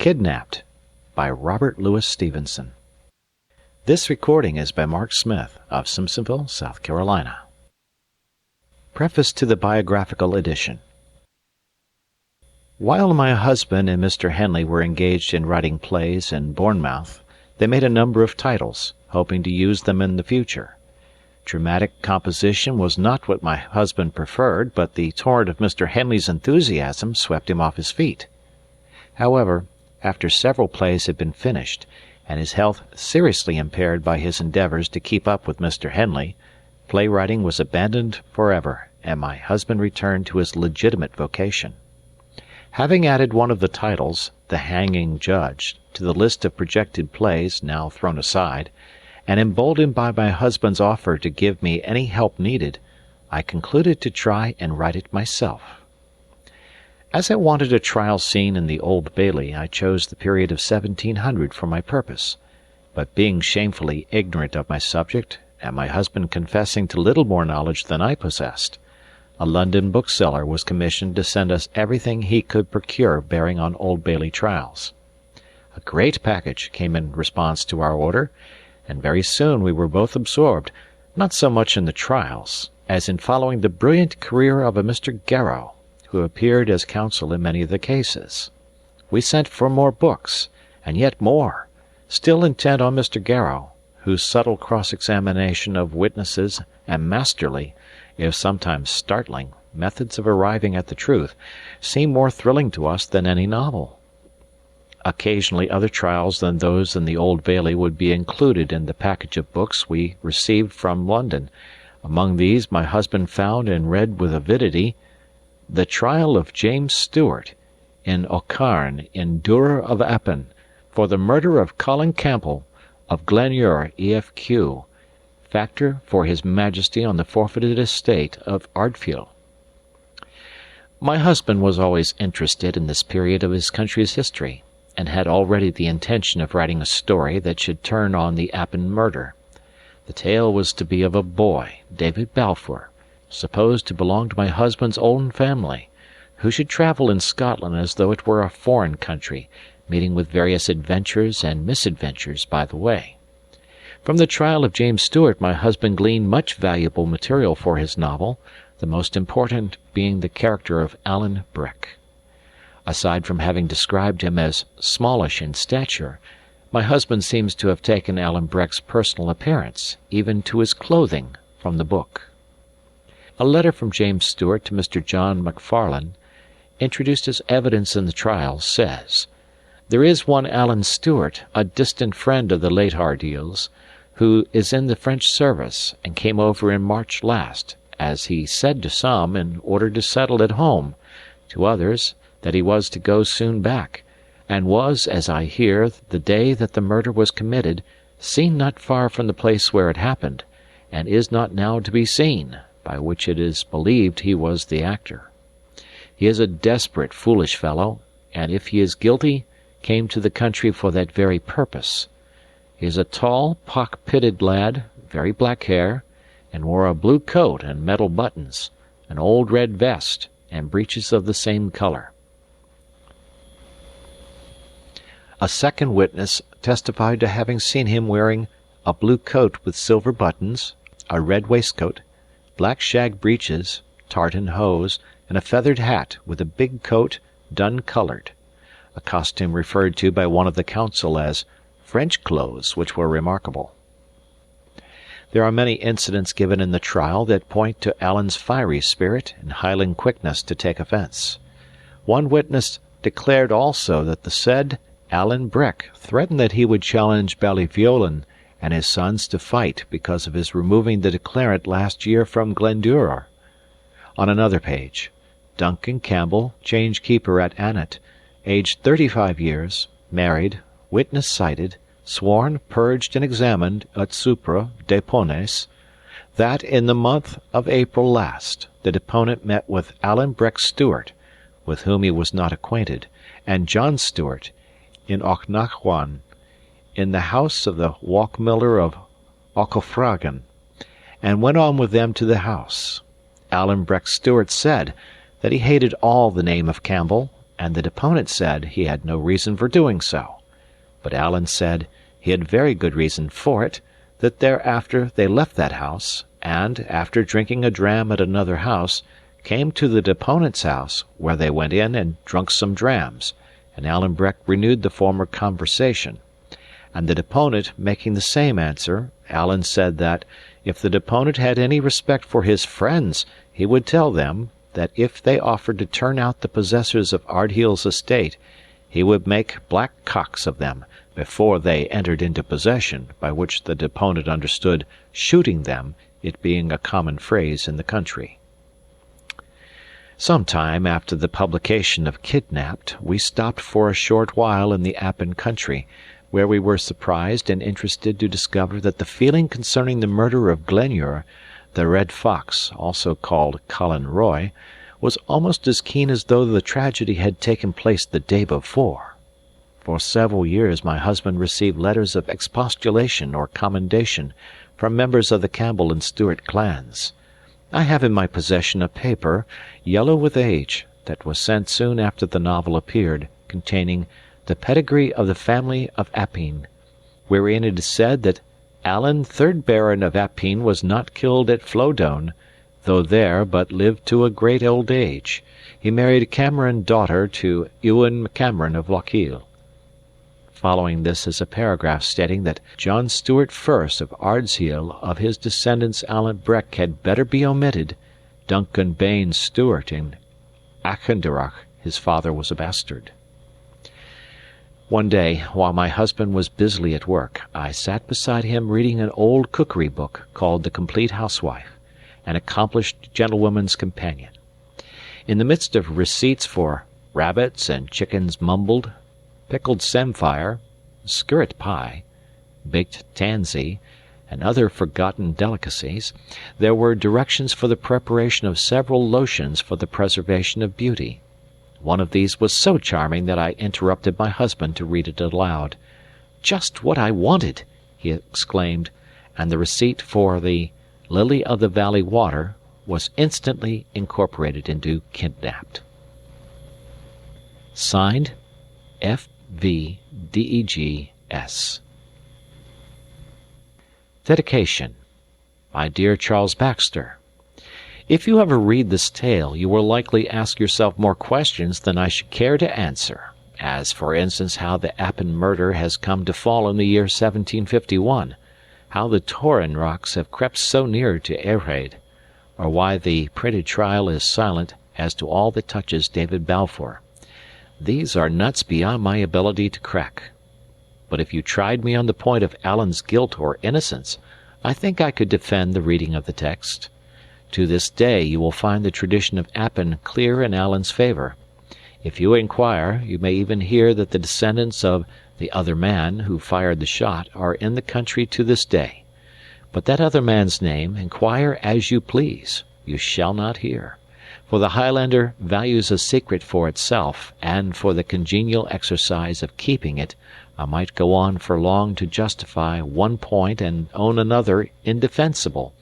Kidnapped by Robert Louis Stevenson. This recording is by Mark Smith of Simpsonville, South Carolina. Preface to the Biographical Edition. While my husband and Mr. Henley were engaged in writing plays in Bournemouth, they made a number of titles, hoping to use them in the future. Dramatic composition was not what my husband preferred, but the torrent of Mr. Henley's enthusiasm swept him off his feet. However, after several plays had been finished, and his health seriously impaired by his endeavors to keep up with Mr. Henley, playwriting was abandoned forever, and my husband returned to his legitimate vocation. Having added one of the titles, The Hanging Judge, to the list of projected plays now thrown aside, and emboldened by my husband's offer to give me any help needed, I concluded to try and write it myself. As I wanted a trial scene in the Old Bailey, I chose the period of 1700 for my purpose, but being shamefully ignorant of my subject, and my husband confessing to little more knowledge than I possessed, a London bookseller was commissioned to send us everything he could procure bearing on Old Bailey trials. A great package came in response to our order, and very soon we were both absorbed, not so much in the trials, as in following the brilliant career of a Mr. Garrow, who appeared as counsel in many of the cases. We sent for more books, and yet more, still intent on Mr. Garrow, whose subtle cross-examination of witnesses and masterly, if sometimes startling, methods of arriving at the truth seemed more thrilling to us than any novel. Occasionally other trials than those in the Old Bailey would be included in the package of books we received from London. Among these my husband found and read with avidity The Trial of James Stewart, in Aucarn, in Durer of Appin, for the murder of Colin Campbell, of Glenure, EFQ, factor for His Majesty on the forfeited estate of Ardfield. My husband was always interested in this period of his country's history, and had already the intention of writing a story that should turn on the Appin murder. The tale was to be of a boy, David Balfour, supposed to belong to my husband's own family, who should travel in Scotland as though it were a foreign country, meeting with various adventures and misadventures by the way. From the trial of James Stewart my husband gleaned much valuable material for his novel, the most important being the character of Alan Breck. Aside from having described him as smallish in stature, my husband seems to have taken Alan Breck's personal appearance, even to his clothing, from the book. A letter from James Stewart to Mr. John Macfarlane, introduced as evidence in the trial, says, "There is one Alan Stewart, a distant friend of the late Ardeals, who is in the French service, and came over in March last, as he said to some, in order to settle at home, to others, that he was to go soon back, and was, as I hear, the day that the murder was committed, seen not far from the place where it happened, and is not now to be seen, by which it is believed he was the actor. He is a desperate, foolish fellow, and if he is guilty, came to the country for that very purpose. He is a tall, pock-pitted lad, very black hair, and wore a blue coat and metal buttons, an old red vest, and breeches of the same color." A second witness testified to having seen him wearing a blue coat with silver buttons, a red waistcoat, black shag breeches, tartan hose, and a feathered hat with a big coat dun-coloured, a costume referred to by one of the counsel as French clothes, which were remarkable. There are many incidents given in the trial that point to Alan's fiery spirit and Highland quickness to take offence. One witness declared also that the said Alan Breck threatened that he would challenge Ballyviolan and his sons to fight because of his removing the declarant last year from Glenduror. On another page, Duncan Campbell, change keeper at Annet, aged 35 years, married, witness cited, sworn, purged, and examined at Supra depones, that in the month of April last the deponent met with Alan Breck Stewart, with whom he was not acquainted, and John Stewart, in Auchnachwan, in the house of the walk-miller of Auchofragan, and went on with them to the house. Alan Breck Stewart said that he hated all the name of Campbell, and the deponent said he had no reason for doing so. But Alan said he had very good reason for it, that thereafter they left that house, and, after drinking a dram at another house, came to the deponent's house, where they went in and drunk some drams, and Alan Breck renewed the former conversation. And the deponent making the same answer, Alan said that, if the deponent had any respect for his friends, he would tell them, that if they offered to turn out the possessors of Ardheel's estate, he would make black cocks of them before they entered into possession, by which the deponent understood shooting them, it being a common phrase in the country. Some time after the publication of Kidnapped, we stopped for a short while in the Appin country, where we were surprised and interested to discover that the feeling concerning the murder of Glenure, the Red Fox, also called Colin Roy, was almost as keen as though the tragedy had taken place the day before. For several years my husband received letters of expostulation or commendation from members of the Campbell and Stewart clans. I have in my possession a paper, yellow with age, that was sent soon after the novel appeared, containing the pedigree of the family of Appin, wherein it is said that Alan, 3rd Baron of Appin, was not killed at Flodone, though there, but lived to a great old age. He married Cameron, daughter to Ewan Cameron of Lochiel. Following this is a paragraph stating that John Stewart first of Ardshiel, of his descendants Alan Breck had better be omitted. Duncan Bain Stewart in Achendarach, his father was a bastard. One day, while my husband was busily at work, I sat beside him reading an old cookery book called The Complete Housewife, an accomplished gentlewoman's companion. In the midst of receipts for rabbits and chickens mumbled, pickled samphire, skirret pie, baked tansy, and other forgotten delicacies, there were directions for the preparation of several lotions for the preservation of beauty. One of these was so charming that I interrupted my husband to read it aloud. "Just what I wanted!" he exclaimed, and the receipt for the Lily of the Valley water was instantly incorporated into Kidnapped. Signed, F.V. D.E.G.S. Dedication. My dear Charles Baxter, if you ever read this tale, you will likely ask yourself more questions than I should care to answer, as, for instance, how the Appin murder has come to fall in the year 1751, how the Torren rocks have crept so near to Erraid, or why the printed trial is silent as to all that touches David Balfour. These are nuts beyond my ability to crack. But if you tried me on the point of Alan's guilt or innocence, I think I could defend the reading of the text. To this day you will find the tradition of Appin clear in Alan's favour. If you inquire, you may even hear that the descendants of the other man who fired the shot are in the country to this day. But that other man's name, inquire as you please, you shall not hear. For the Highlander values a secret for itself, and for the congenial exercise of keeping it, I might go on for long to justify one point and own another indefensible.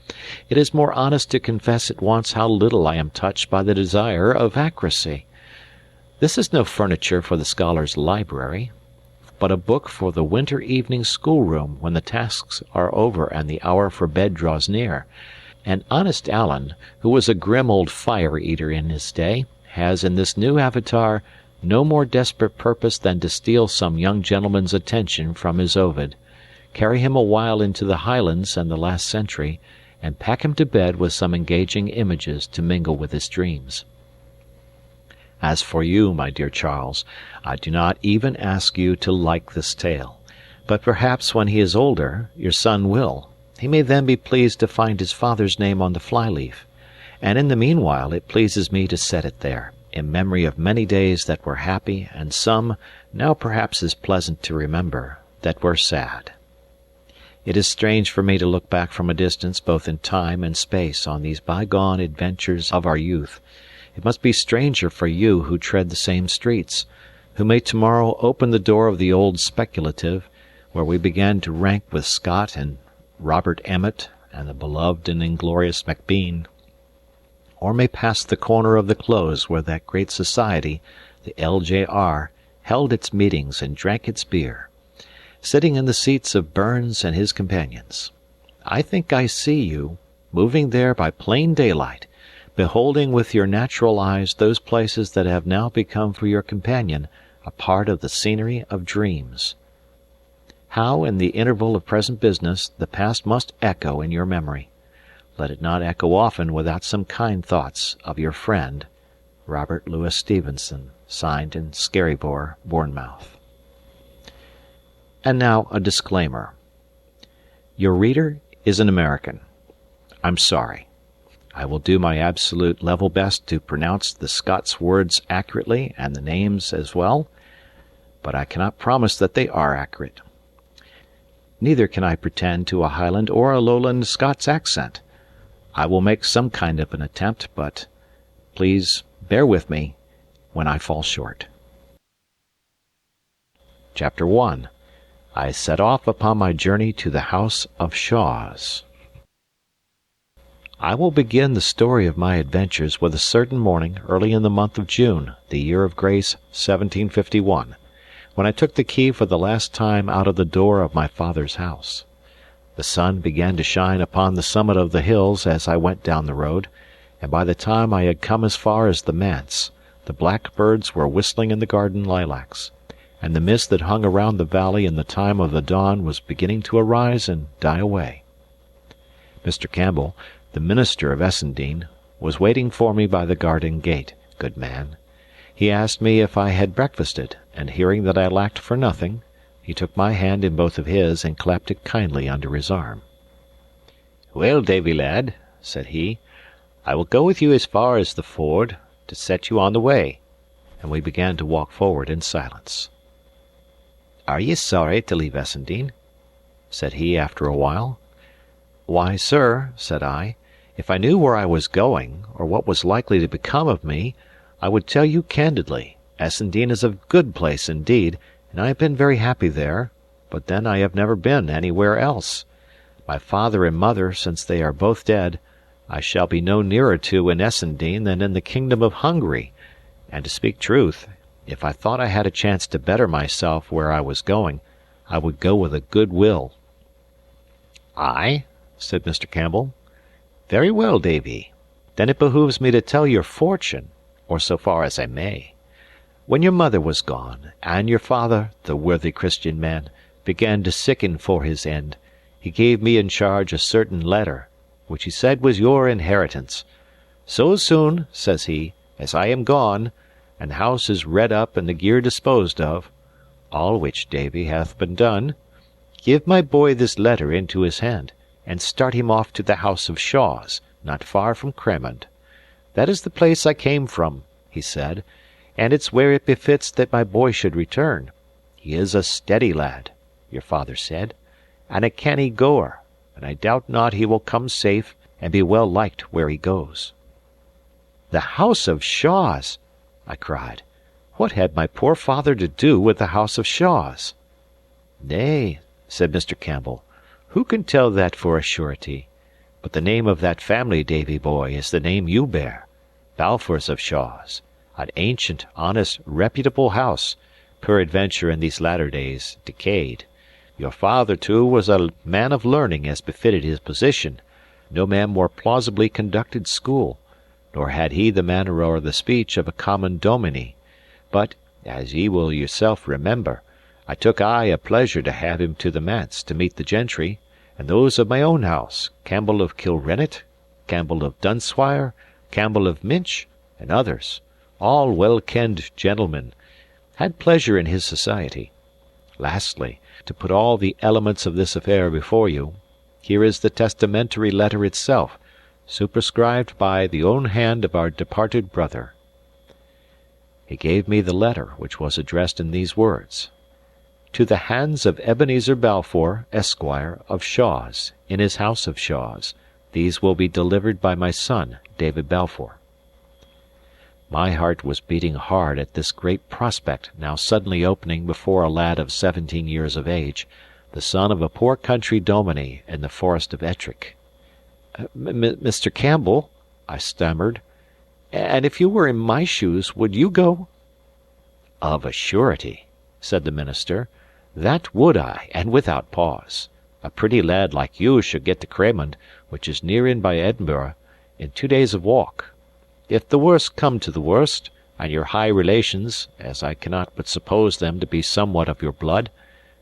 It is more honest to confess at once how little I am touched by the desire of accuracy. This is no furniture for the scholar's library, but a book for the winter evening schoolroom when the tasks are over and the hour for bed draws near. And honest Alan, who was a grim old fire-eater in his day, has in this new avatar no more desperate purpose than to steal some young gentleman's attention from his Ovid, carry him a while into the Highlands and the last century, and pack him to bed with some engaging images to mingle with his dreams. As for you, my dear Charles, I do not even ask you to like this tale, but perhaps when he is older, your son will. He may then be pleased to find his father's name on the fly-leaf, and in the meanwhile it pleases me to set it there, in memory of many days that were happy, and some, now perhaps as pleasant to remember, that were sad. It is strange for me to look back from a distance both in time and space on these bygone adventures of our youth. It must be stranger for you who tread the same streets, who may tomorrow open the door of the old speculative, where we began to rank with Scott and Robert Emmet and the beloved and inglorious Macbean, or may pass the corner of the close where that great society, the LJR held its meetings and drank its beer, sitting in the seats of Burns and his companions. I think I see you, moving there by plain daylight, beholding with your natural eyes those places that have now become for your companion a part of the scenery of dreams. How, in the interval of present business, the past must echo in your memory. Let it not echo often without some kind thoughts of your friend, Robert Louis Stevenson, signed in Skerryvore, Bournemouth. And now a disclaimer. Your reader is an American. I'm sorry. I will do my absolute level best to pronounce the Scots words accurately and the names as well, but I cannot promise that they are accurate. Neither can I pretend to a Highland or a Lowland Scots accent. I will make some kind of an attempt, but please bear with me when I fall short. Chapter 1. I set off upon my journey to the House of Shaws. I will begin the story of my adventures with a certain morning early in the month of June, the year of grace 1751, when I took the key for the last time out of the door of my father's house. The sun began to shine upon the summit of the hills as I went down the road, and by the time I had come as far as the manse, the blackbirds were whistling in the garden lilacs, and the mist that hung around the valley in the time of the dawn was beginning to arise and die away. Mr. Campbell, the minister of Essendine, was waiting for me by the garden gate, good man. He asked me if I had breakfasted, and hearing that I lacked for nothing, he took my hand in both of his and clapped it kindly under his arm. "Well, Davy lad," said he, "I will go with you as far as the ford, to set you on the way," and we began to walk forward in silence. "Are ye sorry to leave Essendine?" said he after a while. "Why, sir," said I, "if I knew where I was going, or what was likely to become of me, I would tell you candidly, Essendine is a good place indeed, and I have been very happy there, but then I have never been anywhere else. My father and mother, since they are both dead, I shall be no nearer to in Essendine than in the kingdom of Hungary, and to speak truth, if I thought I had a chance to better myself where I was going, I would go with a good will." "Aye?" said Mr. Campbell. "Very well, Davy. Then it behooves me to tell your fortune, or so far as I may. When your mother was gone, and your father, the worthy Christian man, began to sicken for his end, he gave me in charge a certain letter, which he said was your inheritance. So soon, says he, as I am gone, and the house is redd up and the gear disposed of, all which, Davy, hath been done, give my boy this letter into his hand, and start him off to the House of Shaws, not far from Cremond. That is the place I came from, he said, and it's where it befits that my boy should return. He is a steady lad, your father said, and a canny goer, and I doubt not he will come safe and be well liked where he goes." "The House of Shaws!" I cried. "What had my poor father to do with the House of Shaws?" "Nay," said Mr. Campbell, "who can tell that for a surety? But the name of that family, Davy boy, is the name you bear, Balfours of Shaws, an ancient, honest, reputable house, peradventure in these latter days decayed. Your father, too, was a man of learning as befitted his position, no man more plausibly conducted school, nor had he the manner or the speech of a common dominie. But, as ye will yourself remember, I took a pleasure to have him to the manse to meet the gentry, and those of my own house, Campbell of Kilrennet, Campbell of Dunswire, Campbell of Minch, and others, all well-kenned gentlemen, had pleasure in his society. Lastly, to put all the elements of this affair before you, here is the testamentary letter itself, superscribed by the own hand of our departed brother." He gave me the letter, which was addressed in these words: "To the hands of Ebenezer Balfour, Esquire, of Shaws, in his House of Shaws, these will be delivered by my son, David Balfour." My heart was beating hard at this great prospect now suddenly opening before a lad of 17 years of age, the son of a poor country dominie in the forest of Ettrick. "Mr. Campbell," I stammered, "and if you were in my shoes, would you go?" "Of a surety," said the minister. "That would I, and without pause. A pretty lad like you should get to Cramond, which is near in by Edinburgh, in 2 days of walk. If the worst come to the worst, and your high relations, as I cannot but suppose them to be somewhat of your blood,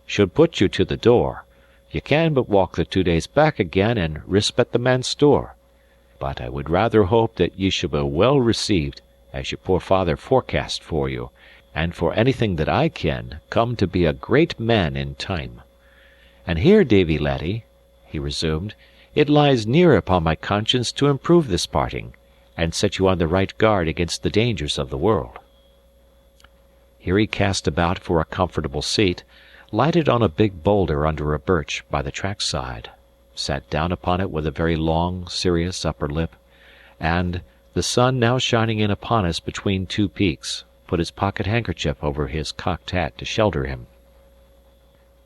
should put you to the door, ye can but walk the 2 days back again and risp at the manse door. But I would rather hope that ye should be well received, as your poor father forecast for you, and for anything that I ken, come to be a great man in time. And here, Davie laddie," he resumed, "it lies near upon my conscience to improve this parting, and set you on the right guard against the dangers of the world." Here he cast about for a comfortable seat, lighted on a big boulder under a birch by the track side, sat down upon it with a very long, serious upper lip, and, the sun now shining in upon us between two peaks, put his pocket handkerchief over his cocked hat to shelter him.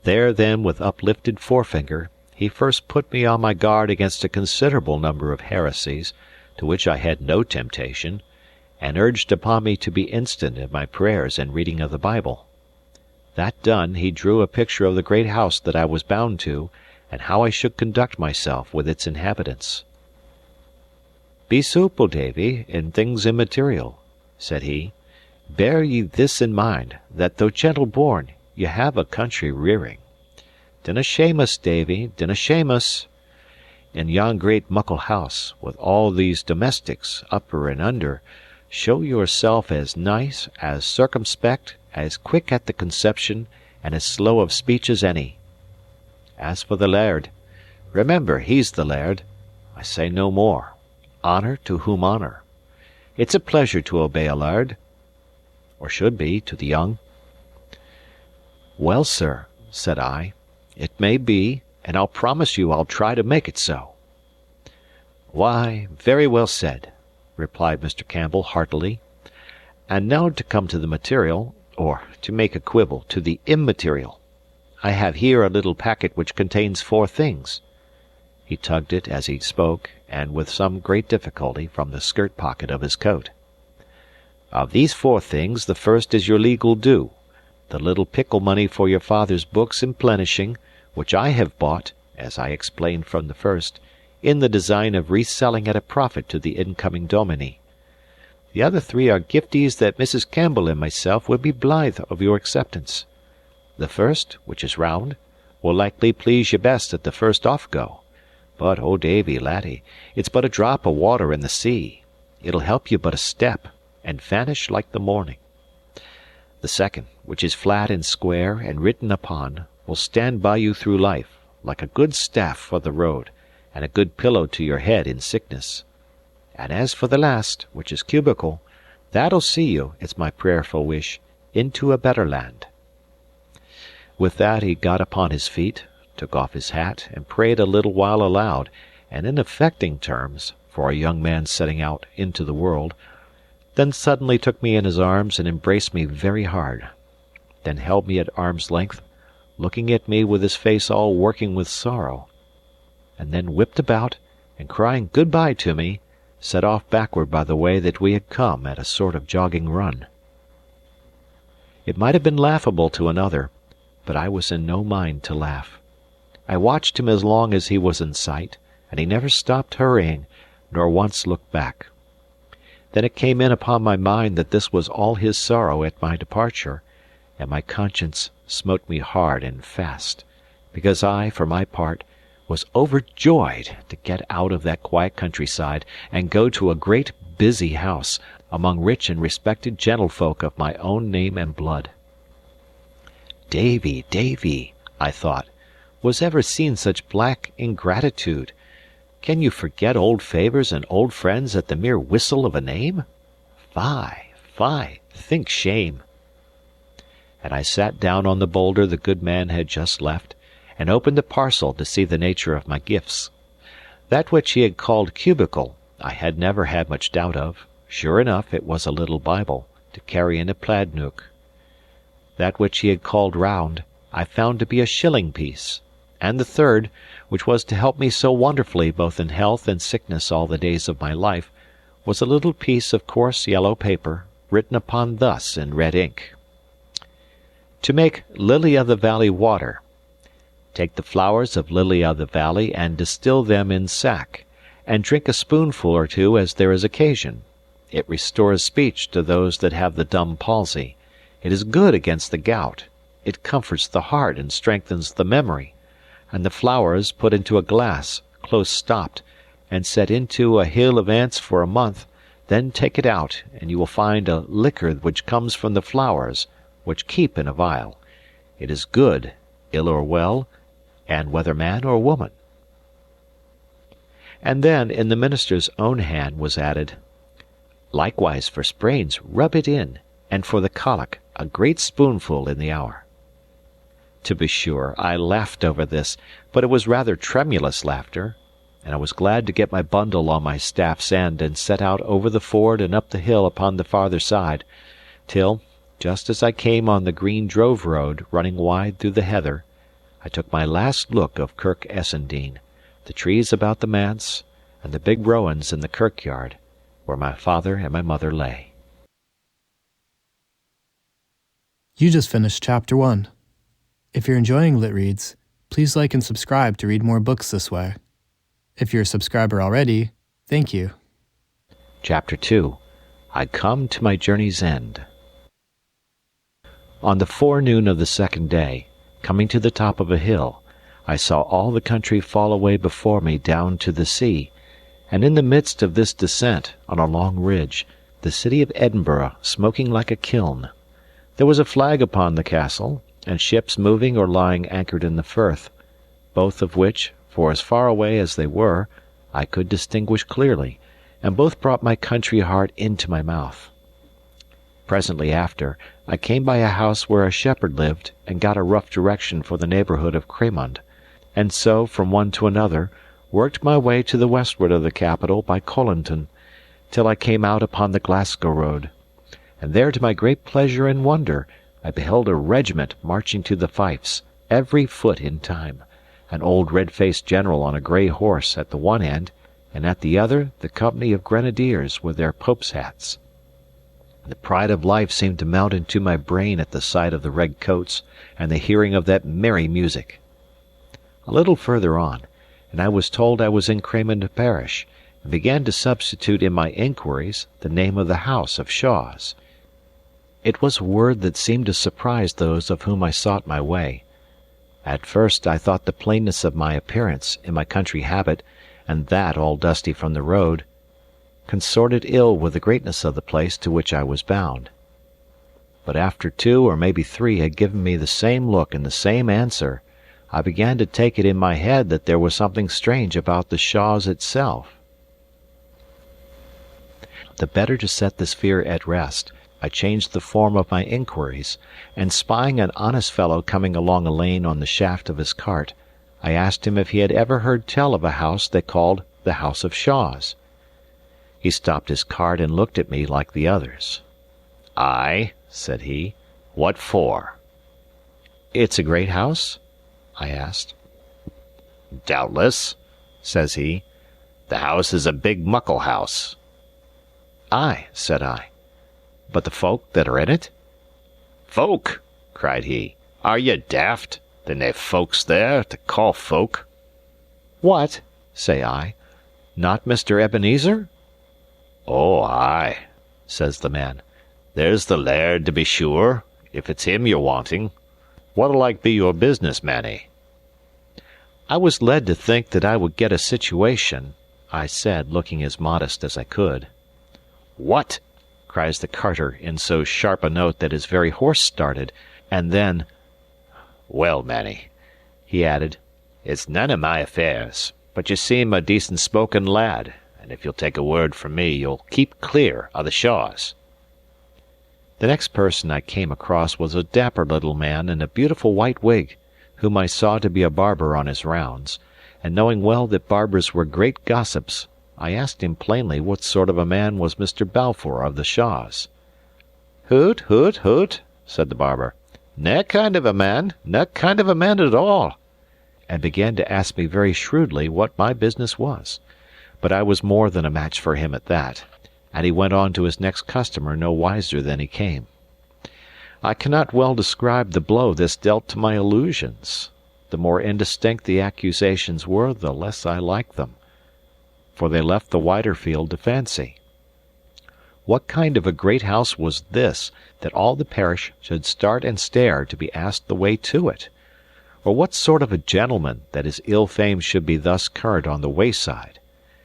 There, then, with uplifted forefinger, he first put me on my guard against a considerable number of heresies, to which I had no temptation, and urged upon me to be instant in my prayers and reading of the Bible. That done, he drew a picture of the great house that I was bound to, and how I should conduct myself with its inhabitants. "Be simple, Davie, in things immaterial," said he. "Bear ye this in mind, that though gentle born, ye have a country rearing. Dinna shame us, Davie, dinna shame us. In yon great muckle house, with all these domestics, upper and under, show yourself as nice, as circumspect, as quick at the conception, and as slow of speech as any. As for the laird, remember he's the laird. I say no more. Honour to whom honour. It's a pleasure to obey a laird, or should be, to the young." "Well, sir," said I, "it may be, and I'll promise you I'll try to make it so." "Why, very well said," replied Mr. Campbell heartily. "And now to come to the material, or, to make a quibble, to the immaterial. I have here a little packet which contains 4 things." He tugged it as he spoke, and with some great difficulty, from the skirt pocket of his coat. "Of these 4 things, the first is your legal due, the little pickle money for your father's books in plenishing, which I have bought, as I explained from the first, in the design of reselling at a profit to the incoming dominie. The other 3 are gifties that Mrs. Campbell and myself would be blithe of your acceptance. The first, which is round, will likely please you best at the first off-go. But, oh Davie, laddie, it's but a drop o' water in the sea. It'll help you but a step, and vanish like the morning. The second, which is flat and square and written upon, will stand by you through life, like a good staff for the road, and a good pillow to your head in sickness. And as for the last, which is cubical, that'll see you, it's my prayerful wish, into a better land." With that he got upon his feet, took off his hat, and prayed a little while aloud, and in affecting terms, for a young man setting out into the world, then suddenly took me in his arms and embraced me very hard, then held me at arm's length, looking at me with his face all working with sorrow, and then whipped about, and crying good-bye to me, set off backward by the way that we had come at a sort of jogging run. It might have been laughable to another, but I was in no mind to laugh. I watched him as long as he was in sight, and he never stopped hurrying, nor once looked back. Then it came in upon my mind that this was all his sorrow at my departure, and my conscience smote me hard and fast, because I, for my part, was overjoyed to get out of that quiet countryside and go to a great busy house, among rich and respected gentlefolk of my own name and blood. Davie, Davie, I thought, was ever seen such black ingratitude? Can you forget old favours and old friends at the mere whistle of a name? Fie, fie, think shame. And I sat down on the boulder the good man had just left, and opened a parcel to see the nature of my gifts. That which he had called cubical I had never had much doubt of. Sure enough, it was a little Bible, to carry in a plaid nook. That which he had called round I found to be a shilling piece, and the third, which was to help me so wonderfully both in health and sickness all the days of my life, was a little piece of coarse yellow paper, written upon thus in red ink: To make lily-of-the-valley water. Take the flowers of lily-of-the-valley and distill them in sack, and drink a spoonful or two as there is occasion. It restores speech to those that have the dumb palsy. It is good against the gout. It comforts the heart and strengthens the memory. And the flowers put into a glass, close stopped, and set into a hill of ants for a month, then take it out, and you will find a liquor which comes from the flowers, which keep in a vial. It is good, ill or well, and whether man or woman. And then, in the minister's own hand was added, likewise for sprains rub it in, and for the colic a great spoonful in the hour. To be sure, I laughed over this, but it was rather tremulous laughter, and I was glad to get my bundle on my staff's end and set out over the ford and up the hill upon the farther side, till, just as I came on the green drove road running wide through the heather, I took my last look of Kirk Essendine, the trees about the manse, and the big rowans in the kirkyard, where my father and my mother lay. You just finished Chapter 1. If you're enjoying Lit Reads, please like and subscribe to read more books this way. If you're a subscriber already, thank you. Chapter 2. I Come to My Journey's End. On the forenoon of the second day, coming to the top of a hill, I saw all the country fall away before me down to the sea, and in the midst of this descent, on a long ridge, the city of Edinburgh smoking like a kiln. There was a flag upon the castle, and ships moving or lying anchored in the firth, both of which, for as far away as they were, I could distinguish clearly, and both brought my country heart into my mouth. Presently after, I came by a house where a shepherd lived, and got a rough direction for the neighbourhood of Cramond, and so, from one to another, worked my way to the westward of the capital by Colinton, till I came out upon the Glasgow road. And there, to my great pleasure and wonder, I beheld a regiment marching to the fifes, every foot in time, an old red-faced general on a grey horse at the one end, and at the other the company of grenadiers with their pope's hats. The pride of life seemed to mount into my brain at the sight of the red coats and the hearing of that merry music. A little further on, and I was told I was in Cramond parish, and began to substitute in my inquiries the name of the house of Shaws. It was a word that seemed to surprise those of whom I sought my way. At first I thought the plainness of my appearance, in my country habit, and that all dusty from the road, consorted ill with the greatness of the place to which I was bound. But after 2 or maybe 3 had given me the same look and the same answer, I began to take it in my head that there was something strange about the Shaws itself. The better to set this fear at rest, I changed the form of my inquiries, and spying an honest fellow coming along a lane on the shaft of his cart, I asked him if he had ever heard tell of a house they called the House of Shaws. He stopped his cart and looked at me like the others. "Aye," said he. "What for?" "It's a great house?" I asked. "Doubtless," says he. "The house is a big muckle house." "Aye," said I. "But the folk that are in it?" "Folk!" cried he. "Are ye daft? Then they've folks there to call folk." "What?" say I. "Not Mr. Ebenezer?" "Oh, ay," says the man. "There's the laird, to be sure, if it's him you're wanting. What'll like be your business, Manny?" I was led to think that I would get a situation, I said, looking as modest as I could. "What?" cries the carter in so sharp a note that his very horse started, and then, "Well, Manny," he added, "it's none of my affairs, but you seem a decent-spoken lad, and if you'll take a word from me, you'll keep clear of the Shaws." The next person I came across was a dapper little man in a beautiful white wig, whom I saw to be a barber on his rounds, and knowing well that barbers were great gossips, I asked him plainly what sort of a man was Mr. Balfour of the Shaws. "Hoot, hoot, hoot," said the barber. "Nae kind of a man, nae kind of a man at all," and began to ask me very shrewdly what my business was. But I was more than a match for him at that, and he went on to his next customer no wiser than he came. I cannot well describe the blow this dealt to my illusions. The more indistinct the accusations were, the less I liked them, for they left the wider field to fancy. What kind of a great house was this, that all the parish should start and stare to be asked the way to it? Or what sort of a gentleman, that his ill fame should be thus current on the wayside?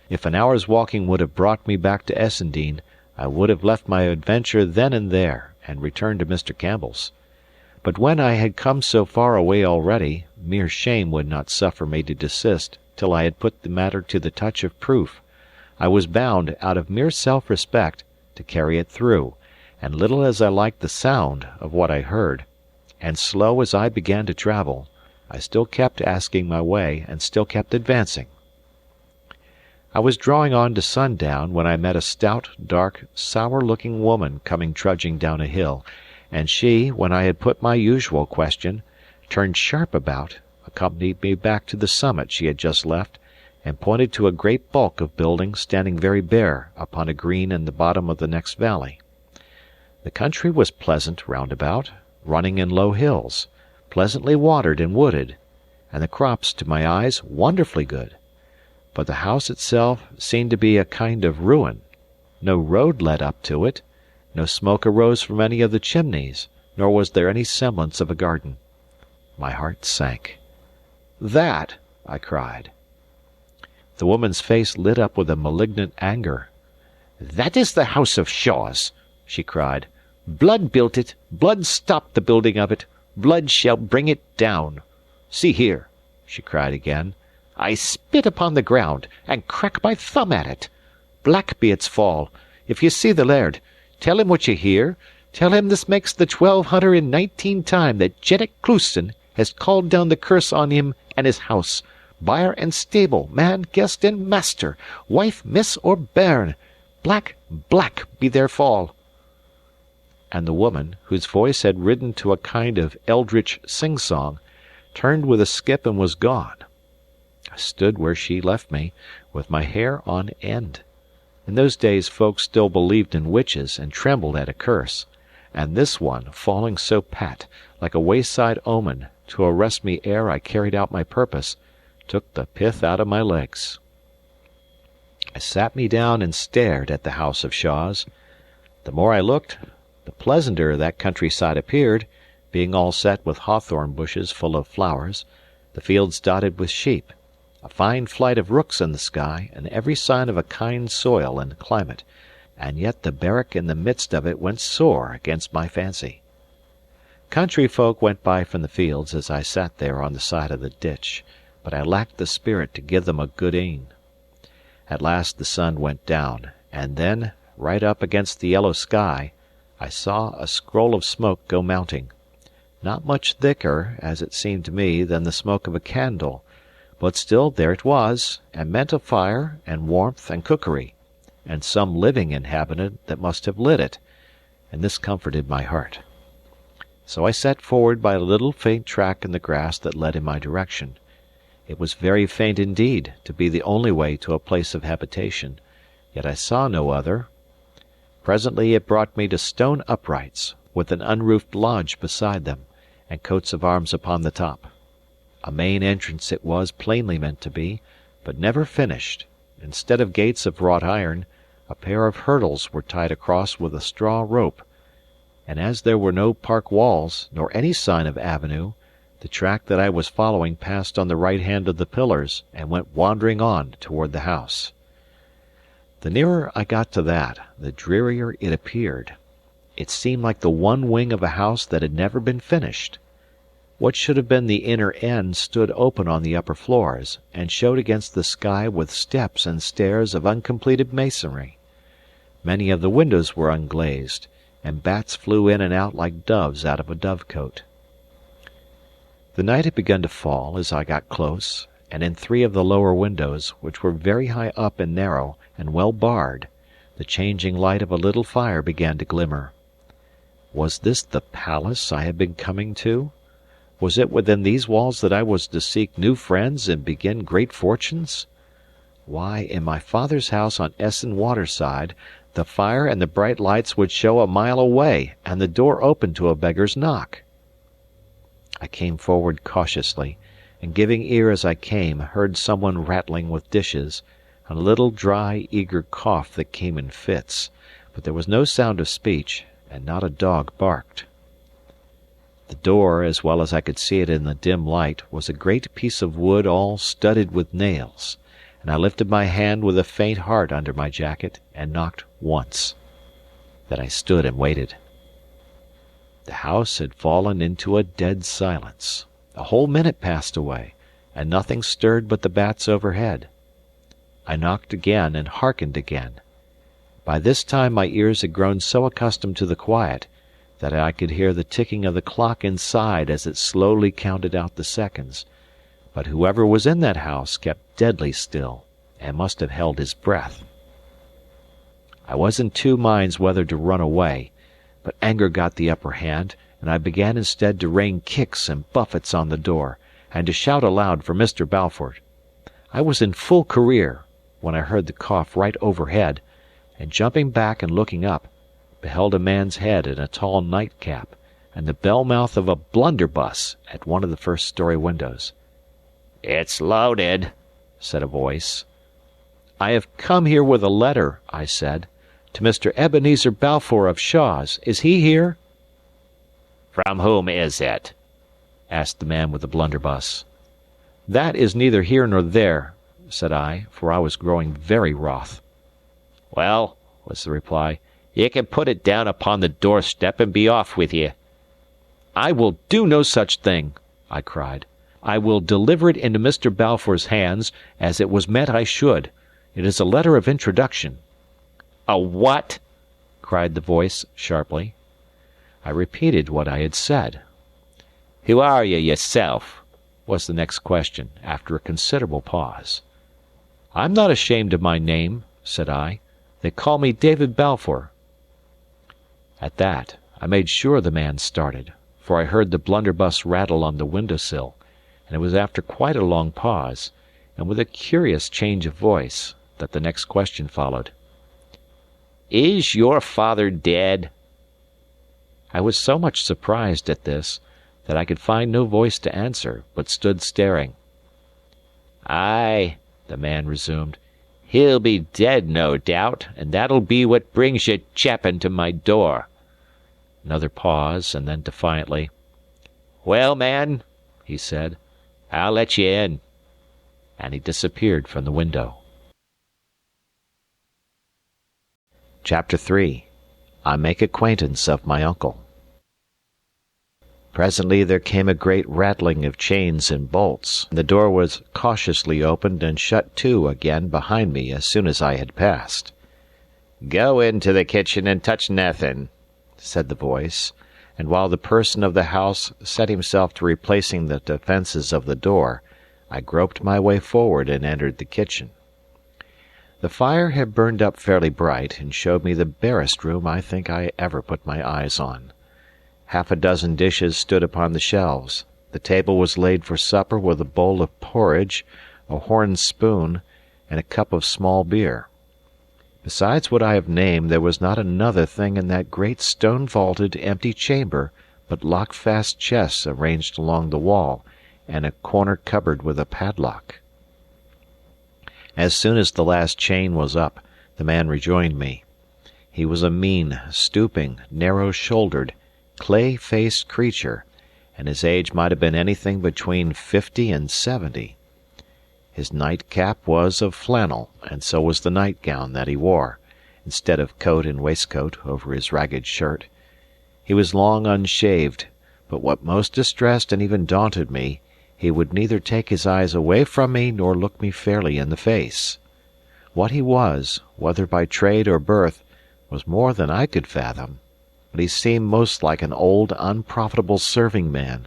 If an hour's walking would have brought me back to Essendine, I would have left my adventure then and there, and returned to Mr. Campbell's. But when I had come so far away already, mere shame would not suffer me to desist till I had put the matter to the touch of proof. I was bound, out of mere self-respect, to carry it through, and little as I liked the sound of what I heard, and slow as I began to travel, I still kept asking my way, and still kept advancing. I was drawing on to sundown when I met a stout, dark, sour-looking woman coming trudging down a hill, and she, when I had put my usual question, turned sharp about, accompanied me back to the summit she had just left, and pointed to a great bulk of building standing very bare upon a green in the bottom of the next valley. The country was pleasant round about, running in low hills, pleasantly watered and wooded, and the crops, to my eyes, wonderfully good. But the house itself seemed to be a kind of ruin. No road led up to it, no smoke arose from any of the chimneys, nor was there any semblance of a garden. My heart sank. "That!" I cried. The woman's face lit up with a malignant anger. "That is the house of Shaws," she cried. "Blood built it, blood stopped the building of it, blood shall bring it down. See here," she cried again, "I spit upon the ground, and crack my thumb at it. Black be its fall. If ye see the laird, tell him what ye hear. Tell him this makes the 1219 time that Jennet Clouston has called down the curse on him and his house, byre and stable, man, guest, and master, wife, miss, or bairn. Black, black be their fall." And the woman, whose voice had ridden to a kind of eldritch sing-song, turned with a skip and was gone. I stood where she left me, with my hair on end. In those days folk still believed in witches and trembled at a curse, and this one, falling so pat, like a wayside omen, to arrest me ere I carried out my purpose, took the pith out of my legs. I sat me down and stared at the house of Shaws. The more I looked, the pleasanter that countryside appeared, being all set with hawthorn bushes full of flowers, the fields dotted with sheep, a fine flight of rooks in the sky, and every sign of a kind soil and climate, and yet the barrack in the midst of it went sore against my fancy. Country folk went by from the fields as I sat there on the side of the ditch, but I lacked the spirit to give them a good e'en. At last the sun went down, and then, right up against the yellow sky, I saw a scroll of smoke go mounting, not much thicker, as it seemed to me, than the smoke of a candle, but still there it was, and meant a fire, and warmth, and cookery, and some living inhabitant that must have lit it, and this comforted my heart. So I set forward by a little faint track in the grass that led in my direction. It was very faint indeed to be the only way to a place of habitation, yet I saw no other. Presently it brought me to stone uprights, with an unroofed lodge beside them, and coats of arms upon the top. A main entrance it was plainly meant to be, but never finished. Instead of gates of wrought iron, a pair of hurdles were tied across with a straw rope, and as there were no park walls, nor any sign of avenue, the track that I was following passed on the right hand of the pillars, and went wandering on toward the house. The nearer I got to that, the drearier it appeared. It seemed like the one wing of a house that had never been finished. What should have been the inner end stood open on the upper floors, and showed against the sky with steps and stairs of uncompleted masonry. Many of the windows were unglazed, and bats flew in and out like doves out of a dovecote. The night had begun to fall as I got close, and in three of the lower windows, which were very high up and narrow, and well barred, the changing light of a little fire began to glimmer. Was this the palace I had been coming to? Was it within these walls that I was to seek new friends and begin great fortunes? Why, in my father's house on Essen waterside, The fire and the bright lights would show a mile away, and the door open to a beggar's knock. I came forward cautiously, and giving ear as I came, heard someone rattling with dishes, and a little dry, eager cough that came in fits, but there was no sound of speech, and not a dog barked. The door, as well as I could see it in the dim light, was a great piece of wood all studded with nails, and I lifted my hand with a faint heart under my jacket and knocked once. Then I stood and waited. The house had fallen into a dead silence. A whole minute passed away, and nothing stirred but the bats overhead. I knocked again and hearkened again. By this time my ears had grown so accustomed to the quiet that I could hear the ticking of the clock inside as it slowly counted out the seconds, but whoever was in that house kept deadly still, and must have held his breath. I was in two minds whether to run away, but anger got the upper hand, and I began instead to rain kicks and buffets on the door, and to shout aloud for Mr. Balfour. I was in full career, when I heard the cough right overhead, and jumping back and looking up, beheld a man's head in a tall nightcap, and the bell-mouth of a blunderbuss at one of the first-story windows. "It's loaded," said a voice. "I have come here with a letter," I said, "to Mr. Ebenezer Balfour of Shaw's. Is he here?" "From whom is it?" asked the man with the blunderbuss. "That is neither here nor there," said I, for I was growing very wroth. "Well," was the reply, "ye can put it down upon the doorstep and be off with ye." "I will do no such thing," I cried. "I will deliver it into Mr. Balfour's hands, as it was meant I should. It is a letter of introduction." "A what?" cried the voice sharply. I repeated what I had said. "Who are ye yourself?" was the next question, after a considerable pause. "I'm not ashamed of my name," said I. "They call me David Balfour." At that, I made sure the man started, for I heard the blunderbuss rattle on the window-sill, and it was after quite a long pause, and with a curious change of voice, that the next question followed. "Is your father dead?" I was so much surprised at this that I could find no voice to answer, but stood staring. "Ay," the man resumed, "he'll be dead, no doubt, and that'll be what brings ye chapping to my door." Another pause, and then defiantly, "Well, man," he said, "I'll let ye in." And he disappeared from the window. Chapter 3. I Make Acquaintance of My Uncle. Presently there came a great rattling of chains and bolts, and the door was cautiously opened and shut to again behind me as soon as I had passed. "Go into the kitchen and touch naething," said the voice, and while the person of the house set himself to replacing the defences of the door, I groped my way forward and entered the kitchen. The fire had burned up fairly bright, and showed me the barest room I think I ever put my eyes on. Half a dozen dishes stood upon the shelves. The table was laid for supper with a bowl of porridge, a horn spoon, and a cup of small beer. Besides what I have named, there was not another thing in that great stone-vaulted, empty chamber but lock-fast chests arranged along the wall, and a corner cupboard with a padlock. As soon as the last chain was up, the man rejoined me. He was a mean, stooping, narrow-shouldered, clay-faced creature, and his age might have been anything between 50 and 70. His nightcap was of flannel, and so was the nightgown that he wore, instead of coat and waistcoat over his ragged shirt. He was long unshaved, but what most distressed and even daunted me, he would neither take his eyes away from me nor look me fairly in the face. What he was, whether by trade or birth, was more than I could fathom, but he seemed most like an old, unprofitable serving-man,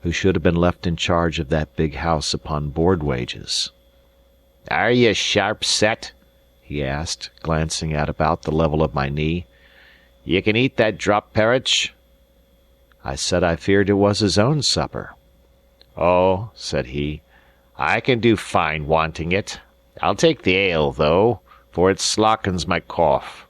who should have been left in charge of that big house upon board wages. "Are ye sharp set?" he asked, glancing at about the level of my knee. "Ye can eat that drop parritch?" I said I feared it was his own supper. "Oh," said he, "I can do fine wanting it. I'll take the ale, though, for it slockens my cough."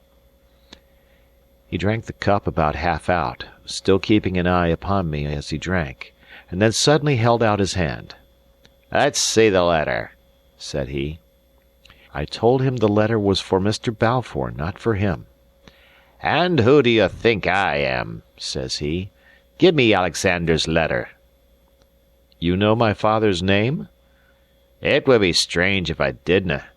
He drank the cup about half out, still keeping an eye upon me as he drank, and then suddenly held out his hand. "Let's see the letter," said he. I told him the letter was for Mr. Balfour, not for him. "And who do you think I am?" says he. "Give me Alexander's letter." "You know my father's name?" "It would be strange if I didna,"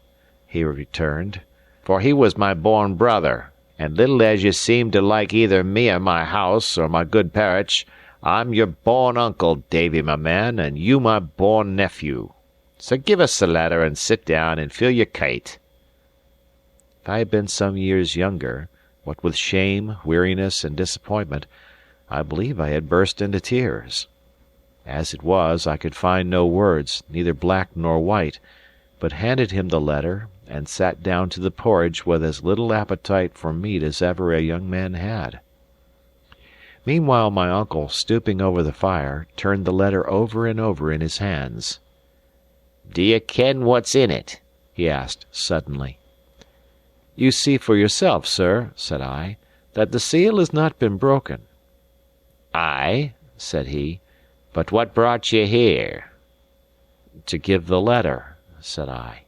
he returned, "for he was my born brother, and little as ye seem to like either me or my house or my good parish, I'm your born uncle, Davy, my man, and you my born nephew. So give us the letter and sit down and fill your kite." If I had been some years younger, what with shame, weariness, and disappointment, I believe I had burst into tears. As it was, I could find no words, neither black nor white, but handed him the letter, and sat down to the porridge with as little appetite for meat as ever a young man had. Meanwhile my uncle, stooping over the fire, turned the letter over and over in his hands. "Do ye ken what's in it?" he asked suddenly. "You see for yourself, sir," said I, "that the seal has not been broken." "Ay," said he, "but what brought ye here?" "To give the letter," said I.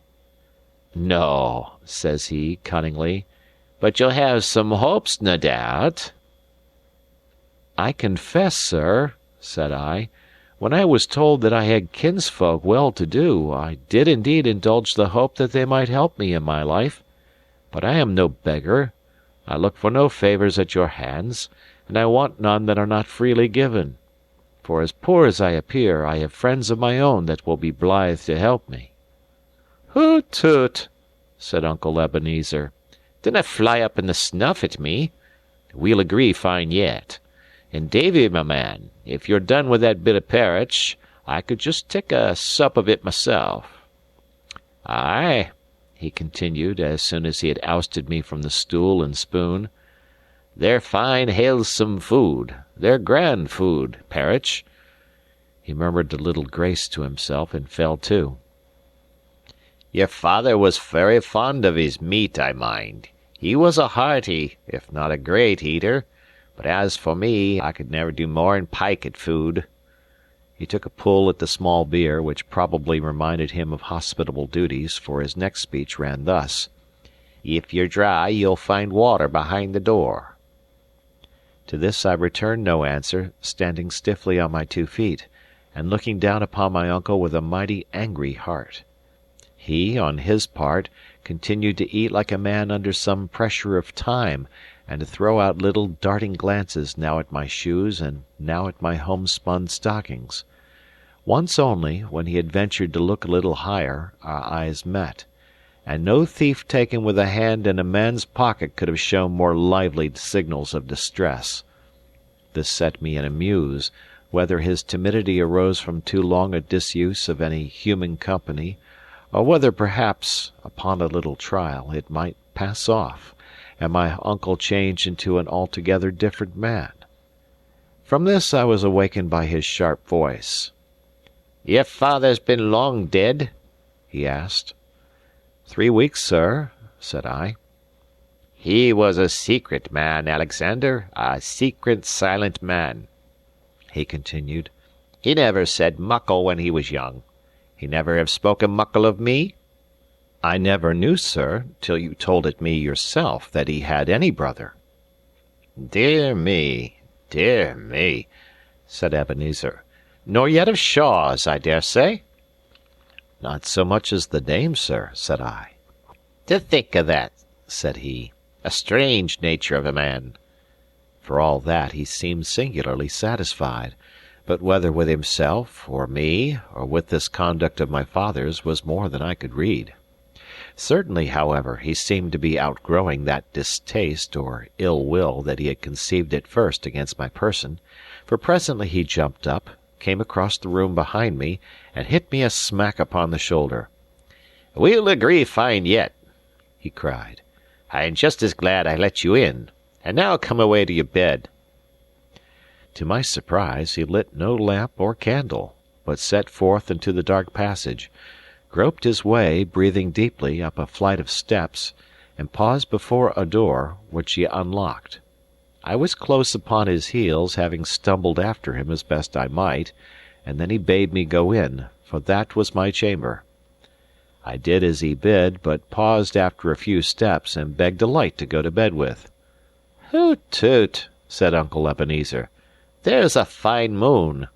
"No," says he, cunningly, "but you'll have some hopes, nae doubt." "I confess, sir," said I, "when I was told that I had kinsfolk well to do, I did indeed indulge the hope that they might help me in my life. But I am no beggar. I look for no favours at your hands, and I want none that are not freely given. For as poor as I appear, I have friends of my own that will be blithe to help me." "Hoot toot!" said Uncle Ebenezer. "Dinna fly up in the snuff at me. We'll agree fine yet. And Davy, my man, if you're done with that bit of parritch, I could just take a sup of it myself. Ay," he continued, as soon as he had ousted me from the stool and spoon, "they're fine halesome food. They're grand food, parritch." He murmured a little grace to himself and fell to. "Your father was very fond of his meat, I mind. He was a hearty, if not a great eater. But as for me, I could never do more'n pike at food." He took a pull at the small beer, which probably reminded him of hospitable duties, for his next speech ran thus: "If you're dry, you'll find water behind the door." To this I returned no answer, standing stiffly on my 2 feet, and looking down upon my uncle with a mighty angry heart. He, on his part, continued to eat like a man under some pressure of time, and to throw out little darting glances now at my shoes and now at my homespun stockings. Once only, when he had ventured to look a little higher, our eyes met, and no thief taken with a hand in a man's pocket could have shown more lively signals of distress. This set me in a muse, whether his timidity arose from too long a disuse of any human company, or whether perhaps, upon a little trial, it might pass off, and my uncle change into an altogether different man. From this I was awakened by his sharp voice. "Your father's been long dead?" he asked. 3 weeks, sir," said I. "He was a secret man, Alexander, a secret, silent man," he continued. "He never said muckle when he was young. He never have spoken muckle of me?" "I never knew, sir, till you told it me yourself, that he had any brother." Dear me," said Ebenezer. "Nor yet of Shaws, I dare say?" "Not so much as the name, sir," said I. "To think of that," said he. "A strange nature of a man." For all that, he seemed singularly satisfied, but whether with himself, or me, or with this conduct of my father's, was more than I could read. Certainly, however, he seemed to be outgrowing that distaste or ill will that he had conceived at first against my person, for presently he jumped up, came across the room behind me, and hit me a smack upon the shoulder. "We'll agree fine yet," he cried. "I'm just as glad I let you in. And now come away to your bed." To my surprise, he lit no lamp or candle, but set forth into the dark passage, groped his way, breathing deeply, up a flight of steps, and paused before a door, which he unlocked. I was close upon his heels, having stumbled after him as best I might, and then he bade me go in, for that was my chamber. I did as he bid, but paused after a few steps, and begged a light to go to bed with. "Hoot toot!" said Uncle Ebenezer. "There's a fine moon."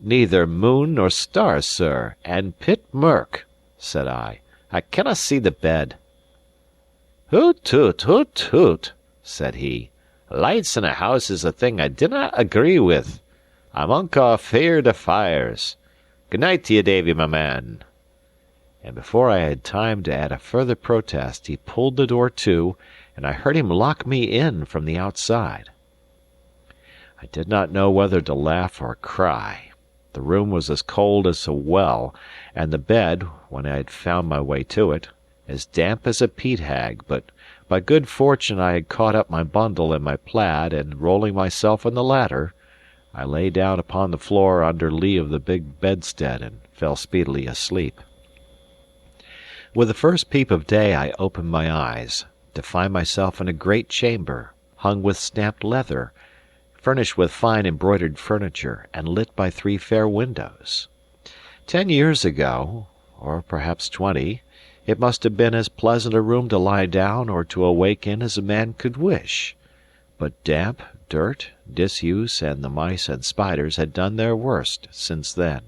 "Neither moon nor stars, sir, and pit mirk," said I. "I canna see the bed." "Hoot toot, hoot toot!" said he. "Lights in a house is a thing I dinna agree with. I'm unco afeard of fires. Good night to ye, Davy, my man." And before I had time to add a further protest, he pulled the door to, and I heard him lock me in from the outside. I did not know whether to laugh or cry. The room was as cold as a well, and the bed, when I had found my way to it, as damp as a peat hag, but by good fortune I had caught up my bundle and my plaid, and rolling myself in the latter, I lay down upon the floor under lee of the big bedstead and fell speedily asleep. With the first peep of day I opened my eyes, to find myself in a great chamber, hung with stamped leather, furnished with fine embroidered furniture, and lit by 3 fair windows. 10 years ago, or perhaps 20, it must have been as pleasant a room to lie down or to awake in as a man could wish. But damp, dirt, disuse, and the mice and spiders had done their worst since then.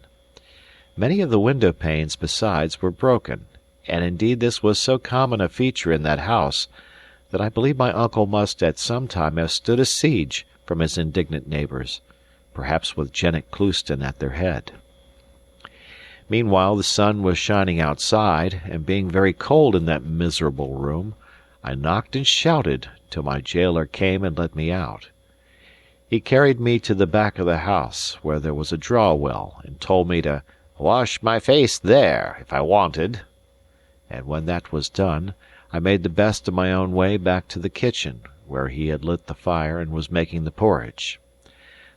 Many of the window panes, besides, were broken, and indeed this was so common a feature in that house that I believe my uncle must at some time have stood a siege from his indignant neighbours, perhaps with Jennet Clouston at their head. Meanwhile the sun was shining outside, and being very cold in that miserable room, I knocked and shouted till my jailor came and let me out. He carried me to the back of the house, where there was a draw-well, and told me to wash my face there, if I wanted. And when that was done, I made the best of my own way back to the kitchen, where he had lit the fire and was making the porridge.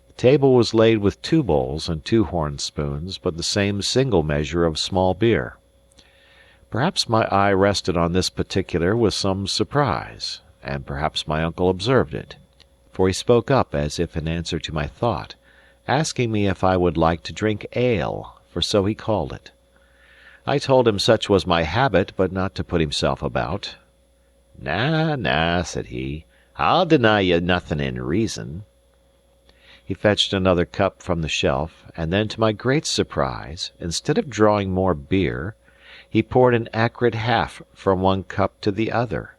The table was laid with 2 bowls and 2 horn spoons, but the same single measure of small beer. Perhaps my eye rested on this particular with some surprise, and perhaps my uncle observed it, for he spoke up as if in answer to my thought, asking me if I would like to drink ale, for so he called it. I told him such was my habit, but not to put himself about. "Na, said he, "I'll deny ye nothing in reason." He fetched another cup from the shelf, and then to my great surprise, instead of drawing more beer, he poured an accurate half from one cup to the other.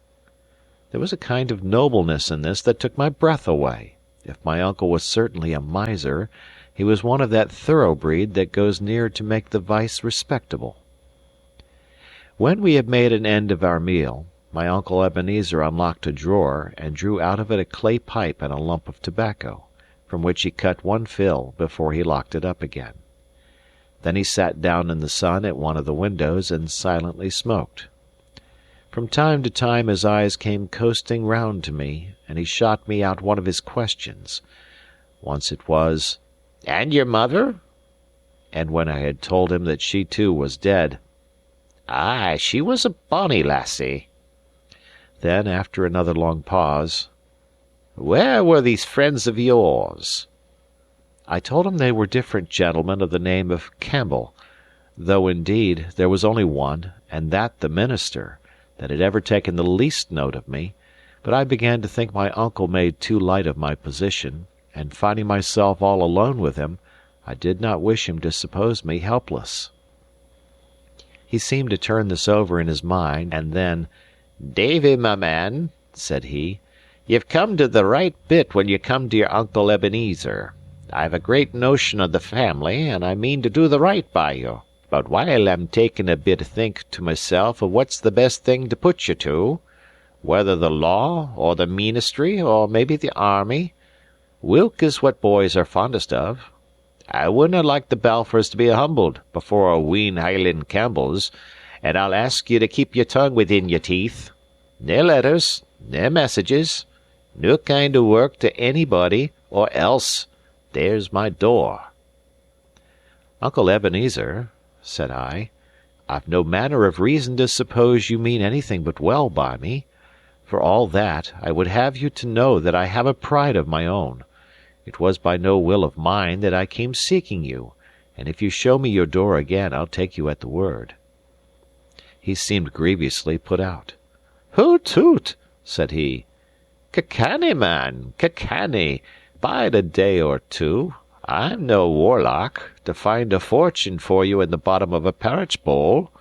There was a kind of nobleness in this that took my breath away. If my uncle was certainly a miser, he was one of that thorough breed that goes near to make the vice respectable. When we had made an end of our meal, my uncle Ebenezer unlocked a drawer, and drew out of it a clay pipe and a lump of tobacco, from which he cut one fill before he locked it up again. Then he sat down in the sun at one of the windows and silently smoked. From time to time his eyes came coasting round to me, and he shot me out one of his questions. Once it was, "And your mother?" And when I had told him that she too was dead, "Ay, she was a bonny lassie." Then, after another long pause, "Where were these friends of yours?" I told him they were different gentlemen of the name of Campbell, though, indeed, there was only one, and that the minister, that had ever taken the least note of me, but I began to think my uncle made too light of my position, and finding myself all alone with him, I did not wish him to suppose me helpless. He seemed to turn this over in his mind, and then, "Davy, my man," said he, "you've come to the right bit when you come to your Uncle Ebenezer. I've a great notion of the family, and I mean to do the right by you. But while I'm taking a bit of think to myself of what's the best thing to put you to, whether the law, or the ministry, or maybe the army, Wilk is what boys are fondest of. I wouldna like the Balfours to be humbled before a wheen Highland Campbells, and I'll ask you to keep your tongue within your teeth. Nae letters, nae messages, no kind of work to anybody, or else there's my door." "Uncle Ebenezer," said I, "I've no manner of reason to suppose you mean anything but well by me, For all that, I would have you to know that I have a pride of my own. It was by no will of mine that I came seeking you, and if you show me your door again, I'll take you at the word." He seemed grievously put out. "Hoot toot!" said he. "Cacanny, man, cacanny! Bide a day or two. I'm no warlock, to find a fortune for you in the bottom of a parritch bowl.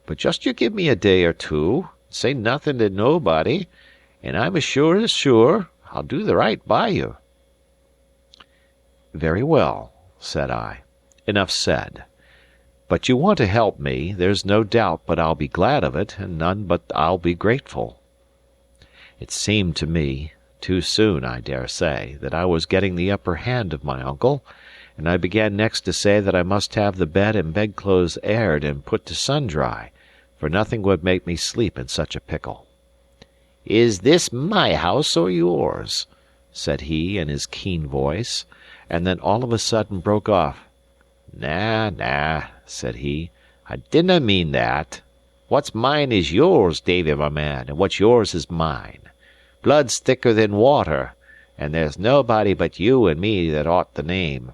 But just you give me a day or two, say nothing to nobody, and I'm as sure, I'll do the right by you." "Very well," said I. "Enough said. But you want to help me, there's no doubt but I'll be glad of it, and none but I'll be grateful." It seemed to me, too soon, I dare say, that I was getting the upper hand of my uncle, and I began next to say that I must have the bed and bedclothes aired and put to sun dry, for nothing would make me sleep in such a pickle. "Is this my house or yours?" said he in his keen voice, and then all of a sudden broke off. "Na, said he, "I dinna mean that. What's mine is yours, Davy, my man, and what's yours is mine. Blood's thicker than water, and there's nobody but you and me that ought the name."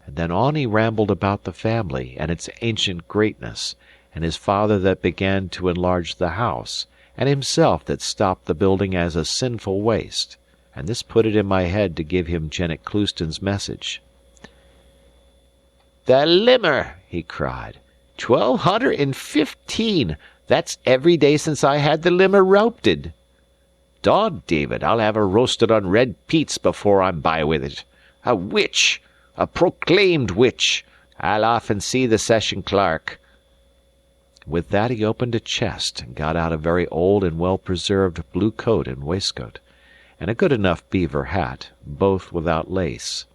And then on he rambled about the family and its ancient greatness, and his father that began to enlarge the house, and himself that stopped the building as a sinful waste, and this put it in my head to give him Jennet Clouston's message. "The limmer!" he cried. 1215! That's every day since I had the limmer roupted. Dod, David, I'll have her roasted on red peats before I'm by with it. A witch! A proclaimed witch! I'll off and see the session clerk." With that he opened a chest and got out a very old and well-preserved blue coat and waistcoat, and a good enough beaver hat, both without lace.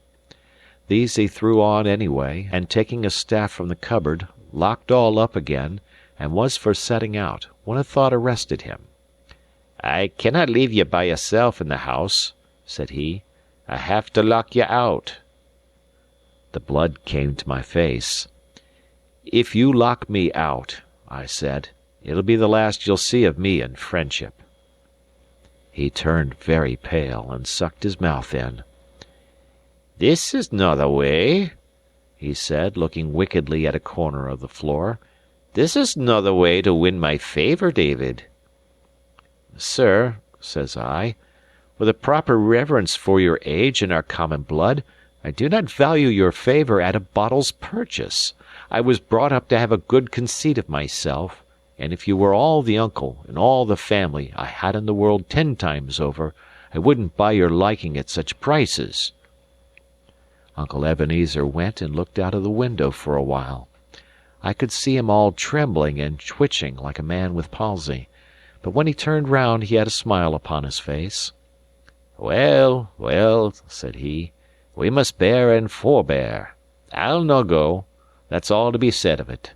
These he threw on anyway, and taking a staff from the cupboard, locked all up again, and was for setting out, when a thought arrested him. "I cannot leave ye by yourself in the house," said he. "I have to lock ye out." The blood came to my face. "If you lock me out," I said, "it'll be the last you'll see of me in friendship." He turned very pale and sucked his mouth in. "This is no the way," he said, looking wickedly at a corner of the floor. "This is no the way to win my favour, David." "Sir," says I, "with a proper reverence for your age and our common blood, I do not value your favour at a bottle's purchase. I was brought up to have a good conceit of myself, and if you were all the uncle and all the family I had in the world 10 times over, I wouldn't buy your liking at such prices." Uncle Ebenezer went and looked out of the window for a while. I could see him all trembling and twitching like a man with palsy, but when he turned round he had a smile upon his face. "Well, well," said he, "we must bear and forbear. I'll no go. That's all to be said of it."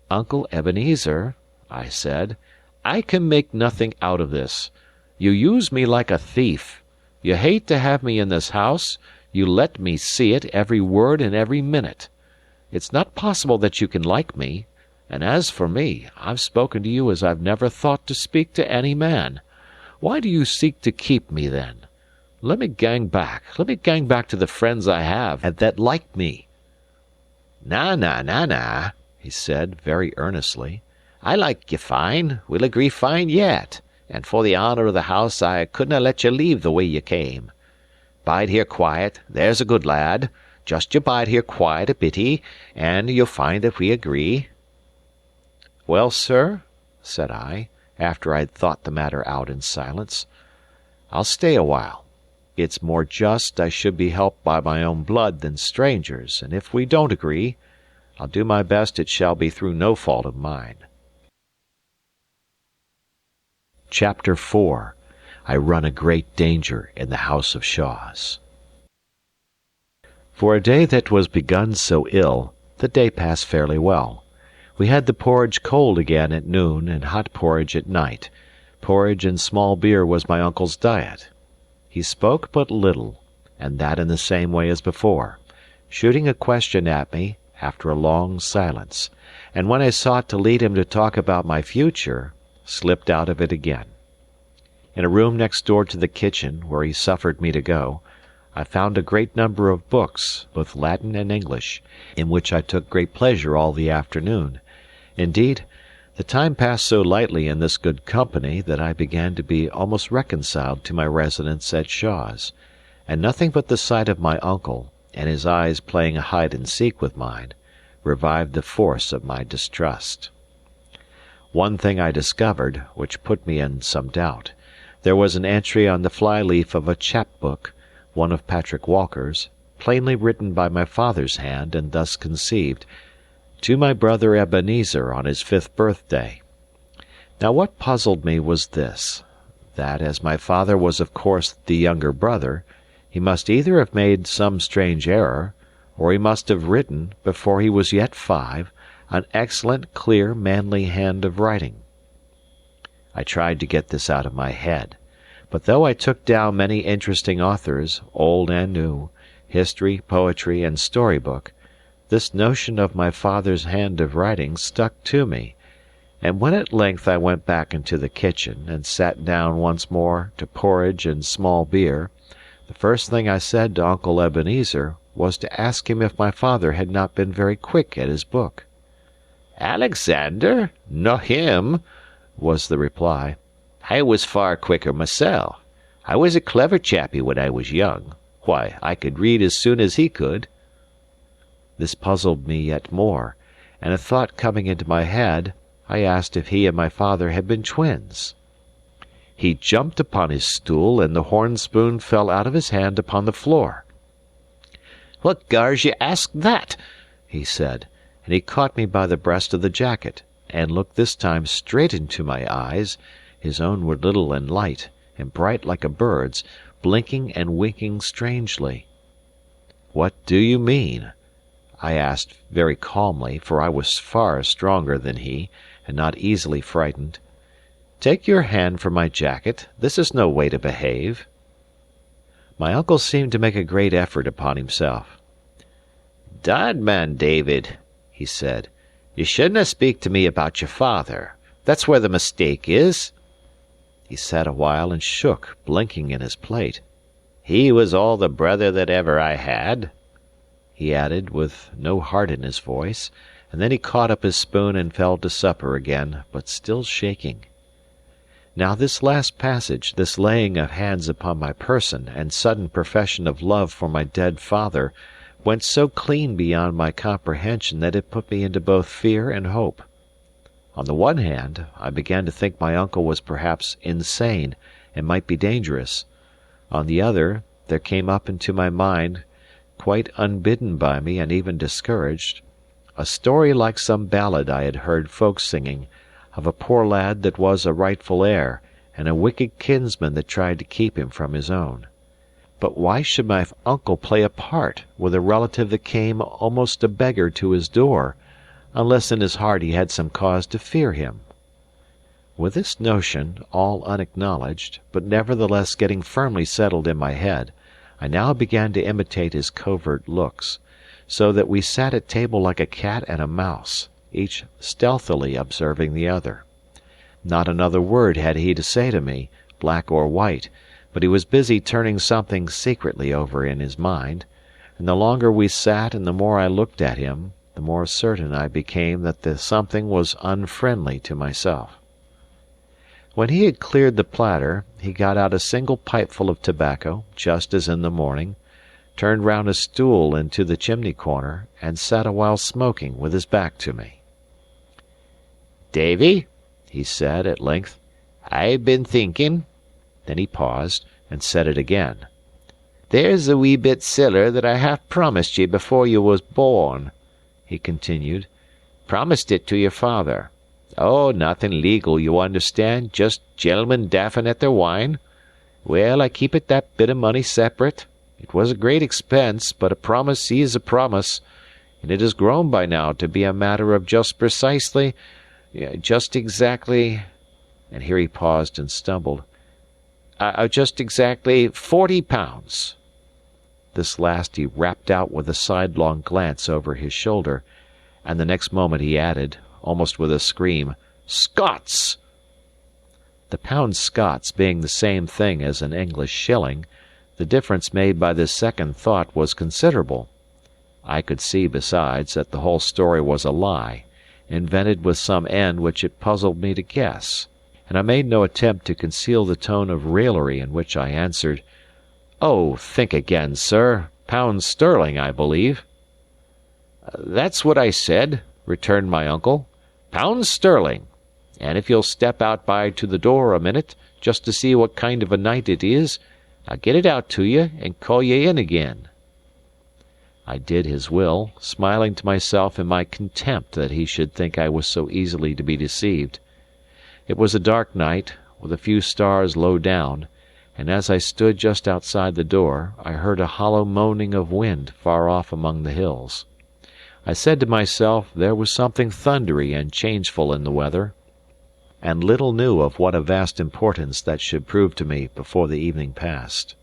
"Uncle Ebenezer," I said, "I can make nothing out of this. You use me like a thief. You hate to have me in this house. You let me see it, every word and every minute. It's not possible that you can like me, and as for me, I've spoken to you as I've never thought to speak to any man. Why do you seek to keep me, then? Let me gang back to the friends I have, and that like me." Na," he said, very earnestly. "I like ye fine, we'll agree fine yet, and for the honour of the house I couldna let ye leave the way ye came. Bide here quiet, there's a good lad. Just you bide here quiet a bitty, and you'll find that we agree." "Well, sir," said I, after I'd thought the matter out in silence, "I'll stay a while. It's more just I should be helped by my own blood than strangers, and if we don't agree, I'll do my best it shall be through no fault of mine." Chapter 4. I Run a Great Danger in the House of Shaws. For a day that was begun so ill, the day passed fairly well. We had the porridge cold again at noon, and hot porridge at night. Porridge and small beer was my uncle's diet. He spoke but little, and that in the same way as before, shooting a question at me after a long silence, and when I sought to lead him to talk about my future, slipped out of it again. In a room next door to the kitchen, where he suffered me to go, I found a great number of books, both Latin and English, in which I took great pleasure all the afternoon. Indeed, the time passed so lightly in this good company that I began to be almost reconciled to my residence at Shaw's, and nothing but the sight of my uncle, and his eyes playing a hide-and-seek with mine, revived the force of my distrust. One thing I discovered, which put me in some doubt. There was an entry on the fly-leaf of a chap-book, one of Patrick Walker's, plainly written by my father's hand, and thus conceived, "To my brother Ebenezer on his 5th birthday." Now what puzzled me was this, that, as my father was of course the younger brother, he must either have made some strange error, or he must have written, before he was yet 5, an excellent, clear, manly hand of writing. I tried to get this out of my head, but though I took down many interesting authors, old and new, history, poetry, and story-book, this notion of my father's hand of writing stuck to me, and when at length I went back into the kitchen, and sat down once more to porridge and small beer, the first thing I said to Uncle Ebenezer was to ask him if my father had not been very quick at his book. "Alexander? No him," was the reply. "I was far quicker mysel'. I was a clever chappie when I was young. Why, I could read as soon as he could." This puzzled me yet more, and a thought coming into my head, I asked if he and my father had been twins. He jumped upon his stool, and the horn spoon fell out of his hand upon the floor. "What gars ye ask that?" he said, and he caught me by the breast of the jacket, and looked this time straight into my eyes. His own were little and light, and bright like a bird's, blinking and winking strangely. "What do you mean?" I asked very calmly, for I was far stronger than he, and not easily frightened. "Take your hand from my jacket. This is no way to behave." My uncle seemed to make a great effort upon himself. "Dod, man, David," he said, "ye shouldnae speak to me about your father. That's where the mistake is." He sat a while and shook, blinking in his plate. "He was all the brother that ever I had," he added, with no heart in his voice, and then he caught up his spoon and fell to supper again, but still shaking. Now this last passage, this laying of hands upon my person, and sudden profession of love for my dead father, went so clean beyond my comprehension that it put me into both fear and hope. On the one hand, I began to think my uncle was perhaps insane, and might be dangerous. On the other, there came up into my mind, quite unbidden by me and even discouraged, a story like some ballad I had heard folks singing, of a poor lad that was a rightful heir, and a wicked kinsman that tried to keep him from his own. But why should my uncle play a part with a relative that came almost a beggar to his door, unless in his heart he had some cause to fear him? With this notion, all unacknowledged, but nevertheless getting firmly settled in my head, I now began to imitate his covert looks, so that we sat at table like a cat and a mouse, each stealthily observing the other. Not another word had he to say to me, black or white, but he was busy turning something secretly over in his mind, and the longer we sat and the more I looked at him, the more certain I became that the something was unfriendly to myself. When he had cleared the platter, he got out a single pipeful of tobacco, just as in the morning, turned round a stool into the chimney-corner, and sat a while smoking with his back to me. "Davy," he said, at length, "I've been thinking." Then he paused, and said it again. "There's a wee bit siller that I half promised ye before you was born," he continued. "Promised it to your father. Oh, nothing legal, you understand, just gentlemen daffing at their wine. Well, I keep it that bit of money separate. It was a great expense, but a promise is a promise, and it has grown by now to be a matter of just exactly, and here he paused and stumbled, just exactly £40. This last he rapped out with a sidelong glance over his shoulder, and the next moment he added, almost with a scream, "Scots!" The pound Scots being the same thing as an English shilling, the difference made by this second thought was considerable. I could see, besides, that the whole story was a lie, invented with some end which it puzzled me to guess, and I made no attempt to conceal the tone of raillery in which I answered, "Oh, think again, sir. Pounds sterling, I believe." "That's what I said," returned my uncle. "Pounds sterling. And if you'll step out by to the door a minute, just to see what kind of a night it is, I'll get it out to you and call ye in again." I did his will, smiling to myself in my contempt that he should think I was so easily to be deceived. It was a dark night, with a few stars low down, and as I stood just outside the door, I heard a hollow moaning of wind far off among the hills. I said to myself there was something thundery and changeful in the weather, and little knew of what a vast importance that should prove to me before the evening passed.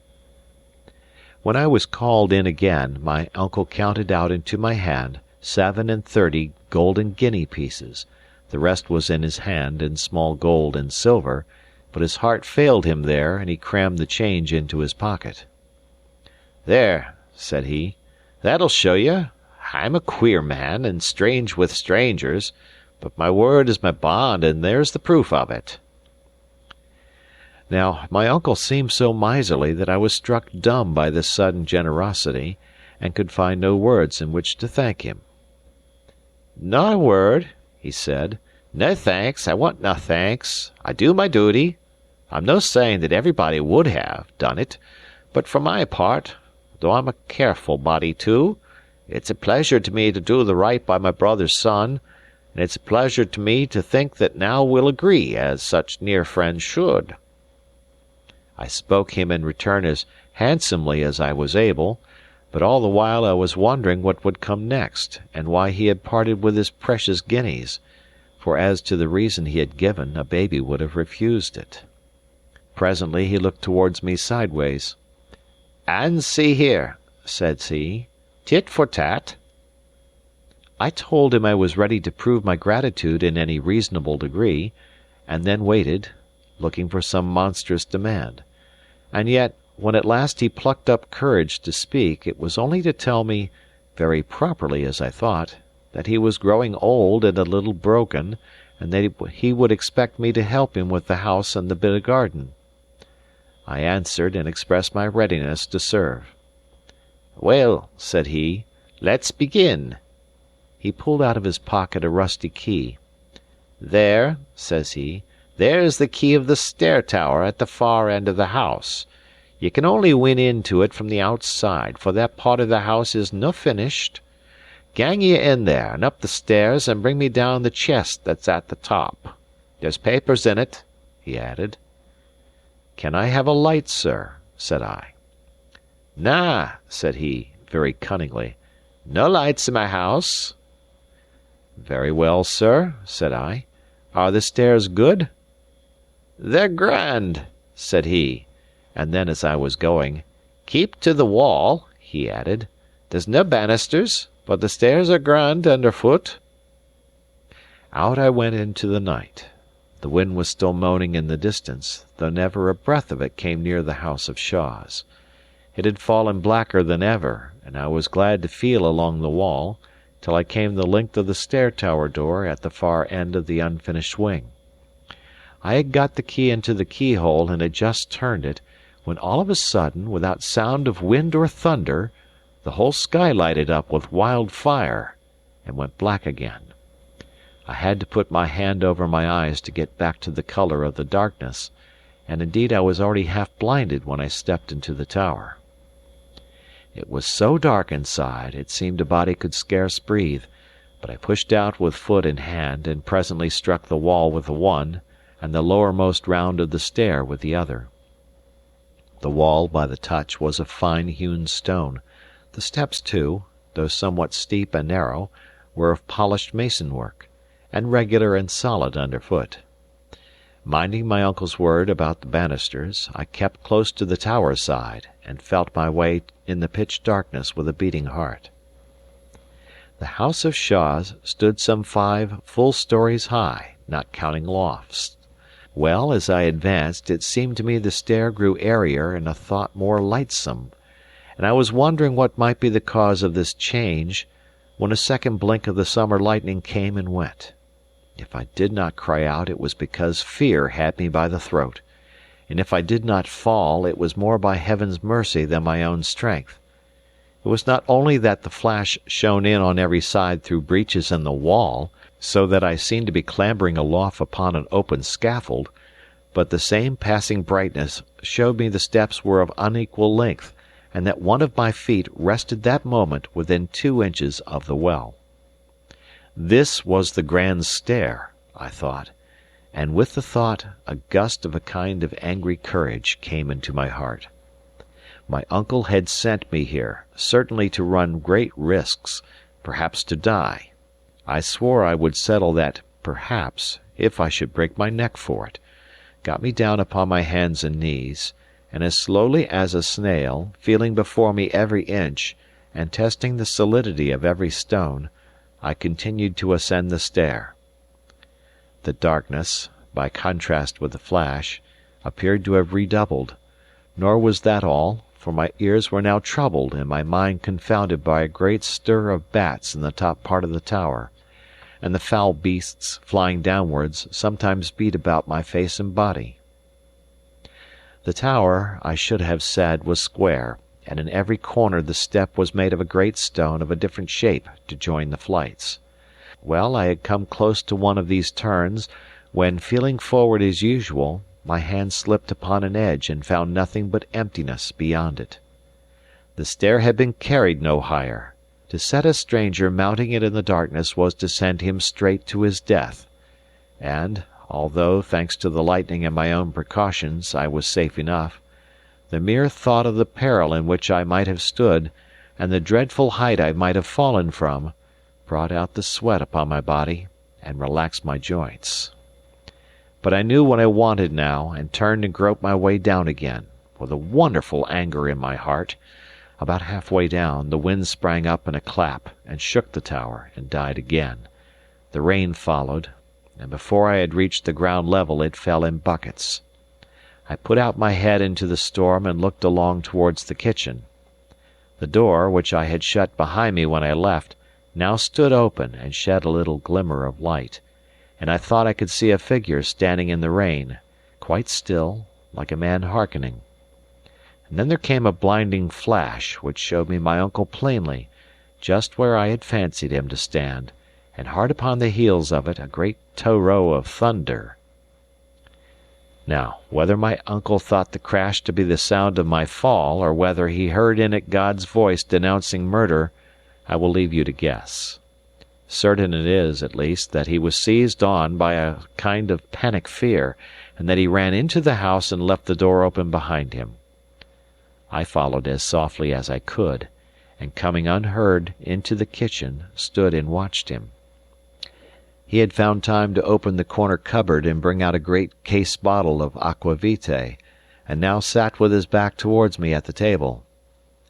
When I was called in again, my uncle counted out into my hand 37 golden guinea pieces. The rest was in his hand in small gold and silver, but his heart failed him there, and he crammed the change into his pocket. "There," said he, "that'll show you. I'm a queer man, and strange with strangers, but my word is my bond, and there's the proof of it." Now, my uncle seemed so miserly that I was struck dumb by this sudden generosity, and could find no words in which to thank him. "Not a word," he said. "No thanks. I want no thanks. I do my duty. I'm no saying that everybody would have done it, but for my part, though I'm a careful body too, it's a pleasure to me to do the right by my brother's son, and it's a pleasure to me to think that now we'll agree, as such near friends should." I spoke him in return as handsomely as I was able, but all the while I was wondering what would come next, and why he had parted with his precious guineas, for as to the reason he had given, a baby would have refused it. Presently he looked towards me sideways. "And see here," says he, "tit for tat." I told him I was ready to prove my gratitude in any reasonable degree, and then waited, looking for some monstrous demand. And yet, when at last he plucked up courage to speak, it was only to tell me, very properly as I thought, that he was growing old and a little broken, and that he would expect me to help him with the house and the bit of garden. I answered and expressed my readiness to serve. "Well," said he, "let's begin." He pulled out of his pocket a rusty key. "There," says he, "there's the key of the stair-tower at the far end of the house. Ye can only win into it from the outside, for that part of the house is no finished. Gang ye in there, and up the stairs, and bring me down the chest that's at the top. There's papers in it," he added. "Can I have a light, sir?" said I. "Na," said he, very cunningly. "No lights in my house." "Very well, sir," said I. "Are the stairs good?" "They're grand," said he, and then as I was going, "Keep to the wall," he added. "There's no banisters, but the stairs are grand underfoot." Out I went into the night. The wind was still moaning in the distance, though never a breath of it came near the house of Shaw's. It had fallen blacker than ever, and I was glad to feel along the wall, till I came the length of the stair-tower door at the far end of the unfinished wing. I had got the key into the keyhole and had just turned it, when all of a sudden, without sound of wind or thunder, the whole sky lighted up with wild fire, and went black again. I had to put my hand over my eyes to get back to the colour of the darkness, and indeed I was already half blinded when I stepped into the tower. It was so dark inside, it seemed a body could scarce breathe, but I pushed out with foot and hand, and presently struck the wall with the one, and the lowermost round of the stair with the other. The wall, by the touch, was of fine hewn stone. The steps, too, though somewhat steep and narrow, were of polished mason-work, and regular and solid underfoot. Minding my uncle's word about the banisters, I kept close to the tower side, and felt my way in the pitch darkness with a beating heart. The house of Shaw's stood some 5 full stories high, not counting lofts. Well, as I advanced, it seemed to me the stair grew airier and a thought more lightsome, and I was wondering what might be the cause of this change, when a second blink of the summer lightning came and went. If I did not cry out, it was because fear had me by the throat, and if I did not fall, it was more by Heaven's mercy than my own strength. It was not only that the flash shone in on every side through breaches in the wall, so that I seemed to be clambering aloft upon an open scaffold, but the same passing brightness showed me the steps were of unequal length, and that one of my feet rested that moment within 2 inches of the well. This was the grand stair, I thought, and with the thought a gust of a kind of angry courage came into my heart. My uncle had sent me here, certainly to run great risks, perhaps to die. I swore I would settle that perhaps, if I should break my neck for it, got me down upon my hands and knees, and as slowly as a snail, feeling before me every inch, and testing the solidity of every stone, I continued to ascend the stair. The darkness, by contrast with the flash, appeared to have redoubled, nor was that all, for my ears were now troubled and my mind confounded by a great stir of bats in the top part of the tower, and the foul beasts, flying downwards, sometimes beat about my face and body. The tower, I should have said, was square, and in every corner the step was made of a great stone of a different shape to join the flights. Well, I had come close to one of these turns, when, feeling forward as usual, my hand slipped upon an edge and found nothing but emptiness beyond it. The stair had been carried no higher. To set a stranger mounting it in the darkness was to send him straight to his death, and, although, thanks to the lightning and my own precautions, I was safe enough, the mere thought of the peril in which I might have stood, and the dreadful height I might have fallen from, brought out the sweat upon my body and relaxed my joints. But I knew what I wanted now, and turned and groped my way down again, with a wonderful anger in my heart. About half-way down, the wind sprang up in a clap, and shook the tower, and died again. The rain followed, and before I had reached the ground level it fell in buckets. I put out my head into the storm and looked along towards the kitchen. The door, which I had shut behind me when I left, now stood open and shed a little glimmer of light, and I thought I could see a figure standing in the rain, quite still, like a man hearkening. And then there came a blinding flash, which showed me my uncle plainly, just where I had fancied him to stand, and hard upon the heels of it a great tow-row of thunder. Now, whether my uncle thought the crash to be the sound of my fall, or whether he heard in it God's voice denouncing murder, I will leave you to guess. Certain it is, at least, that he was seized on by a kind of panic fear, and that he ran into the house and left the door open behind him. I followed as softly as I could, and coming unheard into the kitchen, stood and watched him. He had found time to open the corner cupboard and bring out a great case bottle of aquavitae, and now sat with his back towards me at the table.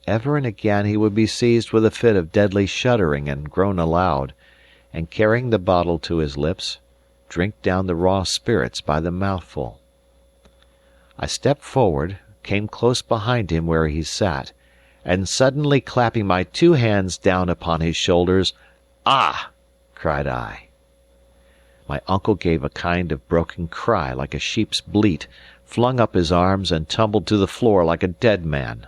Ever and again he would be seized with a fit of deadly shuddering and groan aloud, and carrying the bottle to his lips, drink down the raw spirits by the mouthful. I stepped forward, came close behind him where he sat, and suddenly clapping my 2 hands down upon his shoulders, "Ah!" cried I. My uncle gave a kind of broken cry like a sheep's bleat, flung up his arms, and tumbled to the floor like a dead man.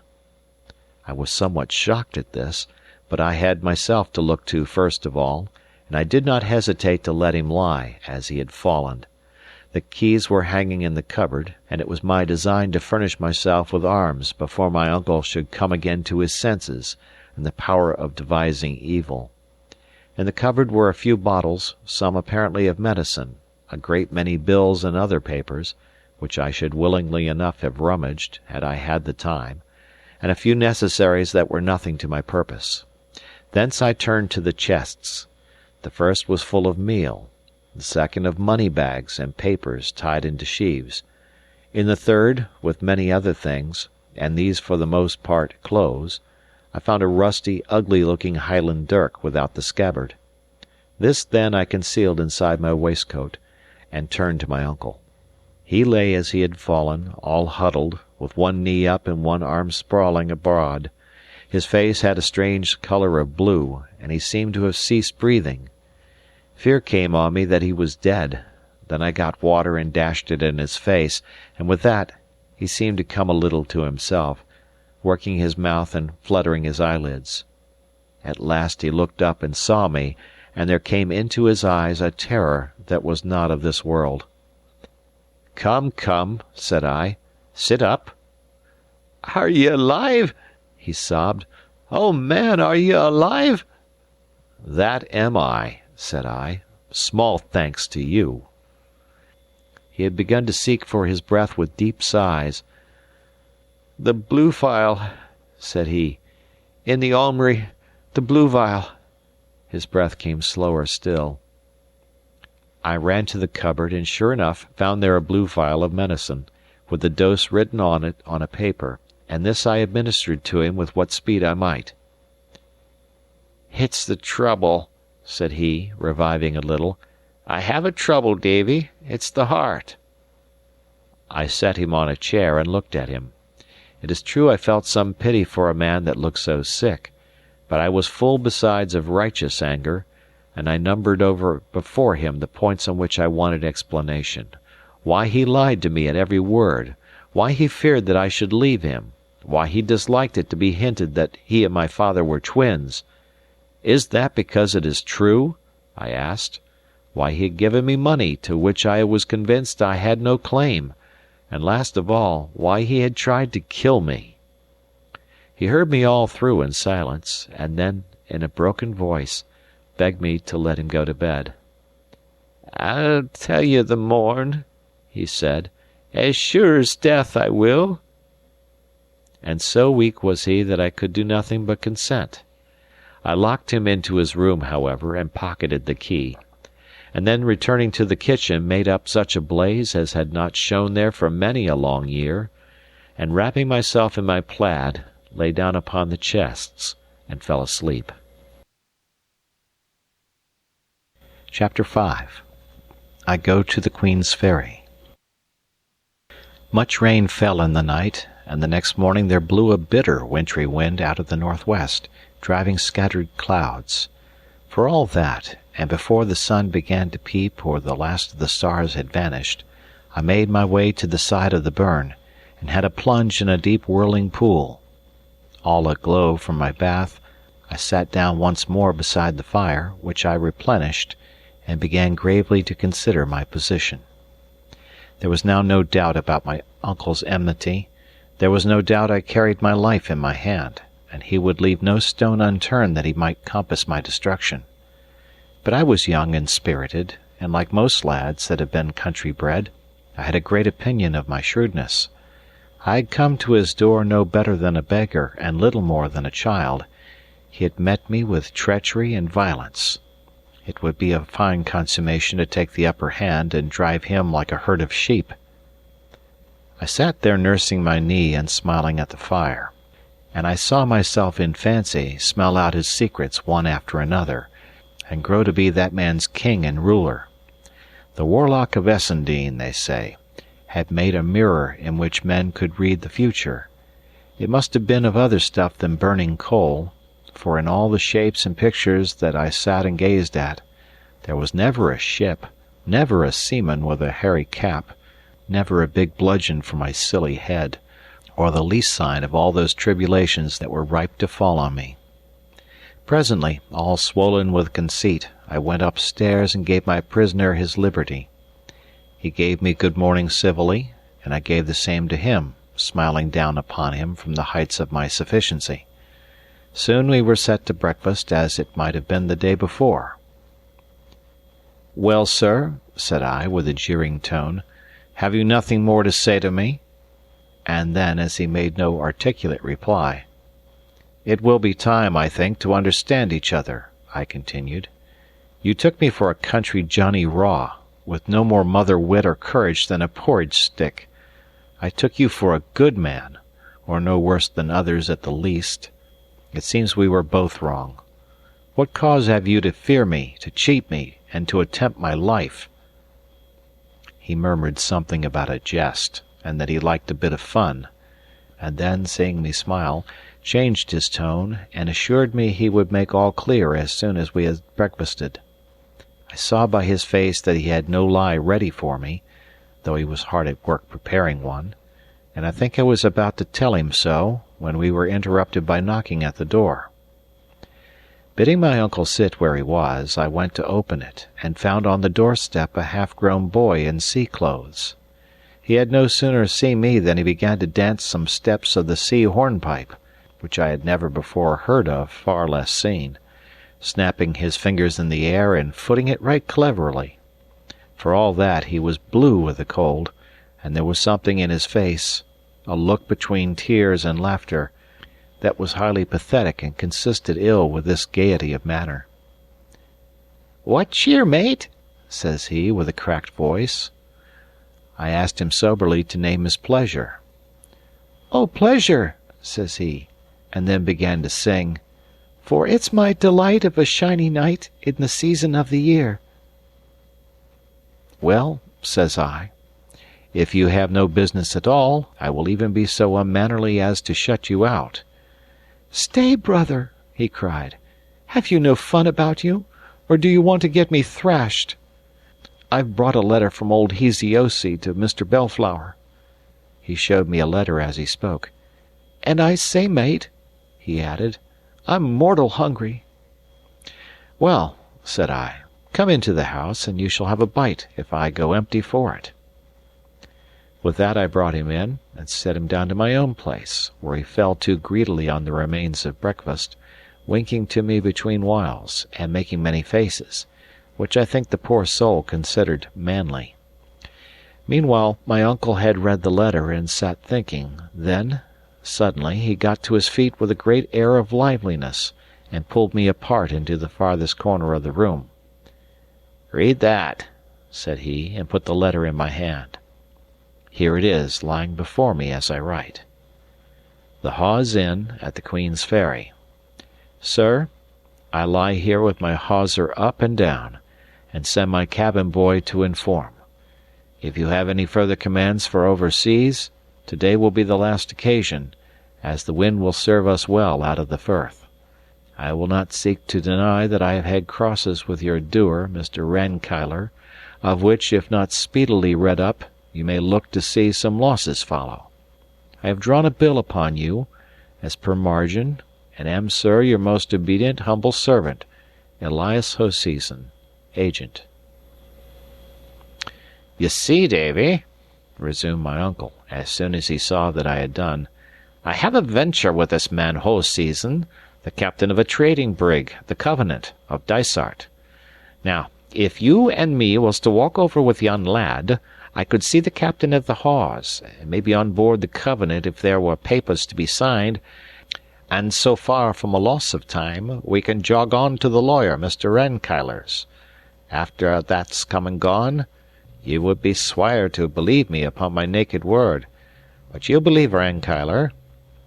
I was somewhat shocked at this, but I had myself to look to first of all, and I did not hesitate to let him lie as he had fallen. The keys were hanging in the cupboard, and it was my design to furnish myself with arms before my uncle should come again to his senses and the power of devising evil. In the cupboard were a few bottles, some apparently of medicine, a great many bills and other papers, which I should willingly enough have rummaged, had I had the time, and a few necessaries that were nothing to my purpose. Thence I turned to the chests. The first was full of meal, the second of money bags and papers tied into sheaves. In the third, with many other things, and these for the most part clothes, I found a rusty, ugly-looking Highland dirk without the scabbard. This, then, I concealed inside my waistcoat, and turned to my uncle. He lay as he had fallen, all huddled, with one knee up and one arm sprawling abroad. His face had a strange colour of blue, and he seemed to have ceased breathing. Fear came on me that he was dead. Then I got water and dashed it in his face, and with that he seemed to come a little to himself, working his mouth and fluttering his eyelids. At last he looked up and saw me, and there came into his eyes a terror that was not of this world. "Come, come," said I. "Sit up." "Are ye alive?" he sobbed. "Oh, man, are ye alive?" "That am I," said I. "Small thanks to you." He had begun to seek for his breath with deep sighs. "The blue phial," said he. "In the aumry, the blue phial." His breath came slower still. I ran to the cupboard, and sure enough found there a blue phial of medicine, with the dose written on it on a paper, and this I administered to him with what speed I might. "It's the trouble," said he, reviving a little. "I have a trouble, Davy. It's the heart." I set him on a chair and looked at him. It is true I felt some pity for a man that looked so sick, but I was full besides of righteous anger, and I numbered over before him the points on which I wanted explanation. Why he lied to me at every word, why he feared that I should leave him, why he disliked it to be hinted that he and my father were twins. "Is that because it is true?" I asked. Why he had given me money to which I was convinced I had no claim, and last of all, why he had tried to kill me. He heard me all through in silence, and then, in a broken voice, begged me to let him go to bed. "I'll tell you the morn," he said. "As sure as death I will." And so weak was he that I could do nothing but consent. I locked him into his room, however, and pocketed the key, and then returning to the kitchen made up such a blaze as had not shone there for many a long year, and wrapping myself in my plaid, lay down upon the chests and fell asleep. Chapter 5 I Go to the Queen's Ferry. Much rain fell in the night, and the next morning there blew a bitter wintry wind out of the northwest, driving scattered clouds. For all that, and before the sun began to peep or the last of the stars had vanished, I made my way to the side of the burn, and had a plunge in a deep whirling pool. All aglow from my bath, I sat down once more beside the fire, which I replenished, and began gravely to consider my position. There was now no doubt about my uncle's enmity. There was no doubt I carried my life in my hand, and he would leave no stone unturned that he might compass my destruction. But I was young and spirited, and like most lads that have been country-bred, I had a great opinion of my shrewdness. I had come to his door no better than a beggar and little more than a child. He had met me with treachery and violence. It would be a fine consummation to take the upper hand and drive him like a herd of sheep. I sat there nursing my knee and smiling at the fire, and I saw myself in fancy smell out his secrets one after another, and grow to be that man's king and ruler. The Warlock of Essendine, they say, had made a mirror in which men could read the future. It must have been of other stuff than burning coal, for in all the shapes and pictures that I sat and gazed at, there was never a ship, never a seaman with a hairy cap, never a big bludgeon for my silly head, or the least sign of all those tribulations that were ripe to fall on me. Presently, all swollen with conceit, I went upstairs and gave my prisoner his liberty. He gave me good morning civilly, and I gave the same to him, smiling down upon him from the heights of my sufficiency. Soon we were set to breakfast as it might have been the day before. "Well, sir," said I, with a jeering tone, "have you nothing more to say to me?" And then, as he made no articulate reply, "It will be time, I think, to understand each other," I continued. "You took me for a country Johnny Raw, with no more mother wit or courage than a porridge stick. I took you for a good man, or no worse than others at the least. It seems we were both wrong. What cause have you to fear me, to cheat me, and to attempt my life?" He murmured something about a jest, and that he liked a bit of fun, and then, seeing me smile, changed his tone, and assured me he would make all clear as soon as we had breakfasted. I saw by his face that he had no lie ready for me, though he was hard at work preparing one, and I think I was about to tell him so, when we were interrupted by knocking at the door. Bidding my uncle sit where he was, I went to open it, and found on the doorstep a half-grown boy in sea-clothes. He had no sooner seen me than he began to dance some steps of the sea hornpipe, which I had never before heard of, far less seen, snapping his fingers in the air and footing it right cleverly. For all that, he was blue with the cold, and there was something in his face, a look between tears and laughter, that was highly pathetic and consisted ill with this gaiety of manner. "What cheer, mate?" says he, with a cracked voice. I asked him soberly to name his pleasure. "Oh, pleasure," says he, and then began to sing, "For it's my delight of a shiny night in the season of the year." "Well," says I, "if you have no business at all, I will even be so unmannerly as to shut you out." "Stay, brother," he cried. "Have you no fun about you, or do you want to get me thrashed? I've brought a letter from old Hesiosi to Mr. Bellflower." He showed me a letter as he spoke. "And I say, mate," he added, "I'm mortal hungry." "Well," said I, "come into the house, and you shall have a bite if I go empty for it." With that I brought him in, and set him down to my own place, where he fell to greedily on the remains of breakfast, winking to me between whiles, and making many faces, which I think the poor soul considered manly. Meanwhile my uncle had read the letter and sat thinking. Then, suddenly, he got to his feet with a great air of liveliness, and pulled me apart into the farthest corner of the room. "Read that," said he, and put the letter in my hand. Here it is, lying before me as I write. "The Hawes Inn at the Queen's Ferry. Sir, I lie here with my hawser up and down, and send my cabin boy to inform. If you have any further commands for overseas, today will be the last occasion, as the wind will serve us well out of the Firth. I will not seek to deny that I have had crosses with your doer, Mr. Rankeillor, of which, if not speedily redd up, you may look to see some losses follow. I have drawn a bill upon you, as per margin, and am, sir, your most obedient humble servant, Elias Hoseason, Agent." "You see, Davy," resumed my uncle, as soon as he saw that I had done, "I have a venture with this man Hoseason, the captain of a trading brig, the Covenant, of Dysart. Now, if you and me was to walk over with yon lad, I could see the captain of the Hawes, and maybe on board the Covenant if there were papers to be signed, and so far from a loss of time, we can jog on to the lawyer, Mr. Rankeillor's. After that's come and gone, you would be swire to believe me upon my naked word. But you'll believe Rankeillor.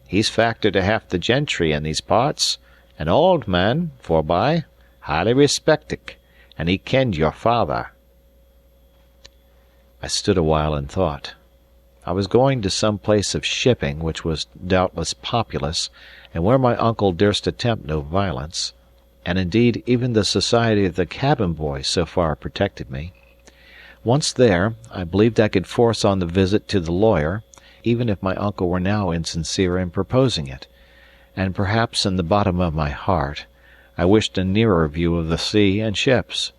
He's factor to half the gentry in these parts, an old man, forby, highly respected, and he kenned your father." I stood a while in thought. I was going to some place of shipping which was doubtless populous, and where my uncle durst attempt no violence, and indeed even the society of the cabin boy so far protected me. Once there, I believed I could force on the visit to the lawyer, even if my uncle were now insincere in proposing it, and perhaps in the bottom of my heart I wished a nearer view of the sea and ships.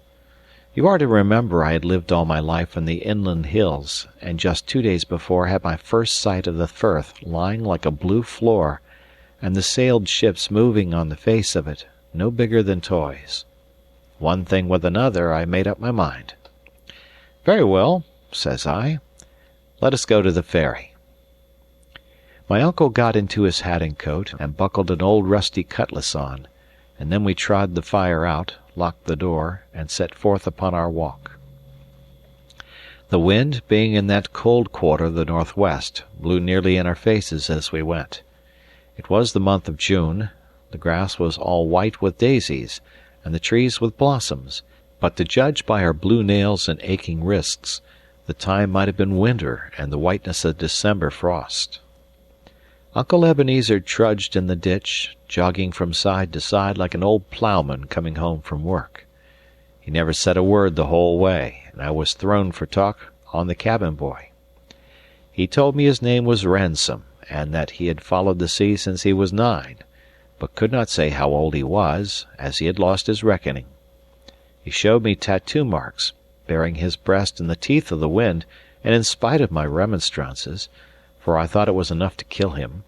You are to remember I had lived all my life in the inland hills, and just 2 days before had my first sight of the Firth lying like a blue floor, and the sailed ships moving on the face of it, no bigger than toys. One thing with another, I made up my mind. "Very well," says I, "let us go to the ferry." My uncle got into his hat and coat, and buckled an old rusty cutlass on, and then we trod the fire out, locked the door, and set forth upon our walk. The wind, being in that cold quarter the northwest, blew nearly in our faces as we went. It was the month of June, the grass was all white with daisies, and the trees with blossoms, but to judge by our blue nails and aching wrists, The time might have been winter and the whiteness of December frost. Uncle Ebenezer trudged in the ditch, jogging from side to side like an old ploughman coming home from work. He never said a word the whole way, and I was thrown for talk on the cabin boy. He told me his name was Ransom, and that he had followed the sea since he was 9, but could not say how old he was, as he had lost his reckoning. He showed me tattoo marks, bearing his breast in the teeth of the wind, and in spite of my remonstrances, for I thought it was enough to kill him,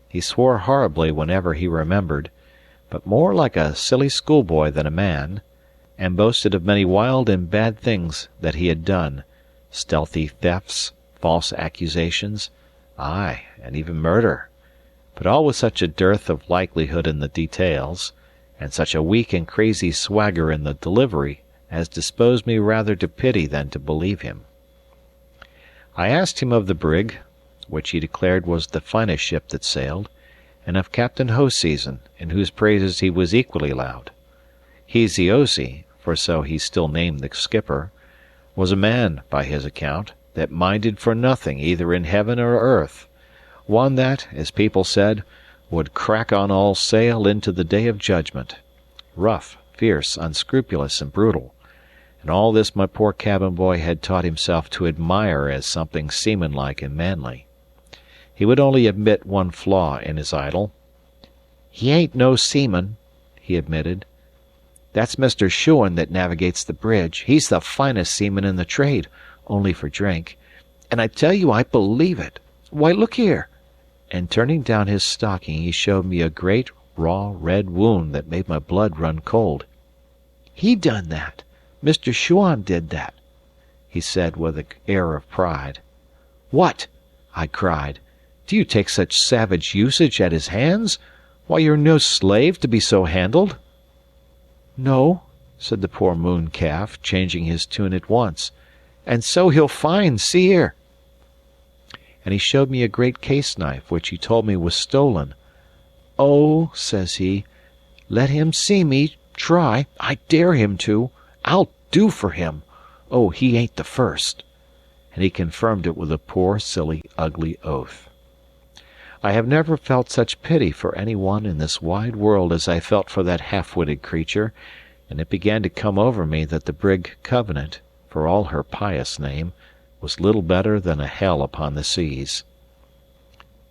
he swore horribly whenever he remembered, but more like a silly schoolboy than a man, and boasted of many wild and bad things that he had done, stealthy thefts, false accusations, aye, and even murder, but all with such a dearth of likelihood in the details, and such a weak and crazy swagger in the delivery, as disposed me rather to pity than to believe him. I asked him of the Brig, which he declared was the finest ship that sailed, and of Captain Hoseason, in whose praises he was equally loud. Heseosi, for so he still named the skipper, was a man, by his account, that minded for nothing either in heaven or earth, one that, as people said, would crack on all sail into the day of judgment, rough, fierce, unscrupulous, and brutal, and all this my poor cabin boy had taught himself to admire as something seamanlike and manly. He would only admit one flaw in his idol. "He ain't no seaman," he admitted. "That's Mr. Shuan that navigates the bridge. He's the finest seaman in the trade, only for drink. And I tell you I believe it. Why, look here!" And turning down his stocking, he showed me a great, raw, red wound that made my blood run cold. "He done that. Mr. Shuan did that," he said with an air of pride. "What!" I cried. "Do you take such savage usage at his hands? Why, you're no slave to be so handled." "No," said the poor moon calf, changing his tune at once. "And so he'll find, see here." And he showed me a great case-knife, which he told me was stolen. "Oh," says he, "let him see me try. I dare him to. I'll do for him. Oh, he ain't the first." And he confirmed it with a poor, silly, ugly oath. I have never felt such pity for any one in this wide world as I felt for that half-witted creature, and it began to come over me that the brig Covenant, for all her pious name, was little better than a hell upon the seas.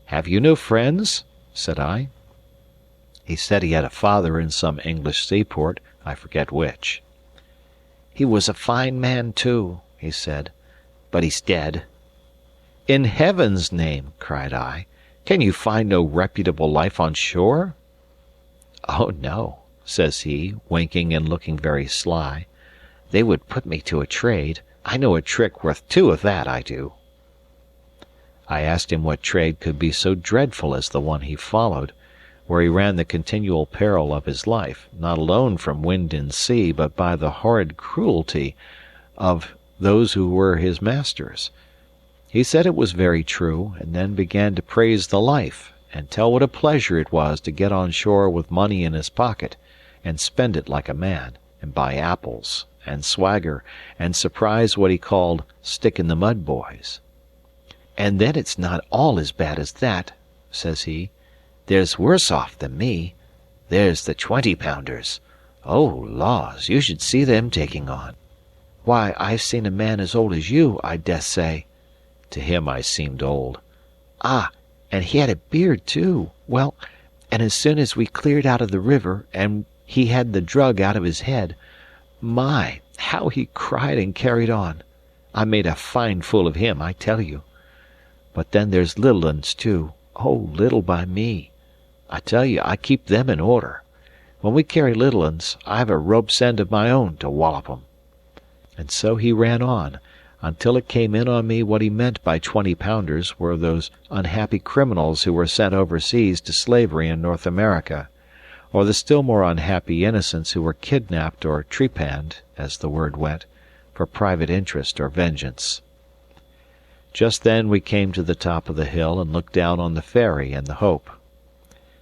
"Have you no friends?" said I. He said he had a father in some English seaport, I forget which. "He was a fine man, too," he said, "but he's dead." "In heaven's name," cried I, "can you find no reputable life on shore?" "Oh, no," says he, winking and looking very sly. "They would put me to a trade. I know a trick worth 2 of that, I do." I asked him what trade could be so dreadful as the one he followed, where he ran the continual peril of his life, not alone from wind and sea, but by the horrid cruelty of those who were his masters. He said it was very true, and then began to praise the life, and tell what a pleasure it was to get on shore with money in his pocket, and spend it like a man, and buy apples, and swagger, and surprise what he called stick-in-the-mud boys. "And then it's not all as bad as that," says he. "There's worse off than me. There's the 20-pounders. Oh, laws, you should see them taking on. Why, I've seen a man as old as you, I dessay." To him I seemed old. "Ah, and he had a beard, too. Well, and as soon as we cleared out of the river, and he had the drug out of his head, my, how he cried and carried on! I made a fine fool of him, I tell you. But then there's little uns, too. Oh, little by me. I tell you, I keep them in order. When we carry little uns, I've a rope's end of my own to wallop 'em." And so he ran on, until it came in on me what he meant by 20-pounders were those unhappy criminals who were sent overseas to slavery in North America, or the still more unhappy innocents who were kidnapped or trepanned, as the word went, for private interest or vengeance. Just then we came to the top of the hill and looked down on the Ferry and the Hope.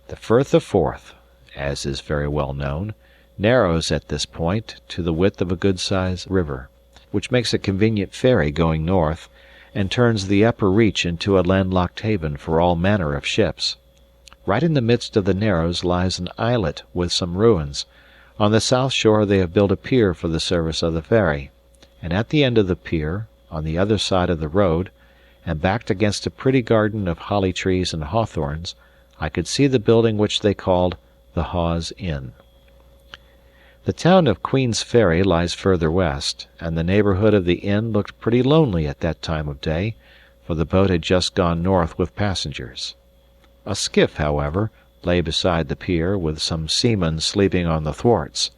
The Firth of Forth, as is very well known, narrows at this point to the width of a good-sized river, which makes a convenient ferry going north, and turns the upper reach into a landlocked haven for all manner of ships. Right in the midst of the narrows lies an islet with some ruins. On the south shore they have built a pier for the service of the ferry, and at the end of the pier, on the other side of the road, and backed against a pretty garden of holly trees and hawthorns, I could see the building which they called the Hawes Inn. The town of Queen's Ferry lies further west, and the neighbourhood of the inn looked pretty lonely at that time of day, for the boat had just gone north with passengers. A skiff, however, lay beside the pier, with some seamen sleeping on the thwarts.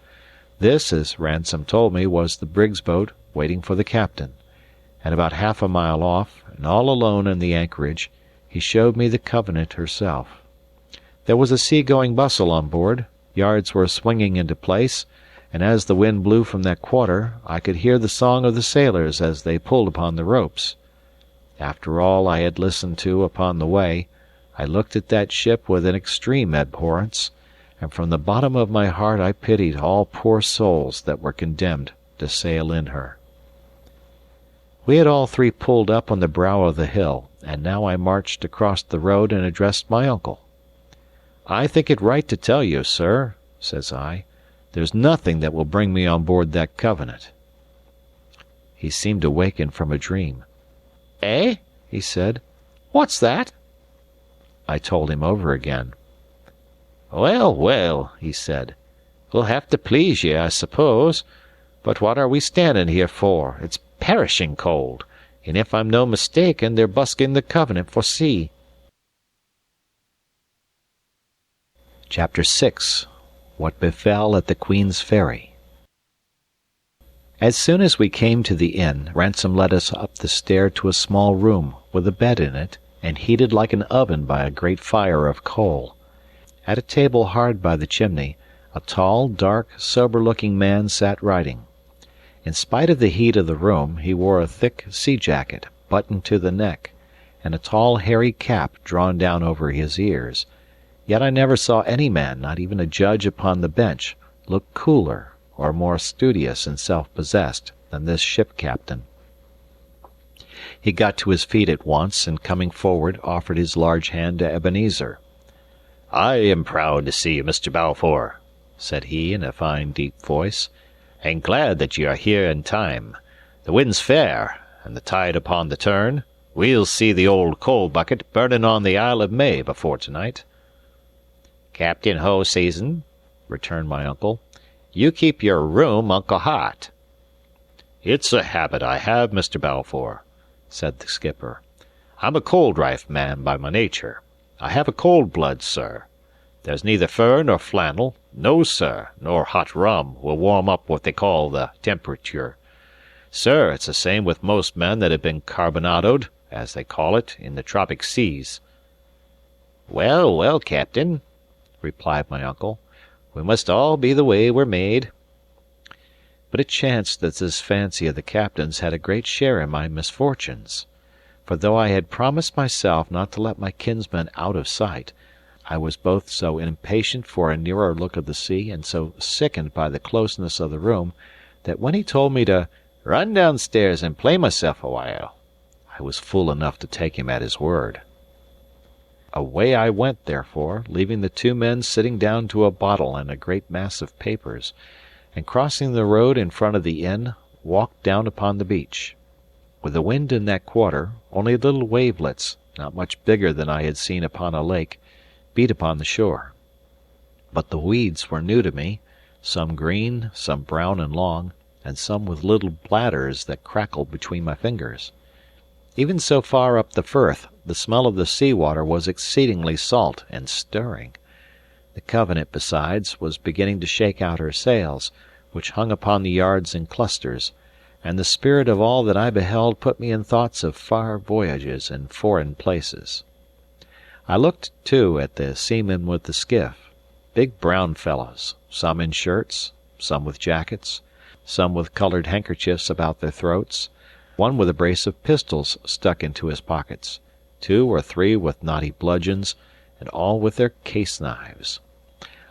This, as Ransom told me, was the brig's boat waiting for the captain, and about half a mile off, and all alone in the anchorage, he showed me the Covenant herself. There was a sea-going bustle on board, yards were swinging into place, and as the wind blew from that quarter, I could hear the song of the sailors as they pulled upon the ropes. After all I had listened to upon the way, I looked at that ship with an extreme abhorrence, and from the bottom of my heart I pitied all poor souls that were condemned to sail in her. We had all three pulled up on the brow of the hill, and now I marched across the road and addressed my uncle. "I think it right to tell you, sir," says I, "there's nothing that will bring me on board that Covenant." He seemed to waken from a dream. "Eh?" he said. "What's that?" I told him over again. "Well, well," he said, "we'll have to please ye, I suppose. But what are we standing here for? It's perishing cold, and if I'm no mistaken, they're busking the Covenant for sea." Chapter 6. What Befell at the Queen's Ferry. As soon as we came to the inn, Ransom led us up the stair to a small room with a bed in it, and heated like an oven by a great fire of coal. At a table hard by the chimney, a tall, dark, sober-looking man sat writing. In spite of the heat of the room, he wore a thick sea-jacket, buttoned to the neck, and a tall hairy cap drawn down over his ears. Yet I never saw any man, not even a judge upon the bench, look cooler or more studious and self-possessed than this ship captain. He got to his feet at once, and coming forward, offered his large hand to Ebenezer. "I am proud to see you, Mr. Balfour," said he in a fine deep voice, "and glad that ye are here in time. The wind's fair, and the tide upon the turn. We'll see the old coal bucket burning on the Isle of May before tonight." "Captain Hoseason," returned my uncle, "you keep your room unco hot." "It's a habit I have, Mr. Balfour," said the skipper. "I'm a cold-rife man by my nature. I have a cold blood, sir. There's neither fur nor flannel, no, sir, nor hot rum will warm up what they call the temperature. Sir, it's the same with most men that have been carbonadoed, as they call it, in the tropic seas." "Well, well, captain," replied my uncle, "we must all be the way we're made." But it chanced that this fancy of the captain's had a great share in my misfortunes. For though I had promised myself not to let my kinsman out of sight, I was both so impatient for a nearer look of the sea and so sickened by the closeness of the room that when he told me to "run downstairs and play myself a while," I was fool enough to take him at his word. Away I went, therefore, leaving the two men sitting down to a bottle and a great mass of papers, and crossing the road in front of the inn, walked down upon the beach. With the wind in that quarter, only little wavelets, not much bigger than I had seen upon a lake, beat upon the shore. But the weeds were new to me, some green, some brown and long, and some with little bladders that crackled between my fingers. Even so far up the firth, the smell of the sea-water was exceedingly salt and stirring. The Covenant, besides, was beginning to shake out her sails, which hung upon the yards in clusters, and the spirit of all that I beheld put me in thoughts of far voyages and foreign places. I looked, too, at the seamen with the skiff, big brown fellows, some in shirts, some with jackets, some with coloured handkerchiefs about their throats, one with a brace of pistols stuck into his pockets, 2 or 3 with knotty bludgeons, and all with their case-knives.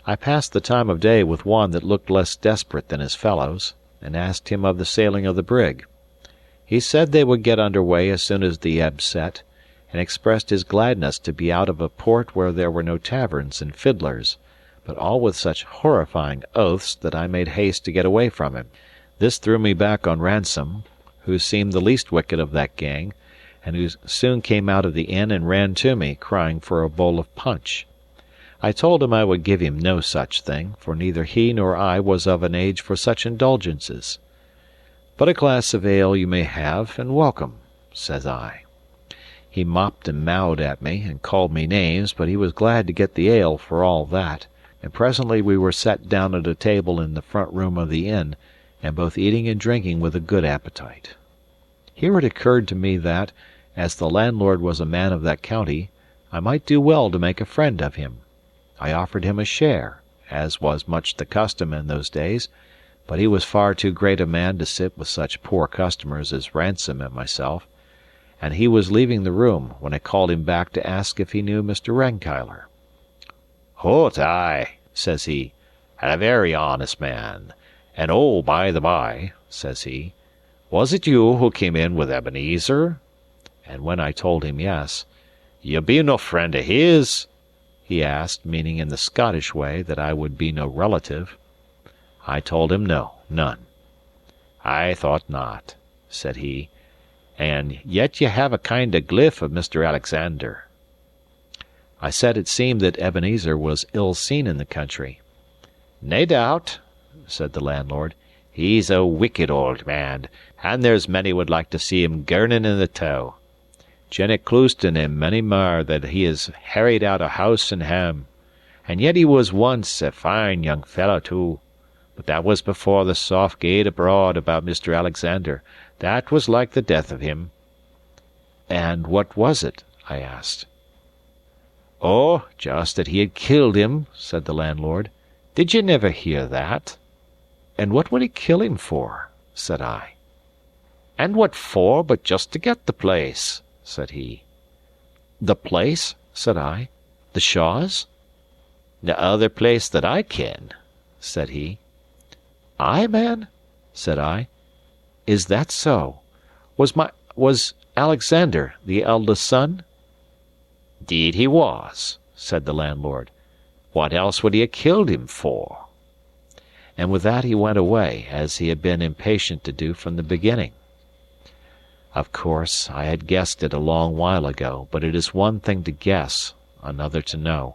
I passed the time of day with one that looked less desperate than his fellows, and asked him of the sailing of the brig, He said they would get under way as soon as the ebb set, and expressed his gladness to be out of a port where there were no taverns and fiddlers, but all with such horrifying oaths that I made haste to get away from him. This threw me back on Ransom, who seemed the least wicked of that gang, and who soon came out of the inn and ran to me, crying for a bowl of punch. I told him I would give him no such thing, for neither he nor I was of an age for such indulgences. "But a glass of ale you may have, and welcome," says I. He mopped and mowed at me, and called me names, but he was glad to get the ale for all that, and presently we were set down at a table in the front room of the inn, and both eating and drinking with a good appetite. Here it occurred to me that, as the landlord was a man of that county, I might do well to make a friend of him. I offered him a share, as was much the custom in those days, but he was far too great a man to sit with such poor customers as Ransom and myself, and he was leaving the room when I called him back to ask if he knew Mr. Rankeillor. "Hoot, ay," says he, "and a very honest man. And oh, by the by," says he, "was it you who came in with Ebenezer?" And when I told him yes, "You be no friend of his?" he asked, meaning in the Scottish way that I would be no relative. I told him no, none. "I thought not," said he, "and yet ye have a kind of glyph of Mr. Alexander." I said it seemed that Ebenezer was ill seen in the country. "Nae doubt," said the landlord. "He's a wicked old man, and there's many would like to see him girning in the tow. Jennet Clouston and many mair that he has harried out of house and ham. And yet he was once a fine young fellow too. But that was before the soft gaed abroad about Mr. Alexander. That was like the death of him." "And what was it?" I asked. "Oh, just that he had killed him," said the landlord. "Did ye never hear that?" "And what would he kill him for?" said I. "And what for but just to get the place?" said he. "The place?" said I. "The Shaws?" "The other place that I ken," said he. "Ay, man?" said I. "Is that so? Was Alexander the eldest son?" "'Deed he was," said the landlord. "What else would he ha' killed him for?" And with that he went away, as he had been impatient to do from the beginning. Of course, I had guessed it a long while ago, but it is one thing to guess, another to know,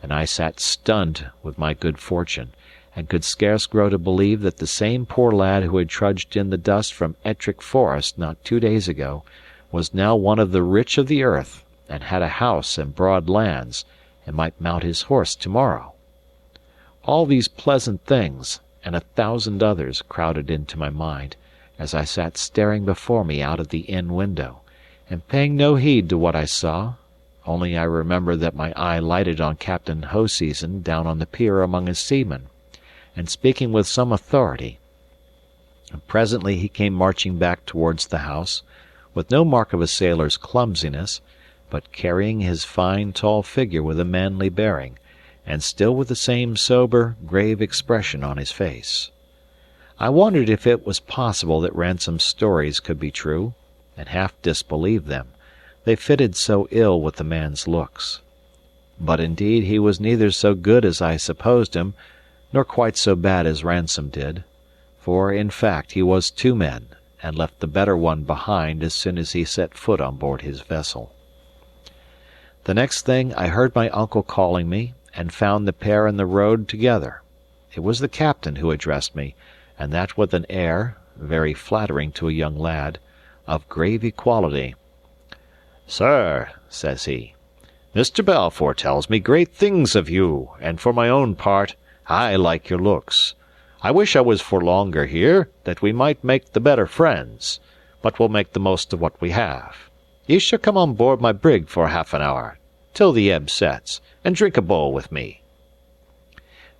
and I sat stunned with my good fortune, and could scarce grow to believe that the same poor lad who had trudged in the dust from Ettrick Forest not 2 days ago was now one of the rich of the earth, and had a house and broad lands, and might mount his horse tomorrow. All these pleasant things, and 1,000 others, crowded into my mind, as I sat staring before me out of the inn window, and paying no heed to what I saw, only I remember that my eye lighted on Captain Hoseason down on the pier among his seamen, and speaking with some authority. And presently he came marching back towards the house, with no mark of a sailor's clumsiness, but carrying his fine tall figure with a manly bearing, and still with the same sober, grave expression on his face. I wondered if it was possible that Ransom's stories could be true, and half disbelieved them, they fitted so ill with the man's looks. But indeed he was neither so good as I supposed him, nor quite so bad as Ransom did, for in fact he was 2 men, and left the better one behind as soon as he set foot on board his vessel. The next thing I heard my uncle calling me, and found the pair in the road together. It was the captain who addressed me, and that with an air, very flattering to a young lad, of grave equality. "Sir," says he, "Mr. Balfour tells me great things of you, and for my own part, I like your looks. I wish I was for longer here, that we might make the better friends, but we'll make the most of what we have. Ye shall come on board my brig for half an hour, till the ebb sets, and drink a bowl with me."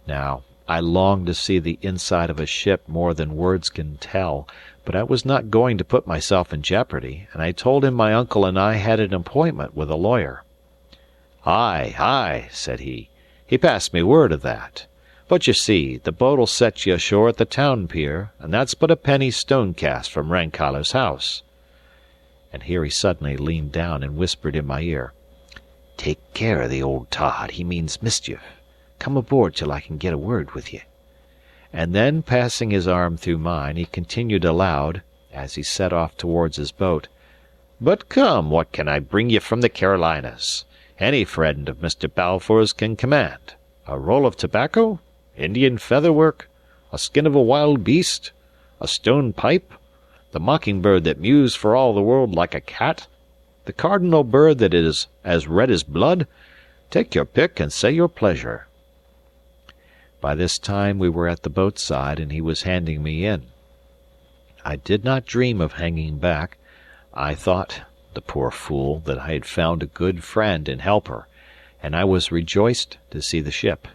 Now, I longed to see the inside of a ship more than words can tell, but I was not going to put myself in jeopardy, and I told him my uncle and I had an appointment with a lawyer. "Ay, ay," said he. "He passed me word of that. But you see, the boat'll set you ashore at the town pier, and that's but a penny stone-cast from Rankeillor's house." And here he suddenly leaned down and whispered in my ear, "Take care of the old tod, he means mischief. Come aboard till I can get a word with you." And then, passing his arm through mine, he continued aloud, as he set off towards his boat, "But come, what can I bring you from the Carolinas? Any friend of Mr. Balfour's can command. A roll of tobacco? Indian featherwork? A skin of a wild beast? A stone pipe? The mocking-bird that mews for all the world like a cat? The cardinal bird that is as red as blood? Take your pick and say your pleasure." By this time we were at the boat side, and he was handing me in. I did not dream of hanging back. I thought, the poor fool, that I had found a good friend and helper, and I was rejoiced to see the ship.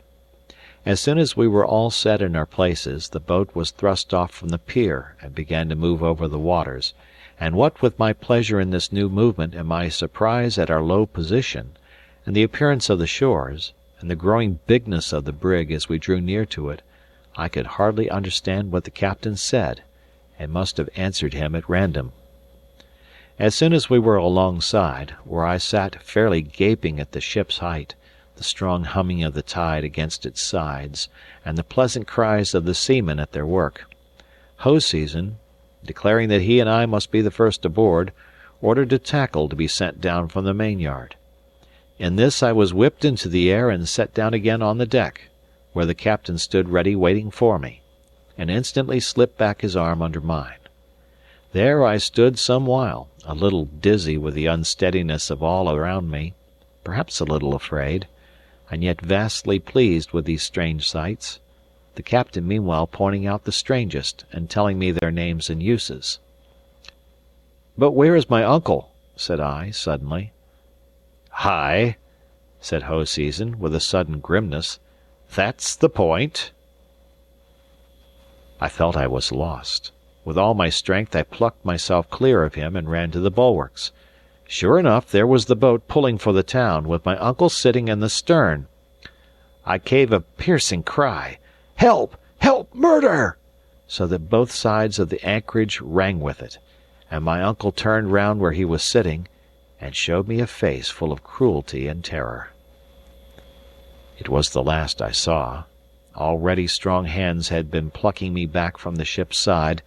As soon as we were all set in our places, the boat was thrust off from the pier and began to move over the waters, and what with my pleasure in this new movement and my surprise at our low position, and the appearance of the shores, and the growing bigness of the brig as we drew near to it, I could hardly understand what the captain said, and must have answered him at random. As soon as we were alongside, where I sat fairly gaping at the ship's height, the strong humming of the tide against its sides, and the pleasant cries of the seamen at their work, Hoseason, declaring that he and I must be the first aboard, ordered a tackle to be sent down from the mainyard. In this I was whipped into the air and set down again on the deck, where the captain stood ready waiting for me, and instantly slipped back his arm under mine. There I stood some while, a little dizzy with the unsteadiness of all around me, perhaps a little afraid, and yet vastly pleased with these strange sights, the captain meanwhile pointing out the strangest and telling me their names and uses. "But where is my uncle?" said I, suddenly. "Hi," said Hoseason, with a sudden grimness, "that's the point." I felt I was lost. With all my strength I plucked myself clear of him and ran to the bulwarks. Sure enough, there was the boat pulling for the town, with my uncle sitting in the stern. I gave a piercing cry, "Help! Help! Murder!" so that both sides of the anchorage rang with it, and my uncle turned round where he was sitting, and showed me a face full of cruelty and terror. It was the last I saw. Already strong hands had been plucking me back from the ship's side,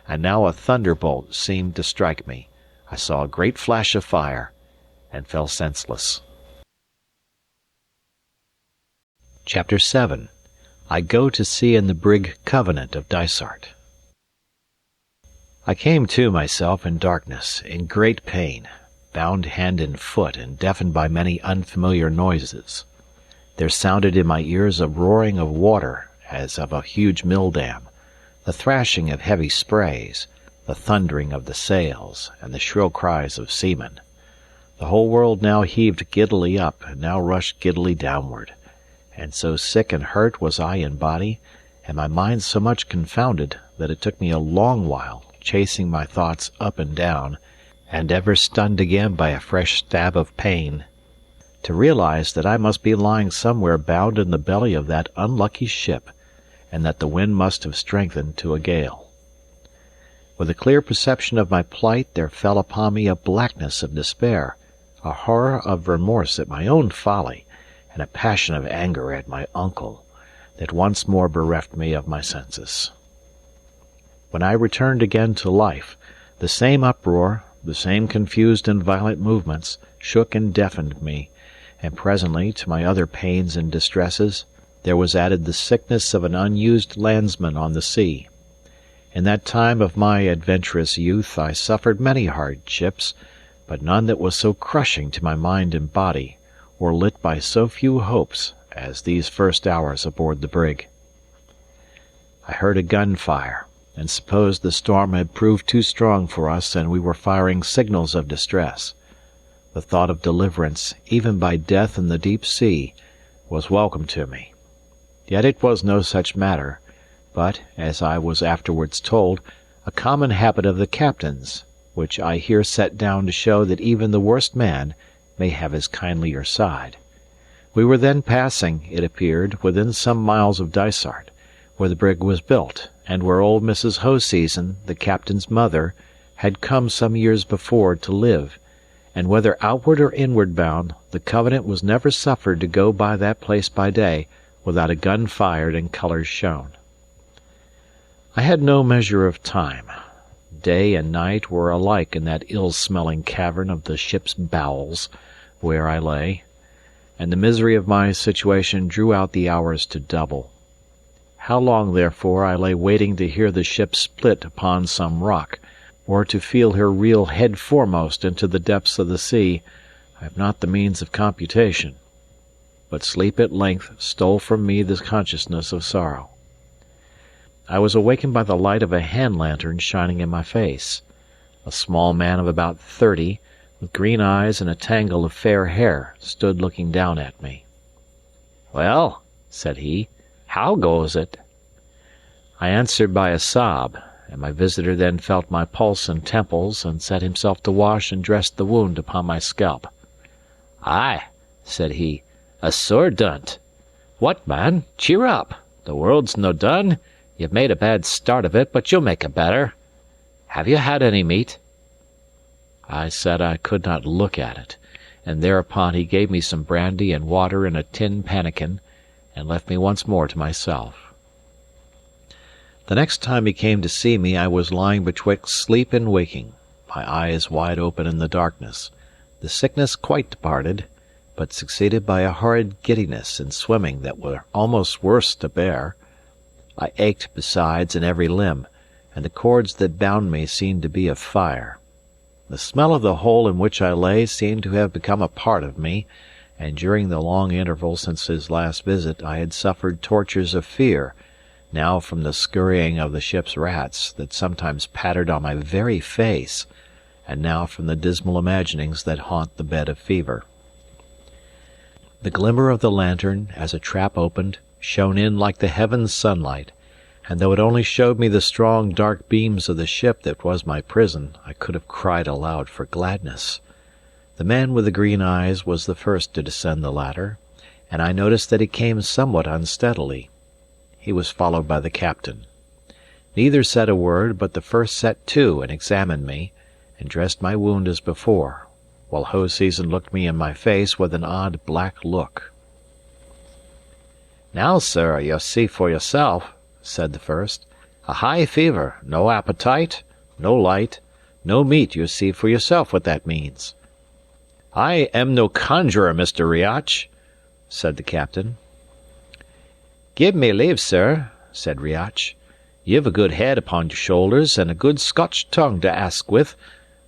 and now a thunderbolt seemed to strike me. I saw a great flash of fire, and fell senseless. Chapter 7. I go to sea in the brig Covenant of Dysart. I came to myself in darkness, in great pain, bound hand and foot and deafened by many unfamiliar noises. There sounded in my ears a roaring of water as of a huge mill dam, the thrashing of heavy sprays, the thundering of the sails, and the shrill cries of seamen. The whole world now heaved giddily up and now rushed giddily downward, and so sick and hurt was I in body, and my mind so much confounded, that it took me a long while, chasing my thoughts up and down, and ever stunned again by a fresh stab of pain, to realize that I must be lying somewhere bound in the belly of that unlucky ship, and that the wind must have strengthened to a gale. With a clear perception of my plight there fell upon me a blackness of despair, a horror of remorse at my own folly, and a passion of anger at my uncle, that once more bereft me of my senses. When I returned again to life, the same uproar, the same confused and violent movements, shook and deafened me, and presently, to my other pains and distresses, there was added the sickness of an unused landsman on the sea. In that time of my adventurous youth I suffered many hardships, but none that was so crushing to my mind and body, or lit by so few hopes, as these first hours aboard the brig. I heard a gun fire, and supposed the storm had proved too strong for us, and we were firing signals of distress. The thought of deliverance, even by death in the deep sea, was welcome to me. Yet it was no such matter, but, as I was afterwards told, a common habit of the captain's, which I here set down to show that even the worst man may have his kindlier side. We were then passing, it appeared, within some miles of Dysart, where the brig was built, and where old Mrs. Hoseason, the captain's mother, had come some years before to live, and whether outward or inward bound, the Covenant was never suffered to go by that place by day without a gun fired and colours shown. I had no measure of time. Day and night were alike in that ill-smelling cavern of the ship's bowels, where I lay, and the misery of my situation drew out the hours to double. How long, therefore, I lay waiting to hear the ship split upon some rock, or to feel her reel head foremost into the depths of the sea, I have not the means of computation. But sleep at length stole from me the consciousness of sorrow. I was awakened by the light of a hand-lantern shining in my face. A small man of about 30, with green eyes and a tangle of fair hair, stood looking down at me. "Well," said he, "how goes it?" I answered by a sob, and my visitor then felt my pulse and temples, and set himself to wash and dress the wound upon my scalp. "Ay," said he, "a sore dunt. What, man, cheer up. The world's no done. You've made a bad start of it, but you'll make a better. Have you had any meat?" I said I could not look at it, and thereupon he gave me some brandy and water in a tin pannikin, and left me once more to myself. The next time he came to see me, I was lying betwixt sleep and waking, my eyes wide open in the darkness, the sickness quite departed, but succeeded by a horrid giddiness and swimming that were almost worse to bear. I ached besides in every limb, and the cords that bound me seemed to be of fire. The smell of the hole in which I lay seemed to have become a part of me, and during the long interval since his last visit I had suffered tortures of fear, now from the scurrying of the ship's rats that sometimes pattered on my very face, and now from the dismal imaginings that haunt the bed of fever. The glimmer of the lantern, as a trap opened, shone in like the heaven's sunlight, and though it only showed me the strong dark beams of the ship that was my prison, I could have cried aloud for gladness. The man with the green eyes was the first to descend the ladder, and I noticed that he came somewhat unsteadily. He was followed by the captain. Neither said a word, but the first set to and examined me, and dressed my wound as before, while Hoseason looked me in my face with an odd black look. "Now, sir, you see for yourself," said the first. "A high fever, no appetite, no light, no meat. You see for yourself what that means." "I am no conjurer, Mr. Riach," said the captain. "Give me leave, sir," said Riach. "You've a good head upon your shoulders, and a good Scotch tongue to ask with,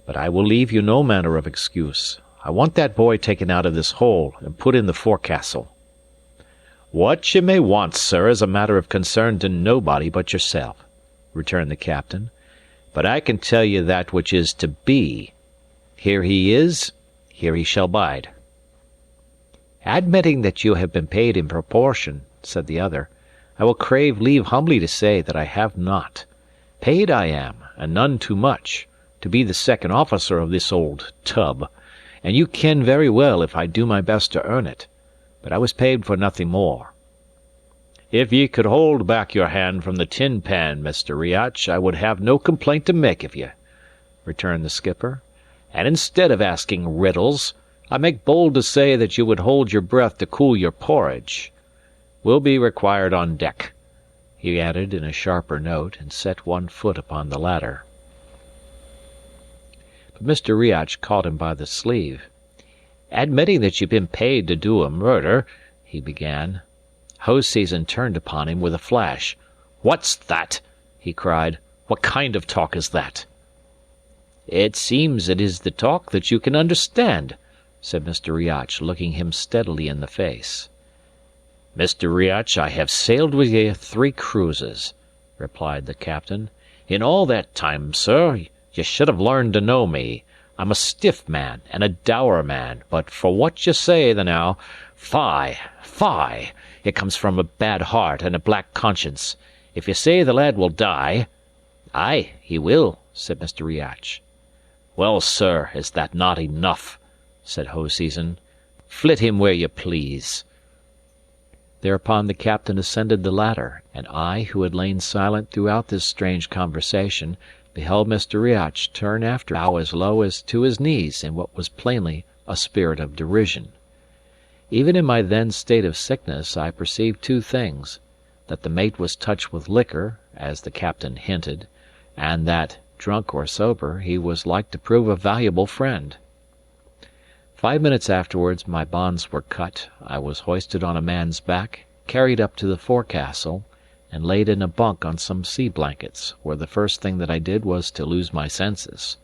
but I will leave you no manner of excuse. I want that boy taken out of this hole and put in the forecastle." "What ye may want, sir, is a matter of concern to nobody but yourself," returned the captain. "But I can tell you that which is to be. Here he is, here he shall bide." "Admitting that you have been paid in proportion," said the other, "I will crave leave humbly to say that I have not. Paid I am, and none too much, to be the second officer of this old tub, and you ken very well if I do my best to earn it. But I was paid for nothing more." "If ye could hold back your hand from the tin pan, Mr. Riach, I would have no complaint to make of ye," returned the skipper. "And instead of asking riddles, I make bold to say that you would hold your breath to cool your porridge. Will be required on deck," he added in a sharper note, and set one foot upon the ladder. But Mr. Riach caught him by the sleeve. "Admitting that you've been paid to do a murder," he began. Hoseason turned upon him with a flash. "What's that?" he cried. "What kind of talk is that?" "It seems it is the talk that you can understand," said Mr. Riach, looking him steadily in the face. "Mr. Riach, I have sailed with ye 3 cruises," replied the captain. "In all that time, sir, ye should have learned to know me. I'm a stiff man and a dour man, but for what ye say the now, fie, fie, it comes from a bad heart and a black conscience. If ye say the lad will die—" "Ay, he will," said Mr. Riach. "Well, sir, is that not enough?" said Hoseason. "Flit him where ye please. Thereupon the captain ascended the ladder, and I, who had lain silent throughout this strange conversation, beheld Mr. Riach turn after bow as low as to his knees in what was plainly a spirit of derision. Even in my then state of sickness I perceived two things: that the mate was touched with liquor, as the captain hinted, and that, drunk or sober, he was like to prove a valuable friend. 5 minutes afterwards my bonds were cut, I was hoisted on a man's back, carried up to the forecastle, and laid in a bunk on some sea blankets, where the first thing that I did was to lose my senses.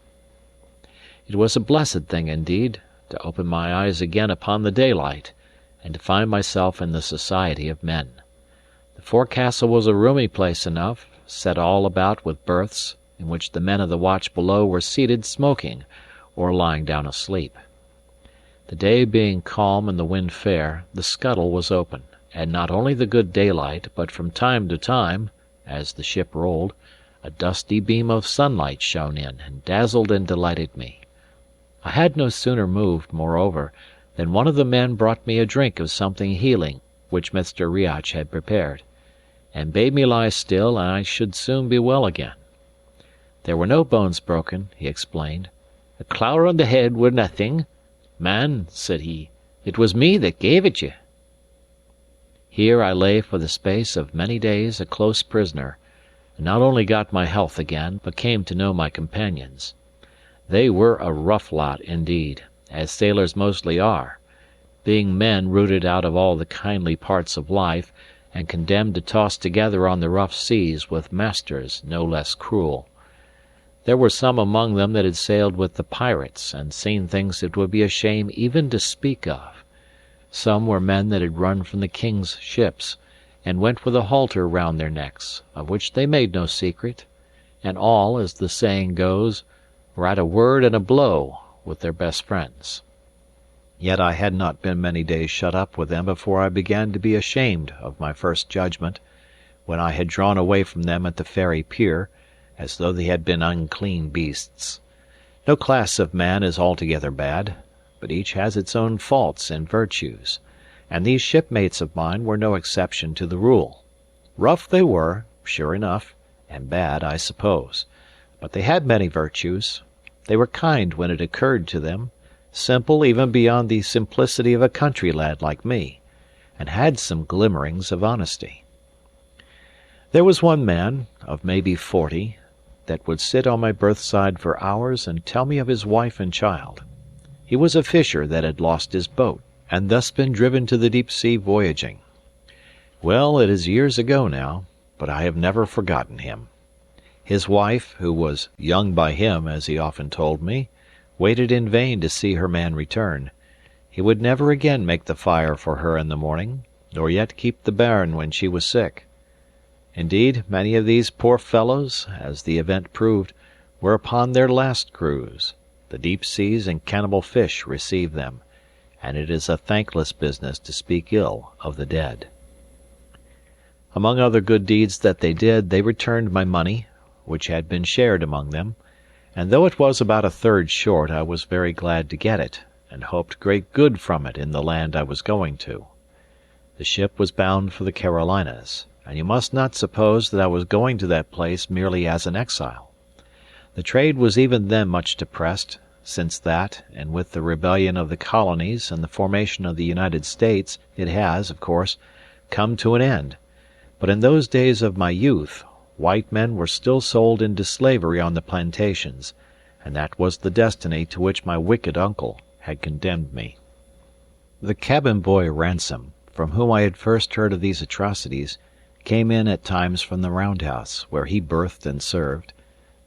It was a blessed thing indeed to open my eyes again upon the daylight, and to find myself in the society of men. The forecastle was a roomy place enough, set all about with berths, in which the men of the watch below were seated smoking, or lying down asleep. The day being calm and the wind fair, the scuttle was open, and not only the good daylight, but from time to time, as the ship rolled, a dusty beam of sunlight shone in, and dazzled and delighted me. I had no sooner moved, moreover, than one of the men brought me a drink of something healing which Mr. Riach had prepared, and bade me lie still, and I should soon be well again. There were no bones broken, he explained. A clour on the head were naething. Man, said he, it was me that gave it ye. Here I lay for the space of many days a close prisoner, and not only got my health again, but came to know my companions. They were a rough lot indeed, as sailors mostly are, being men rooted out of all the kindly parts of life, and condemned to toss together on the rough seas with masters no less cruel. There were some among them that had sailed with the pirates, and seen things it would be a shame even to speak of. Some were men that had run from the king's ships, and went with a halter round their necks, of which they made no secret, and all, as the saying goes, were at a word and a blow with their best friends. Yet I had not been many days shut up with them before I began to be ashamed of my first judgment, when I had drawn away from them at the Ferry pier, as though they had been unclean beasts. No class of man is altogether bad, but each has its own faults and virtues, and these shipmates of mine were no exception to the rule. Rough they were, sure enough, and bad, I suppose, but they had many virtues. They were kind when it occurred to them, simple even beyond the simplicity of a country lad like me, and had some glimmerings of honesty. There was one man, of maybe 40, that would sit on my berthside for hours and tell me of his wife and child. He was a fisher that had lost his boat, and thus been driven to the deep sea voyaging. Well, it is years ago now, but I have never forgotten him. His wife, who was young by him, as he often told me, waited in vain to see her man return. He would never again make the fire for her in the morning, nor yet keep the bairn when she was sick. Indeed, many of these poor fellows, as the event proved, were upon their last cruise. The deep seas and cannibal fish received them, and it is a thankless business to speak ill of the dead. Among other good deeds that they did, they returned my money, which had been shared among them, and though it was about a third short, I was very glad to get it, and hoped great good from it in the land I was going to. The ship was bound for the Carolinas, and you must not suppose that I was going to that place merely as an exile. The trade was even then much depressed, since that, and with the rebellion of the colonies and the formation of the United States, it has, of course, come to an end. But in those days of my youth, white men were still sold into slavery on the plantations, and that was the destiny to which my wicked uncle had condemned me. The cabin boy Ransom, from whom I had first heard of these atrocities, came in at times from the roundhouse, where he berthed and served,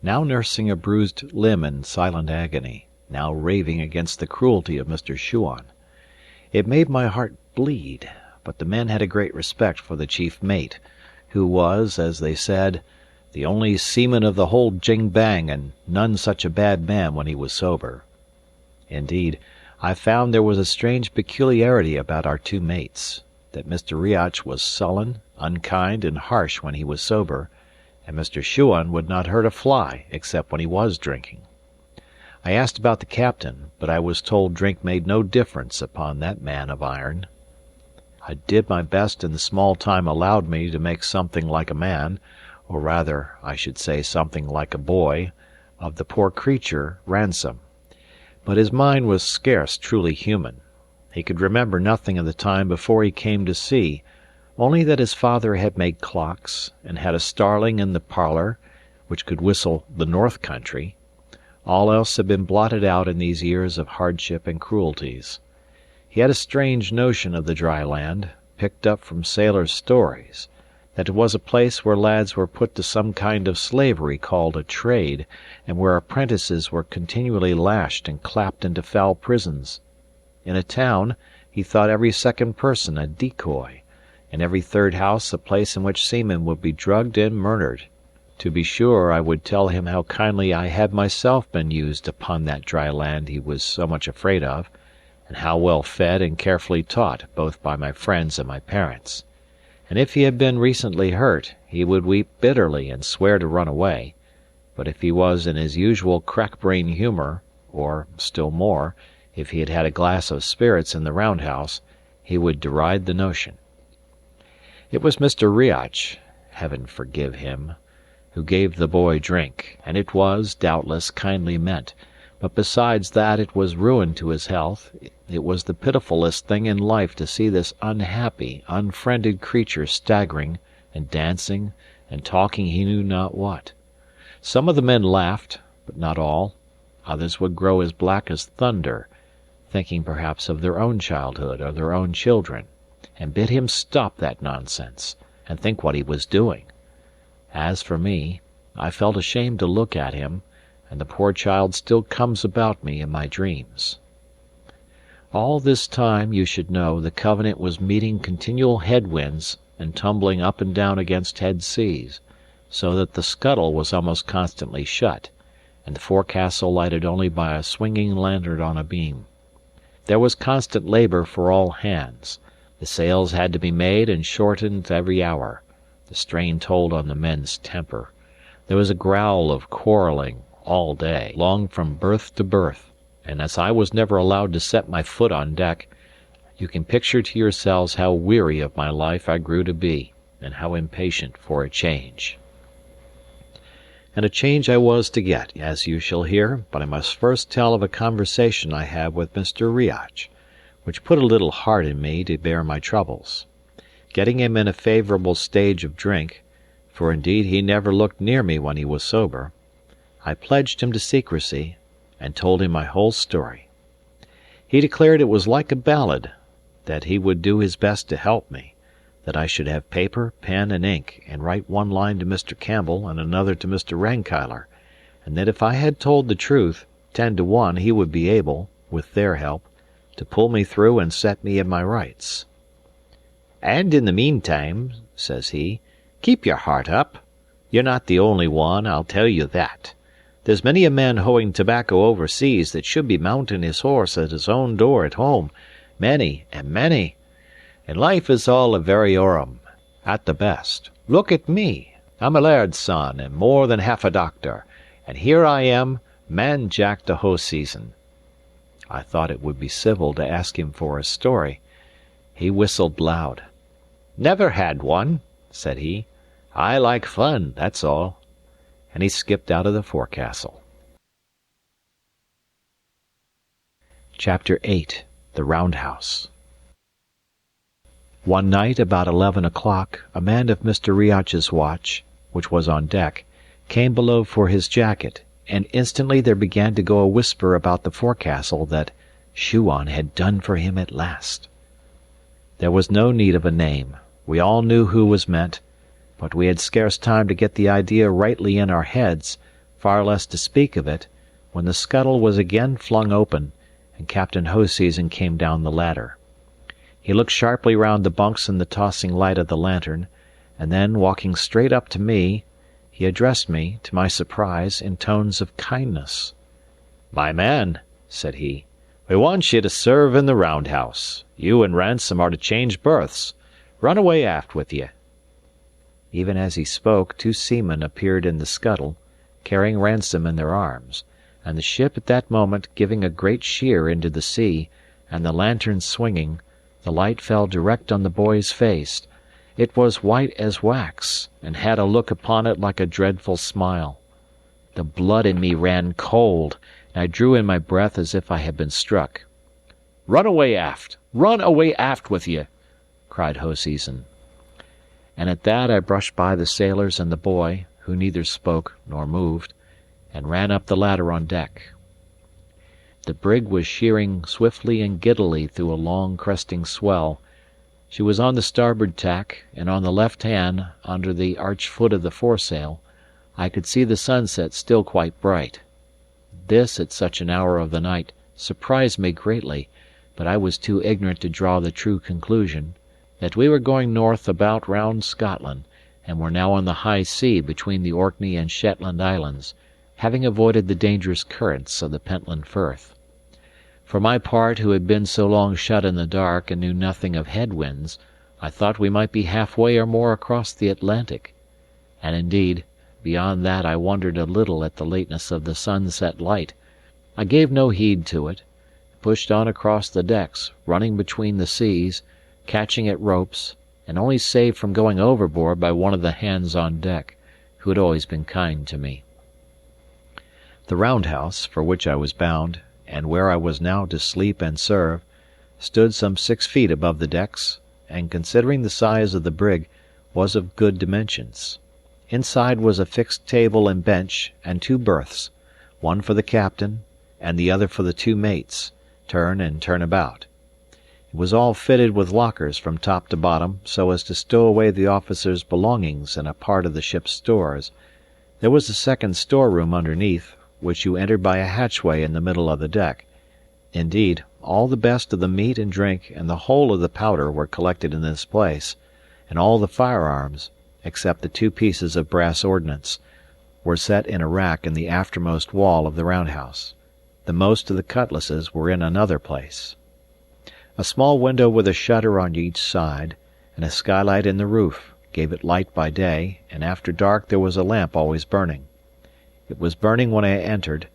now nursing a bruised limb in silent agony, now raving against the cruelty of Mr. Shuan. It made my heart bleed, but the men had a great respect for the chief mate, who was, as they said, the only seaman of the whole jing-bang, and none such a bad man when he was sober. Indeed, I found there was a strange peculiarity about our two mates, that Mr. Riach was sullen, unkind, and harsh when he was sober, and Mr. Shuan would not hurt a fly except when he was drinking. I asked about the captain, but I was told drink made no difference upon that man of iron. I did my best in the small time allowed me to make something like a man, or rather, I should say something like a boy, of the poor creature, Ransom. But his mind was scarce truly human. He could remember nothing of the time before he came to sea, only that his father had made clocks, and had a starling in the parlour, which could whistle the North Country. All else had been blotted out in these years of hardship and cruelties. He had a strange notion of the dry land, picked up from sailors' stories, that it was a place where lads were put to some kind of slavery called a trade, and where apprentices were continually lashed and clapped into foul prisons. In a town, he thought every second person a decoy, and every third house a place in which seamen would be drugged and murdered. To be sure, I would tell him how kindly I had myself been used upon that dry land he was so much afraid of, and how well fed and carefully taught both by my friends and my parents. And if he had been recently hurt, he would weep bitterly and swear to run away. But if he was in his usual crack-brain humour, or, still more, if he had had a glass of spirits in the round-house, he would deride the notion. It was Mr. Riach, heaven forgive him, who gave the boy drink, and it was, doubtless, kindly meant, but besides that it was ruin to his health, it was the pitifullest thing in life to see this unhappy, unfriended creature staggering, and dancing, and talking he knew not what. Some of the men laughed, but not all. Others would grow as black as thunder, thinking perhaps of their own childhood or their own children, and bid him stop that nonsense, and think what he was doing. As for me, I felt ashamed to look at him, and the poor child still comes about me in my dreams. All this time, you should know, the Covenant was meeting continual headwinds and tumbling up and down against head seas, so that the scuttle was almost constantly shut, and the forecastle lighted only by a swinging lantern on a beam. There was constant labour for all hands. The sails had to be made and shortened every hour. The strain told on the men's temper. There was a growl of quarrelling all day long from berth to berth, and as I was never allowed to set my foot on deck, you can picture to yourselves how weary of my life I grew to be, and how impatient for a change. And a change I was to get, as you shall hear, but I must first tell of a conversation I had with Mr. Riach, which put a little heart in me to bear my troubles. Getting him in a favourable stage of drink, for indeed he never looked near me when he was sober, I pledged him to secrecy, and told him my whole story. He declared it was like a ballad, that he would do his best to help me, that I should have paper, pen, and ink, and write one line to Mr. Campbell and another to Mr. Rankeillor, and that if I had told the truth, 10 to 1 he would be able, with their help, to pull me through and set me in my rights. "And in the meantime," says he, "keep your heart up. You're not the only one, I'll tell you that. There's many a man hoeing tobacco overseas that should be mounting his horse at his own door at home, many and many. And life is all a variorum, at the best. Look at me. I'm a laird's son, and more than half a doctor, and here I am, man Jack the hoe season." I thought it would be civil to ask him for a story. He whistled loud. "Never had one," said he. "I like fun, that's all." And he skipped out of the forecastle. Chapter 8. The Roundhouse. One night, about 11 o'clock, a man of Mr. Riach's watch, which was on deck, came below for his jacket, and instantly there began to go a whisper about the forecastle that Shuan had done for him at last. There was no need of a name. We all knew who was meant, but we had scarce time to get the idea rightly in our heads, far less to speak of it, when the scuttle was again flung open, and Captain Hoseason came down the ladder. He looked sharply round the bunks in the tossing light of the lantern, and then, walking straight up to me, he addressed me, to my surprise, in tones of kindness. "My man," said he, "we want you to serve in the roundhouse. You and Ransom are to change berths. Run away aft with ye." Even as he spoke, 2 seamen appeared in the scuttle, carrying Ransom in their arms, and the ship at that moment giving a great sheer into the sea, and the lantern swinging, The light fell direct on the boy's face. It was white as wax, and had a look upon it like a dreadful smile. The blood in me ran cold, and I drew in my breath as if I had been struck. "Run away aft! Run away aft with ye!" cried Hoseason. And at that I brushed by the sailors and the boy, who neither spoke nor moved, and ran up the ladder on deck. The brig was sheering swiftly and giddily through a long cresting swell. She was on the starboard tack, and on the left hand, under the arched foot of the foresail, I could see the sunset still quite bright. This, at such an hour of the night, surprised me greatly, but I was too ignorant to draw the true conclusion, that we were going north about round Scotland, and were now on the high sea between the Orkney and Shetland Islands, having avoided the dangerous currents of the Pentland Firth. For my part, who had been so long shut in the dark and knew nothing of head winds, I thought we might be half-way or more across the Atlantic. And indeed, beyond that I wondered a little at the lateness of the sunset light. I gave no heed to it, pushed on across the decks, running between the seas, catching at ropes, and only saved from going overboard by one of the hands on deck, who had always been kind to me. The roundhouse, for which I was bound, and where I was now to sleep and serve, stood some 6 feet above the decks, and, considering the size of the brig, was of good dimensions. Inside was a fixed table and bench, and 2 berths, one for the captain, and the other for the 2 mates, turn and turn about. It was all fitted with lockers from top to bottom, so as to stow away the officers' belongings and a part of the ship's stores. There was a second storeroom underneath, which you entered by a hatchway in the middle of the deck. Indeed, all the best of the meat and drink and the whole of the powder were collected in this place, and all the firearms, except the 2 pieces of brass ordnance, were set in a rack in the aftermost wall of the roundhouse. The most of the cutlasses were in another place. A small window with a shutter on each side, and a skylight in the roof, gave it light by day, and after dark there was a lamp always burning. It was burning when I entered,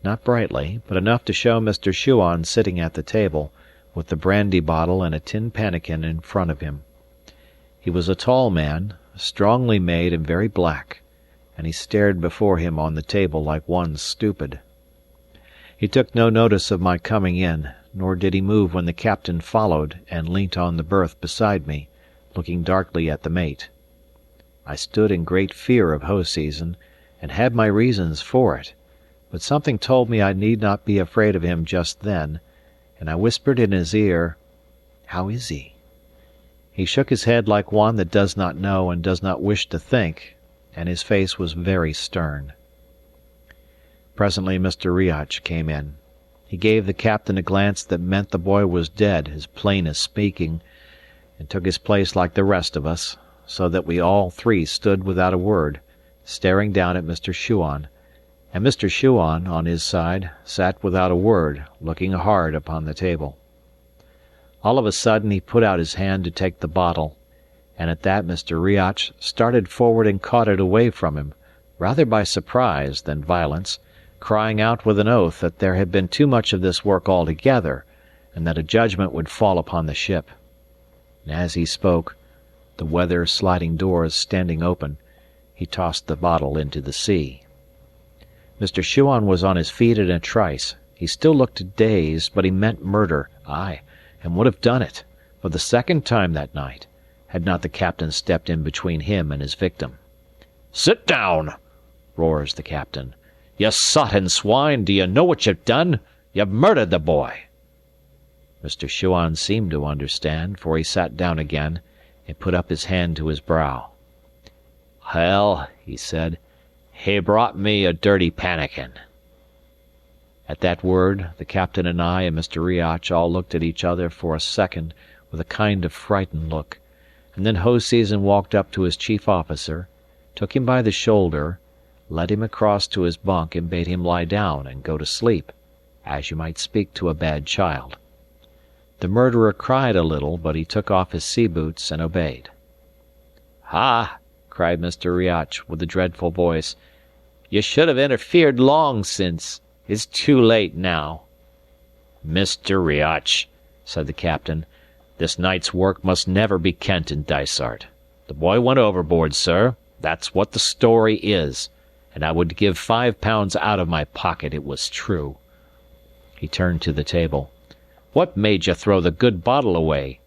not brightly, but enough to show Mr. Shuan sitting at the table, with the brandy bottle and a tin pannikin in front of him. He was a tall man, strongly made and very black, and he stared before him on the table like one stupid. He took no notice of my coming in, nor did he move when the captain followed and leant on the berth beside me, looking darkly at the mate. I stood in great fear of Hoseason, and had my reasons for it, but something told me I need not be afraid of him just then, and I whispered in his ear, "How is he?" He shook his head like one that does not know and does not wish to think, and his face was very stern. Presently Mr. Riach came in. He gave the captain a glance that meant the boy was dead, as plain as speaking, and took his place like the rest of us, so that we all 3 stood without a word, staring down at Mr. Shuan, and Mr. Shuan, on his side, sat without a word, looking hard upon the table. All of a sudden he put out his hand to take the bottle, and at that Mr. Riach started forward and caught it away from him, rather by surprise than violence, crying out with an oath that there had been too much of this work altogether, and that a judgment would fall upon the ship. And as he spoke, the weather sliding doors standing open, he tossed the bottle into the sea. Mr. Shuan was on his feet in a trice. He still looked dazed, but he meant murder, aye, and would have done it, for the second time that night, had not the captain stepped in between him and his victim. "Sit down!" roars the captain. "You sotted swine, do you know what you've done? You've murdered the boy." Mr. Shuan seemed to understand, for he sat down again, and put up his hand to his brow. "Well," he said, "he brought me a dirty pannikin." At that word, the captain and I and Mr. Riach all looked at each other for a second with a kind of frightened look, and then Hoseason walked up to his chief officer, took him by the shoulder, led him across to his bunk and bade him lie down and go to sleep, as you might speak to a bad child. The murderer cried a little, but he took off his sea boots and obeyed. "Ha!" cried Mr. Riach, with a dreadful voice. "You should have interfered long since. It's too late now." "Mr. Riach," said the captain, This night's work must never be kent in Dysart. The boy went overboard, sir. That's what the story is, and I would give £5 out of my pocket it was true." He turned to the table. "What made you throw the good bottle away?"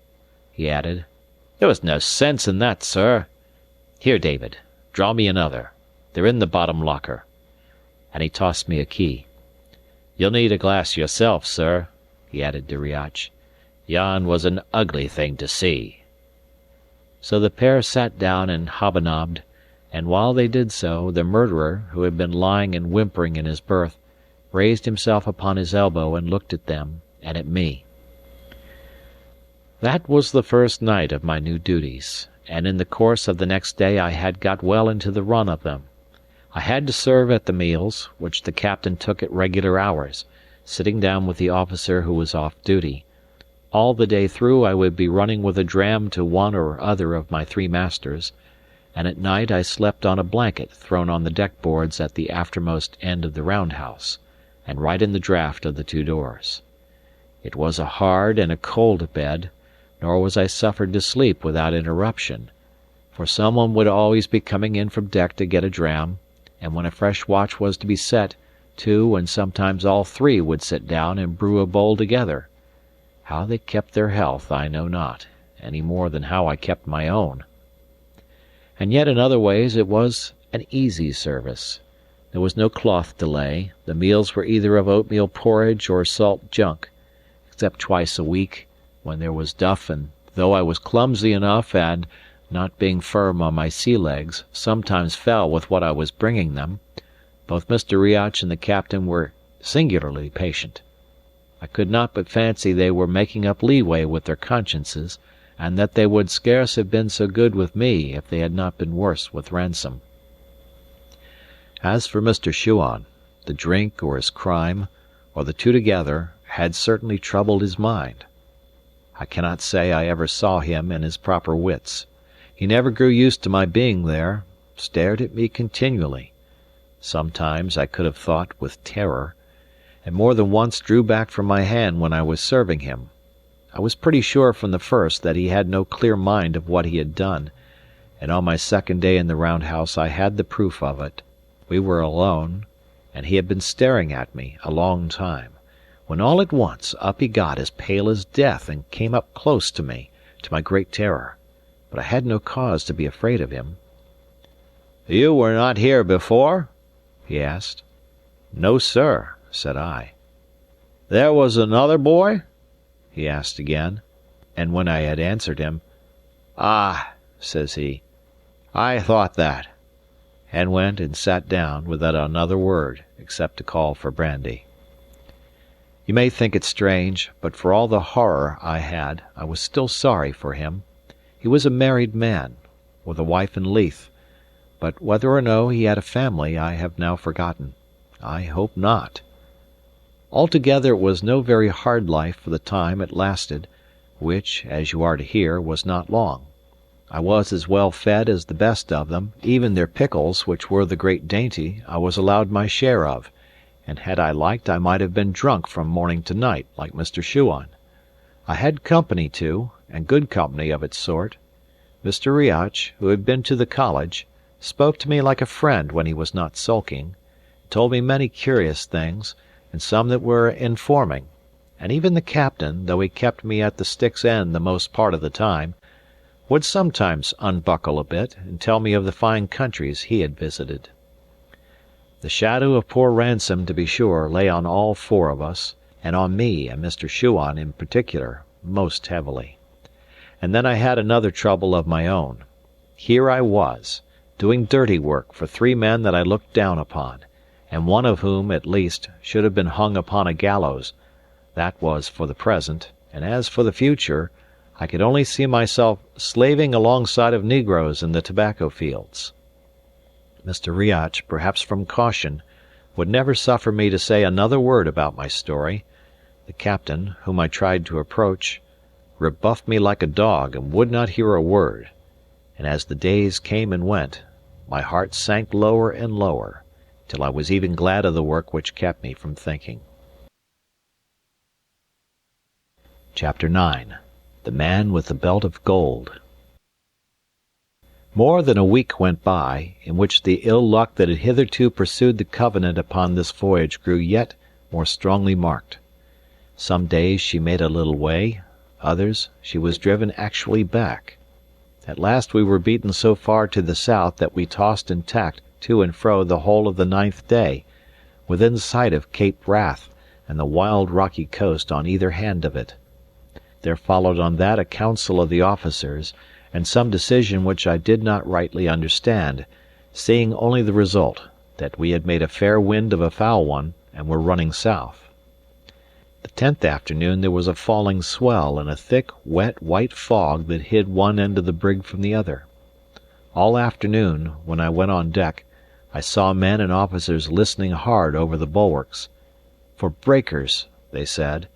he added. "There was no sense in that, sir. Here, David, draw me another. They're in the bottom locker." And he tossed me a key. "You'll need a glass yourself, sir," he added to Riach. "Yon was an ugly thing to see." So the pair sat down and hobnobbed, and while they did so, the murderer, who had been lying and whimpering in his berth, raised himself upon his elbow and looked at them and at me. That was the first night of my new duties, and in the course of the next day I had got well into the run of them. I had to serve at the meals, which the captain took at regular hours, sitting down with the officer who was off duty. All the day through I would be running with a dram to one or other of my three masters, and at night I slept on a blanket thrown on the deck boards at the aftermost end of the roundhouse, and right in the draught of the two doors. It was a hard and a cold bed, nor was I suffered to sleep without interruption, for someone would always be coming in from deck to get a dram, and when a fresh watch was to be set, two and sometimes all three would sit down and brew a bowl together. How they kept their health I know not, any more than how I kept my own. And yet in other ways it was an easy service. There was no cloth to lay, the meals were either of oatmeal porridge or salt junk, except twice a week, when there was duff, and though I was clumsy enough and, not being firm on my sea legs, sometimes fell with what I was bringing them, both Mr. Riach and the captain were singularly patient. I could not but fancy they were making up leeway with their consciences, and that they would scarce have been so good with me if they had not been worse with Ransom. As for Mr. Shuan, the drink or his crime, or the two together, had certainly troubled his mind. I cannot say I ever saw him in his proper wits. He never grew used to my being there, stared at me continually. Sometimes I could have thought with terror, and more than once drew back from my hand when I was serving him. I was pretty sure from the first that he had no clear mind of what he had done, and on my second day in the roundhouse I had the proof of it. We were alone, and he had been staring at me a long time, when all at once up he got as pale as death and came up close to me, to my great terror, but I had no cause to be afraid of him. "You were not here before?" he asked. "No, sir," said I. "There was another boy?" he asked again, and when I had answered him, "Ah," says he, "I thought that," and went and sat down without another word except to call for brandy. You may think it strange, but for all the horror I had, I was still sorry for him. He was a married man, with a wife in Leith, but whether or no he had a family I have now forgotten. I hope not. Altogether it was no very hard life for the time it lasted, which, as you are to hear, was not long. I was as well fed as the best of them, even their pickles, which were the great dainty, I was allowed my share of, and had I liked I might have been drunk from morning to night, like Mr. Shuan. I had company too, and good company of its sort. Mr. Riach, who had been to the college, spoke to me like a friend when he was not sulking, told me many curious things, and some that were informing, and even the captain, though he kept me at the stick's end the most part of the time, would sometimes unbuckle a bit and tell me of the fine countries he had visited. The shadow of poor Ransom, to be sure, lay on all four of us, and on me and Mr. Shuan in particular, most heavily. And then I had another trouble of my own. Here I was, doing dirty work for three men that I looked down upon, and one of whom, at least, should have been hung upon a gallows. That was for the present, and as for the future, I could only see myself slaving alongside of negroes in the tobacco fields. Mr. Riach, perhaps from caution, would never suffer me to say another word about my story. The captain, whom I tried to approach, rebuffed me like a dog and would not hear a word, and as the days came and went, my heart sank lower and lower, till I was even glad of the work which kept me from thinking. Chapter 9. The Man with the Belt of Gold. More than a week went by, in which the ill luck that had hitherto pursued the Covenant upon this voyage grew yet more strongly marked. Some days she made a little way, others she was driven actually back. At last we were beaten so far to the south that we tossed and tacked to and fro the whole of the 9th day, within sight of Cape Wrath and the wild rocky coast on either hand of it. There followed on that a council of the officers, and some decision which I did not rightly understand, seeing only the result, that we had made a fair wind of a foul one, and were running south. The 10th afternoon there was a falling swell and a thick, wet, white fog that hid one end of the brig from the other. All afternoon, when I went on deck, I saw men and officers listening hard over the bulwarks. For breakers, they said,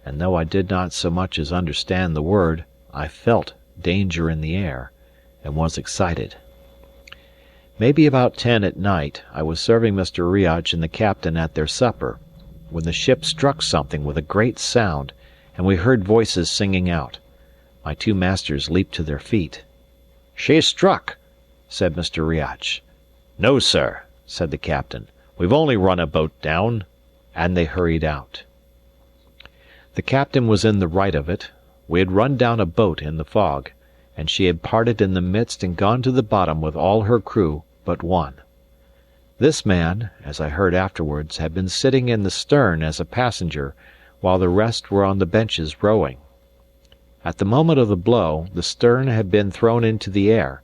and though I did not so much as understand the word, I felt danger in the air, and was excited. Maybe about 10 at night I was serving Mr. Riach and the captain at their supper, when the ship struck something with a great sound, and we heard voices singing out. My two masters leaped to their feet. "She's struck," said Mr. Riach. "No, sir," said the captain. "We've only run a boat down," and they hurried out. The captain was in the right of it. We had run down a boat in the fog, and she had parted in the midst and gone to the bottom with all her crew but one. This man, as I heard afterwards, had been sitting in the stern as a passenger, while the rest were on the benches rowing. At the moment of the blow, the stern had been thrown into the air,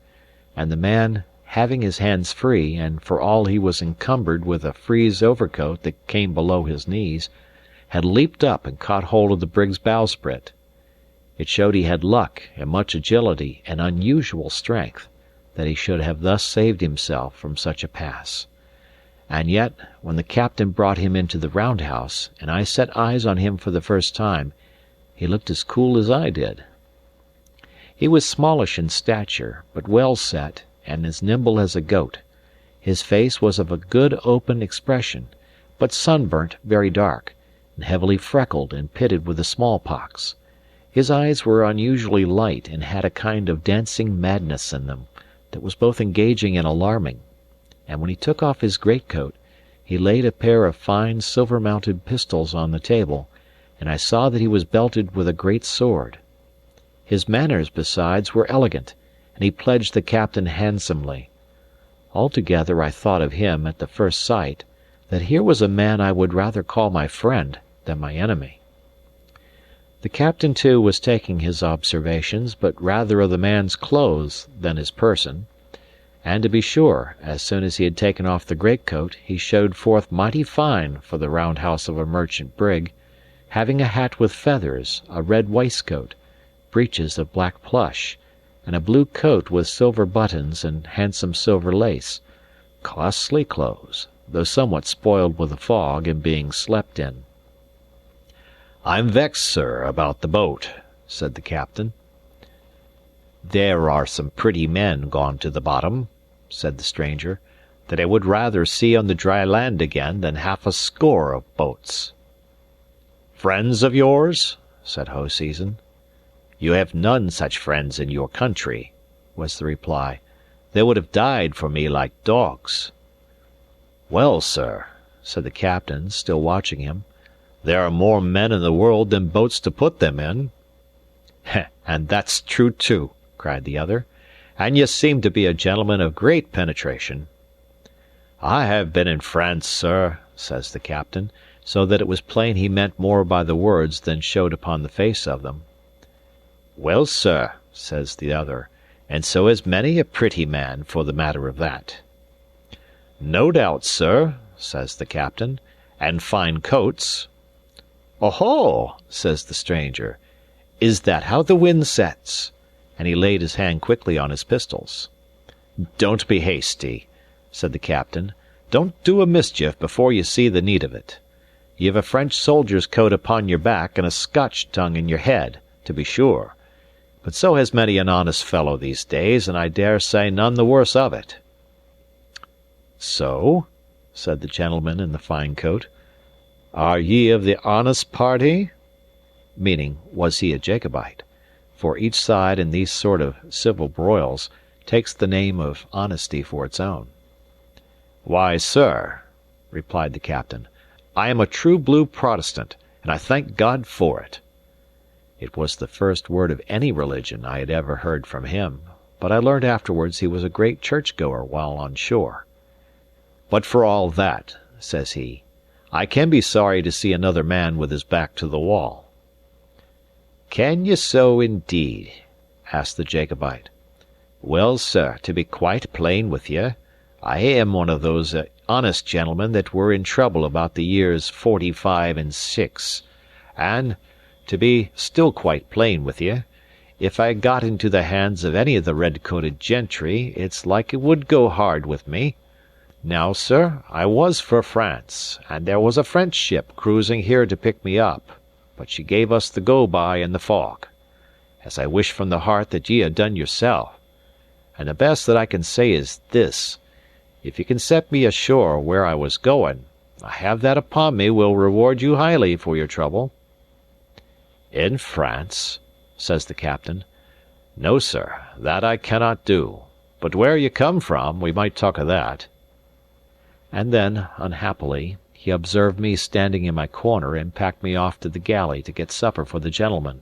and the man, having his hands free, and for all he was encumbered with a frieze overcoat that came below his knees, had leaped up and caught hold of the brig's bowsprit. It showed he had luck and much agility and unusual strength, that he should have thus saved himself from such a pass. And yet, when the captain brought him into the roundhouse, and I set eyes on him for the first time, he looked as cool as I did. He was smallish in stature, but well set, and as nimble as a goat. His face was of a good open expression, but sunburnt very dark, and heavily freckled and pitted with the smallpox. His eyes were unusually light and had a kind of dancing madness in them, that was both engaging and alarming, and when he took off his greatcoat, he laid a pair of fine silver-mounted pistols on the table, and I saw that he was belted with a great sword. His manners, besides, were elegant, and he pledged the captain handsomely. Altogether I thought of him, at the first sight, that here was a man I would rather call my friend than my enemy. The captain, too, was taking his observations, but rather of the man's clothes than his person. And to be sure, as soon as he had taken off the greatcoat, he showed forth mighty fine for the roundhouse of a merchant brig, having a hat with feathers, a red waistcoat, breeches of black plush, and a blue coat with silver buttons and handsome silver lace. Costly clothes, though somewhat spoiled with the fog and being slept in. "I'm vexed, sir, about the boat," said the captain. "There are some pretty men gone to the bottom," said the stranger, "that I would rather see on the dry land again than half a score of boats." "Friends of yours?" said Hoseason. "You have none such friends in your country," was the reply. "They would have died for me like dogs." "Well, sir," said the captain, still watching him, "there are more men in the world than boats to put them in." "And that's true, too," cried the other. "And ye seem to be a gentleman of great penetration." "I have been in France, sir," says the captain, so that it was plain he meant more by the words than showed upon the face of them. "Well, sir," says the other, "and so has many a pretty man, for the matter of that." "No doubt, sir," says the captain, "and fine coats." "Oho!" says the stranger. "Is that how the wind sets?" And he laid his hand quickly on his pistols. "Don't be hasty," said the captain. "Don't do a mischief before you see the need of it. You've a French soldier's coat upon your back and a Scotch tongue in your head, to be sure. But so has many an honest fellow these days, and I dare say none the worse of it." "So?" said the gentleman in the fine coat. "Are ye of the honest party?" Meaning, was he a Jacobite? for each side in these sort of civil broils takes the name of honesty for its own. "Why, sir," replied the captain, "I am a true blue Protestant, and I thank God for it." It was the first word of any religion I had ever heard from him, but I learned afterwards he was a great church-goer while on shore. "But for all that," says he, "I can be sorry to see another man with his back to the wall." "Can ye so, indeed?" asked the Jacobite. "Well, sir, to be quite plain with ye, I am one of those honest gentlemen that were in trouble about the years '45 and '6, and, to be still quite plain with ye, if I got into the hands of any of the red-coated gentry, it's like it would go hard with me. Now, sir, I was for France, and there was a French ship cruising here to pick me up, but she gave us the go-by in the fog, as I wish from the heart that ye had done yourself. And the best that I can say is this: if ye can set me ashore where I was going, I have that upon me will reward you highly for your trouble." "In France?" says the captain. "No, sir, that I cannot do. But where ye come from, we might talk of that." And then, unhappily, he observed me standing in my corner and packed me off to the galley to get supper for the gentlemen.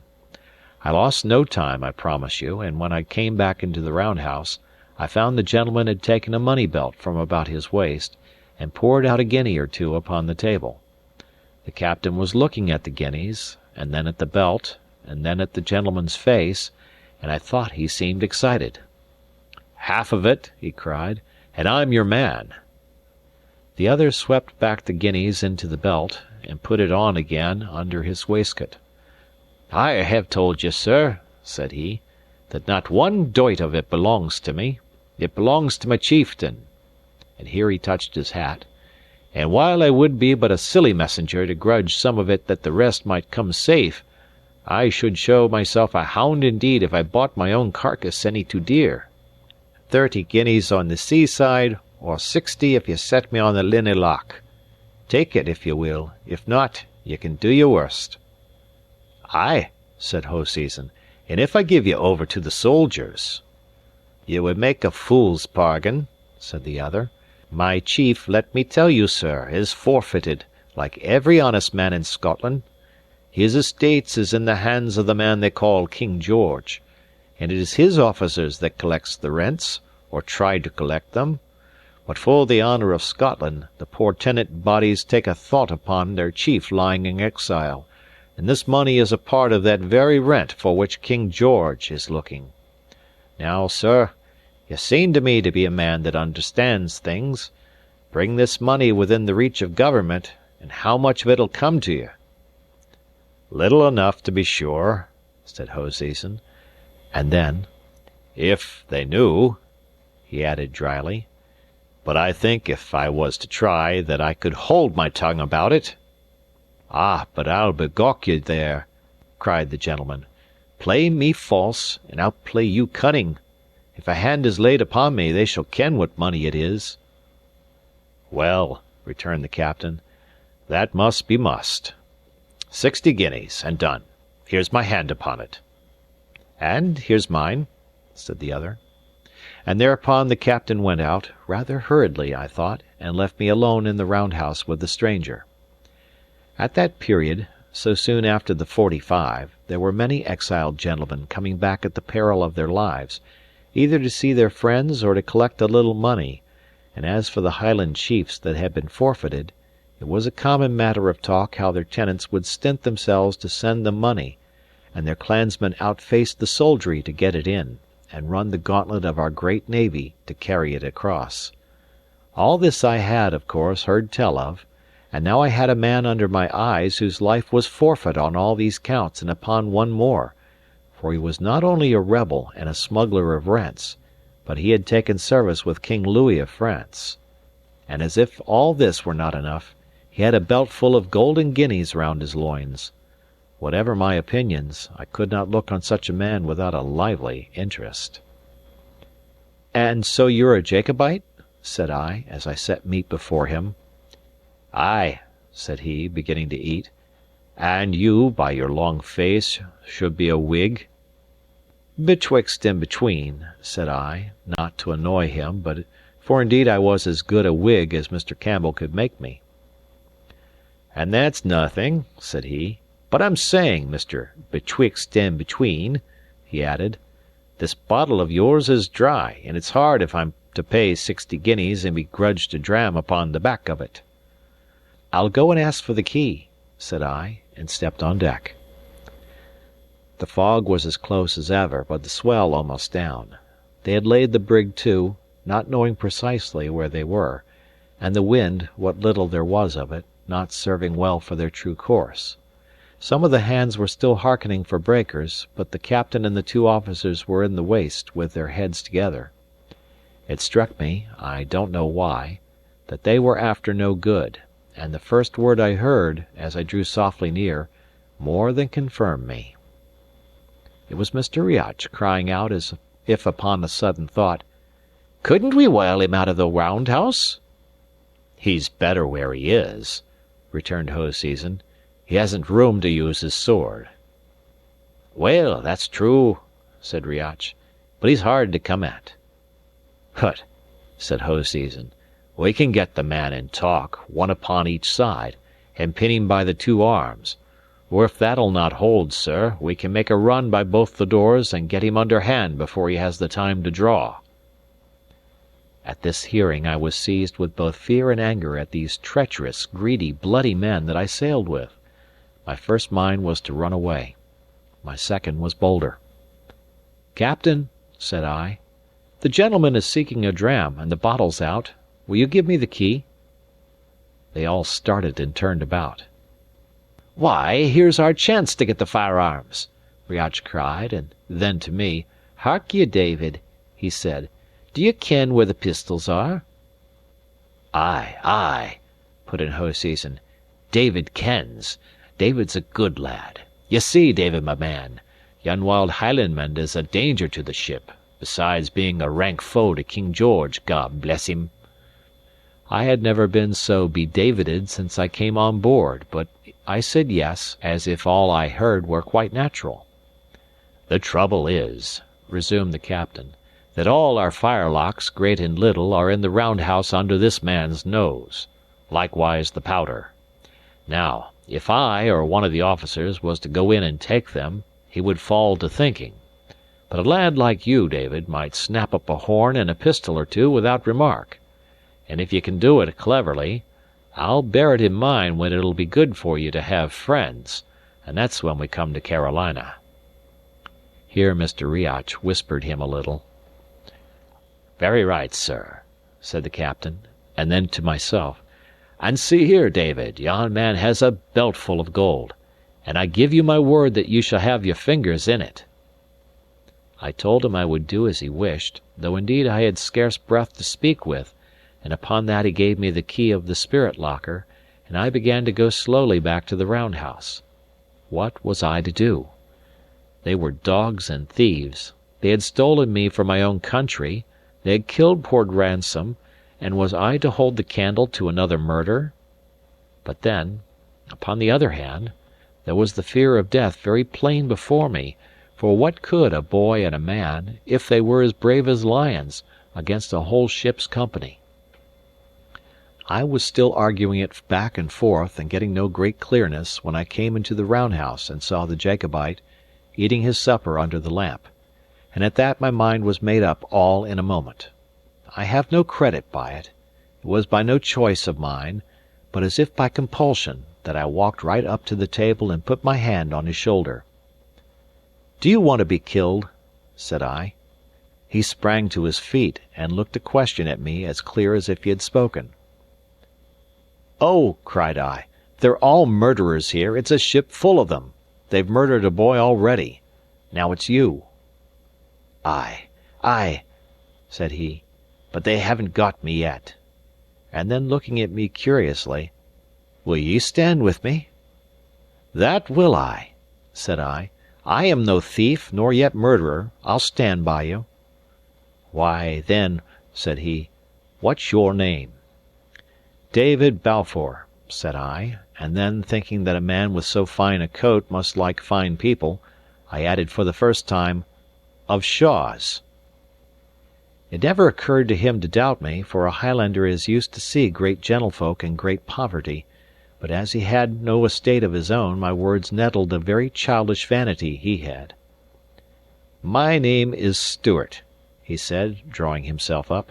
I lost no time, I promise you, and when I came back into the round-house, I found the gentleman had taken a money-belt from about his waist, and poured out a guinea or two upon the table. The captain was looking at the guineas, and then at the belt, and then at the gentleman's face, and I thought he seemed excited. "Half of it," he cried, "and I'm your man." The other swept back the guineas into the belt, and put it on again under his waistcoat. "I have told you, sir," said he, "that not one doit of it belongs to me. It belongs to my chieftain," and here he touched his hat, "and while I would be but a silly messenger to grudge some of it that the rest might come safe, I should show myself a hound indeed if I bought my own carcass any too dear. 30 guineas on the seaside, or 60 if ye set me on the Linnhe Loch. Take it if ye will; if not, ye can do your worst." "Ay," said Hoseason, "and if I give ye over to the soldiers?" "Ye would make a fool's bargain," said the other. "My chief, let me tell you, sir, is forfeited, like every honest man in Scotland. His estates is in the hands of the man they call King George, and it is his officers that collects the rents, or try to collect them. But for the honour of Scotland, the poor tenant bodies take a thought upon their chief lying in exile, and this money is a part of that very rent for which King George is looking. Now, sir, ye seem to me to be a man that understands things. Bring this money within the reach of government, and how much of it'll come to you?" "Little enough, to be sure," said Hoseason. And then, "if they knew," he added dryly. "But I think, if I was to try, that I could hold my tongue about it." "Ah, but I'll begawk you there," cried the gentleman. "Play me false, and I'll play you cunning. If a hand is laid upon me, they shall ken what money it is." "Well," returned the captain, "that must be must. 60 guineas, and done. Here's my hand upon it." "And here's mine," said the other. And thereupon the captain went out, rather hurriedly, I thought, and left me alone in the round-house with the stranger. At that period, so soon after the '45, there were many exiled gentlemen coming back at the peril of their lives, either to see their friends or to collect a little money, and as for the Highland chiefs that had been forfeited, it was a common matter of talk how their tenants would stint themselves to send them money, and their clansmen outfaced the soldiery to get it in, and run the gauntlet of our great navy to carry it across. All this I had, of course, heard tell of, and now I had a man under my eyes whose life was forfeit on all these counts and upon one more, for he was not only a rebel and a smuggler of rents, but he had taken service with King Louis of France. And as if all this were not enough, he had a belt full of golden guineas round his loins. Whatever my opinions, I could not look on such a man without a lively interest. "And so you're a Jacobite?" said I, as I set meat before him. "Ay," said he, beginning to eat. "And you, by your long face, should be a Whig." "Betwixt and between," said I, not to annoy him, but for indeed I was as good a Whig as Mr. Campbell could make me. "And that's nothing," said he. "But I'm saying, Mr. Betwixt and between," he added, "this bottle of yours is dry, and it's hard if I'm to pay 60 guineas and be grudged a dram upon the back of it." "I'll go and ask for the key," said I, and stepped on deck. The fog was as close as ever, but the swell almost down. They had laid the brig to, not knowing precisely where they were, and the wind, what little there was of it, not serving well for their true course. Some of the hands were still hearkening for breakers, but the captain and the two officers were in the waist, with their heads together. It struck me, I don't know why, that they were after no good, and the first word I heard, as I drew softly near, more than confirmed me. It was Mr. Riach crying out as if upon a sudden thought, "Couldn't we whale him out of the round house?" "He's better where he is," returned Hoseason. "He hasn't room to use his sword." "Well, that's true," said Riach, "but he's hard to come at." "Hut," said Hoseason, "we can get the man in talk, one upon each side, and pin him by the two arms. Or if that'll not hold, sir, we can make a run by both the doors and get him under hand before he has the time to draw." At this hearing I was seized with both fear and anger at these treacherous, greedy, bloody men that I sailed with. My first mind was to run away. My second was bolder. "Captain," said I, "the gentleman is seeking a dram, and the bottle's out. Will you give me the key?" They all started and turned about. "Why, here's our chance to get the firearms!" Riach cried, and then to me, "Hark ye, David," he said, "do ye ken where the pistols are?" "Ay, ay," put in Hoseason. "David kens. David's a good lad. Ye see, David, my man, yon wild Highlandman is a danger to the ship, besides being a rank foe to King George, God bless him." I had never been so be-Davided since I came on board, but I said yes, as if all I heard were quite natural. "The trouble is," resumed the captain, "that all our firelocks, great and little, are in the round house under this man's nose. Likewise the powder. Now, if I or one of the officers was to go in and take them, he would fall to thinking. But a lad like you, David, might snap up a horn and a pistol or two without remark. And if ye can do it cleverly, I'll bear it in mind when it'll be good for you to have friends, and that's when we come to Carolina." Here Mr. Riach whispered him a little. "Very right, sir," said the captain, and then to myself, "And see here, David, yon man has a belt full of gold, and I give you my word that you shall have your fingers in it." I told him I would do as he wished, though indeed I had scarce breath to speak with, and upon that he gave me the key of the spirit locker, and I began to go slowly back to the round house. What was I to do? They were dogs and thieves. They had stolen me from my own country, they had killed poor Ransom, and was I to hold the candle to another murder? But then, upon the other hand, there was the fear of death very plain before me, for what could a boy and a man, if they were as brave as lions, against a whole ship's company? I was still arguing it back and forth, and getting no great clearness, when I came into the round house and saw the Jacobite eating his supper under the lamp, and at that my mind was made up all in a moment. I have no credit by it. It was by no choice of mine, but as if by compulsion, that I walked right up to the table and put my hand on his shoulder. "Do you want to be killed?" said I. He sprang to his feet, and looked a question at me as clear as if he had spoken. "Oh," cried I, "they're all murderers here. It's a ship full of them. They've murdered a boy already. Now it's you." "Ay, ay," said he, "but they haven't got me yet." And then looking at me curiously, "Will ye stand with me?" "That will I," said I. "I am no thief, nor yet murderer. I'll stand by you." "Why, then," said he, "what's your name?" "David Balfour," said I, and then, thinking that a man with so fine a coat must like fine people, I added for the first time, of Shaw's." It never occurred to him to doubt me, for a Highlander is used to see great gentlefolk in great poverty; but as he had no estate of his own, my words nettled a very childish vanity he had. "My name is Stewart," he said, drawing himself up.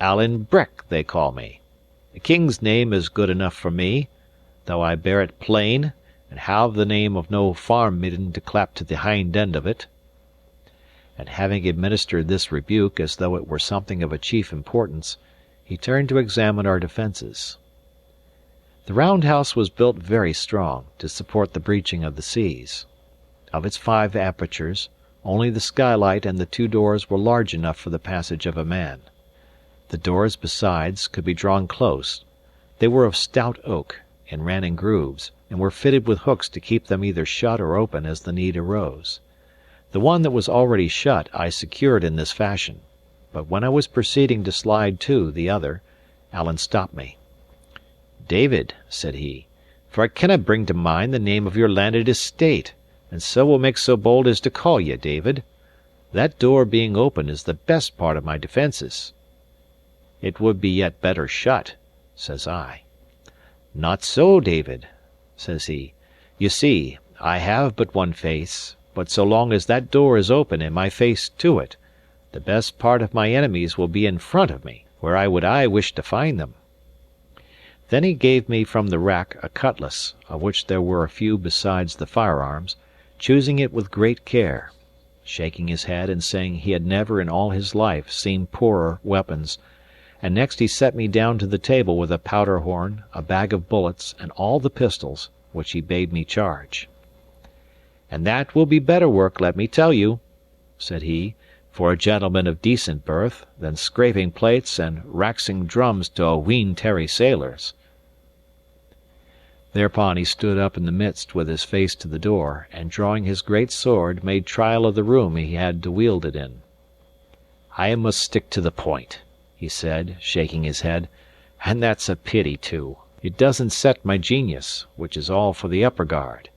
"Alan Breck they call me. The king's name is good enough for me, though I bear it plain, and have the name of no farm midden to clap to the hind end of it." And having administered this rebuke as though it were something of a chief importance, he turned to examine our defences. The round house was built very strong, to support the breaching of the seas. Of its 5 apertures, only the skylight and the 2 doors were large enough for the passage of a man. The doors, besides, could be drawn close. They were of stout oak, and ran in grooves, and were fitted with hooks to keep them either shut or open as the need arose. The one that was already shut I secured in this fashion, but when I was proceeding to slide to the other, Alan stopped me. "David," said he, "for I canna bring to mind the name of your landed estate, and so will make so bold as to call ye David. That door being open is the best part of my defences." "It would be yet better shut," says I. "Not so, David," says he. "You see, I have but one face, but so long as that door is open and my face to it, the best part of my enemies will be in front of me, where I would aye wish to find them." Then he gave me from the rack a cutlass, of which there were a few besides the firearms, choosing it with great care, shaking his head and saying he had never in all his life seen poorer weapons, and next he set me down to the table with a powder horn, a bag of bullets, and all the pistols, which he bade me charge. "And that will be better work, let me tell you," said he, "for a gentleman of decent birth, than scraping plates and raxing drums to a wheen tarry sailors." Thereupon he stood up in the midst with his face to the door, and drawing his great sword, made trial of the room he had to wield it in. "I must stick to the point," he said, shaking his head, "and that's a pity too. It doesn't set my genius, which is all for the upper guard.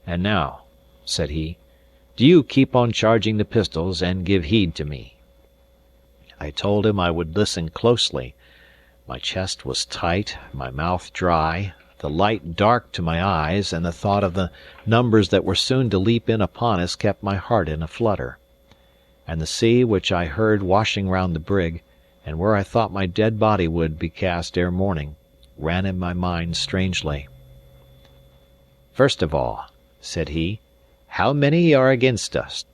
And now," said he, "do you keep on charging the pistols, and give heed to me." I told him I would listen closely. My chest was tight, my mouth dry, the light dark to my eyes, and the thought of the numbers that were soon to leap in upon us kept my heart in a flutter. And the sea, which I heard washing round the brig, and where I thought my dead body would be cast ere morning, ran in my mind strangely. "First of all," said he, "how many are against us?"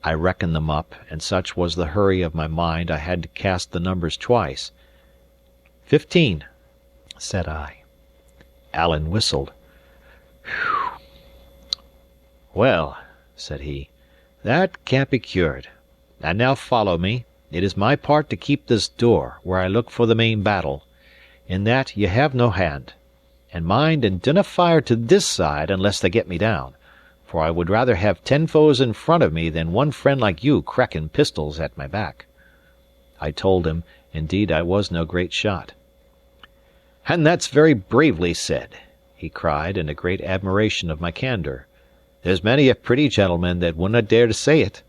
I reckoned them up, and such was the hurry of my mind I had to cast the numbers twice. 15, said I. Alan whistled. "Whew! Well," said he, "that can't be cured. And now follow me. It is my part to keep this door, where I look for the main battle. In that ye have no hand. And mind, and dinna fire to this side unless they get me down, for I would rather have 10 foes in front of me than one friend like you cracking pistols at my back." I told him, indeed, I was no great shot. "And that's very bravely said," he cried, in a great admiration of my candour. "There's many a pretty gentleman that wouldna dare to say it."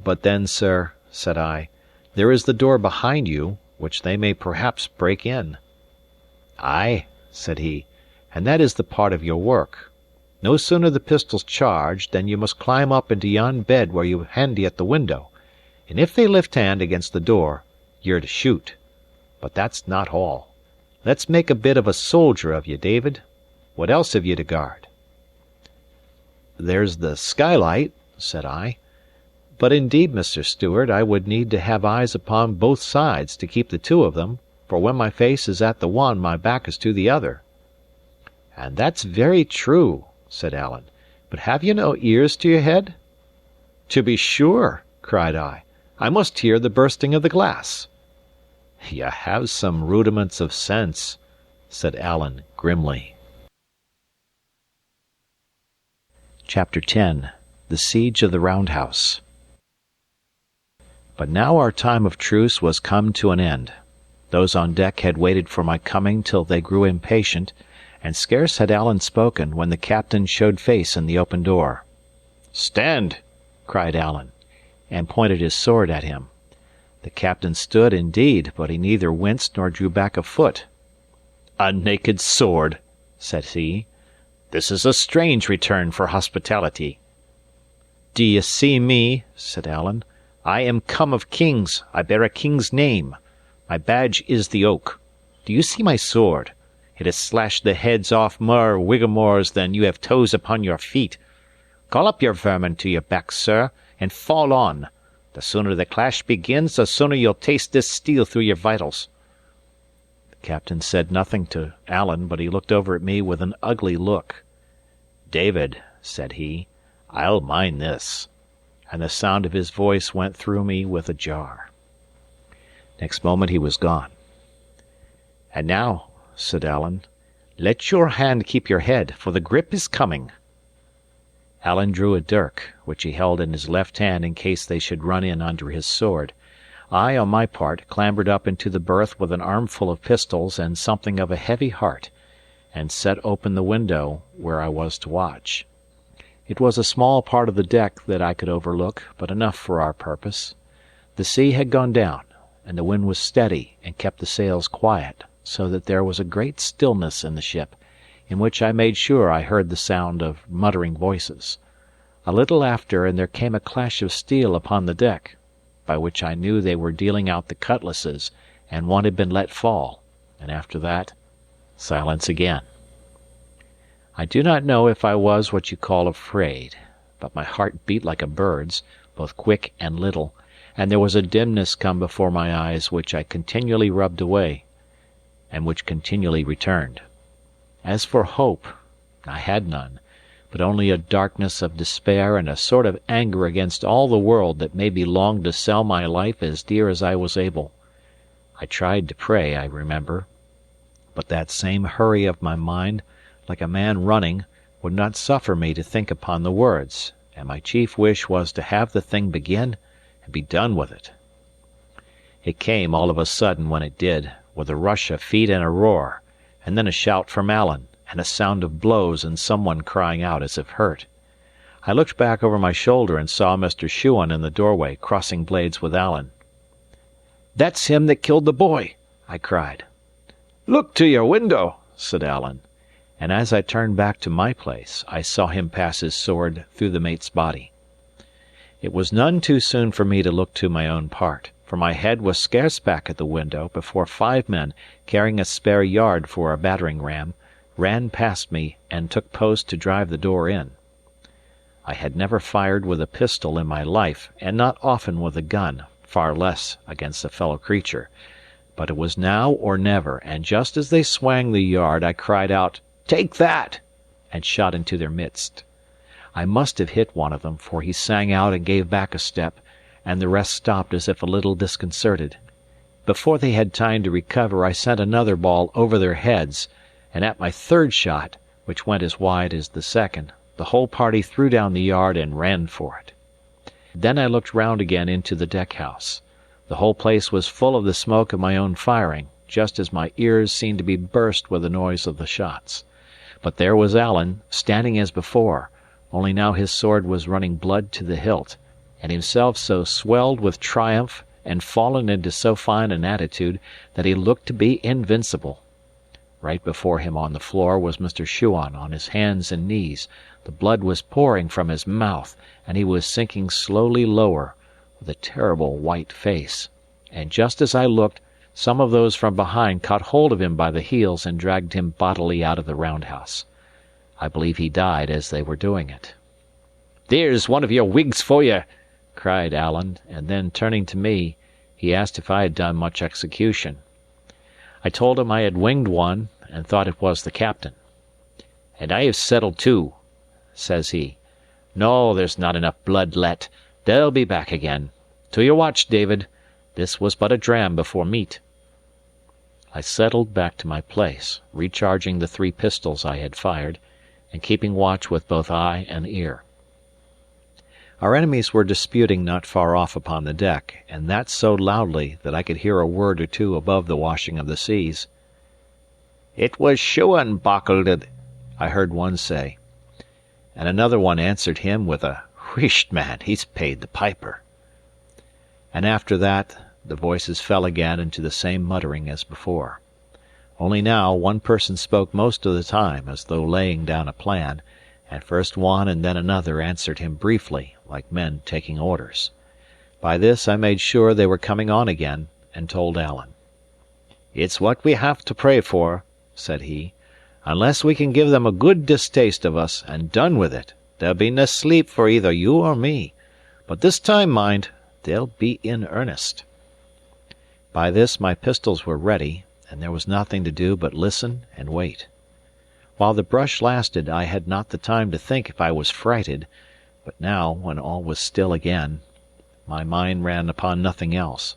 "But then, sir," said I, "there is the door behind you, which they may perhaps break in." "Ay," said he, "and that is the part of your work. No sooner the pistols charged than you must climb up into yon bed where you handy at the window, and if they lift hand against the door, you're to shoot. But that's not all. Let's make a bit of a soldier of you, David. What else have you to guard?" "There's the skylight," said I. "But indeed, Mr. Stewart, I would need to have eyes upon both sides to keep the 2 of them, for when my face is at the one, my back is to the other." "And that's very true," said Alan. "But have you no ears to your head?" "To be sure," cried I. "I must hear the bursting of the glass." "Ye have some rudiments of sense," said Alan grimly. Chapter 10. The Siege of the Round House. But now our time of truce was come to an end. Those on deck had waited for my coming till they grew impatient, and scarce had Alan spoken when the captain showed face in the open door. "Stand!" cried Alan, and pointed his sword at him. The captain stood indeed, but he neither winced nor drew back a foot. "A naked sword," said he. "This is a strange return for hospitality." "D'ye see me?" said Alan. "I am come of kings. I bear a king's name. My badge is the oak. Do you see my sword? It has slashed the heads off more whigamores than you have toes upon your feet. Call up your vermin to your back, sir, and fall on. The sooner the clash begins, the sooner you'll taste this steel through your vitals." The captain said nothing to Alan, but he looked over at me with an ugly look. "David," said he, "I'll mind this." And the sound of his voice went through me with a jar. Next moment he was gone. "And now," said Alan, "let your hand keep your head, for the grip is coming." Alan drew a dirk, which he held in his left hand in case they should run in under his sword. I, on my part, clambered up into the berth with an armful of pistols and something of a heavy heart, and set open the window where I was to watch. It was a small part of the deck that I could overlook, but enough for our purpose. The sea had gone down, and the wind was steady and kept the sails quiet, so that there was a great stillness in the ship, in which I made sure I heard the sound of muttering voices. A little after, and there came a clash of steel upon the deck, by which I knew they were dealing out the cutlasses, and one had been let fall, and after that, silence again. I do not know if I was what you call afraid, but my heart beat like a bird's, both quick and little, and there was a dimness come before my eyes which I continually rubbed away, and which continually returned. As for hope, I had none, but only a darkness of despair and a sort of anger against all the world that made me long to sell my life as dear as I was able. I tried to pray, I remember, but that same hurry of my mind, like a man running, would not suffer me to think upon the words, and my chief wish was to have the thing begin and be done with it. It came all of a sudden when it did, with a rush of feet and a roar, and then a shout from Alan, and a sound of blows and some one crying out as if hurt. I looked back over my shoulder and saw Mr. Shuan in the doorway, crossing blades with Alan. "That's him that killed the boy!" I cried. "Look to your window," said Alan, and as I turned back to my place, I saw him pass his sword through the mate's body. It was none too soon for me to look to my own part, for my head was scarce back at the window before 5 men, carrying a spare yard for a battering ram, ran past me and took post to drive the door in. I had never fired with a pistol in my life, and not often with a gun, far less against a fellow creature. But it was now or never, and just as they swang the yard I cried out, "Take that!" and shot into their midst. I must have hit one of them, for he sang out and gave back a step, and the rest stopped as if a little disconcerted. Before they had time to recover, I sent another ball over their heads, and at my third shot, which went as wide as the second, the whole party threw down the yard and ran for it. Then I looked round again into the deck-house. The whole place was full of the smoke of my own firing, just as my ears seemed to be burst with the noise of the shots. But there was Alan, standing as before, only now his sword was running blood to the hilt, and himself so swelled with triumph and fallen into so fine an attitude that he looked to be invincible. Right before him on the floor was Mr. Shuan on his hands and knees. The blood was pouring from his mouth, and he was sinking slowly lower, with a terrible white face. And just as I looked, some of those from behind caught hold of him by the heels and dragged him bodily out of the roundhouse. I believe he died as they were doing it. "There's one of your Whigs for you!" cried Alan, and then, turning to me, he asked if I had done much execution. I told him I had winged one, and thought it was the captain. "And I have settled 2, says he. "No, there's not enough blood let. They'll be back again. To your watch, David. This was but a dram before meat." I settled back to my place, recharging the 3 pistols I had fired, and keeping watch with both eye and ear. Our enemies were disputing not far off upon the deck, and that so loudly that I could hear a word or two above the washing of the seas. "It was Shuan bockled it," I heard one say, and another one answered him with a Wheesht, man, he's paid the piper." And after that the voices fell again into the same muttering as before. Only now one person spoke most of the time, as though laying down a plan, and first one and then another answered him briefly, like men taking orders. By this I made sure they were coming on again, and told Alan. "It's what we have to pray for," said he. "Unless we can give them a good distaste of us, and done with it, there'll be nae sleep for either you or me. But this time, mind, they'll be in earnest." By this my pistols were ready, and there was nothing to do but listen and wait. While the brush lasted, I had not the time to think if I was frighted, but now, when all was still again, my mind ran upon nothing else.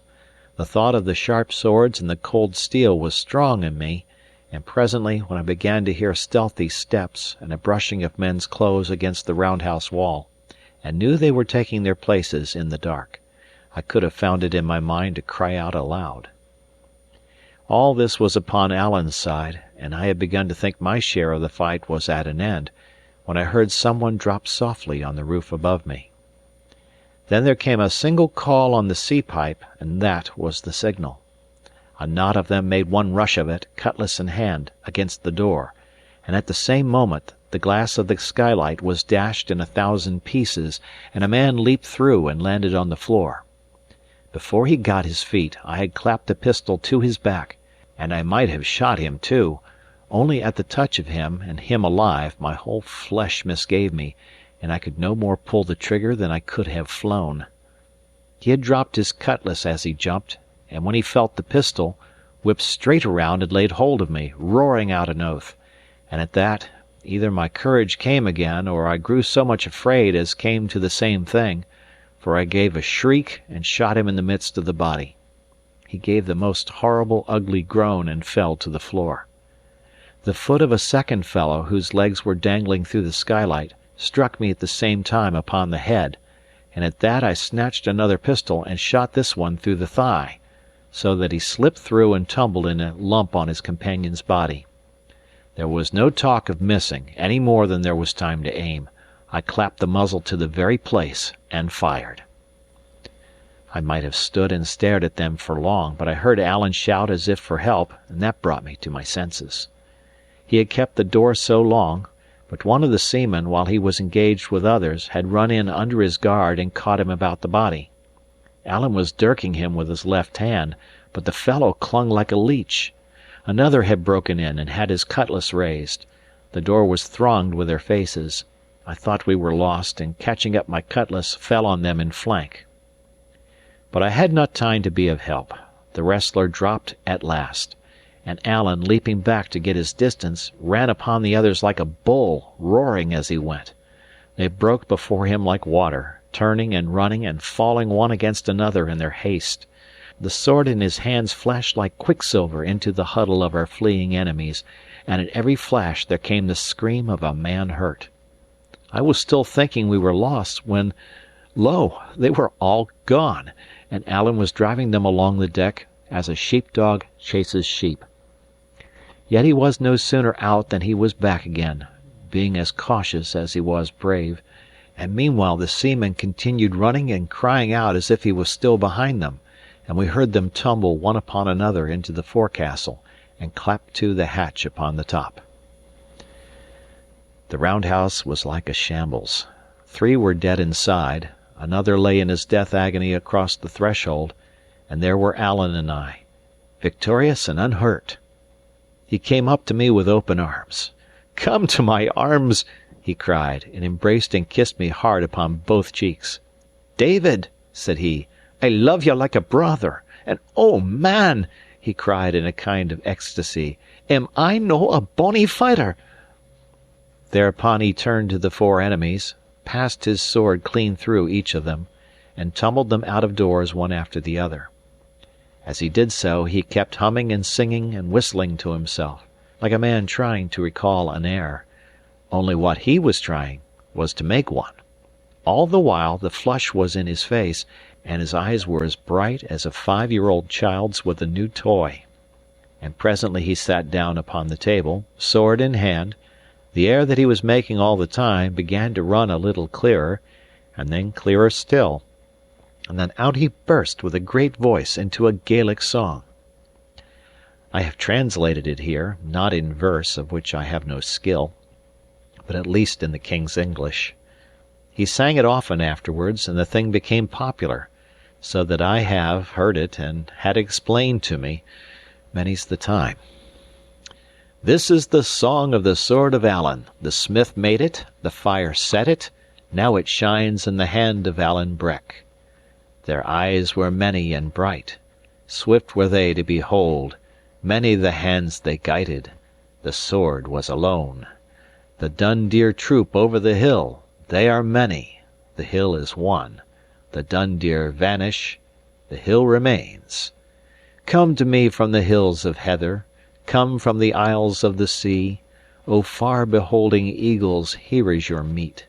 The thought of the sharp swords and the cold steel was strong in me, and presently, when I began to hear stealthy steps and a brushing of men's clothes against the roundhouse wall, and knew they were taking their places in the dark, I could have found it in my mind to cry out aloud. All this was upon Alan's side, and I had begun to think my share of the fight was at an end, when I heard some one drop softly on the roof above me. Then there came a single call on the sea pipe, and that was the signal. A knot of them made one rush of it, cutlass in hand, against the door, and at the same moment the glass of the skylight was dashed in 1,000 pieces, and a man leaped through and landed on the floor. Before he got his feet, I had clapped a pistol to his back, and I might have shot him too, only at the touch of him, and him alive, my whole flesh misgave me, and I could no more pull the trigger than I could have flown. He had dropped his cutlass as he jumped, and when he felt the pistol, whipped straight around and laid hold of me, roaring out an oath, and at that, either my courage came again, or I grew so much afraid as came to the same thing, for I gave a shriek and shot him in the midst of the body. He gave the most horrible ugly groan and fell to the floor. The foot of a second fellow, whose legs were dangling through the skylight, struck me at the same time upon the head, and at that I snatched another pistol and shot this one through the thigh, so that he slipped through and tumbled in a lump on his companion's body. There was no talk of missing, any more than there was time to aim. I clapped the muzzle to the very place and fired. I might have stood and stared at them for long, but I heard Alan shout as if for help, and that brought me to my senses. He had kept the door so long, but one of the seamen, while he was engaged with others, had run in under his guard and caught him about the body. Alan was dirking him with his left hand, but the fellow clung like a leech. Another had broken in and had his cutlass raised. The door was thronged with their faces. I thought we were lost, and catching up my cutlass, fell on them in flank. But I had not time to be of help. The wrestler dropped at last, and Alan, leaping back to get his distance, ran upon the others like a bull, roaring as he went. They broke before him like water, turning and running and falling one against another in their haste. The sword in his hands flashed like quicksilver into the huddle of our fleeing enemies, and at every flash there came the scream of a man hurt. I was still thinking we were lost when, lo, they were all gone, and Alan was driving them along the deck as a sheepdog chases sheep. Yet he was no sooner out than he was back again, being as cautious as he was brave, and meanwhile the seamen continued running and crying out as if he was still behind them, and we heard them tumble one upon another into the forecastle, and clap to the hatch upon the top. The roundhouse was like a shambles. 3 were dead inside, another lay in his death agony across the threshold, and there were Alan and I, victorious and unhurt. He came up to me with open arms. "Come to my arms!" he cried, and embraced and kissed me hard upon both cheeks. "David," said he, "I love you like a brother, and oh, man," he cried in a kind of ecstasy, "am I no a bonny fighter?" Thereupon he turned to the 4 enemies, passed his sword clean through each of them, and tumbled them out of doors one after the other. As he did so, he kept humming and singing and whistling to himself, like a man trying to recall an air, only what he was trying was to make one. All the while the flush was in his face, and his eyes were as bright as a 5-year-old child's with a new toy. And presently he sat down upon the table, sword in hand. The air that he was making all the time began to run a little clearer, and then clearer still, and then out he burst with a great voice into a Gaelic song. I have translated it here, not in verse, of which I have no skill, but at least in the king's English. He sang it often afterwards, and the thing became popular, so that I have heard it and had it explained to me many's the time. This is the song of the sword of Alan. The smith made it, the fire set it, now it shines in the hand of Alan Breck. Their eyes were many and bright, swift were they to behold, many the hands they guided, the sword was alone. The Dundeer troop over the hill, they are many, the hill is one. The Dundeer vanish, the hill remains. Come to me from the hills of heather, come from the isles of the sea. O far beholding eagles, here is your meat.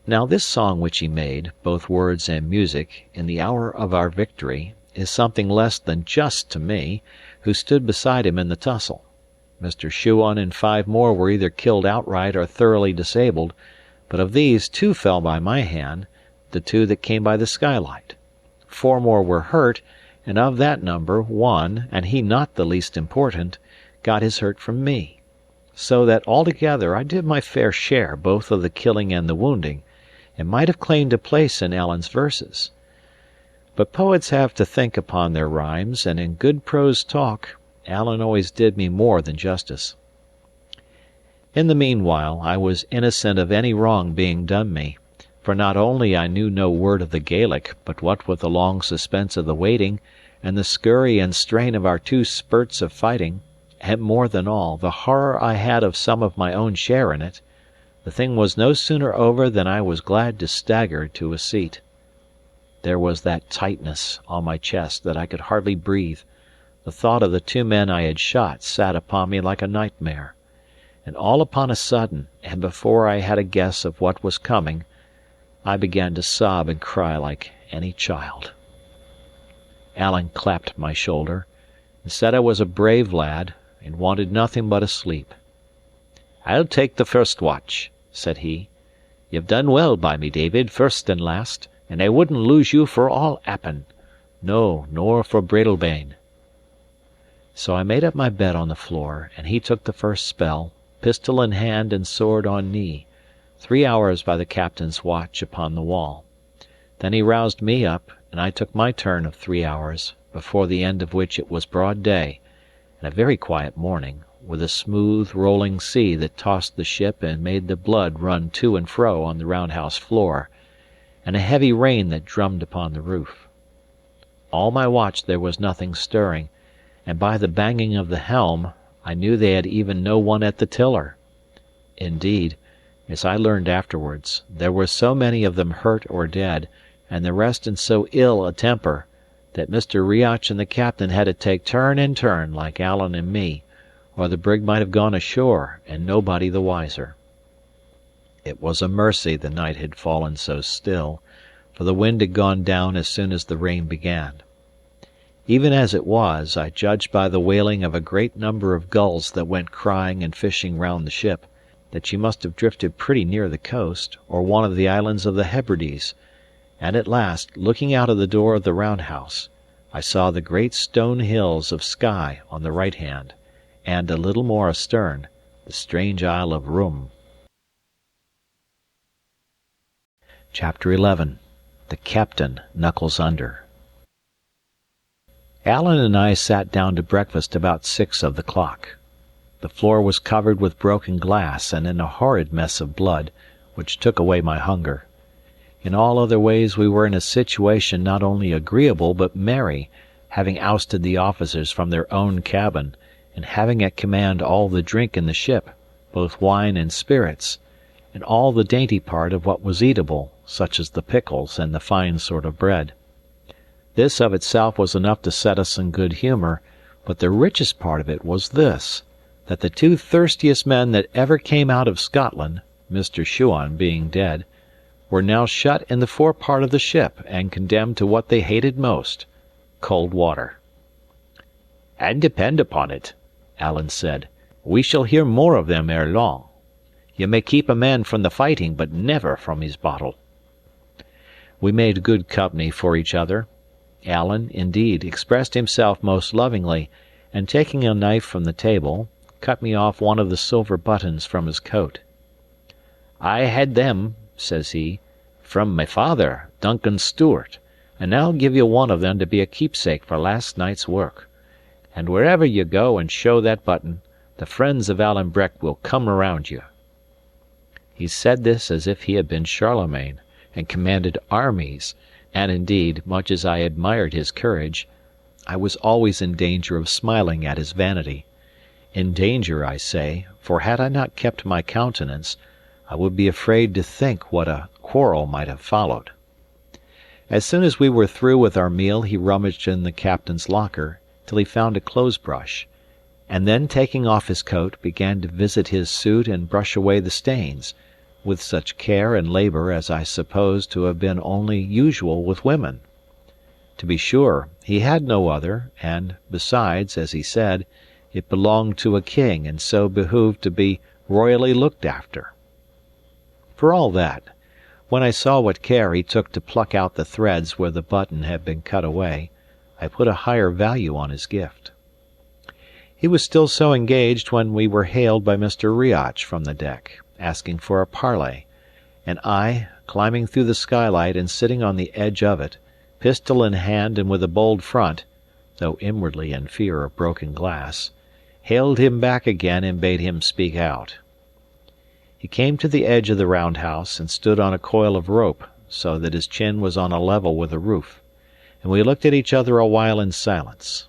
Now this song which he made, both words and music, in the hour of our victory, is something less than just to me, who stood beside him in the tussle. Mr. Shuan and 5 more were either killed outright or thoroughly disabled, but of these 2 fell by my hand, the 2 that came by the skylight. 4 more were hurt, and of that number 1, and he not the least important, got his hurt from me. So that altogether I did my fair share both of the killing and the wounding, and might have claimed a place in Alan's verses. But poets have to think upon their rhymes, and in good prose talk Alan always did me more than justice. In the meanwhile I was innocent of any wrong being done me, for not only I knew no word of the Gaelic, but what with the long suspense of the waiting, and the scurry and strain of our 2 spurts of fighting, and more than all, the horror I had of some of my own share in it, the thing was no sooner over than I was glad to stagger to a seat. There was that tightness on my chest that I could hardly breathe. The thought of the 2 men I had shot sat upon me like a nightmare. And all upon a sudden, and before I had a guess of what was coming, I began to sob and cry like any child. Alan clapped my shoulder, and said I was a brave lad, and wanted nothing but a sleep. "I'll take the first watch," said he. "You've done well by me, David, first and last, and I wouldn't lose you for all Appin. No, nor for Breadalbane." So I made up my bed on the floor, and he took the first spell, pistol in hand and sword on knee, 3 hours by the captain's watch upon the wall. Then he roused me up, and I took my turn of 3 hours, before the end of which it was broad day, and a very quiet morning, with a smooth, rolling sea that tossed the ship and made the blood run to and fro on the roundhouse floor, and a heavy rain that drummed upon the roof. All my watch there was nothing stirring, and by the banging of the helm I knew they had even no one at the tiller. Indeed, as I learned afterwards, there were so many of them hurt or dead, and the rest in so ill a temper, that Mr. Riach and the captain had to take turn and turn, like Alan and me, or the brig might have gone ashore, and nobody the wiser. It was a mercy the night had fallen so still, for the wind had gone down as soon as the rain began. Even as it was, I judged by the wailing of a great number of gulls that went crying and fishing round the ship, that she must have drifted pretty near the coast, or one of the islands of the Hebrides, and at last, looking out of the door of the roundhouse, I saw the great stone hills of Skye on the right hand, and a little more astern, the strange isle of Rum. Chapter 11. The Captain Knuckles Under. Alan and I sat down to breakfast about 6 of the clock. The floor was covered with broken glass and in a horrid mess of blood, which took away my hunger. In all other ways we were in a situation not only agreeable but merry, having ousted the officers from their own cabin, and having at command all the drink in the ship, both wine and spirits, and all the dainty part of what was eatable, such as the pickles and the fine sort of bread. This of itself was enough to set us in good humour, but the richest part of it was this, that the 2 thirstiest men that ever came out of Scotland, Mr. Shuan being dead, were now shut in the forepart of the ship and condemned to what they hated most, cold water. "And depend upon it," Alan said, "we shall hear more of them ere long. Ye may keep a man from the fighting, but never from his bottle." We made good company for each other. Alan, indeed, expressed himself most lovingly, and taking a knife from the table, cut me off one of the silver buttons from his coat. "I had them," says he, "from my father, Duncan Stewart, and I'll give you one of them to be a keepsake for last night's work. And wherever you go and show that button, the friends of Alan Breck will come around you." He said this as if he had been Charlemagne, and commanded armies, and indeed, much as I admired his courage, I was always in danger of smiling at his vanity. In danger, I say, for had I not kept my countenance, I would be afraid to think what a quarrel might have followed. As soon as we were through with our meal, he rummaged in the captain's locker till he found a clothes-brush, and then taking off his coat, began to visit his suit and brush away the stains, with such care and labour as I suppose to have been only usual with women. To be sure, he had no other, and, besides, as he said, it belonged to a king, and so behoved to be royally looked after. For all that, when I saw what care he took to pluck out the threads where the button had been cut away, I put a higher value on his gift. He was still so engaged when we were hailed by Mr. Riach from the deck, asking for a parley, and I, climbing through the skylight and sitting on the edge of it, pistol in hand and with a bold front, though inwardly in fear of broken glass, hailed him back again and bade him speak out. He came to the edge of the round house and stood on a coil of rope, so that his chin was on a level with the roof, and we looked at each other a while in silence.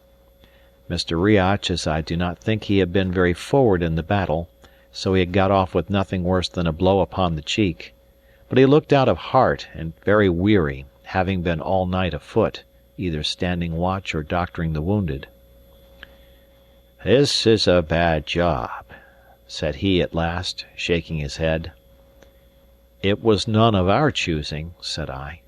Mr. Riach, as I do not think he had been very forward in the battle, so he had got off with nothing worse than a blow upon the cheek, but he looked out of heart and very weary, having been all night afoot, either standing watch or doctoring the wounded. "This is a bad job," said he at last, shaking his head. "It was none of our choosing," said I.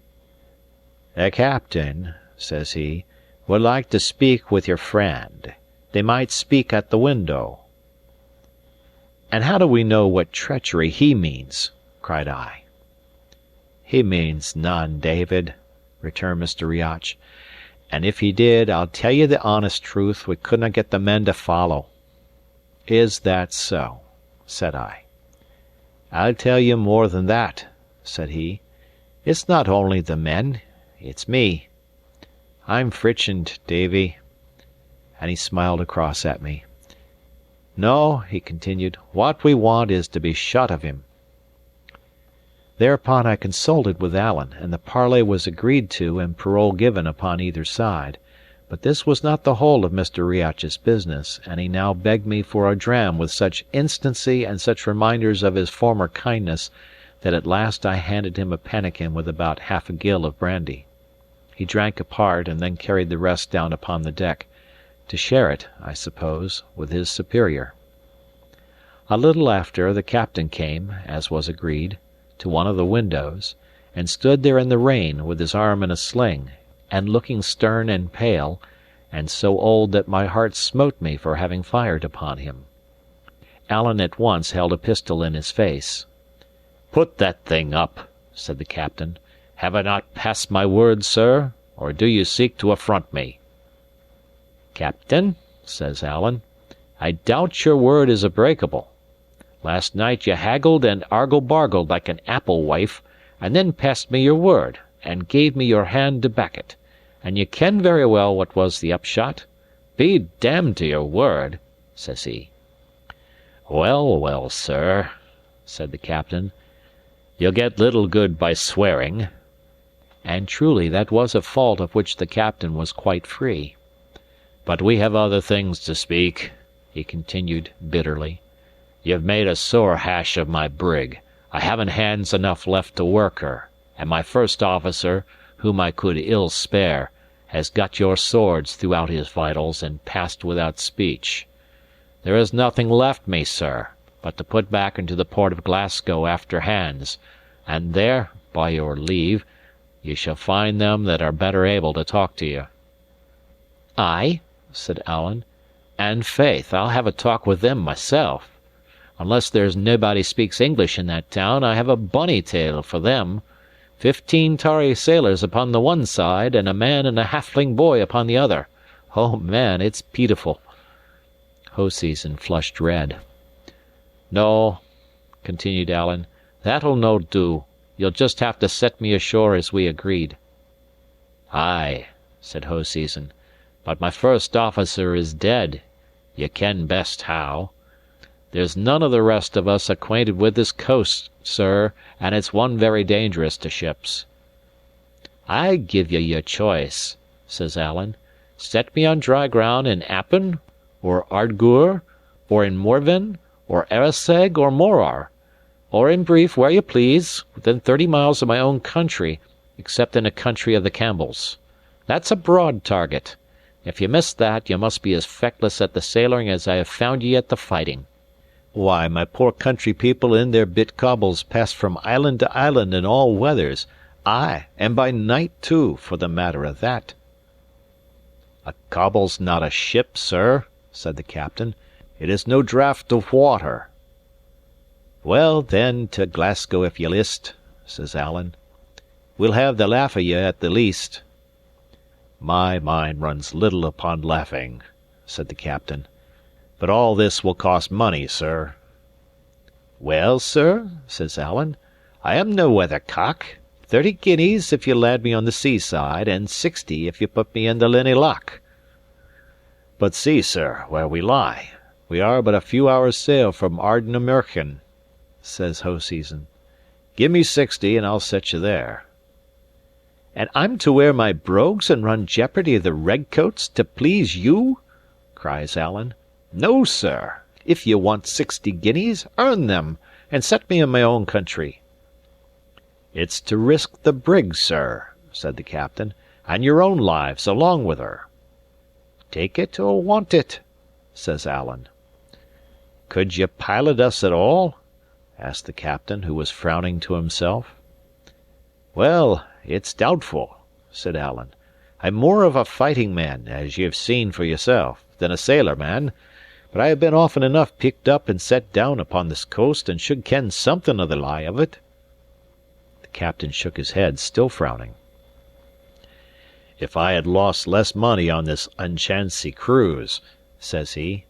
"The captain," says he, "would like to speak with your friend. They might speak at the window." "And how do we know what treachery he means?" cried I. "He means none, David," returned Mr. Riach, "and if he did, I'll tell you the honest truth, we couldnae get the men to follow." "Is that so?" said I. "I'll tell you more than that," said he. "It's not only the men, it's me. I'm fritchened, Davy." And he smiled across at me. "No," he continued, "what we want is to be shut of him." Thereupon I consulted with Alan, and the parley was agreed to and parole given upon either side; but this was not the whole of Mr. Riach's business, and he now begged me for a dram with such instancy and such reminders of his former kindness that at last I handed him a pannikin with about half a gill of brandy. He drank a part and then carried the rest down upon the deck, to share it, I suppose, with his superior. A little after, the captain came, as was agreed, to one of the windows, and stood there in the rain, with his arm in a sling, and looking stern and pale, and so old that my heart smote me for having fired upon him. Alan at once held a pistol in his face. "Put that thing up," said the captain. "Have I not passed my word, sir, or do you seek to affront me?" "Captain," says Alan, "I doubt your word is a breakable. Last night ye haggled and argle-bargled like an apple-wife, and then passed me your word, and gave me your hand to back it, and ye ken very well what was the upshot. Be damned to your word," says he. "Well, well, sir," said the captain, "you'll get little good by swearing." And truly that was a fault of which the captain was quite free. "But we have other things to speak," he continued bitterly. "You've made a sore hash of my brig. I haven't hands enough left to work her, and my first officer, whom I could ill spare, has got your swords throughout his vitals and passed without speech. There is nothing left me, sir, but to put back into the port of Glasgow after hands, and there, by your leave, ye shall find them that are better able to talk to you." "Ay," said Alan, "and faith, I'll have a talk with them myself. Unless there's nobody speaks English in that town, I have a bonny tale for them. 15 tarry sailors upon the one side, and a man and a halfling boy upon the other. Oh, man, it's pitiful." Hoseason flushed red. "No," continued Alan, "that'll no do. You'll just have to set me ashore as we agreed." "Ay," said Hoseason, "but my first officer is dead. Ye ken best how. There's none of the rest of us acquainted with this coast, sir, and it's one very dangerous to ships." "I give ye your choice," says Alan. "Set me on dry ground in Appin, or Ardgour, or in Morven, or Erraid, or Morar, or in brief where ye please, within 30 miles of my own country, except in a country of the Campbells. That's a broad target. If ye miss that, ye must be as feckless at the sailoring as I have found ye at the fighting." Why, my poor country people in their bit cobbles pass from island to island in all weathers, ay, and by night too, for the matter of that." "A cobble's not a ship, sir," said the captain. "It is no draught of water." "Well, then, to Glasgow if ye list," says Alan. "We'll have the laugh of ye at the least." "My mind runs little upon laughing," said the captain. "But all this will cost money, sir." "Well, sir," says Alan, "I am no weathercock. 30 guineas if you land me on the seaside, and 60 if you put me in the Linnhe Loch." "But see, sir, where we lie. We are but a few hours' sail from Ardnamurchan," says Hoseason. "Give me 60, and I'll set you there." "And I'm to wear my brogues and run jeopardy of the redcoats to please you?" cries Alan. "No, sir. If ye want 60 guineas, earn them, and set me in my own country." "It's to risk the brig, sir," said the captain, "and your own lives along with her." "Take it or want it," says Alan. "Could ye pilot us at all?" asked the captain, who was frowning to himself. "Well, it's doubtful," said Alan. "I'm more of a fighting man, as ye have seen for yourself, than a sailor man; but I have been often enough picked up and set down upon this coast, and should ken something of the lie of it." The captain shook his head, still frowning. "If I had lost less money on this unchancy cruise," says he,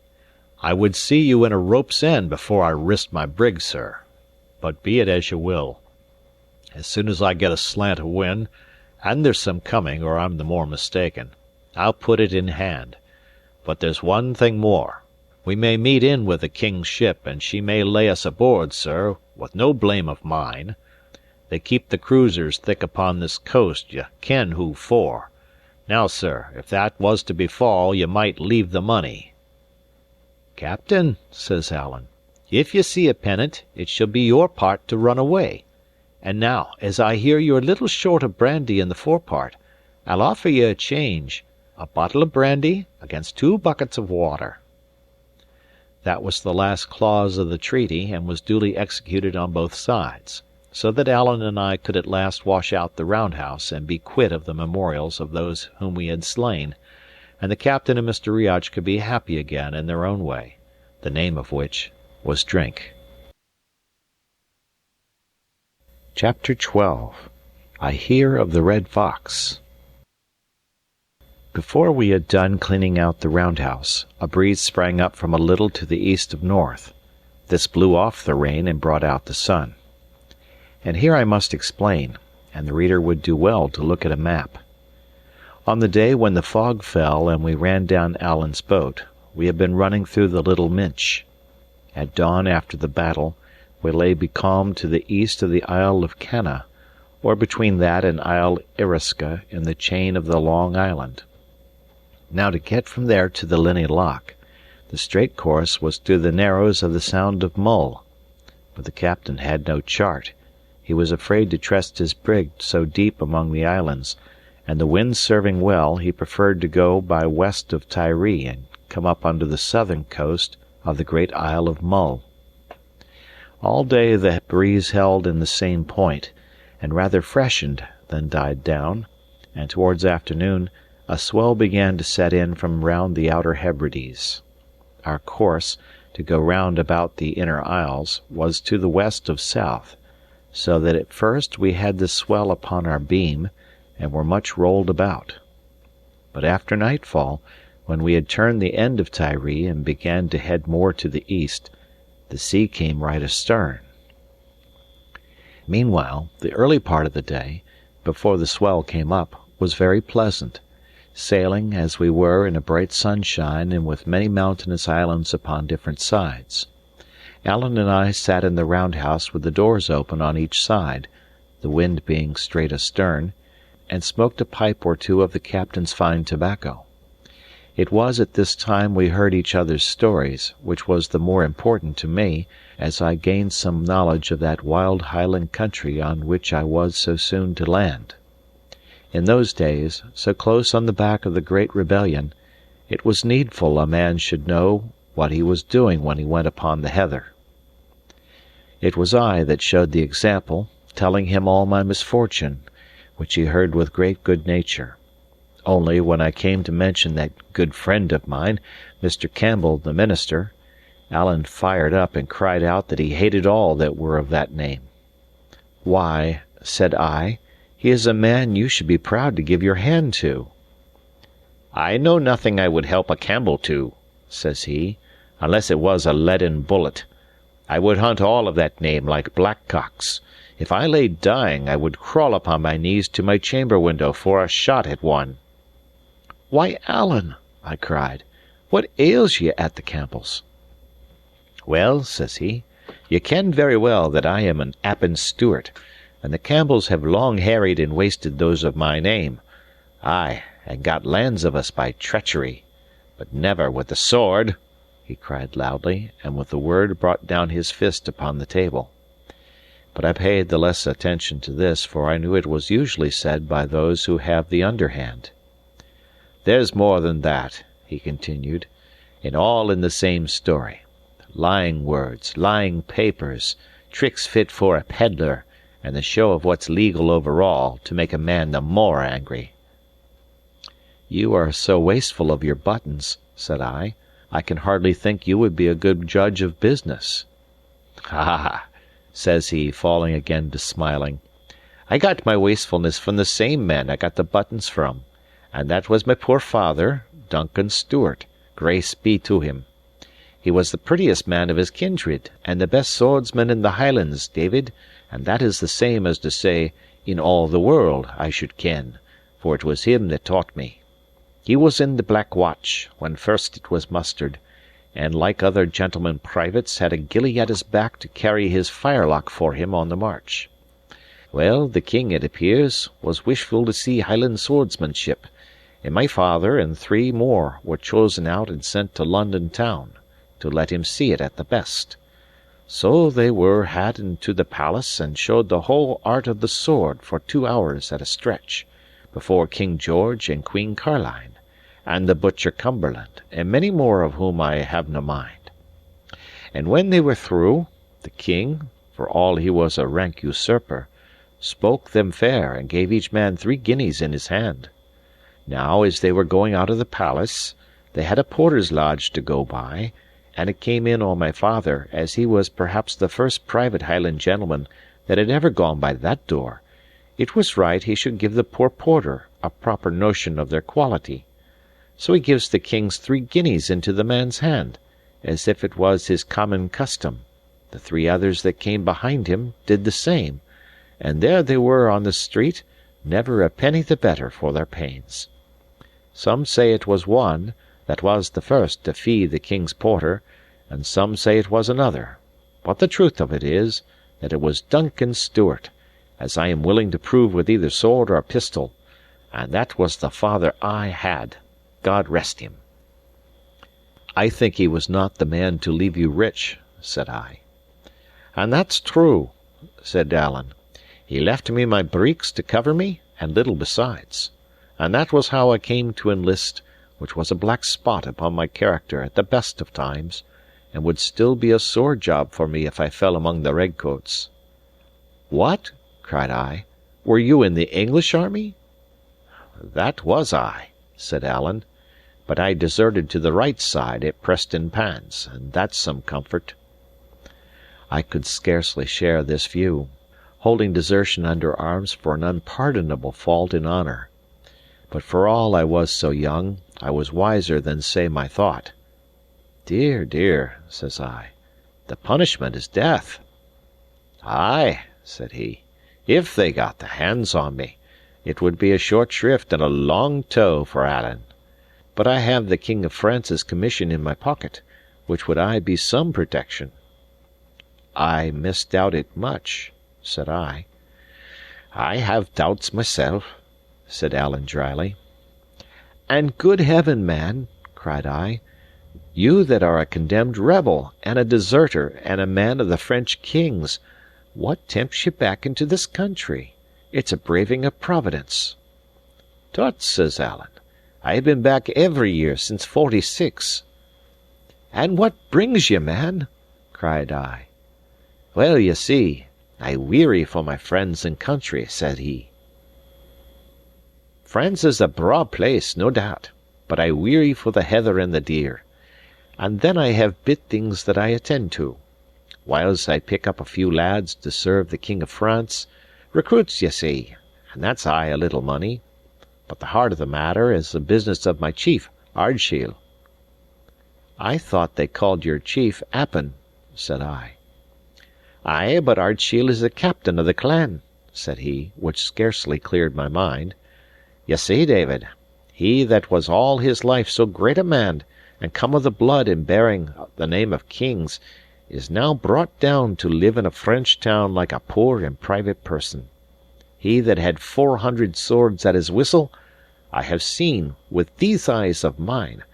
"I would see you in a rope's end before I risked my brig, sir. But be it as ye will. As soon as I get a slant of wind, and there's some coming, or I'm the more mistaken, I'll put it in hand. But there's one thing more. We may meet in with the King's ship, and she may lay us aboard, sir, with no blame of mine. They keep the cruisers thick upon this coast, ye ken who for. Now, sir, if that was to befall, ye might leave the money." "Captain," says Alan, "if ye see a pennant, it shall be your part to run away. And now, as I hear you're a little short of brandy in the forepart, I'll offer ye a change, a bottle of brandy against 2 buckets of water." That was the last clause of the treaty, and was duly executed on both sides, so that Alan and I could at last wash out the round house and be quit of the memorials of those whom we had slain, and the captain and Mr. Riach could be happy again in their own way, the name of which was drink. Chapter 12. I Hear of the Red Fox. Before we had done cleaning out the roundhouse, a breeze sprang up from a little to the east of north. This blew off the rain and brought out the sun. And here I must explain, and the reader would do well to look at a map. On the day when the fog fell and we ran down Alan's boat, we had been running through the Little Minch. At dawn after the battle, we lay becalmed to the east of the Isle of Canna, or between that and Isle Iriska in the chain of the Long Island. Now to get from there to the Linnhe Loch, the straight course was through the narrows of the Sound of Mull. But the captain had no chart. He was afraid to trust his brig so deep among the islands, and the wind serving well, he preferred to go by west of Tiree and come up under the southern coast of the great Isle of Mull. All day the breeze held in the same point, and rather freshened than died down, and towards afternoon a swell began to set in from round the outer Hebrides. Our course, to go round about the inner isles, was to the west of south, so that at first we had the swell upon our beam, and were much rolled about. But after nightfall, when we had turned the end of Tiree and began to head more to the east, the sea came right astern. Meanwhile, the early part of the day, before the swell came up, was very pleasant, sailing as we were in a bright sunshine and with many mountainous islands upon different sides. Alan and I sat in the roundhouse with the doors open on each side, the wind being straight astern, and smoked a pipe or two of the captain's fine tobacco. It was at this time we heard each other's stories, which was the more important to me, as I gained some knowledge of that wild Highland country on which I was so soon to land. In those days, so close on the back of the great rebellion, it was needful a man should know what he was doing when he went upon the heather. It was I that showed the example, telling him all my misfortune, which he heard with great good nature. Only, when I came to mention that good friend of mine, Mr. Campbell the minister, Alan fired up and cried out that he hated all that were of that name. "Why," said I, "he is a man you should be proud to give your hand to." "I know nothing I would help a Campbell to," says he, "unless it was a leaden bullet. I would hunt all of that name like blackcocks. If I lay dying, I would crawl upon my knees to my chamber window for a shot at one." "Why, Alan," I cried, "what ails ye at the Campbells?" "Well," says he, "ye ken very well that I am an Appin Stewart, and the Campbells have long harried and wasted those of my name. Ay, and got lands of us by treachery. But never with the sword," he cried loudly, and with the word brought down his fist upon the table. But I paid the less attention to this, for I knew it was usually said by those who have the underhand. "There's more than that," he continued, "and all in the same story. Lying words, lying papers, tricks fit for a peddler, and the show of what's legal over all, to make a man the more angry." "You are so wasteful of your buttons," said I can hardly think you would be a good judge of business." "Ah," says he, falling again to smiling, "I got my wastefulness from the same man I got the buttons from, and that was my poor father, Duncan Stewart, grace be to him. He was the prettiest man of his kindred, and the best swordsman in the Highlands, David, and that is the same as to say, in all the world, I should ken, for it was him that taught me. He was in the Black Watch, when first it was mustered, and like other gentlemen privates had a gillie at his back to carry his firelock for him on the march. Well, the king, it appears, was wishful to see Highland swordsmanship, and my father and 3 more were chosen out and sent to London town, to let him see it at the best. So they were had into the palace, and showed the whole art of the sword for 2 hours at a stretch, before King George and Queen Caroline, and the Butcher Cumberland, and many more of whom I have no mind. And when they were through, the king, for all he was a rank usurper, spoke them fair, and gave each man 3 guineas in his hand. Now, as they were going out of the palace, they had a porter's lodge to go by, and it came in on my father, as he was perhaps the first private Highland gentleman that had ever gone by that door, it was right he should give the poor porter a proper notion of their quality. So he gives the king's 3 guineas into the man's hand, as if it was his common custom. The 3 others that came behind him did the same, and there they were on the street, never a penny the better for their pains. Some say it was one that was the first to fee the king's porter, and some say it was another. But the truth of it is that it was Duncan Stewart, as I am willing to prove with either sword or pistol, and that was the father I had. God rest him." "I think he was not the man to leave you rich," said I. "And that's true," said Alan. "He left me my breeks to cover me, and little besides. And that was how I came to enlist, which was a black spot upon my character at the best of times, and would still be a sore job for me if I fell among the redcoats." "What?" cried I. "Were you in the English army?" "That was I," said Alan. but I deserted to the right side at Preston Pans, and that's some comfort." I could scarcely share this view, holding desertion under arms for an unpardonable fault in honour. But for all I was so young, I was wiser than say my thought. "Dear, dear," says I, "the punishment is death." "Ay," said he, "if they got the hands on me, it would be a short shrift and a long tow for Alan. But I have the King of France's commission in my pocket, which would aye be some protection." "I misdoubt it much," said I. "I have doubts myself," said Alan dryly. "And good heaven, man," cried I, "you that are a condemned rebel, and a deserter, and a man of the French king's, what tempts you back into this country? It's a braving of Providence." "Tut," says Alan, "I have been back every year since '46." "And what brings you, man?" cried I. "Well, ye see, I weary for my friends and country," said he. "France is a braw place, no doubt, but I weary for the heather and the deer. And then I have bit things that I attend to. Whiles I pick up a few lads to serve the King of France, recruits, ye see, and that's aye a little money. But the heart of the matter is the business of my chief, Ardshiel." "I thought they called your chief Appin," said I. "Ay, but Ardshiel is the captain of the clan," said he, which scarcely cleared my mind. "Ye see, David, he that was all his life so great a man, and come of the blood and bearing the name of kings, is now brought down to live in a French town like a poor and private person. He that had 400 swords at his whistle, I have seen, with these eyes of mine,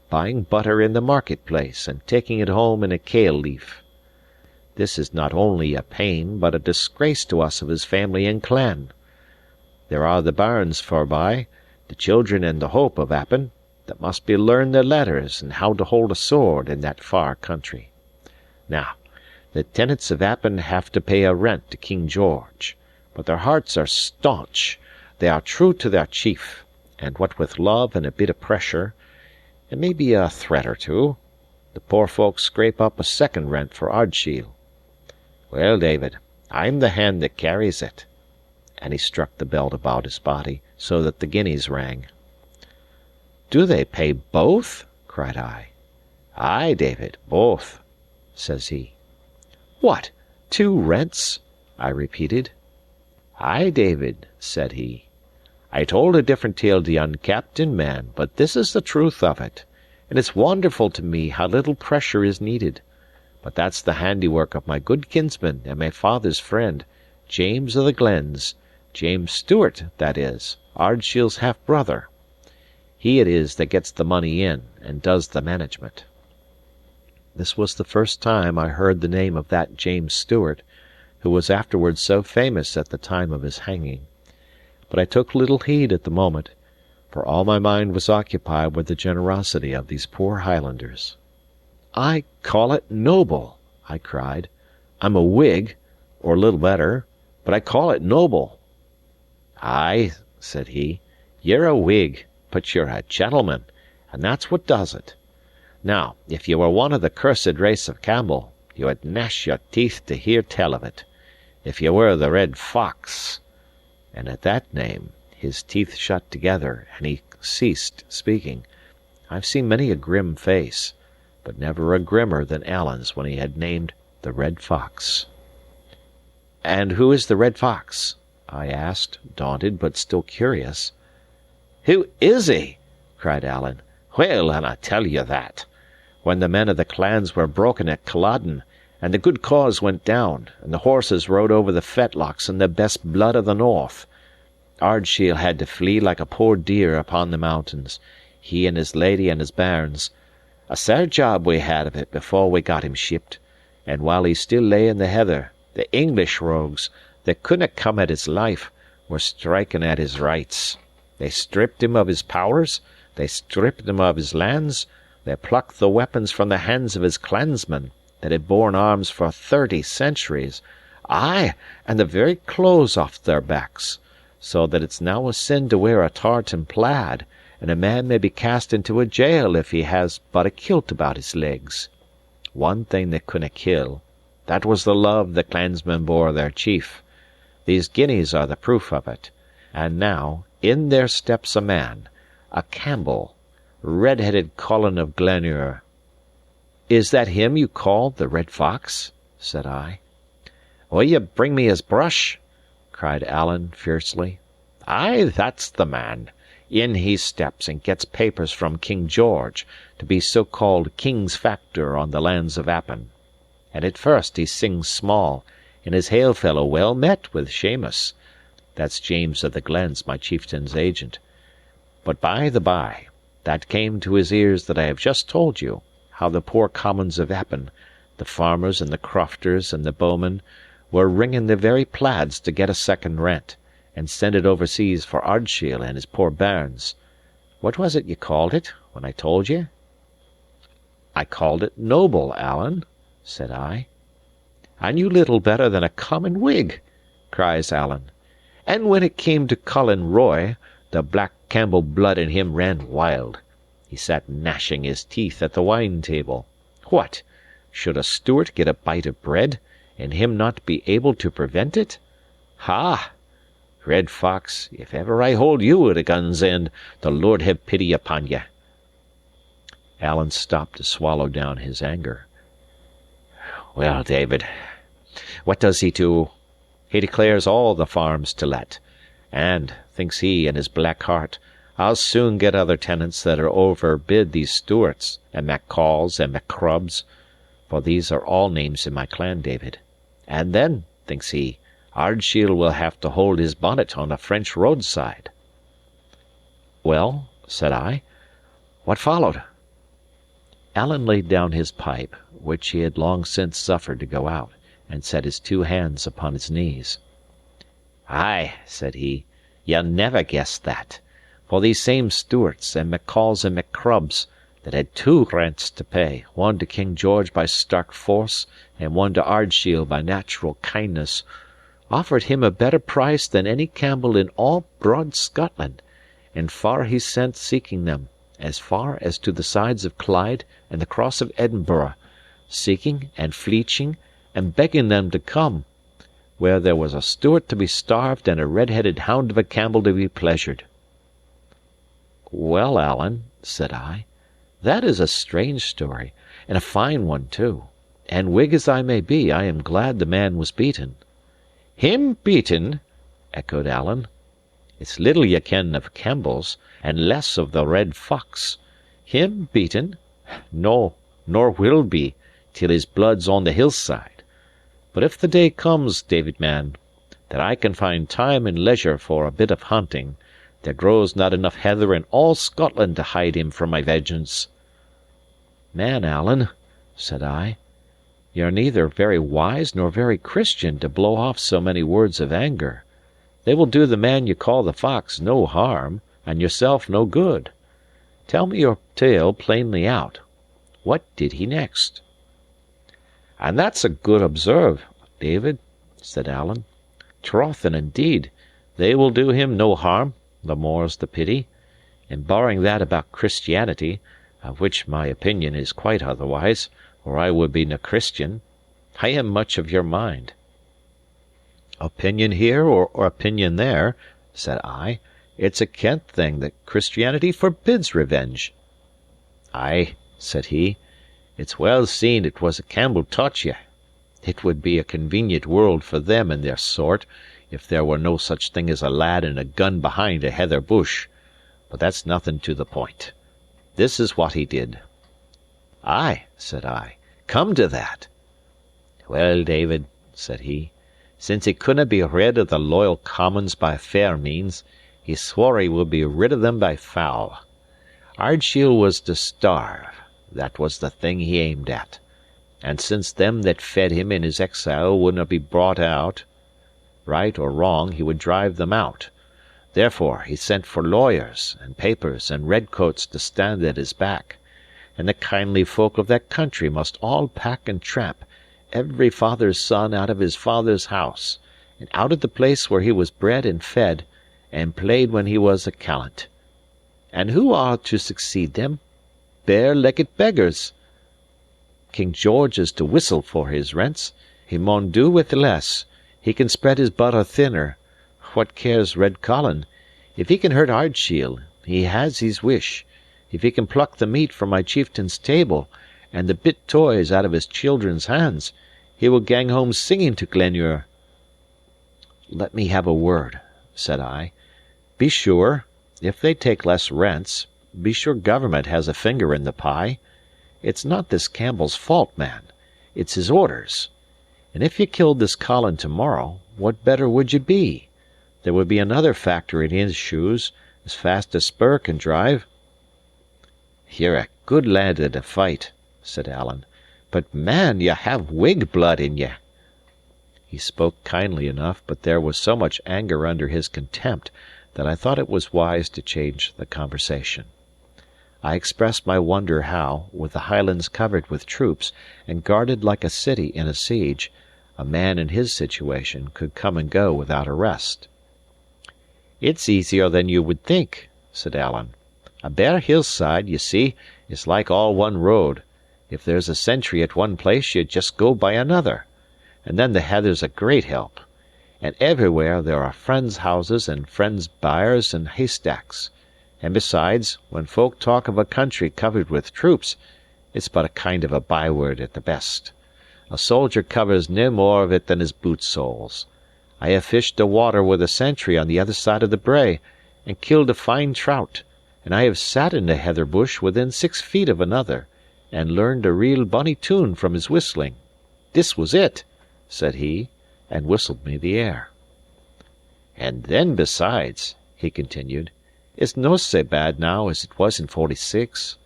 buying butter in the market-place and taking it home in a kale leaf. This is not only a pain, but a disgrace to us of his family and clan. There are the bairns forby, the children and the hope of Appin, that must be learned their letters and how to hold a sword in that far country. Now, the tenants of Appin have to pay a rent to King George, but their hearts are staunch, they are true to their chief, and what with love and a bit of pressure, and maybe a threat or two, the poor folk scrape up a second rent for Ardshiel. Well, David, I'm the hand that carries it." And he struck the belt about his body, so that the guineas rang. "Do they pay both?" cried I. "Ay, David, both," says he. "What, 2 rents?" I repeated. "Ay, David," said he. "I told a different tale to yon captain, man, but this is the truth of it, and it's wonderful to me how little pressure is needed. But that's the handiwork of my good kinsman and my father's friend, James of the Glens, James Stewart, that is, Ardshiel's half-brother. He it is that gets the money in, and does the management." This was the first time I heard the name of that James Stewart, who was afterwards so famous at the time of his hanging. But I took little heed at the moment, for all my mind was occupied with the generosity of these poor Highlanders. "I call it noble!" I cried. "I'm a Whig, or little better, but I call it noble." "Ay," said he, "ye're a Whig, but you're a gentleman, and that's what does it. Now, if ye were one of the cursed race of Campbell, ye would gnash your teeth to hear tell of it. If ye were the Red Fox—" And at that name his teeth shut together, and he ceased speaking. I've seen many a grim face, but never a grimmer than Alan's when he had named the Red Fox. "And who is the Red Fox?" I asked, daunted but still curious. "Who is he?" cried Alan. "Well, and I tell you that. When the men of the clans were broken at Culloden, and the good cause went down, and the horses rode over the fetlocks in the best blood of the north, Ardshiel had to flee like a poor deer upon the mountains, he and his lady and his bairns. A sair job we had of it before we got him shipped, and while he still lay in the heather, the English rogues, that couldna come at his life, were striking at his rights. They stripped him of his powers, they stripped him of his lands, they plucked the weapons from the hands of his clansmen, that had borne arms for 30 centuries, ay, and the very clothes off their backs, so that it's now a sin to wear a tartan plaid, and a man may be cast into a jail if he has but a kilt about his legs. One thing they couldna kill, that was the love the clansmen bore their chief. These guineas are the proof of it. And now, in there steps a man, a Campbell, red-headed Colin of Glenure. "Is that him you call the Red Fox?" said I. "Will ye bring me his brush?" cried Alan fiercely. "Ay, that's the man. In he steps and gets papers from King George, to be so-called King's Factor on the lands of Appin. And at first he sings small, and his hail-fellow well met with Shamus. That's James of the Glens, my chieftain's agent. But by the by, that came to his ears that I have just told you, how the poor commons of Appin, the farmers and the crofters and the bowmen, were wringing their very plaids to get a second rent, and send it overseas for Ardshiel and his poor bairns. What was it ye called it, when I told ye?" "I called it noble, Alan," said I. "And you little better than a common Whig," cries Alan. "And when it came to Colin Roy, the black Campbell blood in him ran wild. He sat gnashing his teeth at the wine-table. What! Should a Stewart get a bite of bread, and him not be able to prevent it? Ha! Red Fox, if ever I hold you at a gun's end, the Lord have pity upon ye." Alan stopped to swallow down his anger. "Well, David, what does he do? He declares all the farms to let, and, thinks he in his black heart, I'll soon get other tenants that are overbid these Stewarts, and Macalls, and Macrubs, for these are all names in my clan, David. And then, thinks he, Ardshiel will have to hold his bonnet on a French roadside." "Well," said I, "what followed?" Alan laid down his pipe, which he had long since suffered to go out, and set his two hands upon his knees. "Ay," said he, "ye'll never guess that. For these same Stewarts and Macalls and Macrubs, that had two rents to pay, one to King George by stark force, and one to Ardshiel by natural kindness, offered him a better price than any Campbell in all broad Scotland, and far he sent seeking them, as far as to the sides of Clyde and the cross of Edinburgh, seeking and fleeching and begging them to come, where there was a Stewart to be starved and a red-headed hound of a Campbell to be pleasured." "Well, Alan," said I, "that is a strange story, and a fine one too. And Whig as I may be, I am glad the man was beaten." "Him beaten?" echoed Alan. "It's little ye ken of Campbells, and less of the Red Fox. Him beaten? No, nor will be, till his blood's on the hillside. But if the day comes, David man, that I can find time and leisure for a bit of hunting, there grows not enough heather in all Scotland to hide him from my vengeance." "Man, Alan," said I, "ye are neither very wise nor very Christian to blow off so many words of anger. They will do the man you call the Fox no harm, and yourself no good. Tell me your tale plainly out. What did he next?" "And that's a good observe, David," said Alan. "Troth and indeed, they will do him no harm, the more's the pity. And barring that about Christianity, of which my opinion is quite otherwise, or I would be nae Christian, I am much of your mind." "Opinion here or opinion there," said I, "it's a kent thing that Christianity forbids revenge." "Ay," said he, "it's well seen it was a Campbell taught ye. It would be a convenient world for them and their sort, if there were no such thing as a lad and a gun behind a heather bush. But that's nothing to the point. This is what he did." "Ay," said I, "come to that." "Well, David," said he, "since he couldnae be rid of the loyal commons by fair means, he swore he would be rid of them by foul. Ardshiel was to starve, that was the thing he aimed at. And since them that fed him in his exile wouldnae be brought out, right or wrong, he would drive them out. Therefore he sent for lawyers and papers and redcoats to stand at his back, and the kindly folk of that country must all pack and tramp, every father's son out of his father's house, and out of the place where he was bred and fed, and played when he was a callant. And who are to succeed them? Bare-legged beggars. King George is to whistle for his rents. He maun do with less. He can spread his butter thinner. What cares Red Colin? If he can hurt Ardshiel, he has his wish. If he can pluck the meat from my chieftain's table, and the bit toys out of his children's hands, he will gang home singing to Glenure." "Let me have a word," said I. "Be sure, if they take less rents, be sure government has a finger in the pie. It's not this Campbell's fault, man. It's his orders. And if you killed this Colin tomorrow, what better would ye be? There would be another factor in his shoes, as fast as spur can drive." "You're a good lad in a fight," said Alan. "But, man, ye have Whig blood in ye." He spoke kindly enough, but there was so much anger under his contempt that I thought it was wise to change the conversation. I expressed my wonder how, with the Highlands covered with troops, and guarded like a city in a siege, a man in his situation could come and go without arrest. "It's easier than you would think," said Alan. "A bare hillside, ye see, is like all one road. If there's a sentry at one place, ye just go by another. And then the heather's a great help. And everywhere there are friends' houses and friends' byres and haystacks. And besides, when folk talk of a country covered with troops, it's but a kind of a byword at the best. A soldier covers nae more of it than his boot soles. I have fished the water with a sentry on the other side of the brae, and killed a fine trout, and I have sat in a heather bush within 6 feet of another, and learned a real bonny tune from his whistling. This was it," said he, and whistled me the air. "And then, besides," he continued, "it's no sae bad now as it was in '46.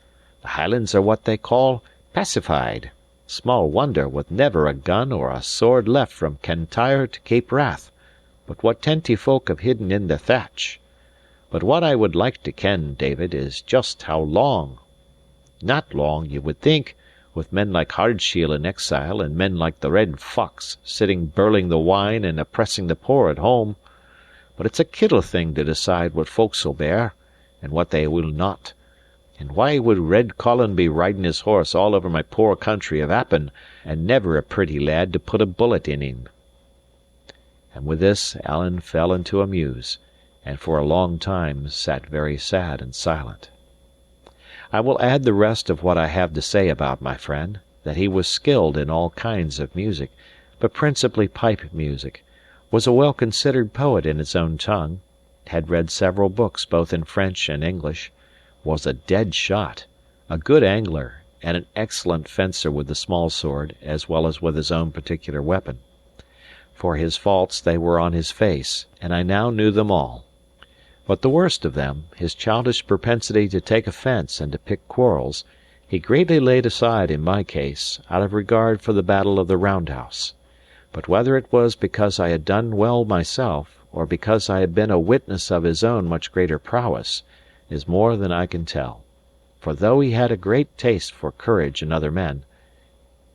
The Highlands are what they call pacified. Small wonder, with never a gun or a sword left from Cantyre to Cape Wrath, but what tenty folk have hidden in the thatch. But what I would like to ken, David, is just how long. Not long, ye would think, with men like Ardshiel in exile, and men like the Red Fox sitting birling the wine and oppressing the poor at home. But it's a kittle thing to decide what folks'll bear, and what they will not. And why would Red Colin be riding his horse all over my poor country of Appin, and never a pretty lad to put a bullet in him?" And with this Alan fell into a muse, and for a long time sat very sad and silent. I will add the rest of what I have to say about my friend, that he was skilled in all kinds of music, but principally pipe music, was a well-considered poet in his own tongue, had read several books both in French and English, was a dead shot, a good angler, and an excellent fencer with the small sword as well as with his own particular weapon. For his faults they were on his face, and I now knew them all. But the worst of them, his childish propensity to take offence and to pick quarrels, he greatly laid aside in my case, out of regard for the Battle of the Round House. But whether it was because I had done well myself, or because I had been a witness of his own much greater prowess, is more than I can tell. For though he had a great taste for courage in other men,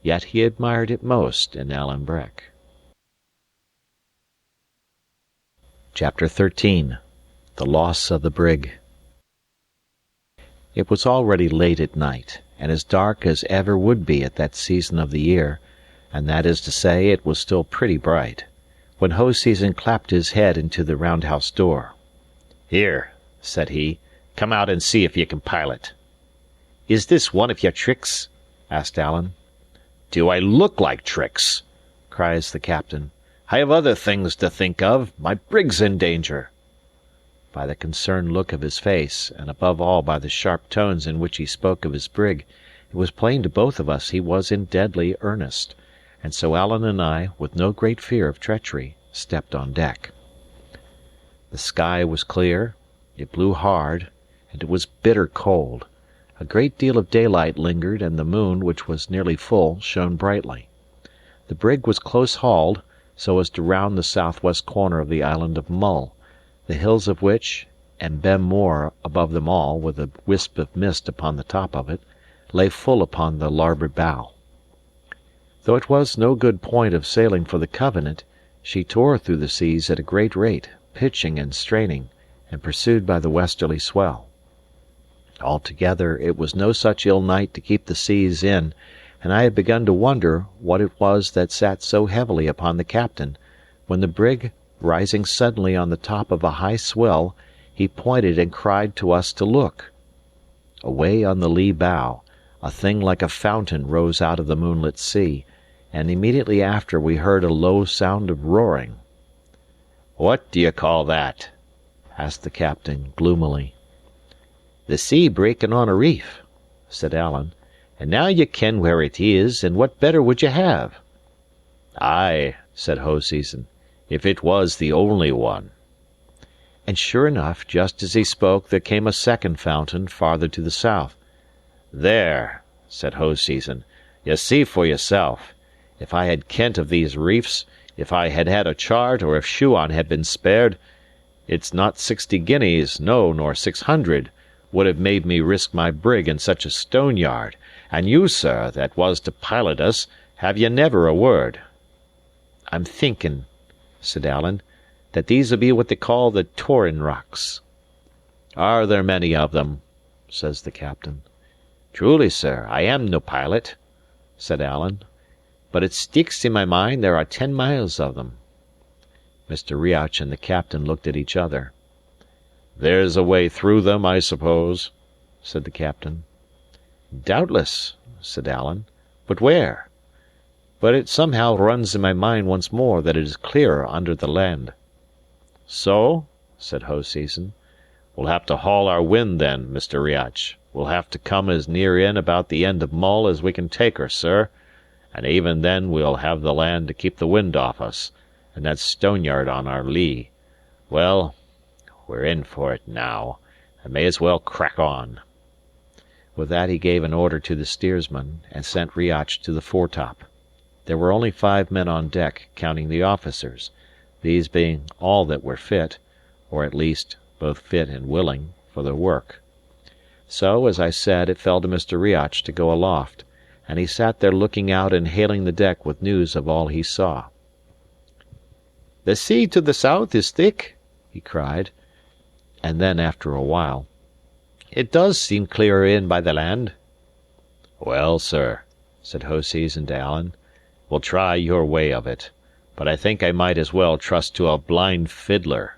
yet he admired it most in Alan Breck. Chapter 13. The Loss of the Brig. It was already late at night, and as dark as ever would be at that season of the year, and that is to say, it was still pretty bright, when Hoseason clapped his head into the roundhouse door. "Here," said he, "come out and see if ye can pilot." "Is this one of your tricks?" asked Alan. "Do I look like tricks?" cries the captain. "I have other things to think of. My brig's in danger." By the concerned look of his face, and above all by the sharp tones in which he spoke of his brig, it was plain to both of us he was in deadly earnest, and so Alan and I, with no great fear of treachery, stepped on deck. The sky was clear, it blew hard, and it was bitter cold. A great deal of daylight lingered, and the moon, which was nearly full, shone brightly. The brig was close hauled, so as to round the southwest corner of the island of Mull, the hills of which, and Ben More above them all, with a wisp of mist upon the top of it, lay full upon the larboard bow. Though it was no good point of sailing for the Covenant, she tore through the seas at a great rate, pitching and straining, and pursued by the westerly swell. Altogether, it was no such ill night to keep the seas in, and I had begun to wonder what it was that sat so heavily upon the captain, when the brig, rising suddenly on the top of a high swell, he pointed and cried to us to look. Away on the lee bow, a thing like a fountain rose out of the moonlit sea, and immediately after we heard a low sound of roaring. "What do you call that?" asked the captain gloomily. "The sea breaking on a reef," said Alan, "and now ye ken where it is, and what better would ye have?" "Ay," said Hoseason, "if it was the only one." And sure enough, just as he spoke, there came a second fountain farther to the south. "There," said Hoseason, "ye see for yourself. If I had kent of these reefs, if I had had a chart, or if Shuan had been spared, it's not 60 guineas, no, nor 600, would have made me risk my brig in such a stone-yard, and you, sir, that was to pilot us, have ye never a word." "I'm thinking," said Alan, "that these'll be what they call the Torrin Rocks." "Are there many of them?" says the captain. "Truly, sir, I am no pilot," said Alan, "but it sticks in my mind there are 10 miles of them." Mr. Riach and the captain looked at each other. "There's a way through them, I suppose," said the captain. "Doubtless," said Alan, "but where? But it somehow runs in my mind once more that it is clearer under the land." "So?" said Hoseason. "We'll have to haul our wind then, Mr. Riach. We'll have to come as near in about the end of Mull as we can take her, sir, and even then we'll have the land to keep the wind off us, and that stone-yard on our lee. Well, we're in for it now, and may as well crack on." With that he gave an order to the steersman, and sent Riach to the foretop. There were only 5 men on deck, counting the officers, these being all that were fit, or at least both fit and willing, for the work. So, as I said, it fell to Mr. Riach to go aloft, and he sat there looking out and hailing the deck with news of all he saw. "The sea to the south is thick," he cried, and then, after a while, "it does seem clearer in by the land." "Well, sir," said Hoseason to Alan, "we'll try your way of it, but I think I might as well trust to a blind fiddler.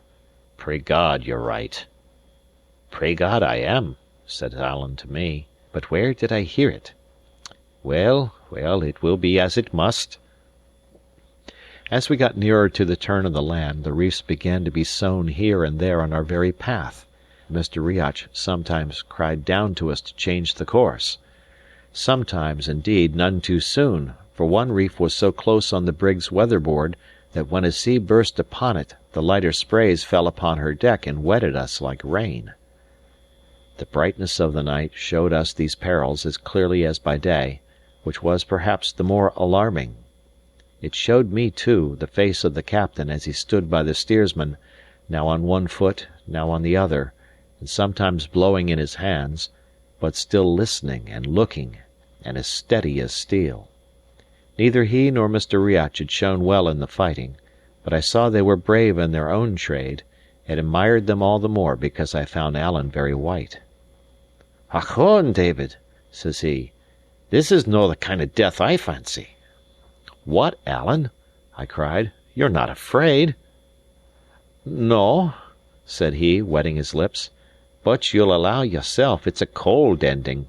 Pray God you're right." "Pray God I am," said Alan to me, "but where did I hear it? Well, it will be as it must." As we got nearer to the turn of the land, the reefs began to be sown here and there on our very path. Mr. Riach sometimes cried down to us to change the course. Sometimes, indeed, none too soon, for one reef was so close on the brig's weatherboard that when a sea burst upon it, the lighter sprays fell upon her deck and wetted us like rain. The brightness of the night showed us these perils as clearly as by day, which was perhaps the more alarming. It showed me, too, the face of the captain as he stood by the steersman, now on one foot, now on the other, and sometimes blowing in his hands, but still listening and looking, and as steady as steel. Neither he nor Mr. Riach had shown well in the fighting, but I saw they were brave in their own trade, and admired them all the more because I found Alan very white. "Ochone, David," says he, "this is no the kind of death I fancy." "What, Alan?" I cried. "You're not afraid?" "No," said he, wetting his lips, "but you'll allow yourself it's a cold ending."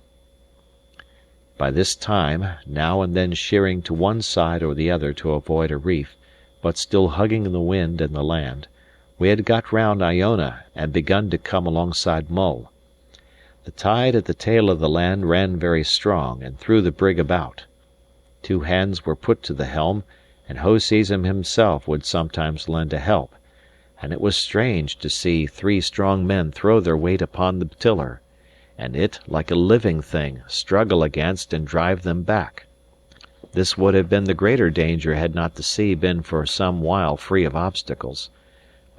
By this time, now and then sheering to one side or the other to avoid a reef, but still hugging the wind and the land, we had got round Iona and begun to come alongside Mull. The tide at the tail of the land ran very strong, and threw the brig about. 2 hands were put to the helm, and Hoseason himself would sometimes lend a help, and it was strange to see 3 strong men throw their weight upon the tiller, and it, like a living thing, struggle against and drive them back. This would have been the greater danger had not the sea been for some while free of obstacles.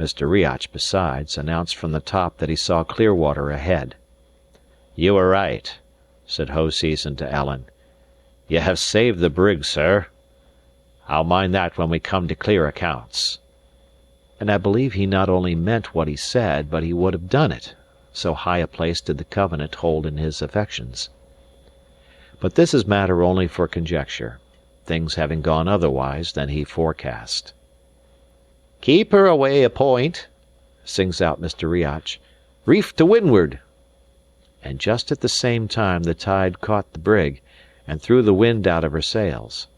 Mr. Riach, besides, announced from the top that he saw clear water ahead. "You were right," said Hoseason to Alan. "Ye have saved the brig, sir. I'll mind that when we come to clear accounts." And I believe he not only meant what he said, but he would have done it, so high a place did the Covenant hold in his affections. But this is matter only for conjecture, things having gone otherwise than he forecast. "Keep her away a point," sings out Mr. Riach. "Reef to windward." And just at the same time the tide caught the brig, and threw the wind out of her sails.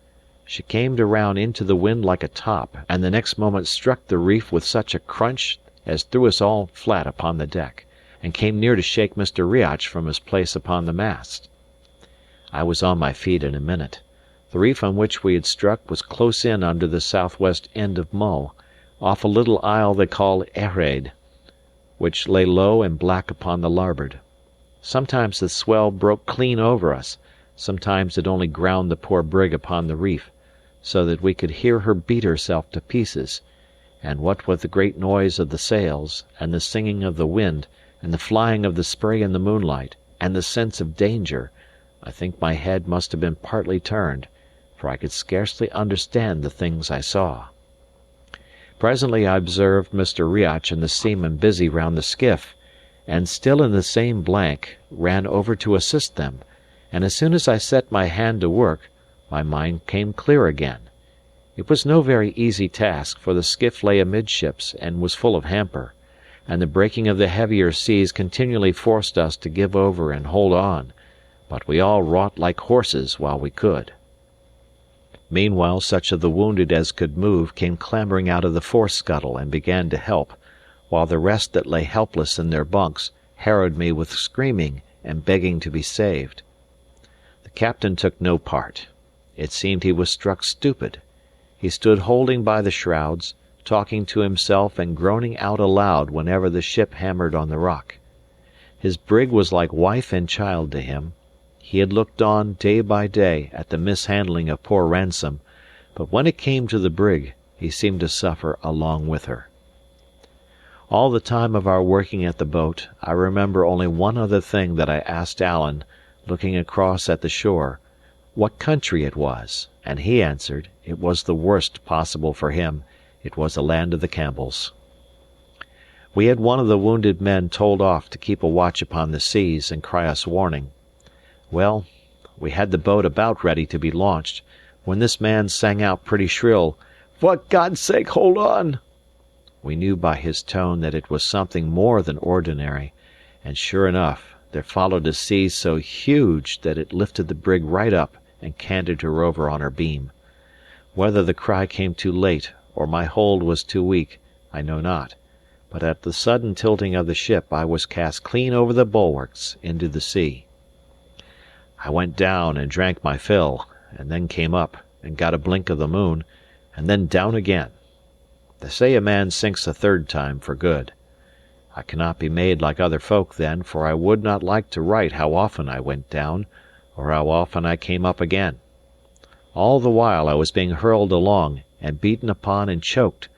She came round into the wind like a top, and the next moment struck the reef with such a crunch as threw us all flat upon the deck, and came near to shake Mr. Riach from his place upon the mast. I was on my feet in a minute. The reef on which we had struck was close in under the southwest end of Mull, off a little isle they call Erraid, which lay low and black upon the larboard. Sometimes the swell broke clean over us, sometimes it only ground the poor brig upon the reef, so that we could hear her beat herself to pieces, and what with the great noise of the sails, and the singing of the wind, and the flying of the spray in the moonlight, and the sense of danger, I think my head must have been partly turned, for I could scarcely understand the things I saw. Presently I observed Mr. Riach and the seamen busy round the skiff, and, still in the same blank, ran over to assist them, and as soon as I set my hand to work, my mind came clear again. It was no very easy task, for the skiff lay amidships and was full of hamper, and the breaking of the heavier seas continually forced us to give over and hold on, but we all wrought like horses while we could. Meanwhile such of the wounded as could move came clambering out of the fore scuttle and began to help, while the rest that lay helpless in their bunks harrowed me with screaming and begging to be saved. The captain took no part. It seemed he was struck stupid. He stood holding by the shrouds, talking to himself and groaning out aloud whenever the ship hammered on the rock. His brig was like wife and child to him. He had looked on day by day at the mishandling of poor Ransom, but when it came to the brig, he seemed to suffer along with her. All the time of our working at the boat, I remember only one other thing that I asked Alan, looking across at the shore, what country it was, and he answered, it was the worst possible for him, it was a land of the Campbells. We had one of the wounded men told off to keep a watch upon the seas and cry us warning. Well, we had the boat about ready to be launched, when this man sang out pretty shrill, "For God's sake, hold on!" We knew by his tone that it was something more than ordinary, and sure enough, there followed a sea so huge that it lifted the brig right up and canted her over on her beam. Whether the cry came too late, or my hold was too weak, I know not, but at the sudden tilting of the ship I was cast clean over the bulwarks into the sea. I went down and drank my fill, and then came up, and got a blink of the moon, and then down again. They say a man sinks a third time for good. I cannot be made like other folk then, for I would not like to write how often I went down, or how often I came up again. All the while I was being hurled along, and beaten upon and choked,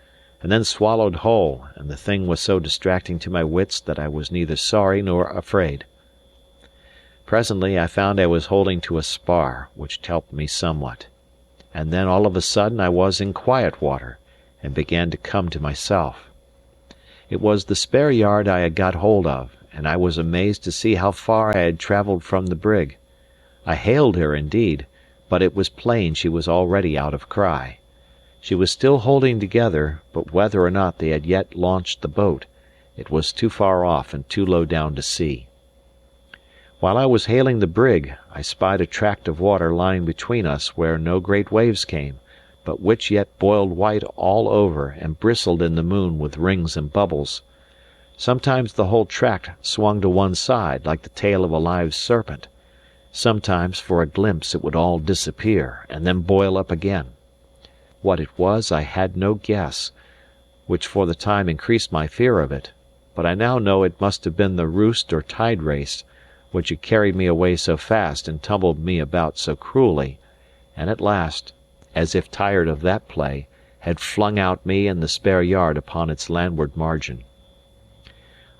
and then swallowed whole, and the thing was so distracting to my wits that I was neither sorry nor afraid. Presently I found I was holding to a spar, which helped me somewhat. And then all of a sudden I was in quiet water, and began to come to myself. It was the spare yard I had got hold of, and I was amazed to see how far I had travelled from the brig. I hailed her indeed, but it was plain she was already out of cry. She was still holding together, but whether or not they had yet launched the boat, it was too far off and too low down to see. While I was hailing the brig, I spied a tract of water lying between us where no great waves came, but which yet boiled white all over and bristled in the moon with rings and bubbles. Sometimes the whole tract swung to one side like the tail of a live serpent. Sometimes for a glimpse it would all disappear and then boil up again. What it was I had no guess, which for the time increased my fear of it, but I now know it must have been the roost or tide race, which had carried me away so fast and tumbled me about so cruelly, and at last, as if tired of that play, had flung out me and the spare yard upon its landward margin.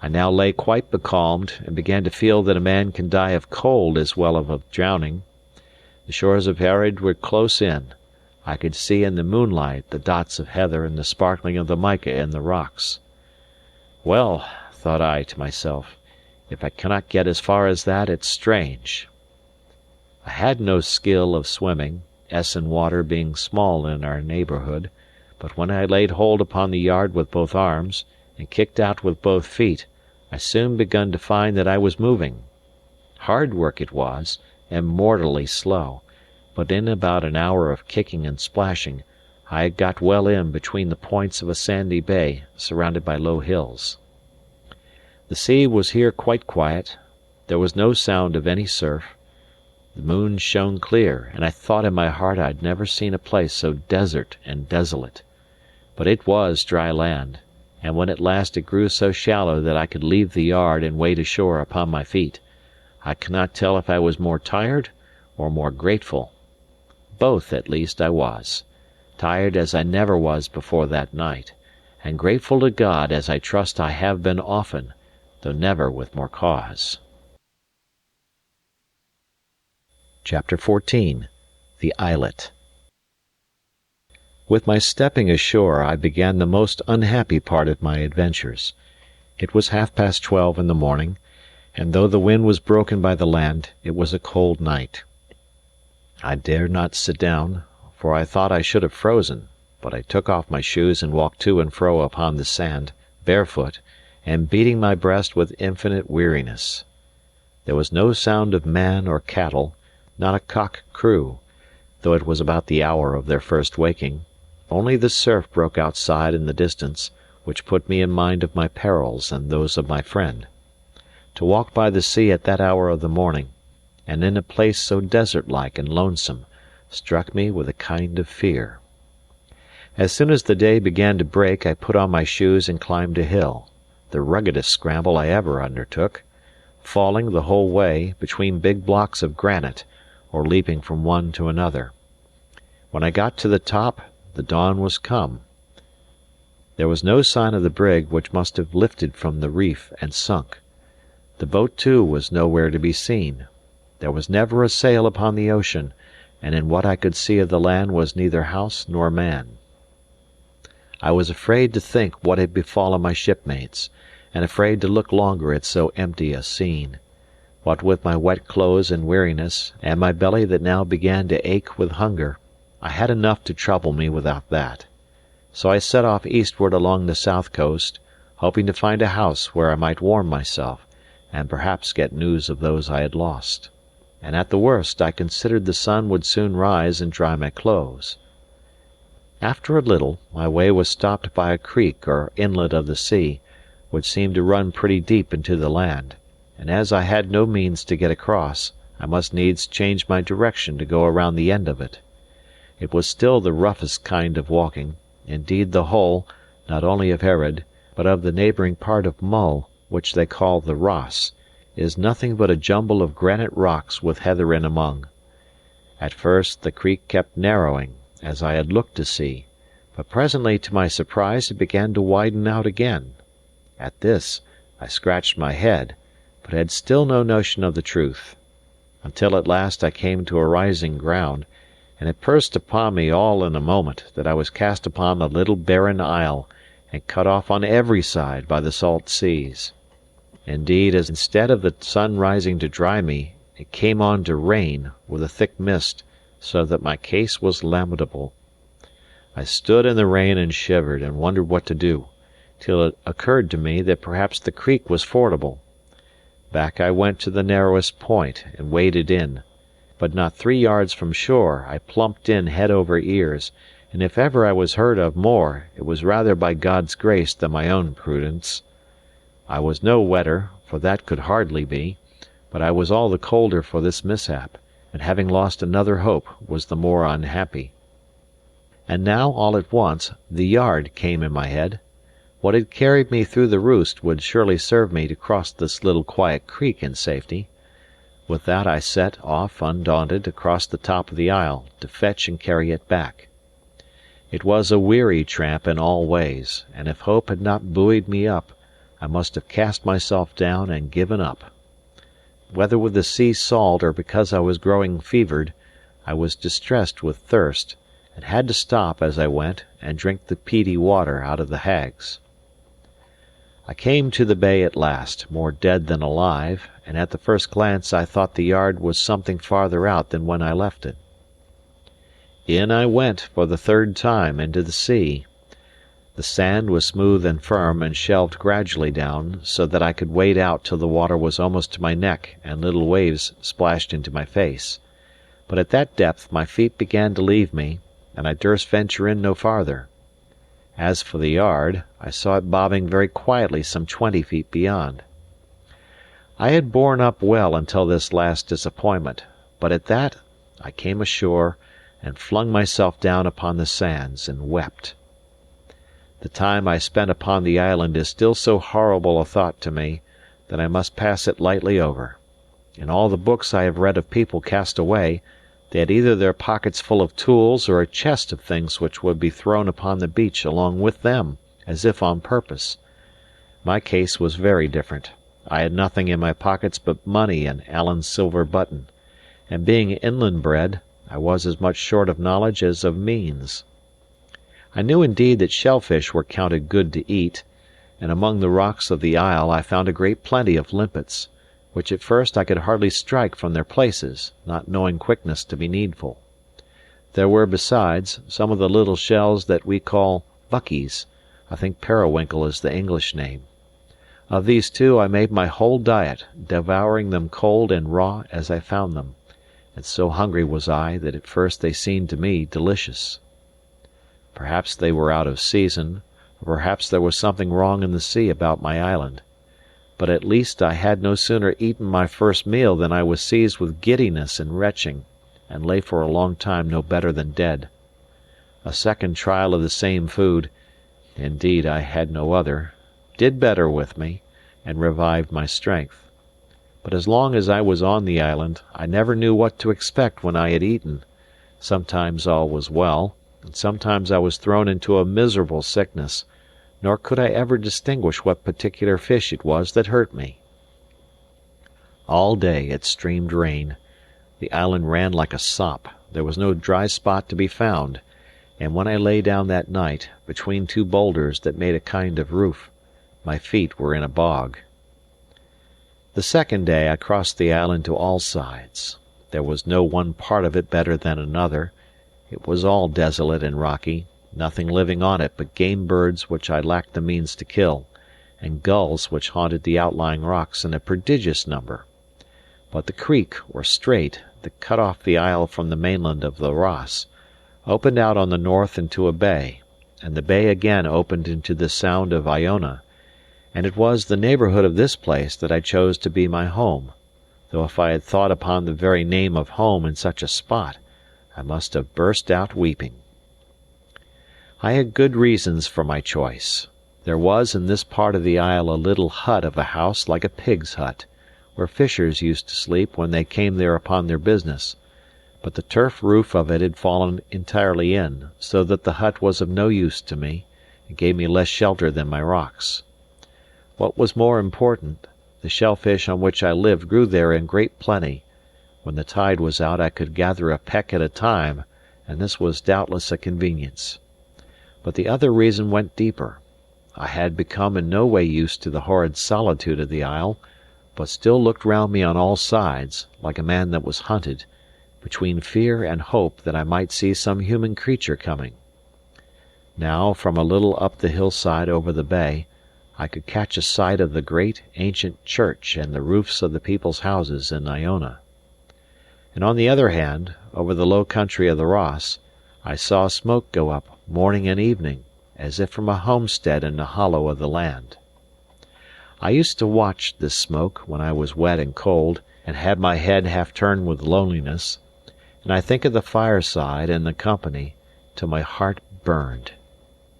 I now lay quite becalmed, and began to feel that a man can die of cold as well as of drowning. The shores of Erraid were close in. I could see in the moonlight the dots of heather and the sparkling of the mica in the rocks. Well, thought I to myself, If I cannot get as far as that, it's strange. I had no skill of swimming, Essen water being small in our neighbourhood, but when I laid hold upon the yard with both arms, and kicked out with both feet, I soon begun to find that I was moving. Hard work it was, and mortally slow, but in about an hour of kicking and splashing, I had got well in between the points of a sandy bay surrounded by low hills. The sea was here quite quiet, there was no sound of any surf, the moon shone clear, and I thought in my heart I had never seen a place so desert and desolate. But it was dry land, and when at last it grew so shallow that I could leave the yard and wade ashore upon my feet, I cannot tell if I was more tired or more grateful. Both, at least, I was. Tired as I never was before that night, and grateful to God as I trust I have been often, though never with more cause. Chapter 14 The Islet. With my stepping ashore, I began the most unhappy part of my adventures. It was 12:30 in the morning, and though the wind was broken by the land, it was a cold night. I dared not sit down, for I thought I should have frozen, but I took off my shoes and walked to and fro upon the sand, barefoot, and beating my breast with infinite weariness. There was no sound of man or cattle, not a cock crew, though it was about the hour of their first waking. Only the surf broke outside in the distance, which put me in mind of my perils and those of my friend. To walk by the sea at that hour of the morning, and in a place so desert-like and lonesome, struck me with a kind of fear. As soon as the day began to break, I put on my shoes and climbed a hill, the ruggedest scramble I ever undertook, falling the whole way between big blocks of granite, or leaping from one to another. When I got to the top, the dawn was come. There was no sign of the brig, which must have lifted from the reef and sunk. The boat, too, was nowhere to be seen. There was never a sail upon the ocean, and in what I could see of the land was neither house nor man. I was afraid to think what had befallen my shipmates, and afraid to look longer at so empty a scene. What with my wet clothes and weariness, and my belly that now began to ache with hunger, I had enough to trouble me without that. So I set off eastward along the south coast, hoping to find a house where I might warm myself, and perhaps get news of those I had lost. And at the worst I considered the sun would soon rise and dry my clothes. After a little, my way was stopped by a creek or inlet of the sea, which seemed to run pretty deep into the land, and as I had no means to get across, I must needs change my direction to go around the end of it. It was still the roughest kind of walking; indeed the whole, not only of Erraid, but of the neighbouring part of Mull, which they call the Ross, is nothing but a jumble of granite rocks with heather in among. At first the creek kept narrowing, as I had looked to see, but presently to my surprise it began to widen out again. At this I scratched my head, but had still no notion of the truth, until at last I came to a rising ground, and it burst upon me all in a moment that I was cast upon a little barren isle, and cut off on every side by the salt seas. Indeed, as instead of the sun rising to dry me, it came on to rain, with a thick mist, so that my case was lamentable. I stood in the rain and shivered, and wondered what to do, till it occurred to me that perhaps the creek was fordable. Back I went to the narrowest point, and waded in. But not 3 yards from shore, I plumped in head over ears, and if ever I was heard of more, it was rather by God's grace than my own prudence. I was no wetter, for that could hardly be, but I was all the colder for this mishap, and having lost another hope, was the more unhappy. And now, all at once, the yard came in my head. What had carried me through the roost would surely serve me to cross this little quiet creek in safety. With that I set off undaunted across the top of the isle, to fetch and carry it back. It was a weary tramp in all ways, and if hope had not buoyed me up, I must have cast myself down and given up. Whether with the sea salt or because I was growing fevered, I was distressed with thirst, and had to stop as I went and drink the peaty water out of the hags. I came to the bay at last, more dead than alive, and at the first glance I thought the yard was something farther out than when I left it. In I went for the third time into the sea. The sand was smooth and firm, and shelved gradually down, so that I could wade out till the water was almost to my neck and little waves splashed into my face. But at that depth my feet began to leave me, and I durst venture in no farther. As for the yard, I saw it bobbing very quietly some 20 feet beyond. I had borne up well until this last disappointment, but at that I came ashore and flung myself down upon the sands and wept. The time I spent upon the island is still so horrible a thought to me that I must pass it lightly over. In all the books I have read of people cast away, they had either their pockets full of tools or a chest of things which would be thrown upon the beach along with them, as if on purpose. My case was very different. I had nothing in my pockets but money and Alan's silver button, and being inland bred, I was as much short of knowledge as of means. I knew indeed that shellfish were counted good to eat, and among the rocks of the isle I found a great plenty of limpets, which at first I could hardly strike from their places, not knowing quickness to be needful. There were, besides, some of the little shells that we call buckies. I think periwinkle is the English name. Of these too I made my whole diet, devouring them cold and raw as I found them, and so hungry was I that at first they seemed to me delicious. Perhaps they were out of season, or perhaps there was something wrong in the sea about my island. But at least I had no sooner eaten my first meal than I was seized with giddiness and retching, and lay for a long time no better than dead. A second trial of the same food (indeed I had no other) did better with me, and revived my strength. But as long as I was on the island, I never knew what to expect when I had eaten. Sometimes all was well, and sometimes I was thrown into a miserable sickness, nor could I ever distinguish what particular fish it was that hurt me. All day it streamed rain. The island ran like a sop, there was no dry spot to be found, and when I lay down that night, between two boulders that made a kind of roof, my feet were in a bog. The second day I crossed the island to all sides. There was no one part of it better than another. It was all desolate and rocky, nothing living on it but game birds which I lacked the means to kill, and gulls which haunted the outlying rocks in a prodigious number. But the creek, or strait, that cut off the isle from the mainland of the Ross, opened out on the north into a bay, and the bay again opened into the sound of Iona, and it was the neighbourhood of this place that I chose to be my home, though if I had thought upon the very name of home in such a spot, I must have burst out weeping. I had good reasons for my choice. There was in this part of the isle a little hut of a house like a pig's hut, where fishers used to sleep when they came there upon their business, but the turf roof of it had fallen entirely in, so that the hut was of no use to me, and gave me less shelter than my rocks. What was more important, the shellfish on which I lived grew there in great plenty. When the tide was out I could gather a peck at a time, and this was doubtless a convenience. But the other reason went deeper. I had become in no way used to the horrid solitude of the isle, but still looked round me on all sides, like a man that was hunted, between fear and hope that I might see some human creature coming. Now, from a little up the hillside over the bay, I could catch a sight of the great, ancient church and the roofs of the people's houses in Iona. And on the other hand, over the low country of the Ross, I saw smoke go up, morning and evening, as if from a homestead in a hollow of the land. I used to watch this smoke, when I was wet and cold, and had my head half turned with loneliness, and I think of the fireside and the company, till my heart burned.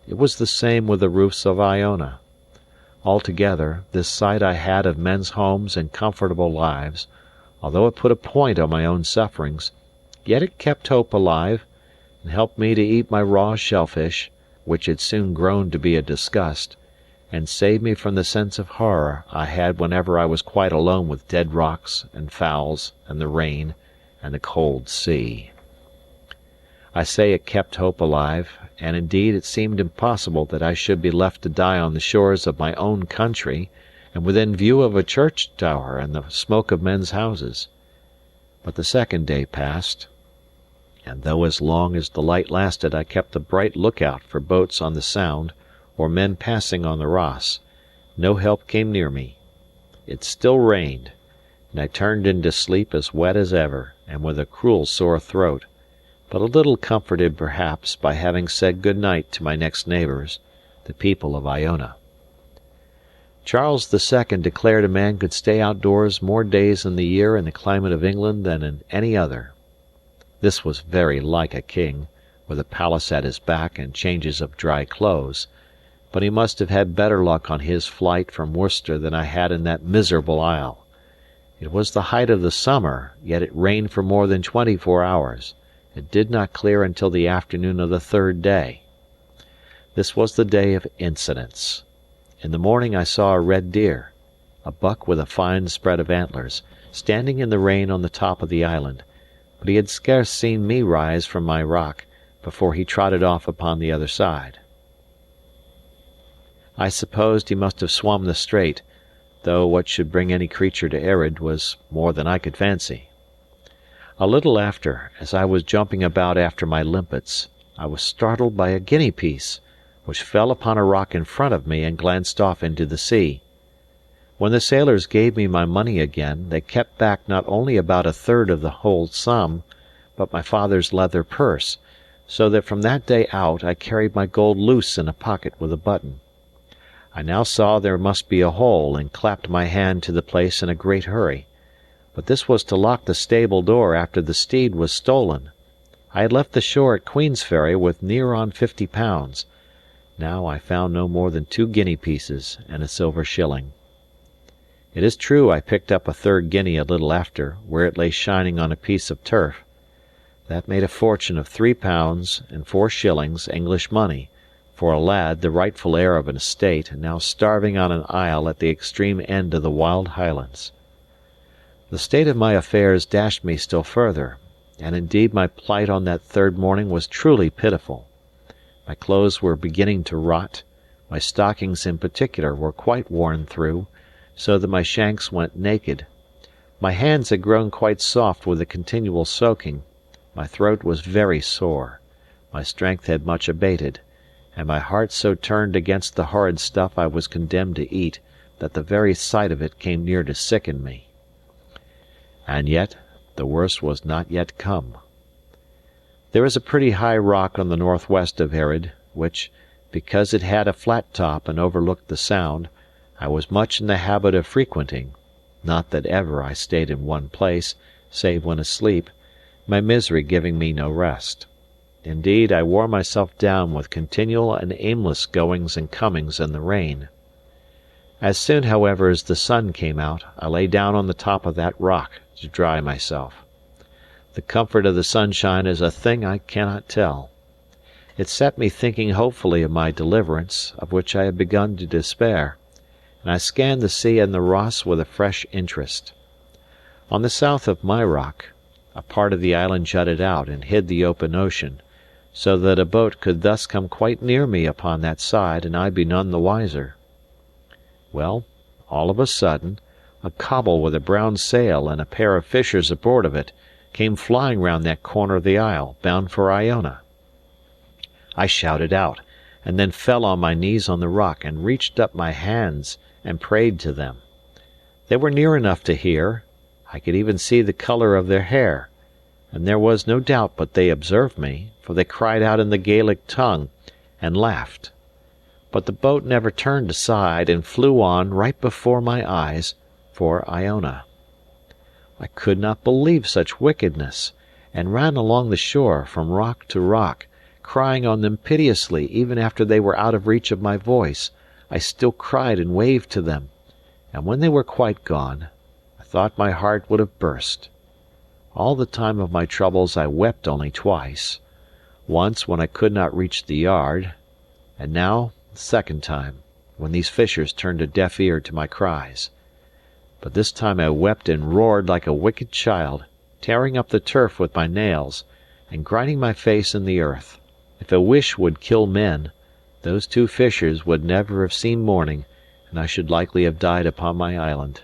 It was the same with the roofs of Iona. Altogether, this sight I had of men's homes and comfortable lives, although it put a point on my own sufferings, yet it kept hope alive, and helped me to eat my raw shellfish, which had soon grown to be a disgust, and saved me from the sense of horror I had whenever I was quite alone with dead rocks and fowls and the rain and the cold sea. I say it kept hope alive, and indeed it seemed impossible that I should be left to die on the shores of my own country, and within view of a church tower and the smoke of men's houses. But the second day passed, and though as long as the light lasted I kept a bright lookout for boats on the Sound or men passing on the Ross, no help came near me. It still rained, and I turned into sleep as wet as ever, and with a cruel sore throat, but a little comforted perhaps by having said good night to my next neighbours, the people of Iona. Charles II declared a man could stay outdoors more days in the year in the climate of England than in any other. This was very like a king, with a palace at his back and changes of dry clothes, but he must have had better luck on his flight from Worcester than I had in that miserable isle. It was the height of the summer, yet it rained for more than 24 hours. It did not clear until the afternoon of the third day. This was the day of incidents. In the morning I saw a red deer, a buck with a fine spread of antlers, standing in the rain on the top of the island, but he had scarce seen me rise from my rock before he trotted off upon the other side. I supposed he must have swum the strait, though what should bring any creature to Erraid was more than I could fancy. A little after, as I was jumping about after my limpets, I was startled by a guinea piece, which fell upon a rock in front of me and glanced off into the sea. When the sailors gave me my money again, they kept back not only about a third of the whole sum, but my father's leather purse, so that from that day out I carried my gold loose in a pocket with a button. I now saw there must be a hole, and clapped my hand to the place in a great hurry. But this was to lock the stable door after the steed was stolen. I had left the shore at Queensferry with near on £50. Now I found no more than 2 guinea pieces and a silver shilling. It is true I picked up a third guinea a little after, where it lay shining on a piece of turf. That made a fortune of £3 and 4 shillings English money, for a lad, the rightful heir of an estate, and now starving on an isle at the extreme end of the wild Highlands. The state of my affairs dashed me still further, and indeed my plight on that third morning was truly pitiful. My clothes were beginning to rot, my stockings in particular were quite worn through, so that my shanks went naked. My hands had grown quite soft with the continual soaking, my throat was very sore, my strength had much abated, and my heart so turned against the horrid stuff I was condemned to eat, that the very sight of it came near to sicken me. And yet the worst was not yet come. There is a pretty high rock on the northwest of Erraid, which, because it had a flat top and overlooked the Sound, I was much in the habit of frequenting, not that ever I stayed in one place, save when asleep, my misery giving me no rest. Indeed, I wore myself down with continual and aimless goings and comings in the rain. As soon, however, as the sun came out, I lay down on the top of that rock to dry myself. The comfort of the sunshine is a thing I cannot tell. It set me thinking hopefully of my deliverance, of which I had begun to despair, and I scanned the sea and the Ross with a fresh interest. On the south of my rock, a part of the island jutted out and hid the open ocean, so that a boat could thus come quite near me upon that side, and I be none the wiser. Well, all of a sudden, a cobble with a brown sail and a pair of fishers aboard of it came flying round that corner of the isle, bound for Iona. I shouted out, and then fell on my knees on the rock, and reached up my hands and prayed to them. They were near enough to hear, I could even see the colour of their hair, and there was no doubt but they observed me, for they cried out in the Gaelic tongue, and laughed. But the boat never turned aside, and flew on, right before my eyes, for Iona. I could not believe such wickedness, and ran along the shore, from rock to rock, crying on them piteously. Even after they were out of reach of my voice, I still cried and waved to them, and when they were quite gone, I thought my heart would have burst. All the time of my troubles I wept only twice, once when I could not reach the yard, and now the second time, when these fishers turned a deaf ear to my cries. But this time I wept and roared like a wicked child, tearing up the turf with my nails, and grinding my face in the earth. If a wish would kill men, those two fishers would never have seen morning, and I should likely have died upon my island.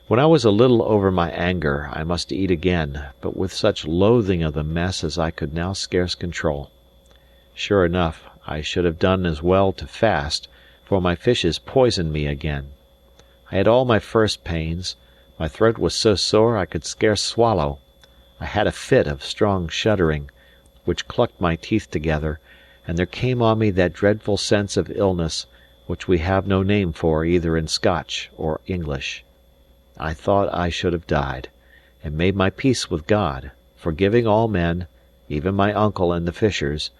When I was a little over my anger, I must eat again, but with such loathing of the mess as I could now scarce control. Sure enough, I should have done as well to fast, for my fishes poisoned me again. I had all my first pains, my throat was so sore I could scarce swallow. I had a fit of strong shuddering, which clucked my teeth together, and there came on me that dreadful sense of illness, which we have no name for either in Scotch or English. I thought I should have died, and made my peace with God, forgiving all men, even my uncle and the fishers,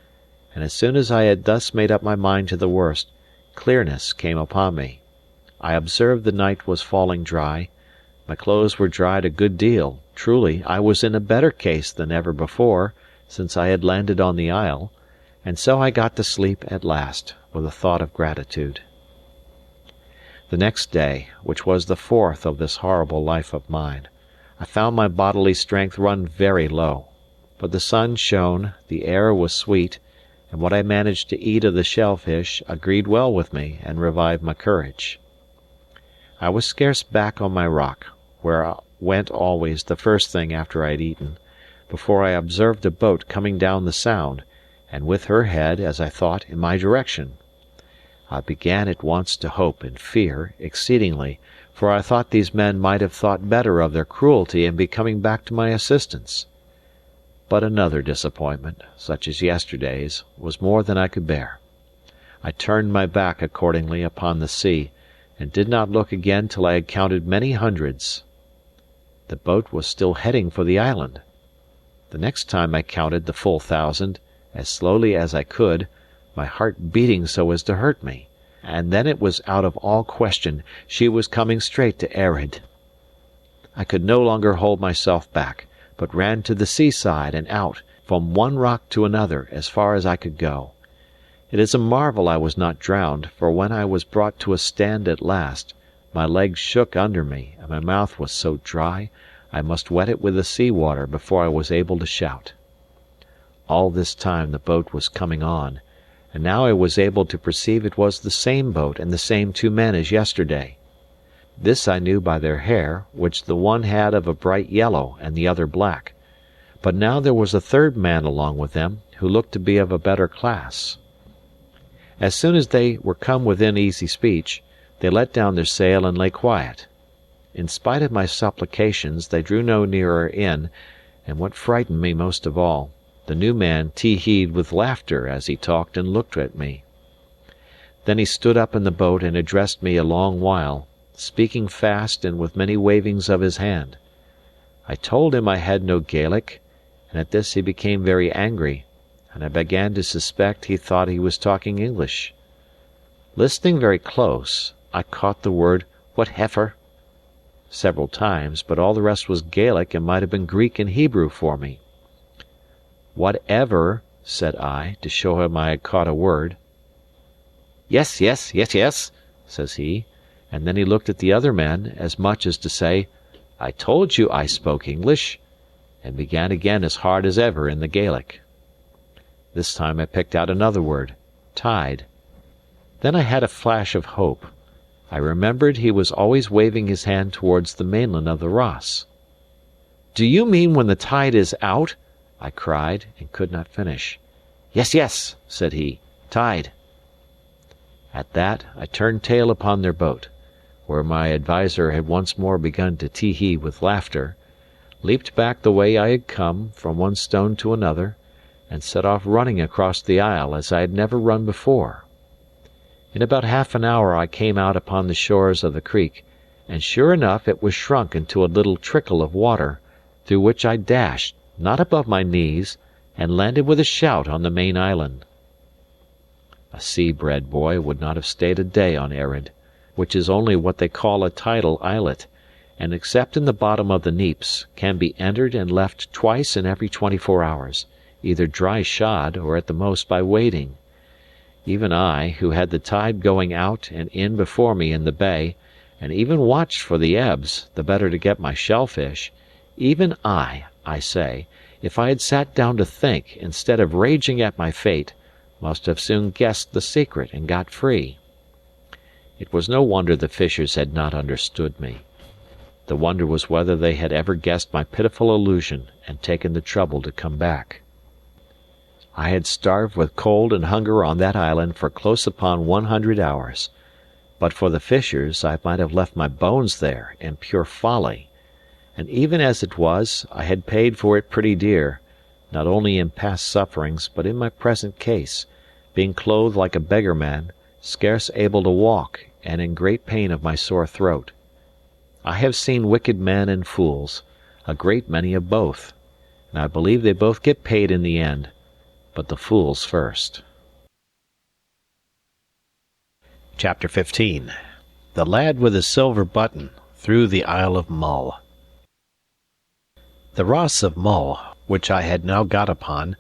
and as soon as I had thus made up my mind to the worst, clearness came upon me. I observed the night was falling dry, my clothes were dried a good deal. Truly, I was in a better case than ever before, since I had landed on the isle, and so I got to sleep at last, with a thought of gratitude. The next day, which was the fourth of this horrible life of mine, I found my bodily strength run very low. But the sun shone, the air was sweet, and what I managed to eat of the shellfish agreed well with me and revived my courage. I was scarce back on my rock, where I went always the first thing after I had eaten, before I observed a boat coming down the sound, and with her head, as I thought, in my direction. I began at once to hope and fear exceedingly, for I thought these men might have thought better of their cruelty and be coming back to my assistance. But another disappointment, such as yesterday's, was more than I could bear. I turned my back accordingly upon the sea, and did not look again till I had counted many hundreds. The boat was still heading for the island. The next time I counted the full 1,000, as slowly as I could, my heart beating so as to hurt me, and then it was out of all question, she was coming straight to Erraid. I could no longer hold myself back, but ran to the seaside and out, from one rock to another, as far as I could go. It is a marvel I was not drowned, for when I was brought to a stand at last, my legs shook under me, and my mouth was so dry, I must wet it with the sea water before I was able to shout. All this time the boat was coming on, and now I was able to perceive it was the same boat and the same two men as yesterday. This I knew by their hair, which the one had of a bright yellow and the other black. But now there was a third man along with them, who looked to be of a better class. As soon as they were come within easy speech, they let down their sail and lay quiet. In spite of my supplications, they drew no nearer in, and what frightened me most of all, the new man tee-heed with laughter as he talked and looked at me. Then he stood up in the boat and addressed me a long while, speaking fast and with many wavings of his hand. I told him I had no Gaelic, and at this he became very angry, and I began to suspect he thought he was talking English. Listening very close, I caught the word "what heifer" several times, but all the rest was Gaelic and might have been Greek and Hebrew for me. "Whatever," said I, to show him I had caught a word. Yes, yes, says he, and then he looked at the other men, as much as to say, "I told you I spoke English," and began again as hard as ever in the Gaelic. This time I picked out another word, tide. Then I had a flash of hope. I remembered he was always waving his hand towards the mainland of the Ross. "Do you mean when the tide is out?" I cried, and could not finish. "Yes, yes," said he, "tide." At that I turned tail upon their boat, where my adviser had once more begun to tee-hee with laughter, leaped back the way I had come, from one stone to another, and set off running across the isle as I had never run before. In about half an hour I came out upon the shores of the creek, and sure enough it was shrunk into a little trickle of water, through which I dashed, not above my knees, and landed with a shout on the main island. A sea-bred boy would not have stayed a day on Erraid, which is only what they call a tidal islet, and except in the bottom of the neaps, can be entered and left twice in every 24 hours, either dry shod or at the most by wading. Even I, who had the tide going out and in before me in the bay, and even watched for the ebbs, the better to get my shellfish, even I say, if I had sat down to think, instead of raging at my fate, must have soon guessed the secret and got free. It was no wonder the fishers had not understood me. The wonder was whether they had ever guessed my pitiful illusion and taken the trouble to come back. I had starved with cold and hunger on that island for close upon 100 hours. But for the fishers, I might have left my bones there in pure folly. And even as it was, I had paid for it pretty dear, not only in past sufferings, but in my present case, being clothed like a beggar-man, scarce able to walk, and in great pain of my sore throat. I have seen wicked men and fools, a great many of both, and I believe they both get paid in the end, but the fools first. Chapter 15. The Lad with the Silver Button, Through the Isle of Mull. The Ross of Mull, which I had now got upon,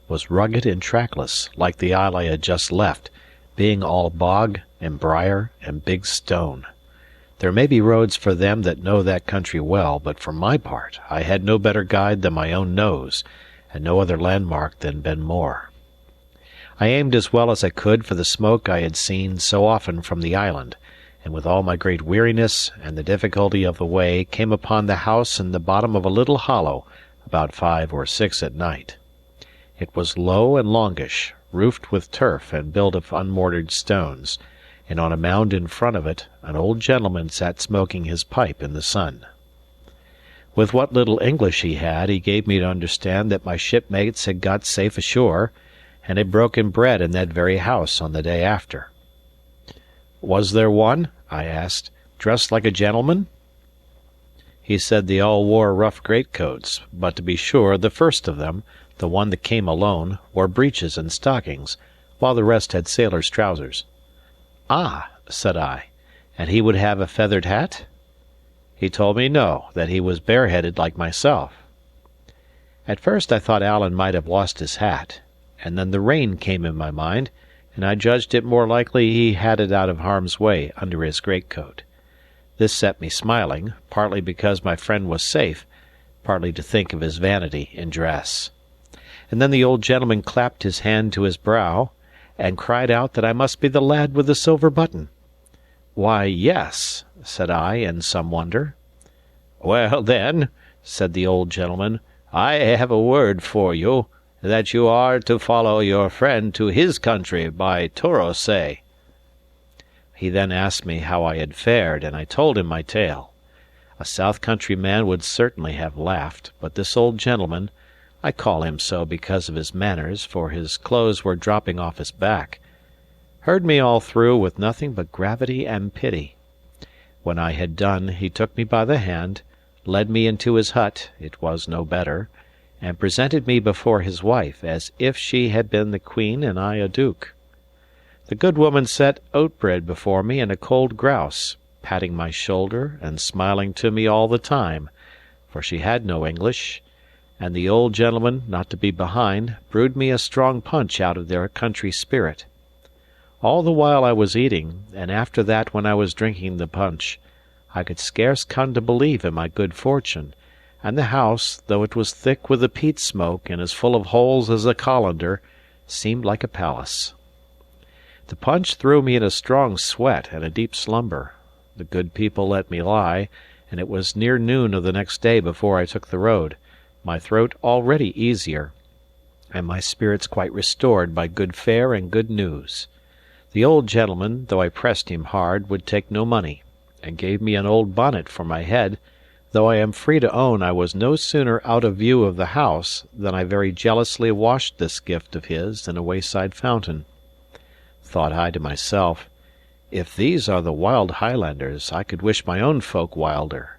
was rugged and trackless, like the isle I had just left, being all bog and briar and big stone. There may be roads for them that know that country well, but for my part I had no better guide than my own nose, and no other landmark than Ben More. I aimed as well as I could for the smoke I had seen so often from the island, and with all my great weariness and the difficulty of the way came upon the house in the bottom of a little hollow about 5 or 6 at night. It was low and longish, roofed with turf and built of unmortared stones, and on a mound in front of it an old gentleman sat smoking his pipe in the sun. With what little English he had, he gave me to understand that my shipmates had got safe ashore, and had broken bread in that very house on the day after. "Was there one," I asked, "dressed like a gentleman?" He said they all wore rough greatcoats, but to be sure the first of them, the one that came alone, wore breeches and stockings, while the rest had sailors' trousers. "Ah," said I, "and he would have a feathered hat?" He told me no, that he was bareheaded like myself. At first I thought Alan might have lost his hat, and then the rain came in my mind, and I judged it more likely he had it out of harm's way under his greatcoat. This set me smiling, partly because my friend was safe, partly to think of his vanity in dress. And then the old gentleman clapped his hand to his brow, and cried out that I must be the lad with the silver button. "Why, yes," said I, in some wonder. "Well, then," said the old gentleman, "I have a word for you, that you are to follow your friend to his country by Torosay." He then asked me how I had fared, and I told him my tale. A south country man would certainly have laughed, but this old gentleman, I call him so because of his manners, for his clothes were dropping off his back, heard me all through with nothing but gravity and pity. When I had done, he took me by the hand, led me into his hut, it was no better, and presented me before his wife, as if she had been the queen and I a duke. The good woman set oat bread before me and a cold grouse, patting my shoulder and smiling to me all the time, for she had no English, and the old gentleman, not to be behind, brewed me a strong punch out of their country spirit. All the while I was eating, and after that when I was drinking the punch, I could scarce come to believe in my good fortune, and the house, though it was thick with the peat smoke and as full of holes as a colander, seemed like a palace. The punch threw me in a strong sweat and a deep slumber. The good people let me lie, and it was near noon of the next day before I took the road, my throat already easier, and my spirits quite restored by good fare and good news. The old gentleman, though I pressed him hard, would take no money, and gave me an old bonnet for my head, though I am free to own I was no sooner out of view of the house than I very jealously washed this gift of his in a wayside fountain. Thought I to myself, if these are the wild Highlanders, I could wish my own folk wilder.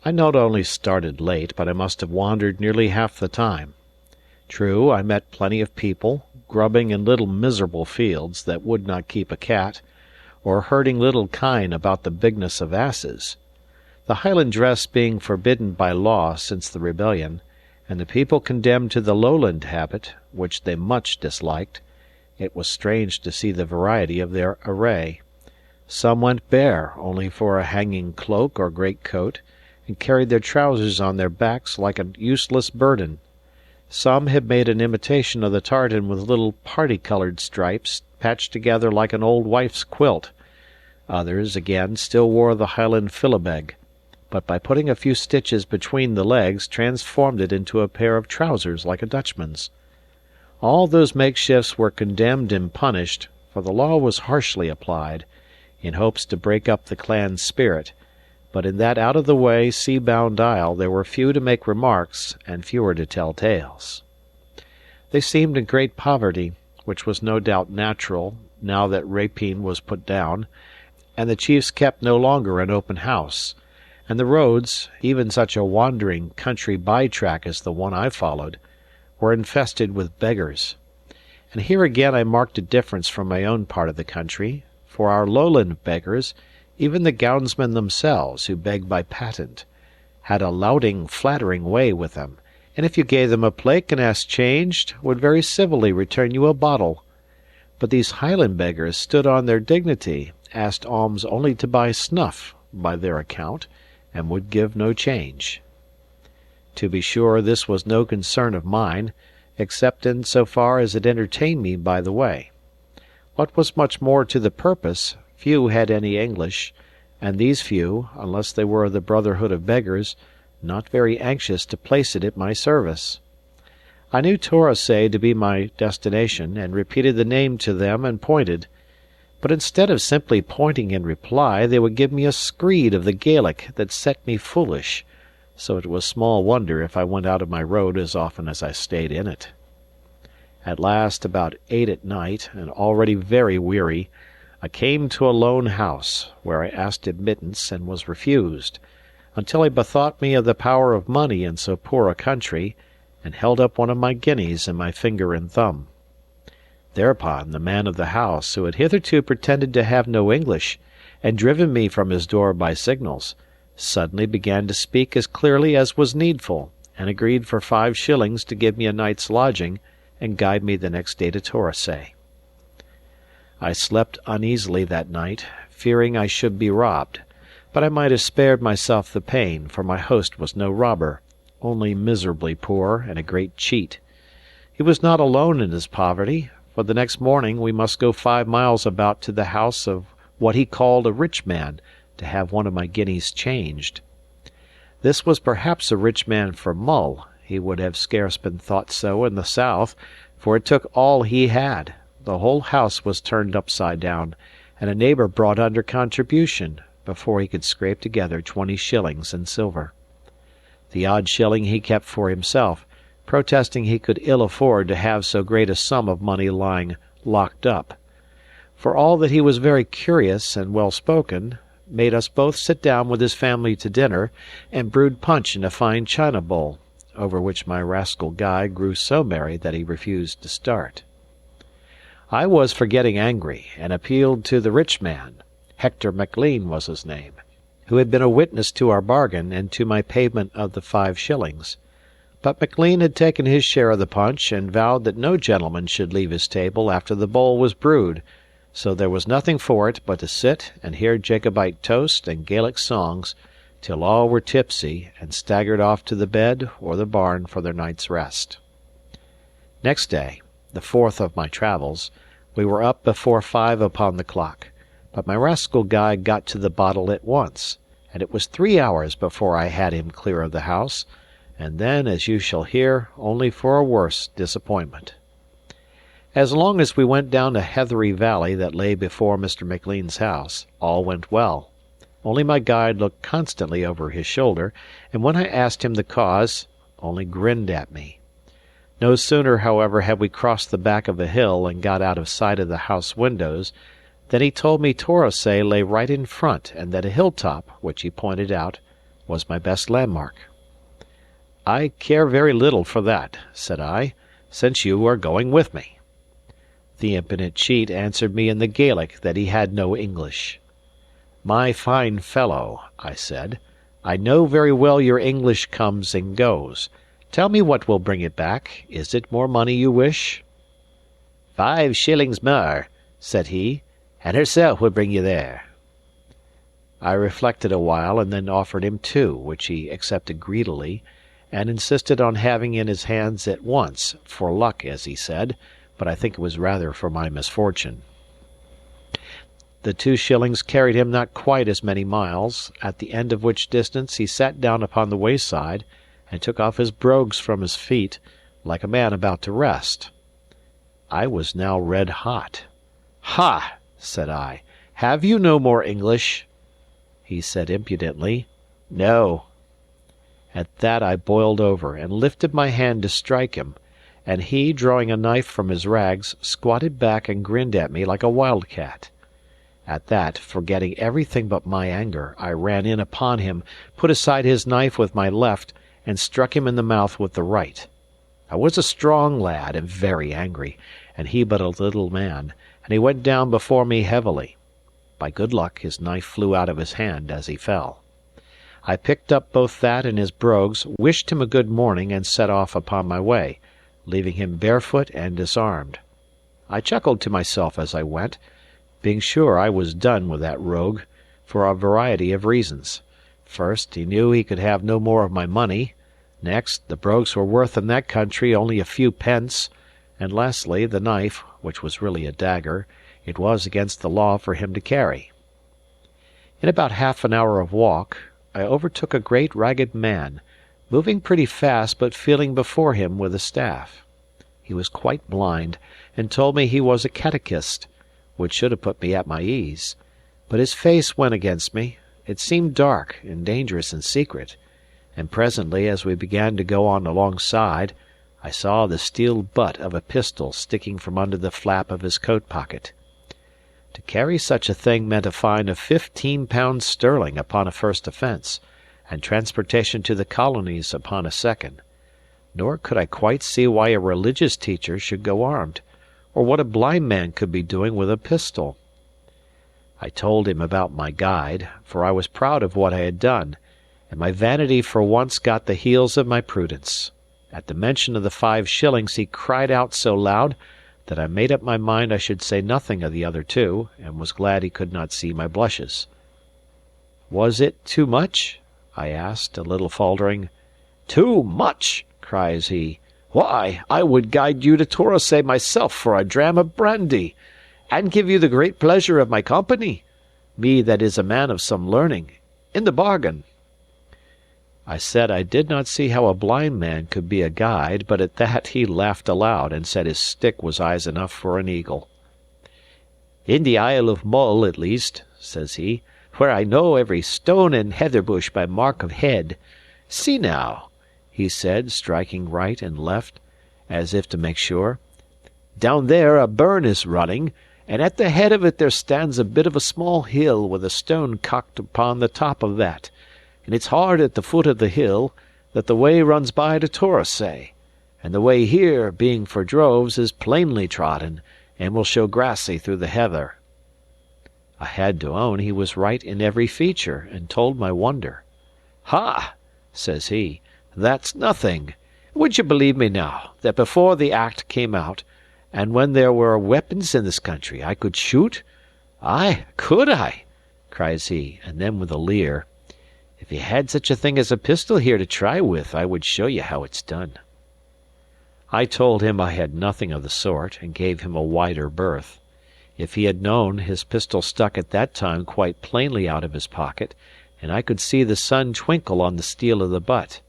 I not only started late, but I must have wandered nearly half the time. True, I met plenty of people, grubbing in little miserable fields that would not keep a cat, or herding little kine about the bigness of asses. The Highland dress being forbidden by law since the rebellion, and the people condemned to the Lowland habit, which they much disliked, it was strange to see the variety of their array. Some went bare only for a hanging cloak or greatcoat, and carried their trousers on their backs like a useless burden. Some had made an imitation of the tartan with little party-coloured stripes patched together like an old wife's quilt. Others, again, still wore the Highland philibeg, but by putting a few stitches between the legs transformed it into a pair of trousers like a Dutchman's. All those makeshifts were condemned and punished, for the law was harshly applied, in hopes to break up the clan spirit, but in that out-of-the-way, sea-bound isle there were few to make remarks and fewer to tell tales. They seemed in great poverty, which was no doubt natural, now that rapine was put down, and the chiefs kept no longer an open house, and the roads, even such a wandering country by-track as the one I followed, were infested with beggars. And here again I marked a difference from my own part of the country, for our lowland beggars, even the gownsmen themselves, who begged by patent, had a louting, flattering way with them, and if you gave them a plate and asked changed, would very civilly return you a bottle. But these Highland beggars stood on their dignity, asked alms only to buy snuff, by their account, and would give no change. To be sure, this was no concern of mine, except in so far as it entertained me by the way. What was much more to the purpose, few had any English, and these few, unless they were of the brotherhood of beggars, not very anxious to place it at my service. I knew Torosay to be my destination, and repeated the name to them and pointed. But instead of simply pointing in reply, they would give me a screed of the Gaelic that set me foolish, so it was small wonder if I went out of my road as often as I stayed in it. At last, about 8 at night, and already very weary, I came to a lone house, where I asked admittance and was refused, until I bethought me of the power of money in so poor a country, and held up one of my guineas in my finger and thumb. Thereupon the man of the house, who had hitherto pretended to have no English, and driven me from his door by signals, suddenly began to speak as clearly as was needful, and agreed for 5 shillings to give me a night's lodging, and guide me the next day to Torosay. I slept uneasily that night, fearing I should be robbed, but I might have spared myself the pain, for my host was no robber, only miserably poor and a great cheat. He was not alone in his poverty, for the next morning we must go 5 miles about to the house of what he called a rich man, to have one of my guineas changed. This was perhaps a rich man for Mull. He would have scarce been thought so in the south, for it took all he had. The whole house was turned upside down, and a neighbour brought under contribution, before he could scrape together 20 shillings in silver. The odd shilling he kept for himself, protesting he could ill afford to have so great a sum of money lying locked up. For all that he was very curious and well-spoken, made us both sit down with his family to dinner, and brewed punch in a fine china bowl, over which my rascal Guy grew so merry that he refused to start. I was for getting angry, and appealed to the rich man, Hector Maclean was his name, who had been a witness to our bargain and to my payment of the 5 shillings. But Maclean had taken his share of the punch, and vowed that no gentleman should leave his table after the bowl was brewed, so there was nothing for it but to sit and hear Jacobite toast and Gaelic songs till all were tipsy and staggered off to the bed or the barn for their night's rest. Next day, the 4th of my travels, we were up before 5 upon the clock, but my rascal Guy got to the bottle at once, and it was 3 hours before I had him clear of the house, and then, as you shall hear, only for a worse disappointment. As long as we went down a heathery valley that lay before Mr. Maclean's house, all went well. Only my guide looked constantly over his shoulder, and when I asked him the cause, only grinned at me. No sooner, however, had we crossed the back of a hill and got out of sight of the house windows, than he told me Torosay lay right in front, and that a hilltop, which he pointed out, was my best landmark. "I care very little for that," said I, "since you are going with me." The impudent cheat answered me in the Gaelic that he had no English. "My fine fellow," I said, "I know very well your English comes and goes. Tell me what will bring it back. Is it more money you wish?" "5 shillings more," said he, "and herself will bring you there." I reflected a while, and then offered him 2, which he accepted greedily, and insisted on having in his hands at once, for luck, as he said, but I think it was rather for my misfortune. The 2 shillings carried him not quite as many miles, at the end of which distance he sat down upon the wayside and took off his brogues from his feet, like a man about to rest. I was now red hot. "Ha!" said I. "Have you no more English?" He said impudently, "No." At that I boiled over, and lifted my hand to strike him, and he, drawing a knife from his rags, squatted back and grinned at me like a wildcat. At that, forgetting everything but my anger, I ran in upon him, put aside his knife with my left, and struck him in the mouth with the right. I was a strong lad and very angry, and he but a little man, and he went down before me heavily. By good luck his knife flew out of his hand as he fell. I picked up both that and his brogues, wished him a good morning, and set off upon my way, leaving him barefoot and disarmed. I chuckled to myself as I went, being sure I was done with that rogue, for a variety of reasons. First, he knew he could have no more of my money; next, the brogues were worth in that country only a few pence; and lastly, the knife, which was really a dagger, it was against the law for him to carry. In about half an hour of walk, I overtook a great ragged man, moving pretty fast but feeling before him with a staff. He was quite blind, and told me he was a catechist, which should have put me at my ease. But his face went against me. It seemed dark and dangerous and secret, and presently, as we began to go on alongside, I saw the steel butt of a pistol sticking from under the flap of his coat pocket. To carry such a thing meant a fine of £15 sterling upon a first offence, and transportation to the colonies upon a second. Nor could I quite see why a religious teacher should go armed, or what a blind man could be doing with a pistol. I told him about my guide, for I was proud of what I had done, and my vanity for once got the heels of my prudence. At the mention of the 5 shillings he cried out so loud that I made up my mind I should say nothing of the other 2, and was glad he could not see my blushes. "Was it too much?" I asked, a little faltering. "Too much!" cries he. "Why, I would guide you to Torsay myself for a dram of brandy, and give you the great pleasure of my company, me that is a man of some learning, in the bargain." I said I did not see how a blind man could be a guide, but at that he laughed aloud, and said his stick was eyes enough for an eagle. "In the Isle of Mull, at least," says he, "where I know every stone and heather bush by mark of head. See now," he said, striking right and left, as if to make sure. "Down there a burn is running, and at the head of it there stands a bit of a small hill with a stone cocked upon the top of that, and it's hard at the foot of the hill that the way runs by to Torsay, and the way here, being for droves, is plainly trodden, and will show grassy through the heather." I had to own he was right in every feature, and told my wonder. "Ha!" says he, "that's nothing. Would you believe me now, that before the Act came out, and when there were weapons in this country, I could shoot? Ay, could I?" cries he, and then with a leer, "If you had such a thing as a pistol here to try with, I would show you how it's done." I told him I had nothing of the sort, and gave him a wider berth. If he had known, his pistol stuck at that time quite plainly out of his pocket, and I could see the sun twinkle on the steel of the butt.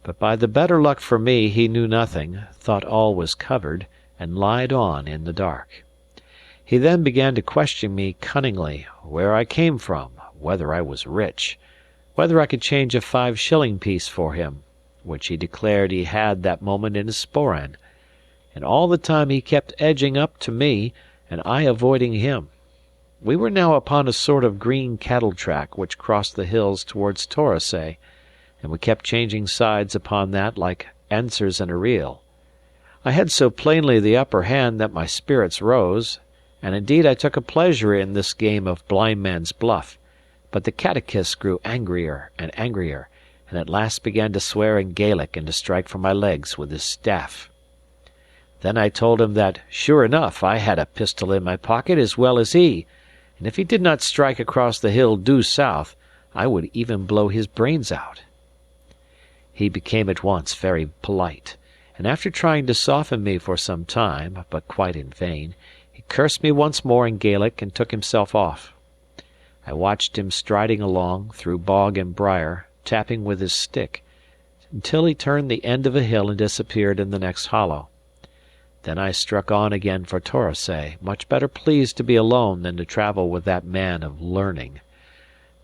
But by the better luck for me he knew nothing, thought all was covered, and lied on in the dark. He then began to question me cunningly, where I came from, whether I was rich, whether I could change a 5-shilling piece for him, which he declared he had that moment in his sporran, and all the time he kept edging up to me, and I avoiding him. We were now upon a sort of green cattle track which crossed the hills towards Torsay, and we kept changing sides upon that like answers in a reel. I had so plainly the upper hand that my spirits rose, and indeed I took a pleasure in this game of blindman's buff, but the catechist grew angrier and angrier, and at last began to swear in Gaelic and to strike for my legs with his staff. Then I told him that, sure enough, I had a pistol in my pocket as well as he, and if he did not strike across the hill due south, I would even blow his brains out. He became at once very polite, and after trying to soften me for some time, but quite in vain, he cursed me once more in Gaelic and took himself off. I watched him striding along, through bog and briar, tapping with his stick, until he turned the end of a hill and disappeared in the next hollow. Then I struck on again for Torosay, much better pleased to be alone than to travel with that man of learning.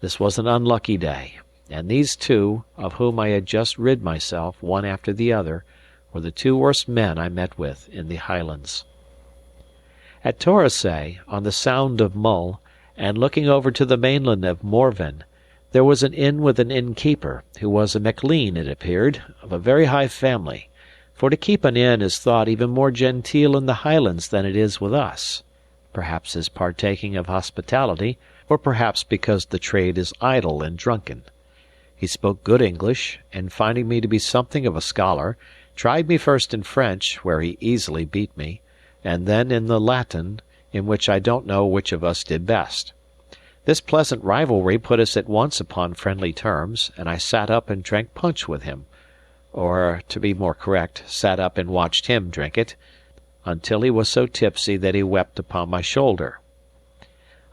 This was an unlucky day, and these two, of whom I had just rid myself, one after the other, were the two worst men I met with in the Highlands. At Torosay, on the Sound of Mull, and looking over to the mainland of Morven, there was an inn with an innkeeper, who was a Maclean, it appeared, of a very high family, for to keep an inn is thought even more genteel in the Highlands than it is with us, perhaps as partaking of hospitality, or perhaps because the trade is idle and drunken. He spoke good English, and finding me to be something of a scholar, tried me first in French, where he easily beat me, and then in the Latin, in which I don't know which of us did best. This pleasant rivalry put us at once upon friendly terms, and I sat up and drank punch with him, or, to be more correct, sat up and watched him drink it, until he was so tipsy that he wept upon my shoulder.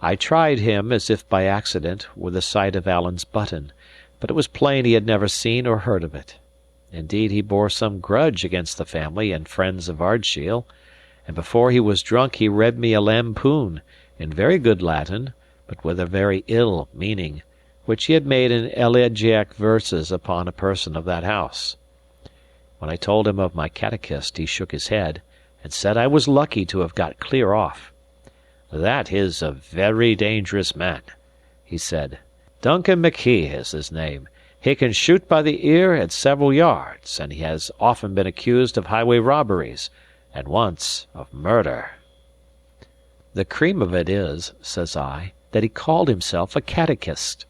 I tried him, as if by accident, with the sight of Alan's button, but it was plain he had never seen or heard of it. Indeed, he bore some grudge against the family and friends of Ardshiel, and before he was drunk he read me a lampoon, in very good Latin, but with a very ill meaning, which he had made in elegiac verses upon a person of that house. When I told him of my catechist, he shook his head, and said I was lucky to have got clear off. "That is a very dangerous man," he said. "Duncan Mackie is his name. He can shoot by the ear at several yards, and he has often been accused of highway robberies, and once of murder." "The cream of it is," says I, "that he called himself a catechist."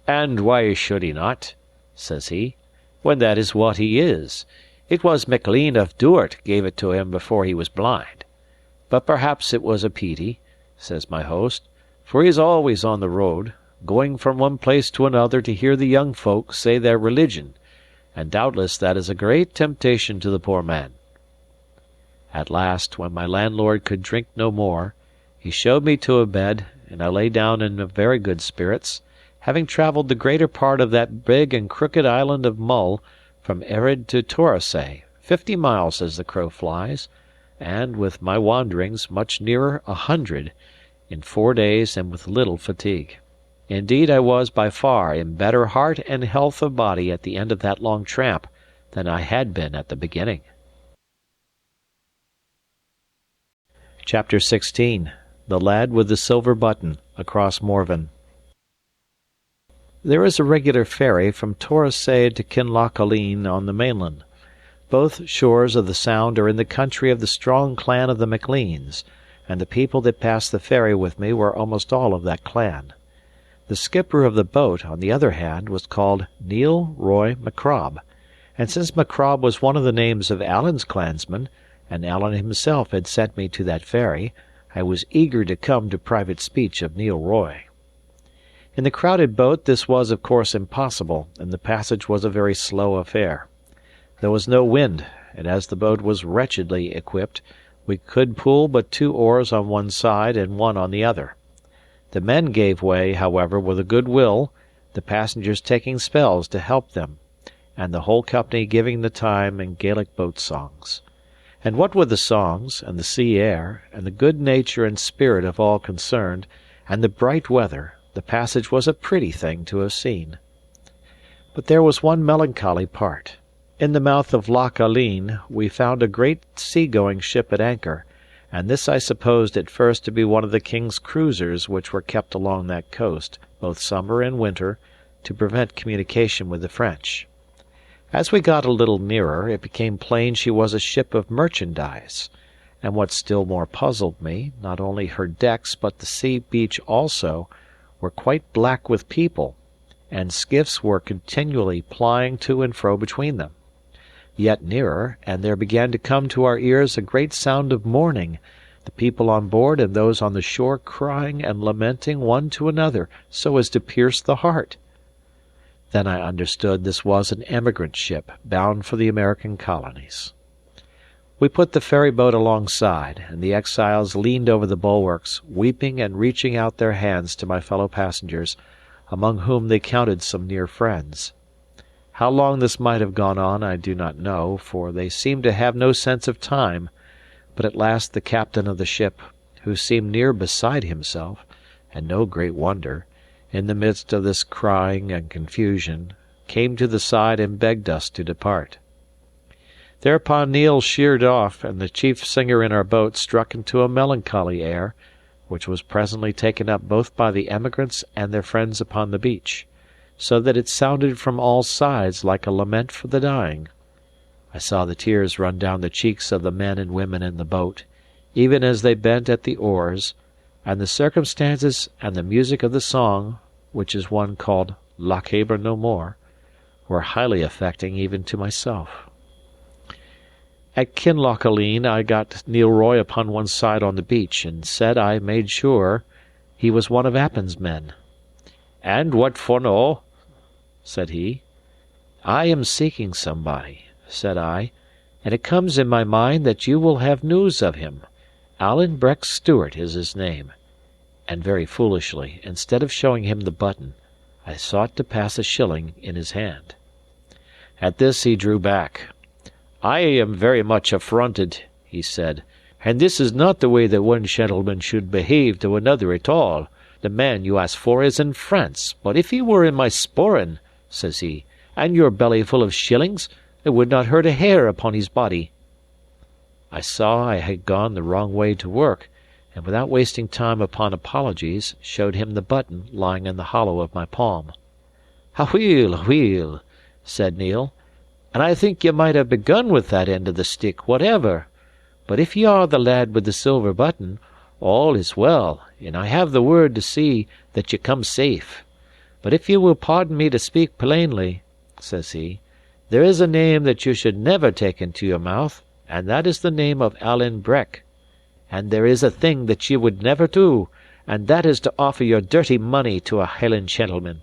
"And why should he not?" says he, "when that is what he is? It was Maclean of Dysart gave it to him before he was blind. But perhaps it was a pity," says my host, "for he is always on the road, going from one place to another to hear the young folk say their religion, and doubtless that is a great temptation to the poor man." At last, when my landlord could drink no more, he showed me to a bed, and I lay down in very good spirits, having travelled the greater part of that big and crooked island of Mull, from Erraid to Torosay, 50 miles as the crow flies, and, with my wanderings, much nearer 100, in 4 days and with little fatigue. Indeed, I was by far in better heart and health of body at the end of that long tramp than I had been at the beginning. Chapter 16. The Lad with the Silver Button, across Morven. There is a regular ferry from Torosay to Kinlochaline on the mainland. Both shores of the Sound are in the country of the strong clan of the Macleans, and the people that passed the ferry with me were almost all of that clan. The skipper of the boat, on the other hand, was called Neil Roy Macrob, and since Macrob was one of the names of Alan's clansmen, and Alan himself had sent me to that ferry, I was eager to come to private speech of Neil Roy. In the crowded boat this was of course impossible, and the passage was a very slow affair. There was no wind, and as the boat was wretchedly equipped, we could pull but 2 oars on one side and 1 on the other. The men gave way, however, with a good will, the passengers taking spells to help them, and the whole company giving the time in Gaelic boat songs. And what with the songs, and the sea air, and the good nature and spirit of all concerned, and the bright weather, the passage was a pretty thing to have seen. But there was one melancholy part. In the mouth of Loch Aline we found a great sea-going ship at anchor, and this I supposed at first to be one of the king's cruisers which were kept along that coast, both summer and winter, to prevent communication with the French. As we got a little nearer, it became plain she was a ship of merchandise, and what still more puzzled me, not only her decks but the sea beach also were quite black with people, and skiffs were continually plying to and fro between them. Yet nearer, and there began to come to our ears a great sound of mourning, the people on board and those on the shore crying and lamenting one to another so as to pierce the heart. Then I understood this was an emigrant ship bound for the American colonies. We put the ferry boat alongside, and the exiles leaned over the bulwarks, weeping and reaching out their hands to my fellow passengers, among whom they counted some near friends. How long this might have gone on I do not know, for they seemed to have no sense of time, but at last the captain of the ship, who seemed near beside himself, and no great wonder, in the midst of this crying and confusion, came to the side and begged us to depart. Thereupon Neil sheered off, and the chief singer in our boat struck into a melancholy air, which was presently taken up both by the emigrants and their friends upon the beach, so that it sounded from all sides like a lament for the dying. I saw the tears run down the cheeks of the men and women in the boat, even as they bent at the oars, and the circumstances and the music of the song, which is one called Lochaber no More, were highly affecting even to myself. At Kinlochaline I got Neil Roy upon one side on the beach, and said I made sure he was one of Appin's men. "And what for no?" said he. "I am seeking somebody," said I, "and it comes in my mind that you will have news of him. Alan Breck Stewart is his name." And very foolishly, instead of showing him the button, I sought to pass a shilling in his hand. At this he drew back. "I am very much affronted," he said, "and this is not the way that one gentleman should behave to another at all. The man you ask for is in France, but if he were in my sporran," says he, "and your belly full of shillings, it would not hurt a hair upon his body." I saw I had gone the wrong way to work, and without wasting time upon apologies, showed him the button lying in the hollow of my palm. "Aweel, aweel," said Neil, "and I think ye might have begun with that end of the stick, whatever. But if ye are the lad with the silver button, all is well, and I have the word to see that ye come safe. But if ye will pardon me to speak plainly," says he, "there is a name that you should never take into your mouth, and that is the name of Alan Breck. And there is a thing that ye would never do, and that is to offer your dirty money to a Highland gentleman."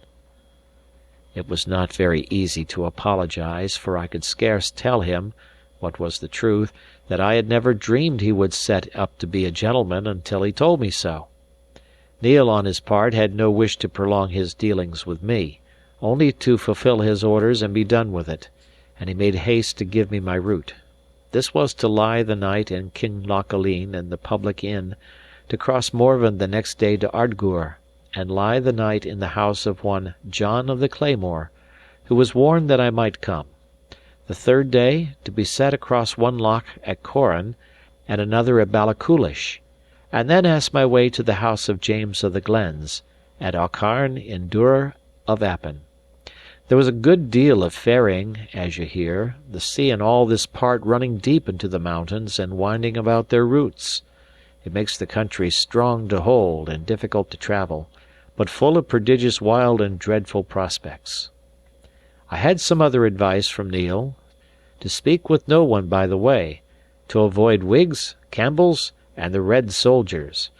It was not very easy to apologize, for I could scarce tell him, what was the truth, that I had never dreamed he would set up to be a gentleman until he told me so. Neil, on his part, had no wish to prolong his dealings with me, only to fulfil his orders and be done with it, and he made haste to give me my route. This was to lie the night in Kinlochaline in the public inn, to cross Morven the next day to Ardgour, and lie the night in the house of one John of the Claymore, who was warned that I might come. The third day, to be set across one loch at Corran, and another at Ballachulish, and then ask my way to the house of James of the Glens, at Aucharn in Duror of Appin. There was a good deal of ferrying, as you hear, the sea in all this part running deep into the mountains and winding about their roots. It makes the country strong to hold and difficult to travel, but full of prodigious wild and dreadful prospects. I had some other advice from Neil: to speak with no one by the way, to avoid Whigs, Campbells, and the Red soldiers,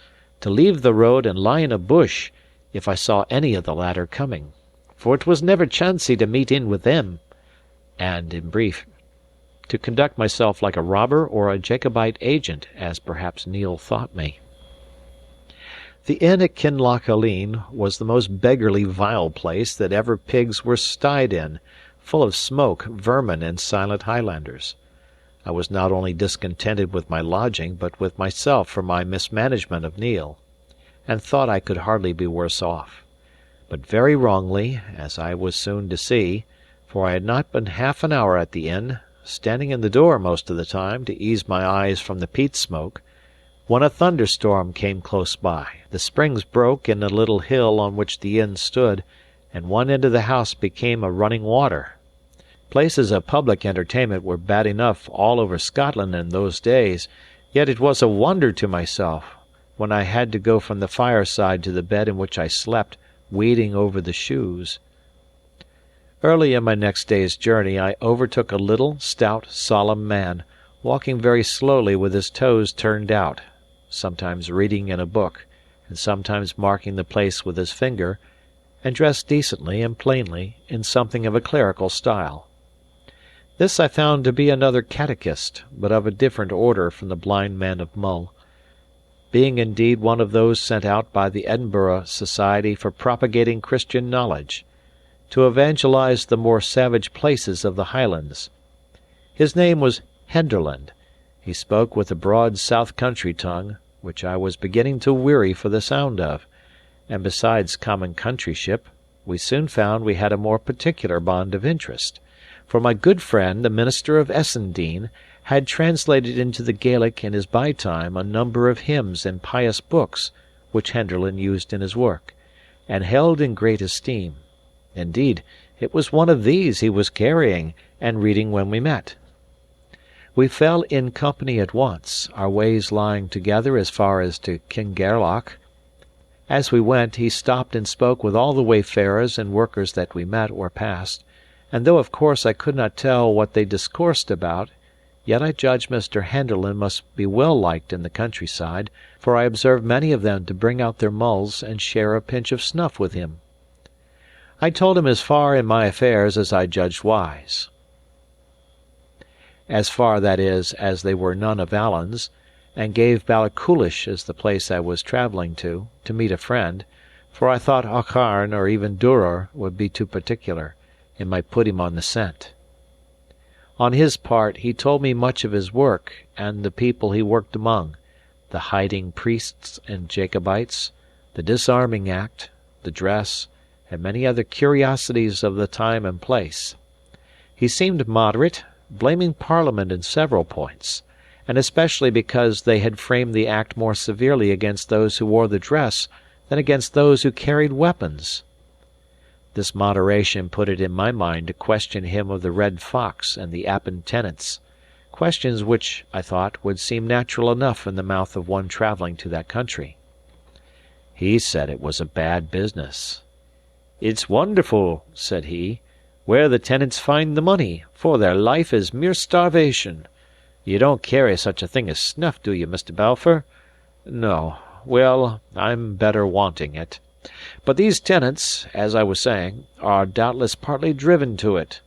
to leave the road and lie in a bush, if I saw any of the latter coming, for it was never chancy to meet in with them, and, in brief, to conduct myself like a robber or a Jacobite agent, as perhaps Neil thought me. The inn at Kinlochaline was the most beggarly vile place that ever pigs were styed in, full of smoke, vermin, and silent Highlanders. I was not only discontented with my lodging, but with myself for my mismanagement of Neil, and thought I could hardly be worse off. But very wrongly, as I was soon to see, for I had not been half an hour at the inn, standing in the door most of the time to ease my eyes from the peat smoke, when a thunderstorm came close by. The springs broke in a little hill on which the inn stood, and one end of the house became a running water. Places of public entertainment were bad enough all over Scotland in those days, yet it was a wonder to myself, when I had to go from the fireside to the bed in which I slept, wading over the shoes. Early in my next day's journey I overtook a little, stout, solemn man, walking very slowly with his toes turned out, sometimes reading in a book, and sometimes marking the place with his finger, and dressed decently and plainly in something of a clerical style. This I found to be another catechist, but of a different order from the blind man of Mull, being indeed one of those sent out by the Edinburgh Society for propagating Christian knowledge, to evangelize the more savage places of the Highlands. His name was Henderland. He spoke with a broad south country tongue, which I was beginning to weary for the sound of, and besides common countryship, we soon found we had a more particular bond of interest. For my good friend, the minister of Essendine, had translated into the Gaelic in his by-time a number of hymns and pious books which Henderland used in his work, and held in great esteem. Indeed, it was one of these he was carrying and reading when we met. We fell in company at once, our ways lying together as far as to Kingairloch. As we went, he stopped and spoke with all the wayfarers and workers that we met or passed, and though of course I could not tell what they discoursed about, yet I judged Mr. Henderland must be well liked in the countryside, for I observed many of them to bring out their mulls and share a pinch of snuff with him. I told him as far in my affairs as I judged wise. As far, that is, as they were none of Alan's, and gave Ballachulish as the place I was travelling to meet a friend, for I thought Aucharn or even Duror would be too particular, and might put him on the scent. On his part, he told me much of his work, and the people he worked among, the hiding priests and Jacobites, the disarming act, the dress, and many other curiosities of the time and place. He seemed moderate, blaming Parliament in several points, and especially because they had framed the act more severely against those who wore the dress than against those who carried weapons. This moderation put it in my mind to question him of the red fox and the Appin tenants, questions which, I thought, would seem natural enough in the mouth of one travelling to that country. He said it was a bad business. "It's wonderful," said he, "where the tenants find the money, for their life is mere starvation. You don't carry such a thing as snuff, do you, Mr. Balfour? No. Well, I'm better wanting it. But these tenants, as I was saying, are doubtless partly driven to it.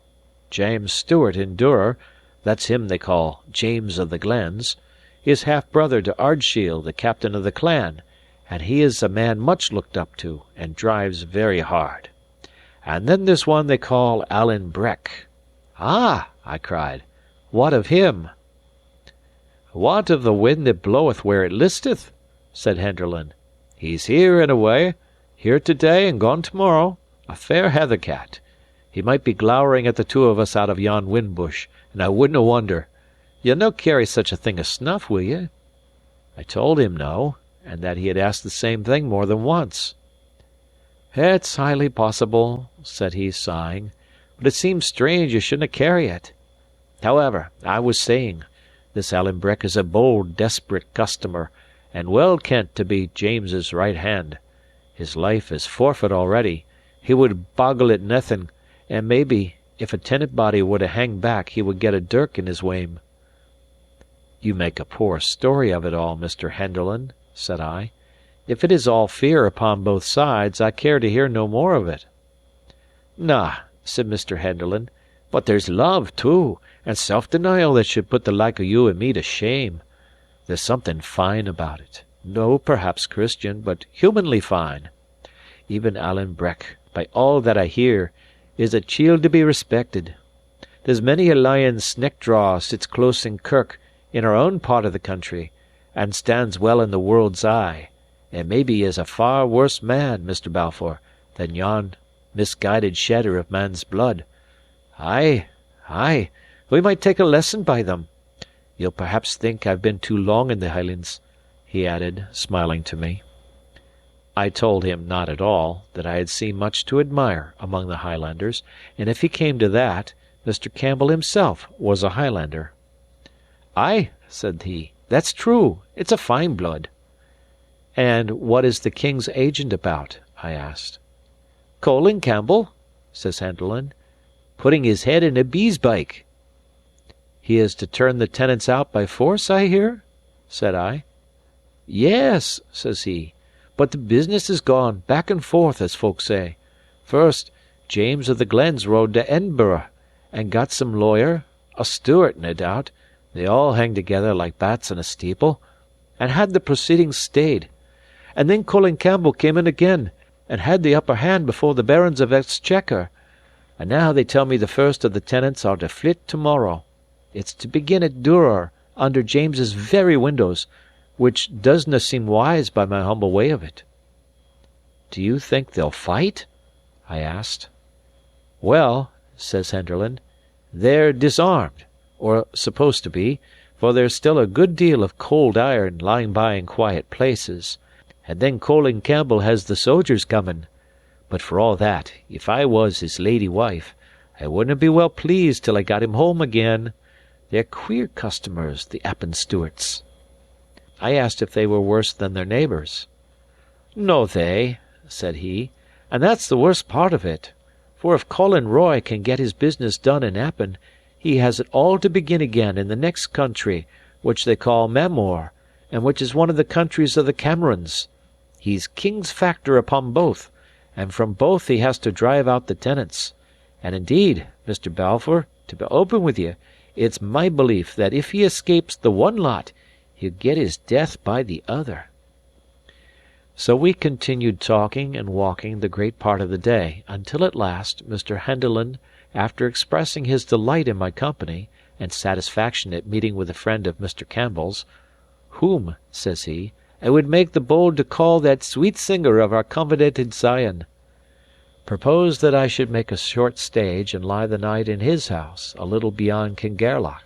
James Stewart in Duror, that's him they call James of the Glens, is half-brother to Ardshiel, the captain of the clan, and he is a man much looked up to, and drives very hard. And then there's one they call Alan Breck." "Ah!" I cried. "What of him?" "What of the wind that bloweth where it listeth?" said Henderland. "He's here and away, here to-day and gone to-morrow, a fair heather-cat. He might be glowering at the two of us out of yon whin-bush, and I wouldna wonder. Ye'll no carry such a thing as snuff, will ye?" I told him no, and that he had asked the same thing more than once. "It's highly possible," said he, sighing, "but it seems strange you shouldn't carry it. However, I was saying, this Alan Breck is a bold, desperate customer, and well kent to be James's right hand. His life is forfeit already. He would boggle at naething, and maybe, if a tenant body were to hang back, he would get a dirk in his wame." "You make a poor story of it all, Mr. Henderland," said I. "If it is all fear upon both sides, I care to hear no more of it." "Na," said Mr. Henderland, "but there's love, too, and self-denial that should put the like of you and me to shame. There's something fine about it. No, perhaps Christian, but humanly fine. Even Alan Breck, by all that I hear, is a chield to be respected. There's many a lying sneck-draw sits close in kirk in our own part of the country, and stands well in the world's eye, and maybe is a far worse man, Mr. Balfour, than yon misguided shedder of man's blood. Ay, ay, we might take a lesson by them. You'll perhaps think I've been too long in the Highlands," he added, smiling to me. I told him not at all, that I had seen much to admire among the Highlanders, and if he came to that, Mr. Campbell himself was a Highlander. "Ay," said he, "that's true. It's a fine blood." "And what is the king's agent about?" I asked. "Colin Campbell," says Henderland, "putting his head in a bee's byke." "He is to turn the tenants out by force, I hear?" said I. "Yes," says he, "but the business is gone, back and forth, as folk say. First, James of the Glens rode to Edinburgh, and got some lawyer, a Stewart, nae doubt, they all hang together like bats in a steeple, and had the proceedings stayed. And then Colin Campbell came in again, and had the upper hand before the barons of Exchequer. And now they tell me the first of the tenants are to flit tomorrow. It's to begin at Duror, under James's very windows, which doesna seem wise by my humble way of it." "Do you think they'll fight?" I asked. "Well," says Henderland, "they're disarmed, or supposed to be, for there's still a good deal of cold iron lying by in quiet places. And then Colin Campbell has the soldiers coming. But for all that, if I was his lady wife, I wouldn't be well pleased till I got him home again. They're queer customers, the Appin Stewarts." I asked if they were worse than their neighbours. "No they," said he, "and that's the worst part of it. For if Colin Roy can get his business done in Appin, he has it all to begin again in the next country, which they call Mamore, and which is one of the countries of the Camerons. He's king's factor upon both, and from both he has to drive out the tenants. And indeed, Mr. Balfour, to be open with you, it's my belief that if he escapes the one lot, he'll get his death by the other." So we continued talking and walking the great part of the day, until at last Mr. Henderland, after expressing his delight in my company, and satisfaction at meeting with a friend of Mr. Campbell's, "whom," says he, "I would make the bold to call that sweet singer of our covenanted Zion," proposed that I should make a short stage and lie the night in his house, a little beyond Kingairloch.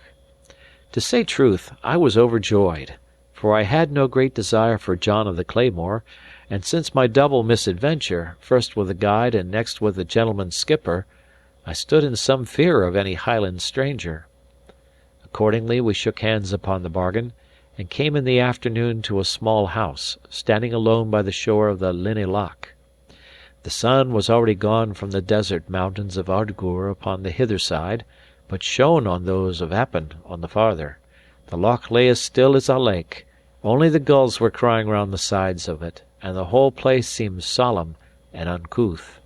To say truth, I was overjoyed, for I had no great desire for John of the Claymore, and since my double misadventure, first with the guide and next with the gentleman's skipper, I stood in some fear of any Highland stranger. Accordingly we shook hands upon the bargain, and came in the afternoon to a small house, standing alone by the shore of the Linnhe Loch. The sun was already gone from the desert mountains of Ardgour upon the hither side, but shone on those of Appin on the farther. The loch lay as still as a lake, only the gulls were crying round the sides of it, and the whole place seemed solemn and uncouth.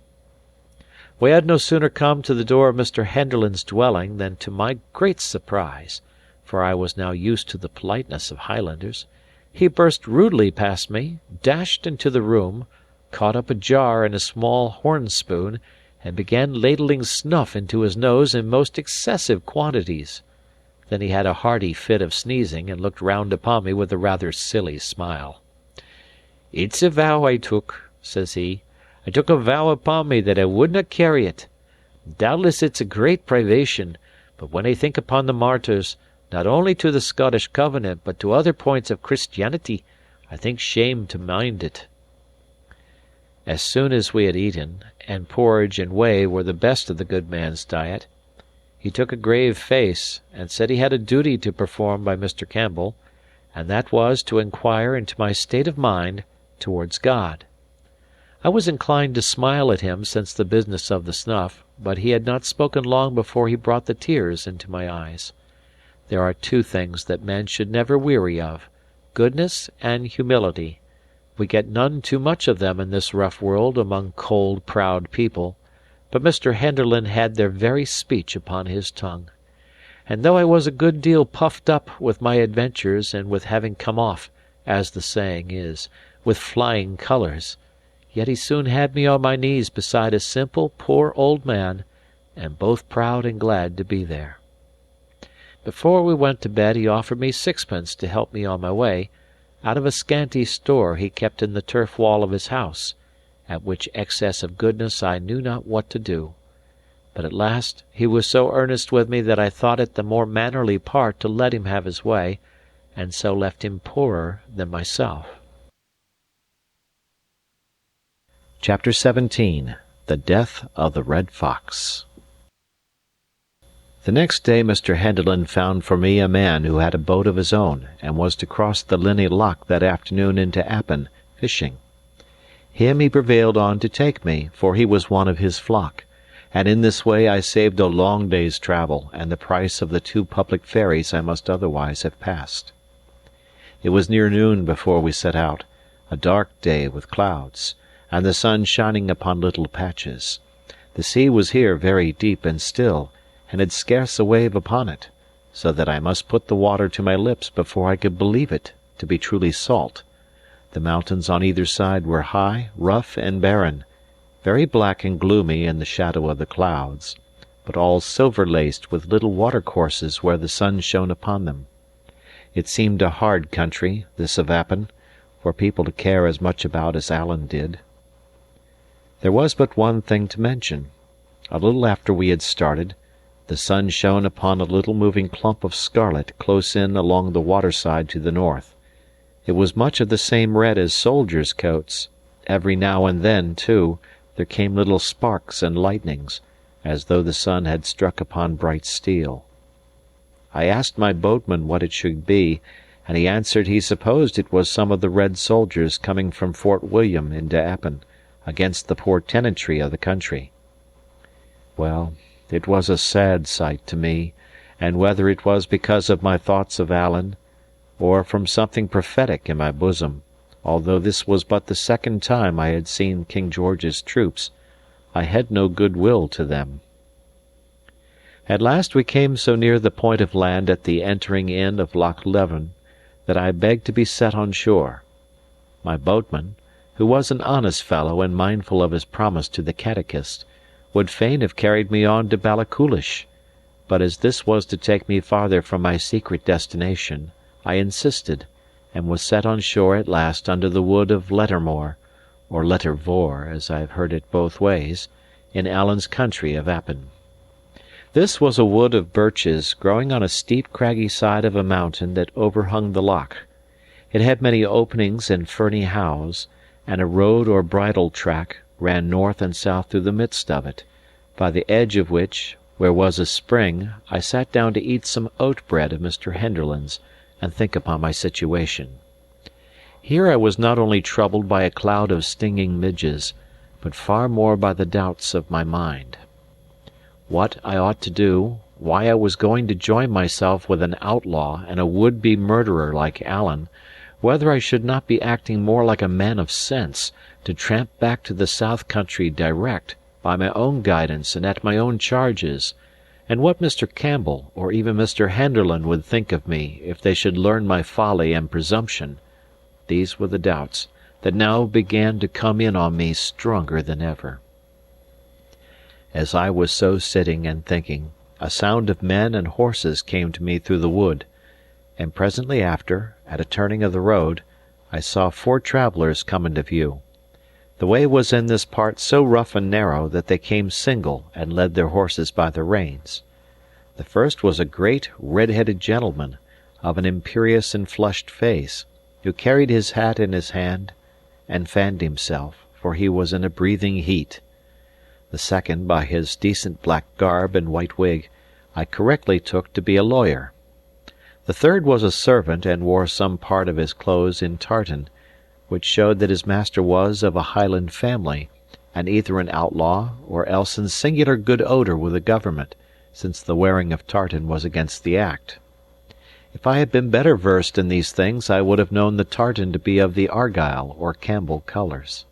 We had no sooner come to the door of Mr. Henderland's dwelling than, to my great surprise, for I was now used to the politeness of Highlanders, he burst rudely past me, dashed into the room, caught up a jar and a small horn spoon, and began ladling snuff into his nose in most excessive quantities. Then he had a hearty fit of sneezing, and looked round upon me with a rather silly smile. "It's a vow I took," says he. "I took a vow upon me that I wouldna carry it. Doubtless it's a great privation, but when I think upon the martyrs, not only to the Scottish Covenant, but to other points of Christianity, I think shame to mind it." As soon as we had eaten, and porridge and whey were the best of the good man's diet, he took a grave face, and said he had a duty to perform by Mr. Campbell, and that was to inquire into my state of mind towards God. I was inclined to smile at him since the business of the snuff, but he had not spoken long before he brought the tears into my eyes. There are two things that men should never weary of, goodness and humility. We get none too much of them in this rough world among cold, proud people, but Mr. Henderland had their very speech upon his tongue. And though I was a good deal puffed up with my adventures and with having come off, as the saying is, with flying colours, yet he soon had me on my knees beside a simple, poor old man, and both proud and glad to be there. Before we went to bed he offered me sixpence to help me on my way, out of a scanty store he kept in the turf wall of his house, at which excess of goodness I knew not what to do. But at last he was so earnest with me that I thought it the more mannerly part to let him have his way, and so left him poorer than myself. Chapter 17. The Death of the Red Fox. The next day Mr. Henderland found for me a man who had a boat of his own, and was to cross the Linnhe Loch that afternoon into Appin, fishing. Him he prevailed on to take me, for he was one of his flock, and in this way I saved a long day's travel, and the price of the 2 public ferries I must otherwise have passed. It was near noon before we set out, a dark day with clouds, and the sun shining upon little patches. The sea was here very deep and still, and had scarce a wave upon it, so that I must put the water to my lips before I could believe it to be truly salt. The mountains on either side were high, rough, and barren, very black and gloomy in the shadow of the clouds, but all silver-laced with little watercourses where the sun shone upon them. It seemed a hard country, this of Appin, for people to care as much about as Alan did. There was but one thing to mention. A little after we had started, the sun shone upon a little moving clump of scarlet close in along the waterside to the north. It was much of the same red as soldiers' coats. Every now and then, too, there came little sparks and lightnings, as though the sun had struck upon bright steel. I asked my boatman what it should be, and he answered he supposed it was some of the red soldiers coming from Fort William into Appin, against the poor tenantry of the country. Well, it was a sad sight to me, and whether it was because of my thoughts of Alan, or from something prophetic in my bosom, although this was but the second time I had seen King George's troops, I had no good will to them. At last we came so near the point of land at the entering in of Loch Leven that I begged to be set on shore. My boatman, who was an honest fellow and mindful of his promise to the catechist, would fain have carried me on to Balachulish, but as this was to take me farther from my secret destination, I insisted, and was set on shore at last under the wood of Lettermore, or Lettervore, as I have heard it both ways, in Alan's country of Appin. This was a wood of birches growing on a steep craggy side of a mountain that overhung the loch. It had many openings and ferny howes, and a road or bridle track ran north and south through the midst of it, by the edge of which, where was a spring, I sat down to eat some oat bread of Mr. Henderland's, and think upon my situation. Here I was not only troubled by a cloud of stinging midges, but far more by the doubts of my mind. What I ought to do, why I was going to join myself with an outlaw and a would-be murderer like Alan, whether I should not be acting more like a man of sense, to tramp back to the south country direct, by my own guidance and at my own charges, and what Mr. Campbell or even Mr. Henderland would think of me if they should learn my folly and presumption. These were the doubts that now began to come in on me stronger than ever. As I was so sitting and thinking, a sound of men and horses came to me through the wood, and presently after, at a turning of the road, I saw 4 travellers come into view. The way was in this part so rough and narrow that they came single and led their horses by the reins. The first was a great red-headed gentleman, of an imperious and flushed face, who carried his hat in his hand, and fanned himself, for he was in a breathing heat. The second, by his decent black garb and white wig, I correctly took to be a lawyer. The third was a servant, and wore some part of his clothes in tartan, which showed that his master was of a Highland family, and either an outlaw or else in singular good odour with the government, since the wearing of tartan was against the act. If I had been better versed in these things, I would have known the tartan to be of the Argyle or Campbell colours.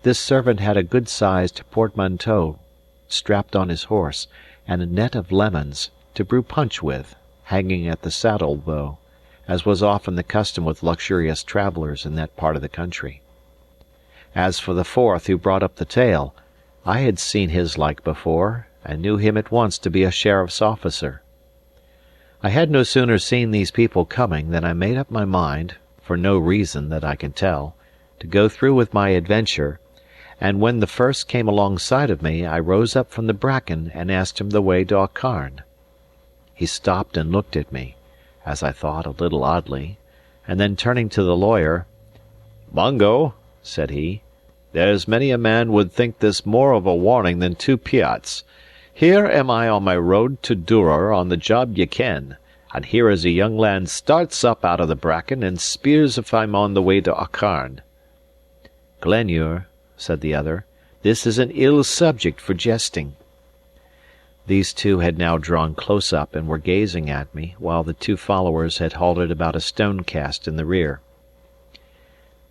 This servant had a good-sized portmanteau strapped on his horse, and a net of lemons, to brew punch with, hanging at the saddle-bow, as was often the custom with luxurious travellers in that part of the country. As for the fourth who brought up the tale, I had seen his like before, and knew him at once to be a sheriff's officer. I had no sooner seen these people coming than I made up my mind, for no reason that I can tell, to go through with my adventure, and when the first came alongside of me, I rose up from the bracken and asked him the way to Aucharn. He stopped and looked at me, as I thought, a little oddly, and then turning to the lawyer, "Mungo," said he, "there's many a man would think this more of a warning than 2 pyats. Here am I on my road to Duror on the job ye ken, and here is a young lad starts up out of the bracken and speers if I'm on the way to Aucharn." "Glenure," said the other, "this is an ill subject for jesting." These two had now drawn close up and were gazing at me, while the two followers had halted about a stone cast in the rear.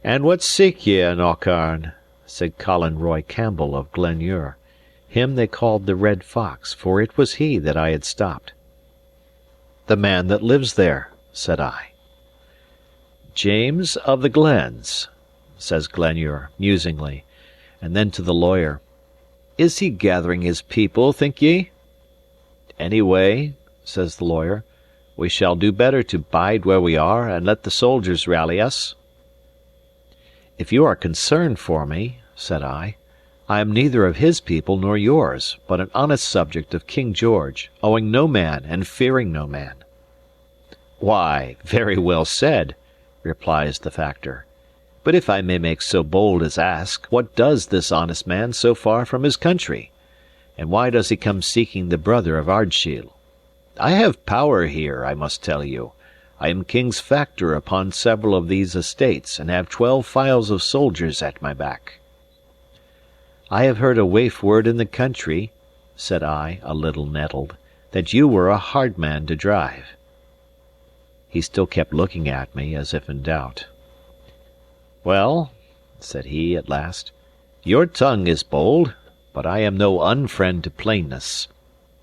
"And what seek ye in Aucharn?" said Colin Roy Campbell of Glenure. Him they called the Red Fox, for it was he that I had stopped. "The man that lives there," said I. "James of the Glens," says Glenure, musingly, and then to the lawyer, "Is he gathering his people, think ye?" "Anyway," says the lawyer, "we shall do better to bide where we are and let the soldiers rally us." "If you are concerned for me," said I am neither of his people nor yours, but an honest subject of King George, owing no man and fearing no man." "Why, very well said," replies the factor. "But if I may make so bold as ask, what does this honest man so far from his country? And why does he come seeking the brother of Ardshiel? I have power here, I must tell you. I am king's factor upon several of these estates, and have 12 files of soldiers at my back." "I have heard a waif word in the country," said I, a little nettled, "that you were a hard man to drive." He still kept looking at me, as if in doubt. "Well," said he at last, "your tongue is bold, but I am no unfriend to plainness.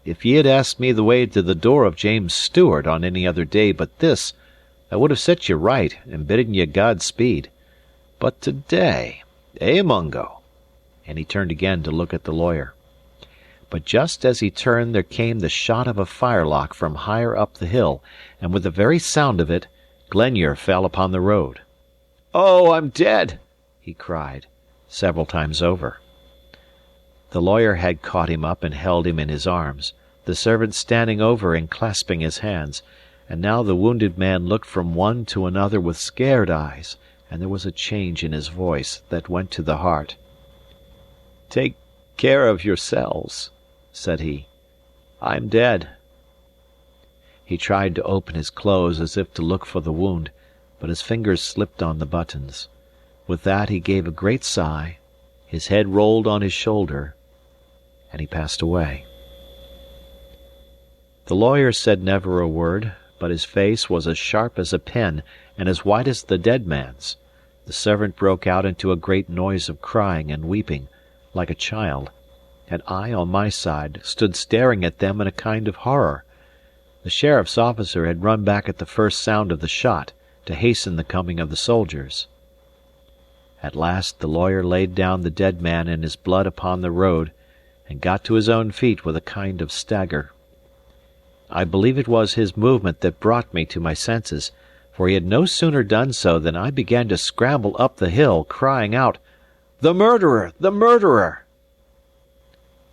If ye had asked me the way to the door of James Stewart on any other day but this, I would have set ye right and bidden ye God speed. But today, Mungo!" And he turned again to look at the lawyer. But just as he turned there came the shot of a firelock from higher up the hill, and with the very sound of it, Glenure fell upon the road. "Oh, I'm dead!" he cried, several times over. The lawyer had caught him up and held him in his arms, the servant standing over and clasping his hands, and now the wounded man looked from one to another with scared eyes, and there was a change in his voice that went to the heart. "Take care of yourselves," said he. "I'm dead." He tried to open his clothes as if to look for the wound, but his fingers slipped on the buttons. With that he gave a great sigh, his head rolled on his shoulder, and he passed away. The lawyer said never a word, but his face was as sharp as a pen and as white as the dead man's. The servant broke out into a great noise of crying and weeping, like a child, and I, on my side, stood staring at them in a kind of horror. The sheriff's officer had run back at the first sound of the shot, to hasten the coming of the soldiers. At last the lawyer laid down the dead man in his blood upon the road, and got to his own feet with a kind of stagger. I believe it was his movement that brought me to my senses, for he had no sooner done so than I began to scramble up the hill, crying out, "The murderer! The murderer!"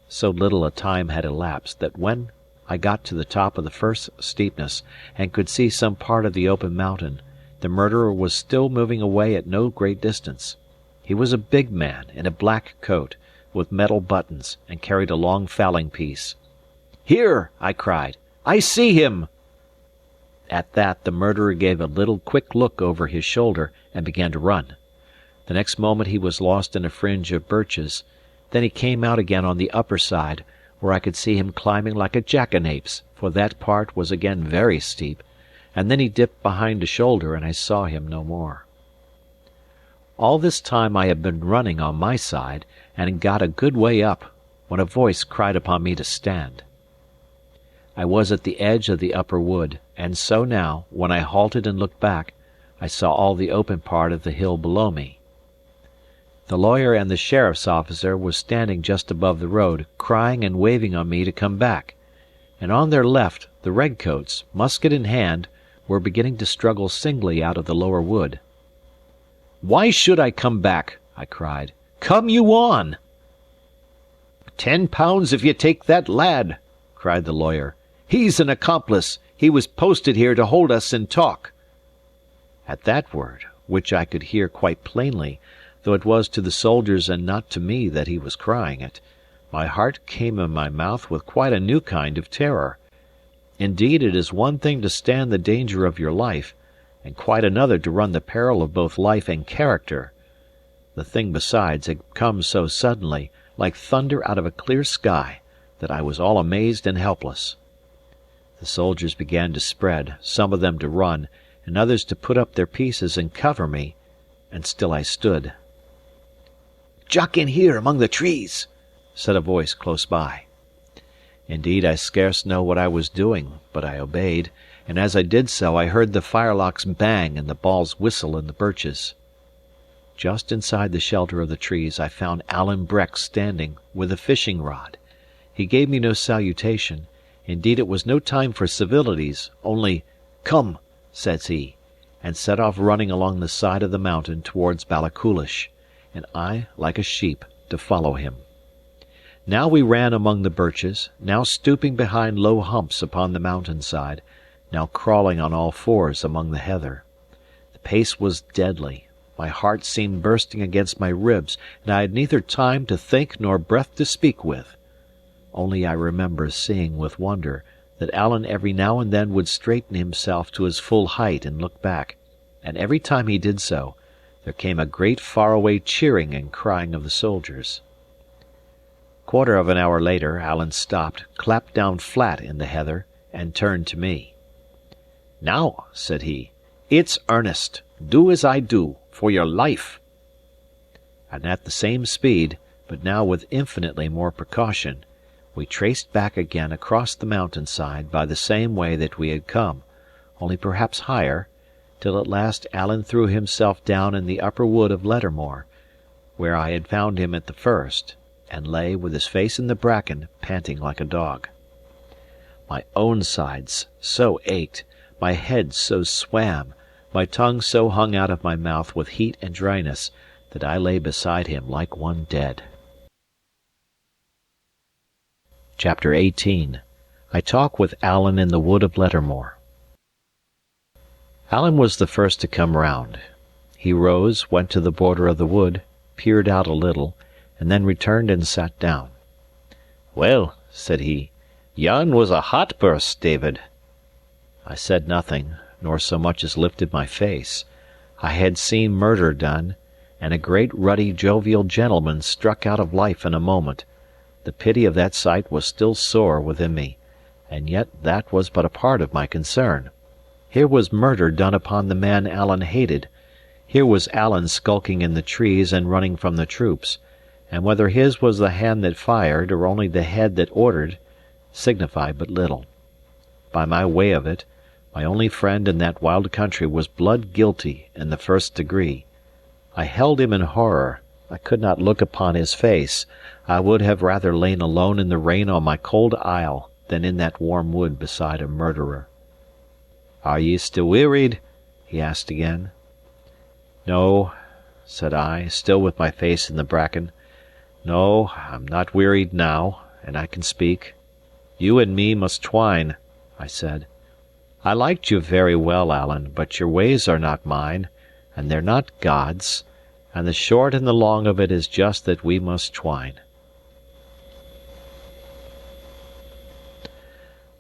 So little a time had elapsed that when I got to the top of the first steepness, and could see some part of the open mountain, the murderer was still moving away at no great distance. He was a big man in a black coat, with metal buttons, and carried a long fowling piece. "Here!" I cried. "I see him!" At that the murderer gave a little quick look over his shoulder, and began to run. The next moment he was lost in a fringe of birches. Then he came out again on the upper side, where I could see him climbing like a jackanapes, for that part was again very steep, and then he dipped behind a shoulder, and I saw him no more. All this time I had been running on my side, and had got a good way up, when a voice cried upon me to stand. I was at the edge of the upper wood, and so now, when I halted and looked back, I saw all the open part of the hill below me. The lawyer and the sheriff's officer were standing just above the road, crying and waving on me to come back, and on their left the redcoats, musket in hand, were beginning to struggle singly out of the lower wood. "Why should I come back?" I cried. "Come you on!" "£10 if ye take that lad," cried the lawyer. "He's an accomplice. He was posted here to hold us in talk." At that word, which I could hear quite plainly, though it was to the soldiers and not to me that he was crying it, my heart came in my mouth with quite a new kind of terror. Indeed, it is one thing to stand the danger of your life, and quite another to run the peril of both life and character. The thing, besides, had come so suddenly, like thunder out of a clear sky, that I was all amazed and helpless. The soldiers began to spread, some of them to run, and others to put up their pieces and cover me, and still I stood. "Jock in here among the trees," said a voice close by. Indeed, I scarce know what I was doing, but I obeyed, and as I did so I heard the firelocks bang and the balls whistle in the birches. Just inside the shelter of the trees I found Alan Breck standing, with a fishing rod. He gave me no salutation. Indeed, it was no time for civilities, only "Come," says he, and set off running along the side of the mountain towards Balachulish, and I, like a sheep, to follow him. Now we ran among the birches, now stooping behind low humps upon the mountain side, now crawling on all fours among the heather. The pace was deadly, my heart seemed bursting against my ribs, and I had neither time to think nor breath to speak with. Only I remember seeing with wonder that Alan every now and then would straighten himself to his full height and look back, and every time he did so, there came a great far-away cheering and crying of the soldiers. Quarter of an hour later, Alan stopped, clapped down flat in the heather, and turned to me. "Now," said he, "it's earnest. Do as I do, for your life." And at the same speed, but now with infinitely more precaution, we traced back again across the mountain-side by the same way that we had come, only perhaps higher, till at last Alan threw himself down in the upper wood of Lettermore, where I had found him at the first, and lay, with his face in the bracken, panting like a dog. My own sides so ached, my head so swam, my tongue so hung out of my mouth with heat and dryness, that I lay beside him like one dead. Chapter 18. I talk with Alan in the wood of Lettermore. Alan was the first to come round. He rose, went to the border of the wood, peered out a little, and then returned and sat down. "Well," said he, "yon was a hot burst, David." I said nothing, nor so much as lifted my face. I had seen murder done, and a great ruddy jovial gentleman struck out of life in a moment. The pity of that sight was still sore within me, and yet that was but a part of my concern. Here was murder done upon the man Alan hated. Here was Alan skulking in the trees and running from the troops, and whether his was the hand that fired or only the head that ordered, signified but little. By my way of it, my only friend in that wild country was blood guilty in the first degree. I held him in horror. I could not look upon his face. I would have rather lain alone in the rain on my cold isle than in that warm wood beside a murderer. "Are ye still wearied?" he asked again. "No," said I, still with my face in the bracken. "No, I'm not wearied now, and I can speak. You and me must twine," I said. "I liked you very well, Alan, but your ways are not mine, and they're not God's, and the short and the long of it is just that we must twine."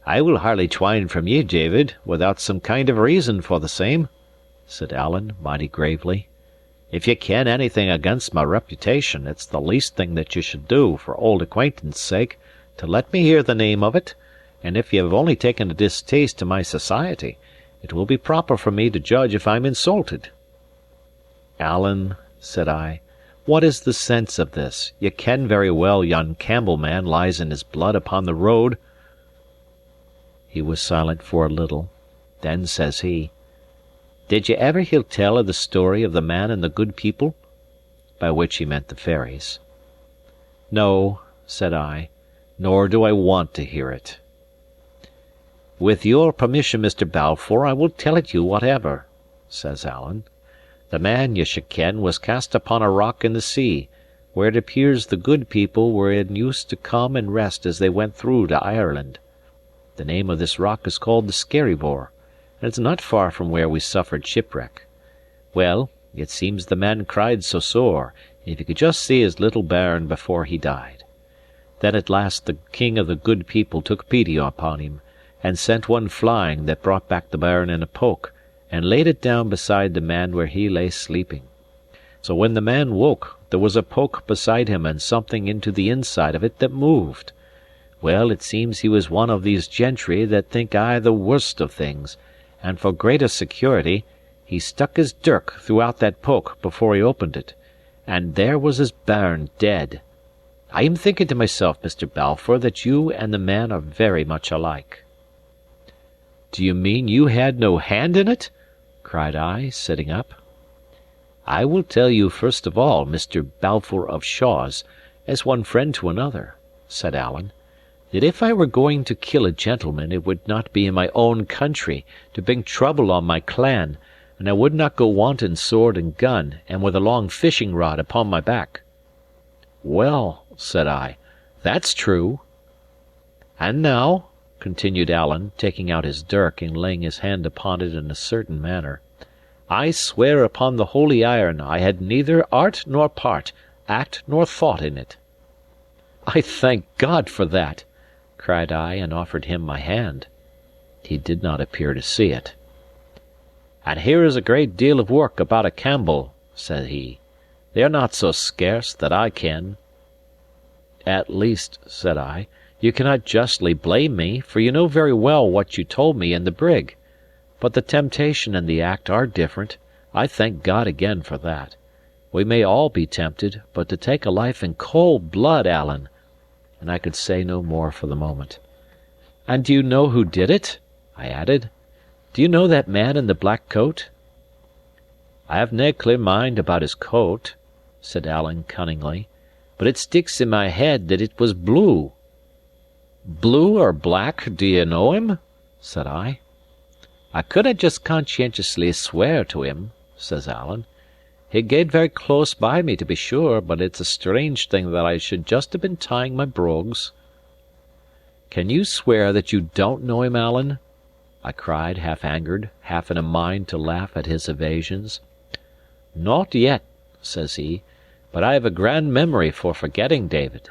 "I will hardly twine from ye, David, without some kind of reason for the same," said Alan, mighty gravely. "If ye ken anything against my reputation, it's the least thing that ye should do, for old acquaintance' sake, to let me hear the name of it, and if ye have only taken a distaste to my society, it will be proper for me to judge if I'm insulted." "Alan," said I, "what is the sense of this? Ye ken very well yon Campbell man lies in his blood upon the road." He was silent for a little. Then says he, "Did ye ever hear tell of the story of the man and the good people?" By which he meant the fairies. "No," said I, "nor do I want to hear it." "With your permission, Mr. Balfour, I will tell it you whatever," says Alan. "The man, ye should ken, was cast upon a rock in the sea, where it appears the good people were in use to come and rest as they went through to Ireland. The name of this rock is called the Skerryvore, and it's not far from where we suffered shipwreck. Well, it seems the man cried so sore, if he could just see his little bairn before he died. Then at last the king of the good people took pity upon him, and sent one flying that brought back the bairn in a poke, and laid it down beside the man where he lay sleeping. So when the man woke, there was a poke beside him and something into the inside of it that moved. Well, it seems he was one of these gentry that think aye the worst of things, and for greater security he stuck his dirk throughout that poke before he opened it, and there was his bairn dead. I am thinking to myself, Mr. Balfour, that you and the man are very much alike." "Do you mean you had no hand in it?" cried I, sitting up. "I will tell you first of all, Mr. Balfour of Shaws, as one friend to another," said Alan, "that if I were going to kill a gentleman, it would not be in my own country, to bring trouble on my clan, and I would not go wanting sword and gun, and with a long fishing rod upon my back." "Well," said I, "that's true." "And now," continued Alan, taking out his dirk and laying his hand upon it in a certain manner, "I swear upon the holy iron I had neither art nor part, act nor thought in it." "I thank God for that!" cried I, and offered him my hand. He did not appear to see it. "And here is a great deal of work about a Campbell," said he. "They are not so scarce, that I ken." "At least," said I, "you cannot justly blame me, for you know very well what you told me in the brig. But the temptation and the act are different. I thank God again for that. We may all be tempted, but to take a life in cold blood, Alan—" And I could say no more for the moment. "And do you know who did it?" I added. "Do you know that man in the black coat?" "I have nae clear mind about his coat," said Alan cunningly, "but it sticks in my head that it was blue." "Blue or black, do ye know him?" said I. "I couldna just conscientiously swear to him," says Alan. "He gaed very close by me, to be sure, but it's a strange thing that I should just have been tying my brogues." "Can you swear that you don't know him, Alan?" I cried, half angered, half in a mind to laugh at his evasions. "Not yet," says he, "but I have a grand memory for forgetting, David."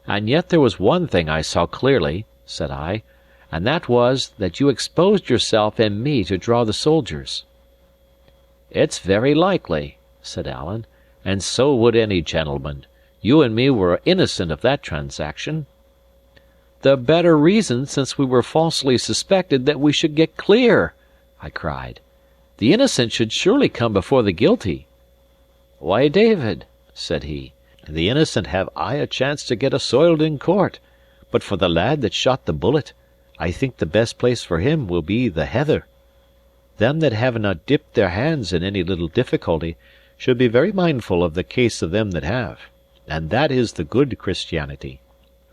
"And yet there was one thing I saw clearly," said I, "and that was, that you exposed yourself and me to draw the soldiers." "It's very likely," said Alan, "and so would any gentleman. You and me were innocent of that transaction." "The better reason, since we were falsely suspected, that we should get clear," I cried. "The innocent should surely come before the guilty." "Why, David," said he, "the innocent have aye a chance to get assoiled in court; but for the lad that shot the bullet, I think the best place for him will be the heather. Them that havena dipped their hands in any little difficulty should be very mindful of the case of them that have, and that is the good Christianity.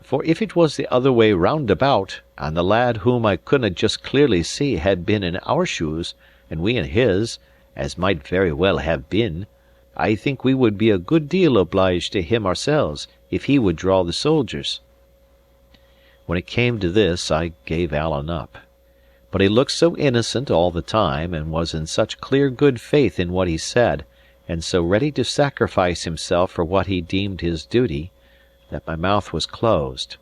For if it was the other way round about, and the lad whom I couldna just clearly see had been in our shoes, and we in his, as might very well have been, I think we would be a good deal obliged to him ourselves if he would draw the soldiers." When it came to this, I gave Alan up. But he looked so innocent all the time, and was in such clear good faith in what he said, and so ready to sacrifice himself for what he deemed his duty, that my mouth was closed.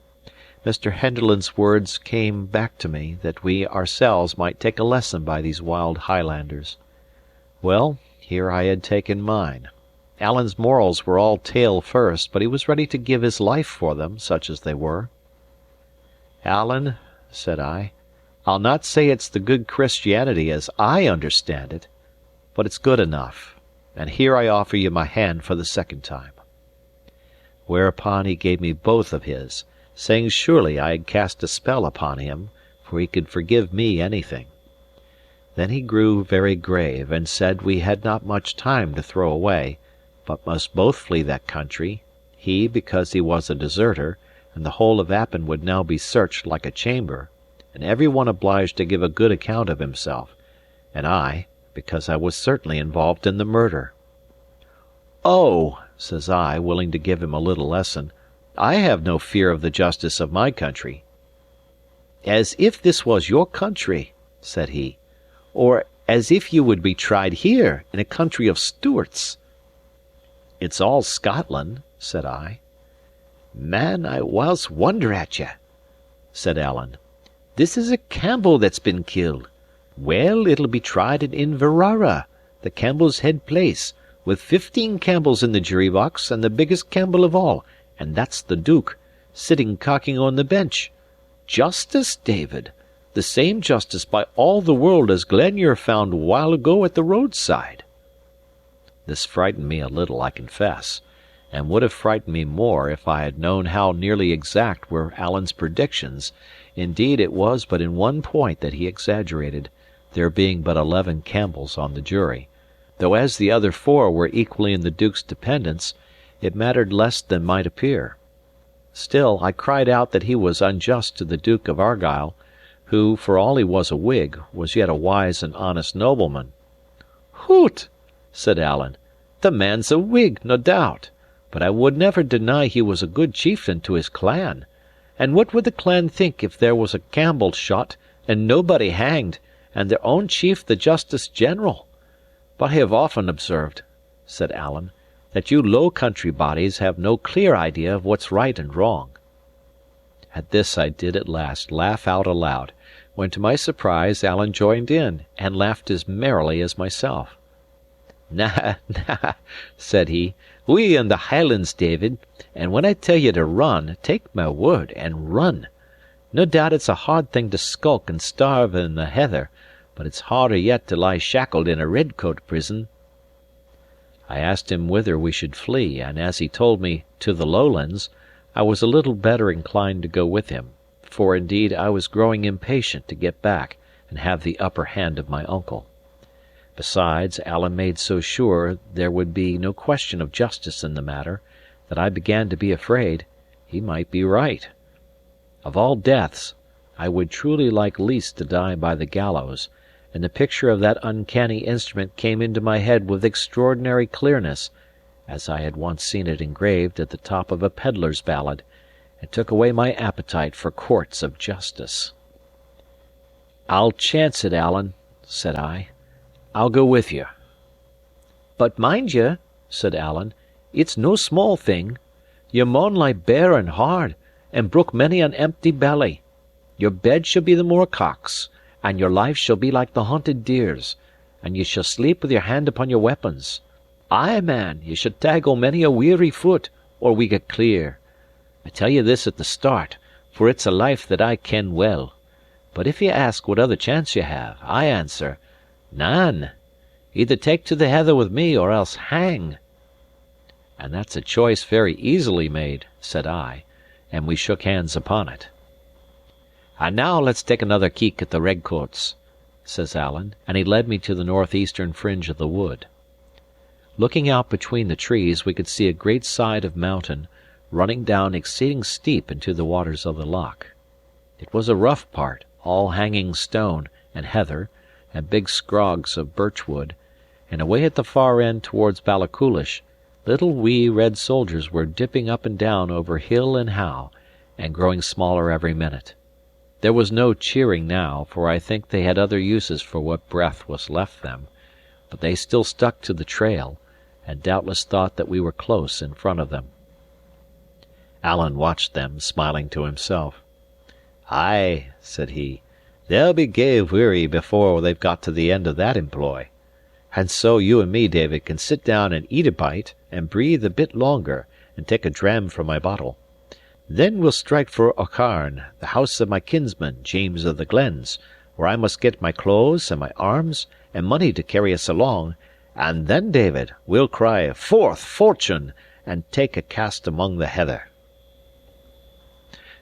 Mr. Henderland's words came back to me, that we ourselves might take a lesson by these wild Highlanders. Well, here I had taken mine. Alan's morals were all tale first, but he was ready to give his life for them, such as they were. "Alan," said I, "I'll not say it's the good Christianity as I understand it, but it's good enough, and here I offer you my hand for the second time." Whereupon he gave me both of his, saying surely I had cast a spell upon him, for he could forgive me anything. Then he grew very grave, and said we had not much time to throw away, but must both flee that country, he because he was a deserter, and the whole of Appin would now be searched like a chamber, and every one obliged to give a good account of himself, and I, because I was certainly involved in the murder. "Oh," says I, willing to give him a little lesson, "I have no fear of the justice of my country." "As if this was your country," said he, "or as if you would be tried here, in a country of Stewarts." "It's all Scotland," said I. "Man, I whiles wonder at ye," said Alan. "This is a Campbell that's been killed. Well, it'll be tried in Inverara, the Campbell's head place, with 15 Campbells in the jury box, and the biggest Campbell of all, and that's the Duke, sitting cocking on the bench. Justice, David! The same justice by all the world as Glenure found a while ago at the roadside." This frightened me a little, I confess, and would have frightened me more if I had known how nearly exact were Alan's predictions. Indeed, it was but in one point that he exaggerated, there being but 11 Campbells on the jury, though as the other 4 were equally in the Duke's dependence, it mattered less than might appear. Still, I cried out that he was unjust to the Duke of Argyle, who, for all he was a Whig, was yet a wise and honest nobleman. "Hoot!" said Alan, "the man's a Whig, no doubt, but I would never deny he was a good chieftain to his clan. And what would the clan think if there was a Campbell shot, and nobody hanged, and their own chief the Justice General? But I have often observed," said Alan, "that you low country bodies have no clear idea of what's right and wrong." At this I did at last laugh out aloud, when to my surprise Alan joined in, and laughed as merrily as myself. "Na, na," said he, "we in the Highlands, David, and when I tell you to run, take my word, and run. No doubt it's a hard thing to skulk and starve in the heather, but it's harder yet to lie shackled in a redcoat prison." I asked him whither we should flee, and as he told me to the Lowlands, I was a little better inclined to go with him, for indeed I was growing impatient to get back and have the upper hand of my uncle. Besides, Alan made so sure there would be no question of justice in the matter, that I began to be afraid he might be right. Of all deaths, I would truly like least to die by the gallows, and the picture of that uncanny instrument came into my head with extraordinary clearness, as I had once seen it engraved at the top of a pedlar's ballad, and took away my appetite for courts of justice. "I'll chance it, Alan," said I. "I'll go with you." "But mind ye," said Alan, "it's no small thing. Ye maun lie bare and hard, and brook many an empty belly. Your bed shall be the moorcocks, and your life shall be like the haunted deer's, and ye shall sleep with your hand upon your weapons. Ay, man, ye shall taggle many a weary foot, or we get clear. I tell you this at the start, for it's a life that I ken well. But if ye ask what other chance ye have, I answer, none. Either take to the heather with me, or else hang." "And that's a choice very easily made," said I, and we shook hands upon it. "And now let's take another keek at the redcoats," says Alan, and he led me to the northeastern fringe of the wood. Looking out between the trees, we could see a great side of mountain, running down exceeding steep into the waters of the loch. It was a rough part, all hanging stone, and heather, and big scrogs of birchwood, and away at the far end towards Ballachulish, little wee red soldiers were dipping up and down over hill and howe, and growing smaller every minute. There was no cheering now, for I think they had other uses for what breath was left them, but they still stuck to the trail, and doubtless thought that we were close in front of them. Alan watched them, smiling to himself. "Ay," said he, "they'll be gey weary before they've got to the end of that employ. And so you and me, David, can sit down and eat a bite, and breathe a bit longer, and take a dram from my bottle. Then we'll strike for Aucharn, the house of my kinsman, James of the Glens, where I must get my clothes and my arms, and money to carry us along, and then, David, we'll cry 'Forth, fortune!' and take a cast among the heather."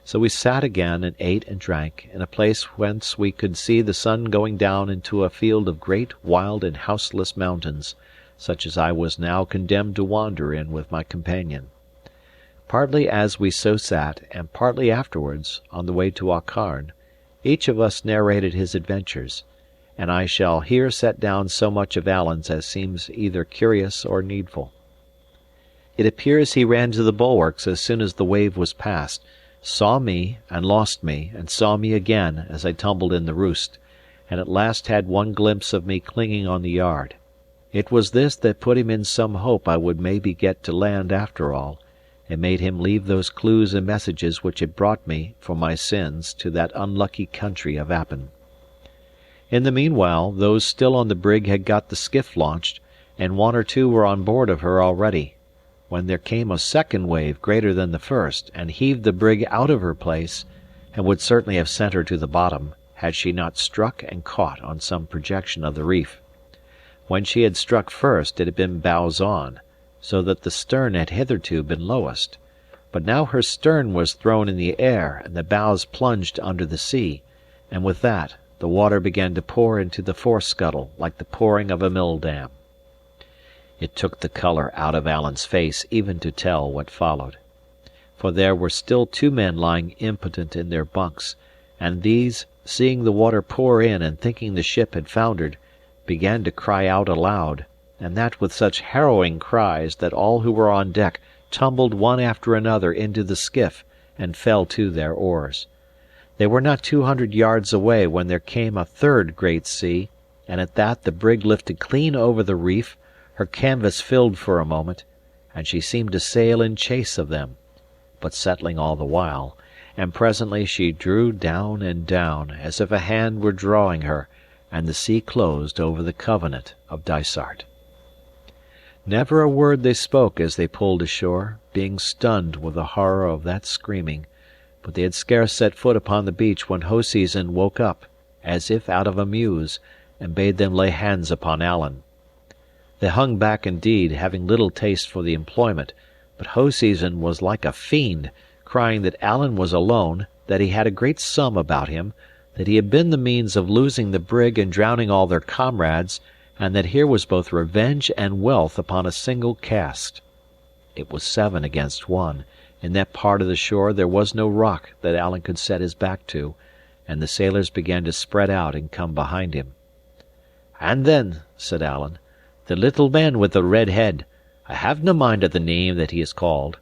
So we sat again and ate and drank, in a place whence we could see the sun going down into a field of great, wild, and houseless mountains, such as I was now condemned to wander in with my companion. Partly as we so sat, and partly afterwards, on the way to Aucharn, each of us narrated his adventures, and I shall here set down so much of Alan's as seems either curious or needful. It appears he ran to the bulwarks as soon as the wave was past, saw me, and lost me, and saw me again as I tumbled in the roost, and at last had one glimpse of me clinging on the yard. It was this that put him in some hope I would maybe get to land after all, and made him leave those clues and messages which had brought me, for my sins, to that unlucky country of Appin. In the meanwhile, those still on the brig had got the skiff launched, and one or two were on board of her already. when there came a second wave greater than the first, and heaved the brig out of her place, and would certainly have sent her to the bottom, had she not struck and caught on some projection of the reef. When she had struck first, it had been bows on, so that the stern had hitherto been lowest. But now her stern was thrown in the air, and the bows plunged under the sea, and with that the water began to pour into the fore-scuttle like the pouring of a mill-dam. It took the colour out of Alan's face even to tell what followed. For there were still 2 men lying impotent in their bunks, and these, seeing the water pour in and thinking the ship had foundered, began to cry out aloud, and that with such harrowing cries that all who were on deck tumbled one after another into the skiff and fell to their oars. They were not 200 yards away when there came a third great sea, and at that the brig lifted clean over the reef, her canvas filled for a moment, and she seemed to sail in chase of them, but settling all the while, and presently she drew down and down, as if a hand were drawing her, and the sea closed over the Covenant of Dysart. Never a word they spoke as they pulled ashore, being stunned with the horror of that screaming, but they had scarce set foot upon the beach when Hoseason woke up, as if out of a muse, and bade them lay hands upon Alan. They hung back indeed, having little taste for the employment, but Hoseason was like a fiend, crying that Alan was alone, that he had a great sum about him, that he had been the means of losing the brig and drowning all their comrades, and that here was both revenge and wealth upon a single cast. It was 7 against 1. In that part of the shore there was no rock that Alan could set his back to, and the sailors began to spread out and come behind him. "And then," said Alan, "the little man with the red head, I have no mind of the name that he is called."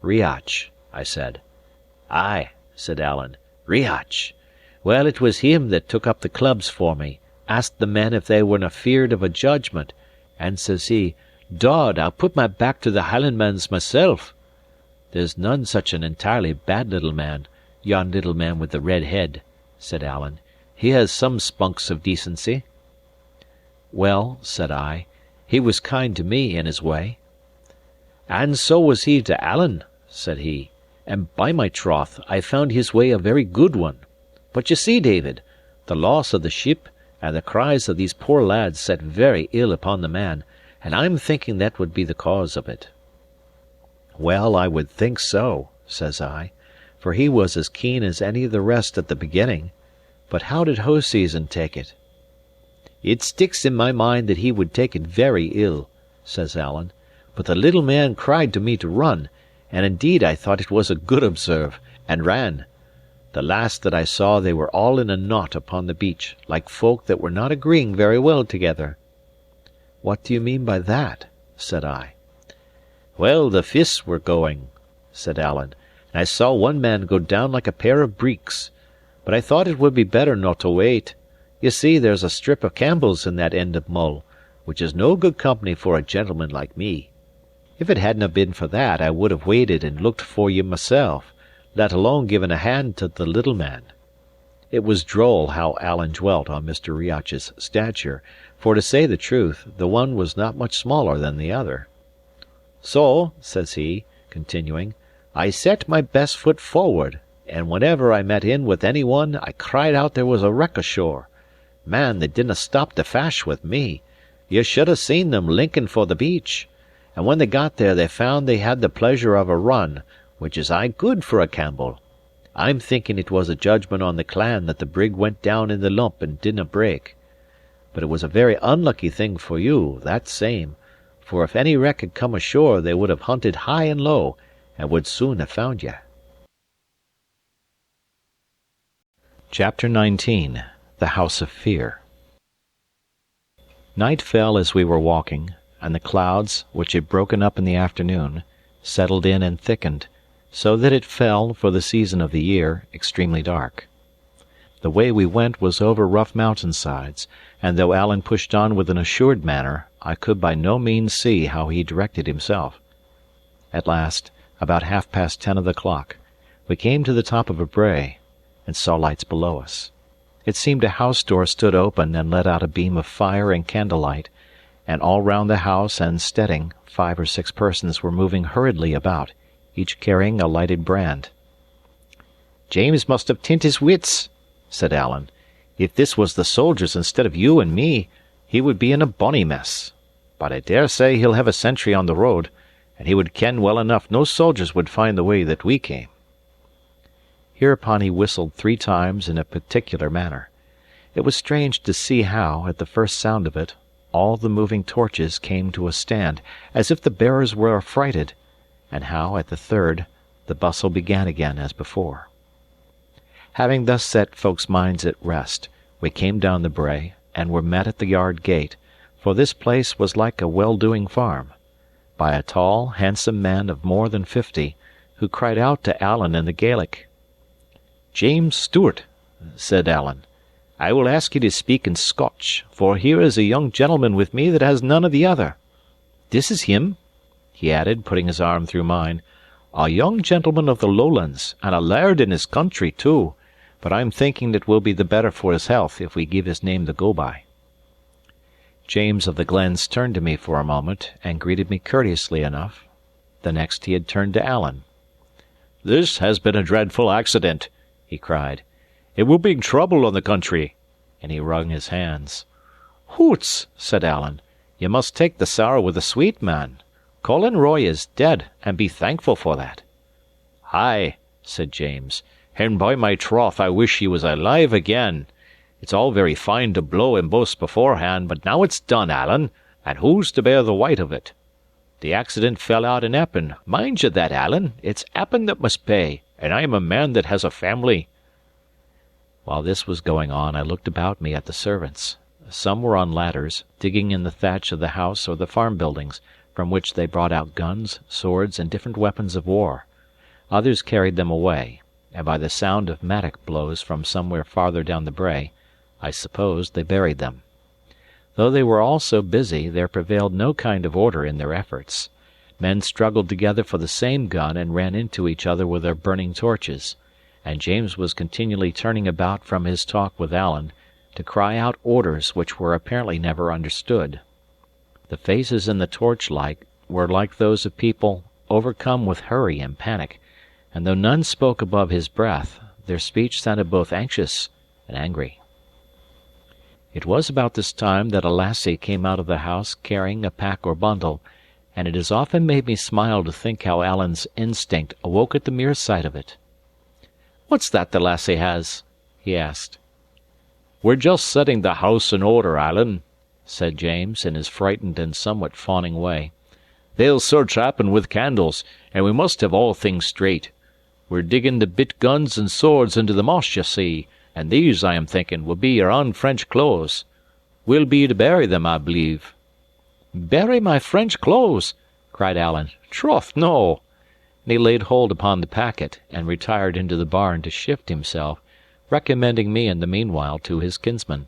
"Riach," I said. "Ay," said Alan, "Riach. Well, it was him that took up the clubs for me, asked the men if they were'na feared of a judgment, and says he, 'Dod, I'll put my back to the Highlandmans myself.' There's none such an entirely bad little man, yon little man with the red head," said Alan. "He has some spunks of decency." "Well," said I, "he was kind to me in his way." "And so was he to Alan," said he, "and by my troth, I found his way a very good one. But ye see, David, the loss of the ship and the cries of these poor lads set very ill upon the man, and I'm thinking that would be the cause of it." "Well, I would think so," says I, "for he was as keen as any of the rest at the beginning. But how did Hoseason take it?" "It sticks in my mind that he would take it very ill," says Alan. "But the little man cried to me to run, and indeed I thought it was a good observe, and ran. The last that I saw they were all in a knot upon the beach, like folk that were not agreeing very well together." "What do you mean by that?" said I. "Well, the fists were going," said Alan, "and I saw one man go down like a pair of breeks. But I thought it would be better not to wait. You see, there's a strip of Campbell's in that end of Mull, which is no good company for a gentleman like me. If it hadna been for that, I would have waited and looked for ye myself, let alone giving a hand to the little man." It was droll how Alan dwelt on Mr. Riach's stature, for to say the truth, the one was not much smaller than the other. "So," says he, continuing, "I set my best foot forward, and whenever I met in with any one I cried out there was a wreck ashore. Man, they didna stop to fash with me. You should have seen them linking for the beach. And when they got there they found they had the pleasure of a run, which is aye good for a Campbell. I'm thinking it was a judgment on the clan that the brig went down in the lump and didna break. But it was a very unlucky thing for you, that same, for if any wreck had come ashore they would have hunted high and low, and would soon have found ye." Chapter 19. The House of Fear. Night fell as we were walking, and the clouds, which had broken up in the afternoon, settled in and thickened, so that it fell, for the season of the year, extremely dark. The way we went was over rough mountain-sides, and though Alan pushed on with an assured manner, I could by no means see how he directed himself. At last, about 10:30 of the clock, we came to the top of a brae, and saw lights below us. It seemed a house door stood open and let out a beam of fire and candlelight, and all round the house and steading 5 or 6 persons were moving hurriedly about, each carrying a lighted brand. "James must have tint his wits," said Alan. "If this was the soldiers instead of you and me, he would be in a bonny mess. But I dare say he'll have a sentry on the road, and he would ken well enough no soldiers would find the way that we came." Hereupon he whistled 3 times in a particular manner. It was strange to see how, at the first sound of it, all the moving torches came to a stand, as if the bearers were affrighted, and how, at the third, the bustle began again as before. Having thus set folks' minds at rest, we came down the brae, and were met at the yard gate, for this place was like a well-doing farm, by a tall, handsome man of more than 50, who cried out to Alan in the Gaelic. "James Stewart," said Alan, "I will ask you to speak in Scotch, for here is a young gentleman with me that has none of the other. This is him," he added, putting his arm through mine, "a young gentleman of the Lowlands, and a laird in his country too, but I'm thinking it will be the better for his health if we give his name the go-by." James of the Glens turned to me for a moment, and greeted me courteously enough. The next he had turned to Alan. "This has been a dreadful accident," he cried. "It will bring trouble on the country," and he wrung his hands. "Hoots," said Alan, "ye must take the sorrow with the sweet, man. Colin Roy is dead, and be thankful for that." "Ay," said James, "and by my troth I wish he was alive again. It's all very fine to blow and boast beforehand, but now it's done, Alan, and who's to bear the weight of it? The accident fell out in Appin. Mind you that, Alan. It's Appin that must pay, and I am a man that has a family." While this was going on, I looked about me at the servants. Some were on ladders, digging in the thatch of the house or the farm buildings, from which they brought out guns, swords, and different weapons of war. Others carried them away, and by the sound of mattock blows from somewhere farther down the brae, I supposed they buried them. Though they were all so busy, there prevailed no kind of order in their efforts. Men struggled together for the same gun and ran into each other with their burning torches, and James was continually turning about from his talk with Alan to cry out orders which were apparently never understood. The faces in the torchlight were like those of people overcome with hurry and panic, and though none spoke above his breath, their speech sounded both anxious and angry. It was about this time that a lassie came out of the house carrying a pack or bundle, and it has often made me smile to think how Alan's instinct awoke at the mere sight of it. "What's that the lassie has?" he asked. "We're just setting the house in order, Alan," said James, in his frightened and somewhat fawning way. "They'll search Appin with candles, and we must have all things straight. We're digging the bit guns and swords into the moss, ye see, and these, I am thinking, will be your own French clothes. We'll be to bury them, I believe." "Bury my French clothes!" cried Alan. "Troth, no!" And he laid hold upon the packet, and retired into the barn to shift himself, recommending me in the meanwhile to his kinsman.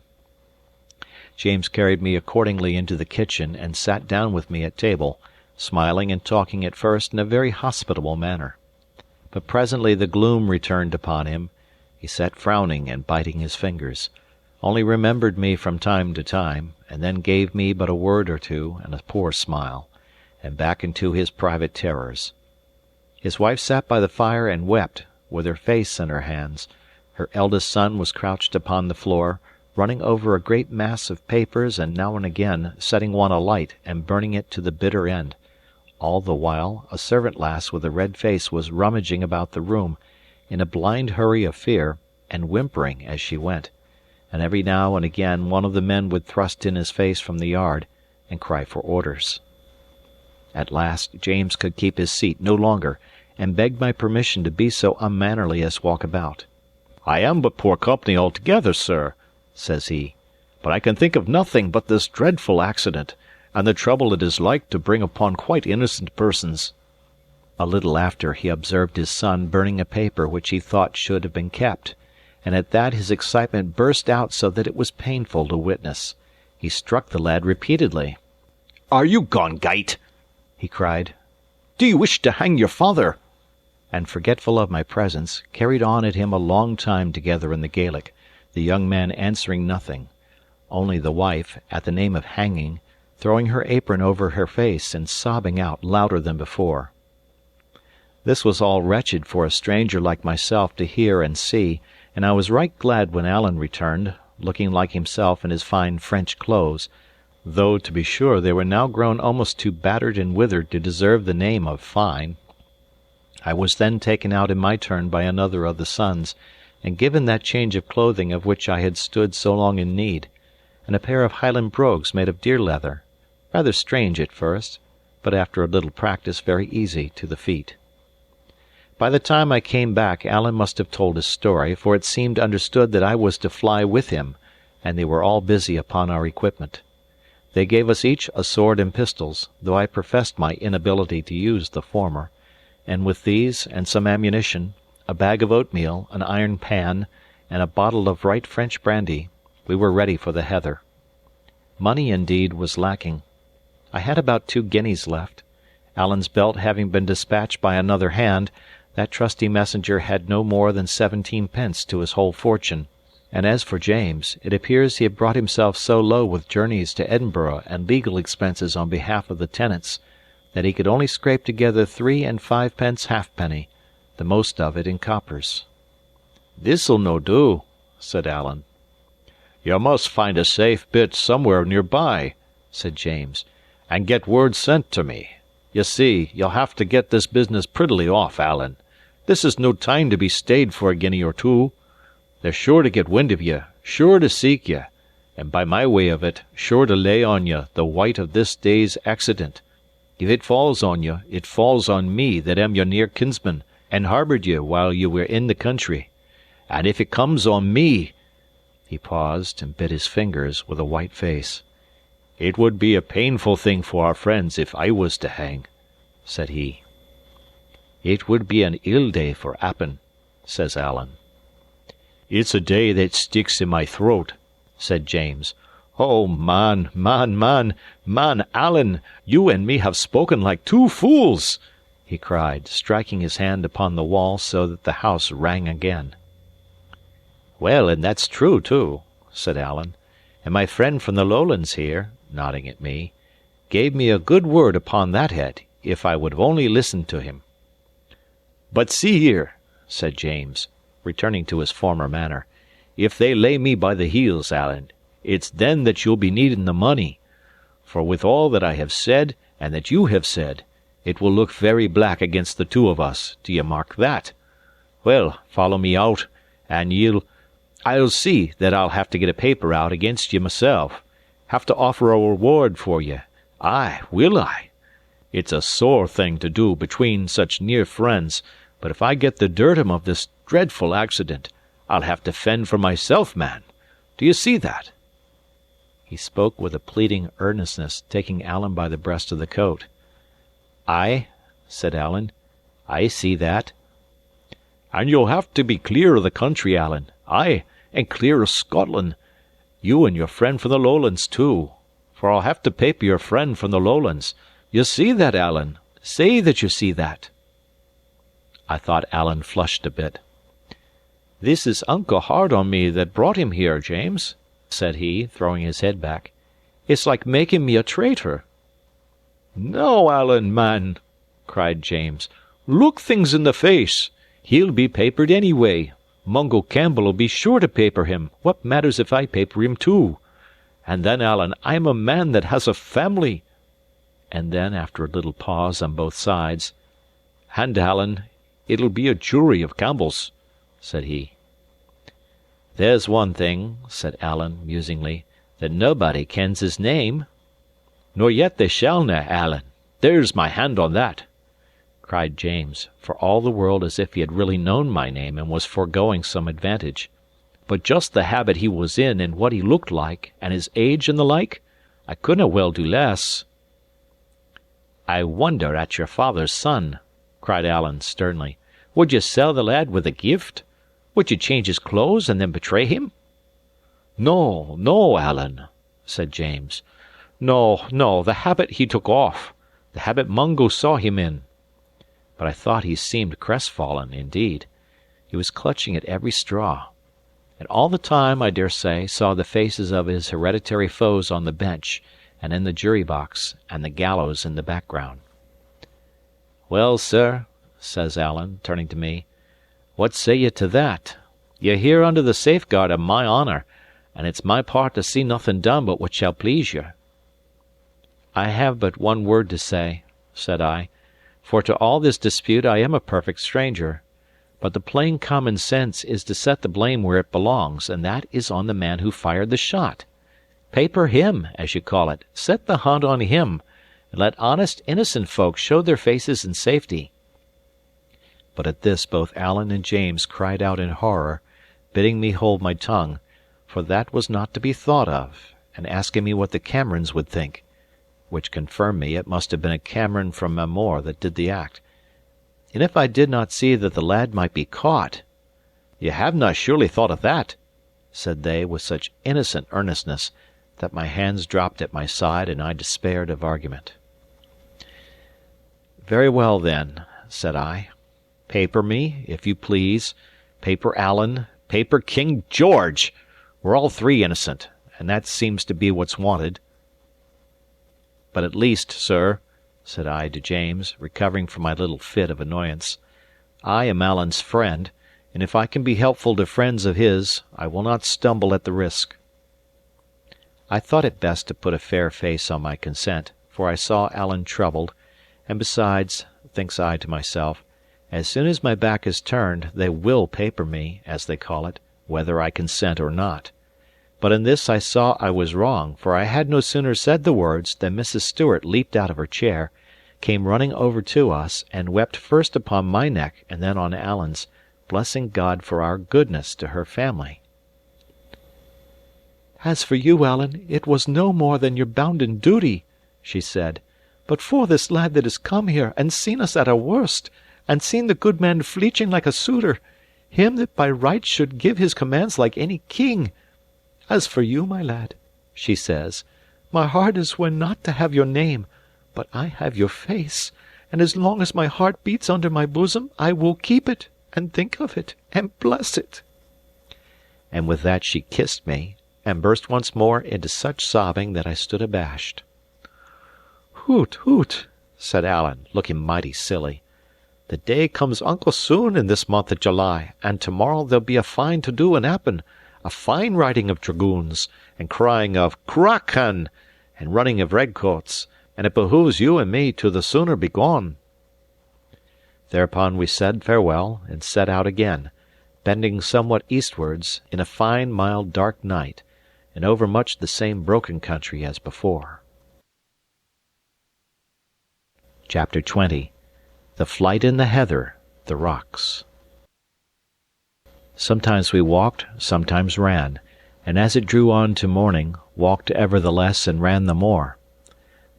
James carried me accordingly into the kitchen, and sat down with me at table, smiling and talking at first in a very hospitable manner. But presently the gloom returned upon him. He sat frowning and biting his fingers, only remembered me from time to time, and then gave me but a word or two and a poor smile, and back into his private terrors. His wife sat by the fire and wept, with her face in her hands. Her eldest son was crouched upon the floor, running over a great mass of papers and now and again setting one alight and burning it to the bitter end. All the while a servant lass with a red face was rummaging about the room, in a blind hurry of fear, and whimpering as she went, and every now and again one of the men would thrust in his face from the yard and cry for orders. At last James could keep his seat no longer, and begged my permission to be so unmannerly as walk about. "I am but poor company altogether, sir," says he, "but I can think of nothing but this dreadful accident, and the trouble it is like to bring upon quite innocent persons." A little after he observed his son burning a paper which he thought should have been kept, and at that his excitement burst out so that it was painful to witness. He struck the lad repeatedly. "Are you gone gait?" he cried. "Do you wish to hang your father?" And forgetful of my presence, carried on at him a long time together in the Gaelic, the young man answering nothing. Only the wife, at the name of hanging, throwing her apron over her face and sobbing out louder than before. This was all wretched for a stranger like myself to hear and see, and I was right glad when Alan returned, looking like himself in his fine French clothes, though, to be sure, they were now grown almost too battered and withered to deserve the name of fine. I was then taken out in my turn by another of the sons, and given that change of clothing of which I had stood so long in need, and a pair of Highland brogues made of deer leather, rather strange at first, but after a little practice very easy to the feet. By the time I came back, Alan must have told his story, for it seemed understood that I was to fly with him, and they were all busy upon our equipment. They gave us each a sword and pistols, though I professed my inability to use the former, and with these and some ammunition, a bag of oatmeal, an iron pan, and a bottle of right French brandy, we were ready for the heather. Money, indeed, was lacking. I had about 2 guineas left. Alan's belt having been dispatched by another hand, that trusty messenger had no more than 17 pence to his whole fortune, and as for James, it appears he had brought himself so low with journeys to Edinburgh and legal expenses on behalf of the tenants, that he could only scrape together 3 and 5 pence halfpenny, the most of it in coppers. "This'll no do," said Alan. "You must find a safe bit somewhere near by," said James, "and get word sent to me. You see, you'll have to get this business prettily off, Alan. This is no time to be stayed for a guinea or 2. They're sure to get wind of you, sure to seek you, and by my way of it, sure to lay on you the white of this day's accident. If it falls on you, it falls on me that am your near kinsman, and harboured you while you were in the country. And if it comes on me—" He paused and bit his fingers with a white face. "It would be a painful thing for our friends if I was to hang," said he. "It would be an ill day for Appin," says Alan. "It's a day that sticks in my throat," said James. "Oh, man, Alan, you and me have spoken like 2 fools," he cried, striking his hand upon the wall so that the house rang again. "Well, and that's true, too," said Alan, "and my friend from the Lowlands here," nodding at me, "gave me a good word upon that head, if I would have only listened to him." "But see here," said James, returning to his former manner, "if they lay me by the heels, Alan, it's then that you'll be needing the money. For with all that I have said, and that you have said, it will look very black against the 2 of us, do ye mark that? Well, follow me out, and I'll see that I'll have to get a paper out against ye myself, have to offer a reward for ye. Aye, will I. It's a sore thing to do between such near friends, but if I get the dirtim of this dreadful accident, I'll have to fend for myself, man. Do you see that?" He spoke with a pleading earnestness, taking Alan by the breast of the coat. "Aye," said Alan, "I see that." "And you'll have to be clear of the country, Alan. Aye, and clear of Scotland. You and your friend from the Lowlands, too. For I'll have to paper your friend from the Lowlands. You see that, Alan? Say that you see that." I thought Alan flushed a bit. "This is unco hard on me that brought him here, James," said he, throwing his head back. "It's like making me a traitor." "No, Alan, man," cried James. "Look things in the face. He'll be papered anyway. Mungo Campbell'll be sure to paper him. What matters if I paper him too? And then, Alan, I'm a man that has a family." And then, after a little pause on both sides, "And, Alan, it'll be a jury of Campbells," said he. "There's one thing," said Alan, musingly, "that nobody kens his name." "Nor yet they shallna, Alan. There's my hand on that," cried James, for all the world as if he had really known my name and was foregoing some advantage. "But just the habit he was in and what he looked like, and his age and the like, I couldna well do less." "I wonder at your father's son," cried Alan sternly. "Would ye sell the lad with a gift? Would ye change his clothes and then betray him?" "No, no, Alan," said James. "No, the habit he took off, the habit Mungo saw him in." But I thought he seemed crestfallen, indeed. He was clutching at every straw. And all the time, I dare say, saw the faces of his hereditary foes on the bench, and in the jury box, and the gallows in the background. "Well, sir," says Alan, turning to me, "what say ye to that? Ye're here under the safeguard of my honour, and it's my part to see nothing done but what shall please you." "I have but one word to say," said I, "for to all this dispute I am a perfect stranger. But the plain common sense is to set the blame where it belongs, and that is on the man who fired the shot. Paper him, as you call it, set the hunt on him, and let honest, innocent folk show their faces in safety." But at this both Alan and James cried out in horror, bidding me hold my tongue, for that was not to be thought of, and asking me what the Camerons would think, which confirmed me it must have been a Cameron from Mamore that did the act, and if I did not see that the lad might be caught. "Ye havena surely thought of that?" said they with such innocent earnestness that my hands dropped at my side and I despaired of argument. "Very well, then," said I. "Paper me, if you please. Paper Alan. Paper King George! We're all three innocent, and that seems to be what's wanted. But at least, sir," said I to James, recovering from my little fit of annoyance, "I am Alan's friend, and if I can be helpful to friends of his, I will not stumble at the risk." I thought it best to put a fair face on my consent, for I saw Alan troubled, and besides, thinks I to myself, as soon as my back is turned, they will paper me, as they call it, whether I consent or not. But in this I saw I was wrong, for I had no sooner said the words than Mrs. Stewart leaped out of her chair, came running over to us, and wept first upon my neck and then on Alan's, blessing God for our goodness to her family. "As for you, Alan, it was no more than your bounden duty," she said. "But for this lad that has come here, and seen us at our worst, and seen the good man fleeching like a suitor, him that by right should give his commands like any king. As for you, my lad," she says, "my heart is where not to have your name, but I have your face, and as long as my heart beats under my bosom, I will keep it, and think of it, and bless it." And with that she kissed me, and burst once more into such sobbing that I stood abashed. "Hoot, hoot," said Alan, looking mighty silly. "The day comes unco soon in this month of July, and tomorrow there'll be a fine to do in Appin, a fine riding of dragoons, and crying of 'Cracan!' and running of redcoats, and it behoves you and me to the sooner be gone." Thereupon we said farewell, and set out again, bending somewhat eastwards, in a fine, mild, dark night, and over much the same broken country as before. Chapter 20. The Flight in the Heather, the Rocks. Sometimes we walked, sometimes ran, and as it drew on to morning, walked ever the less and ran the more.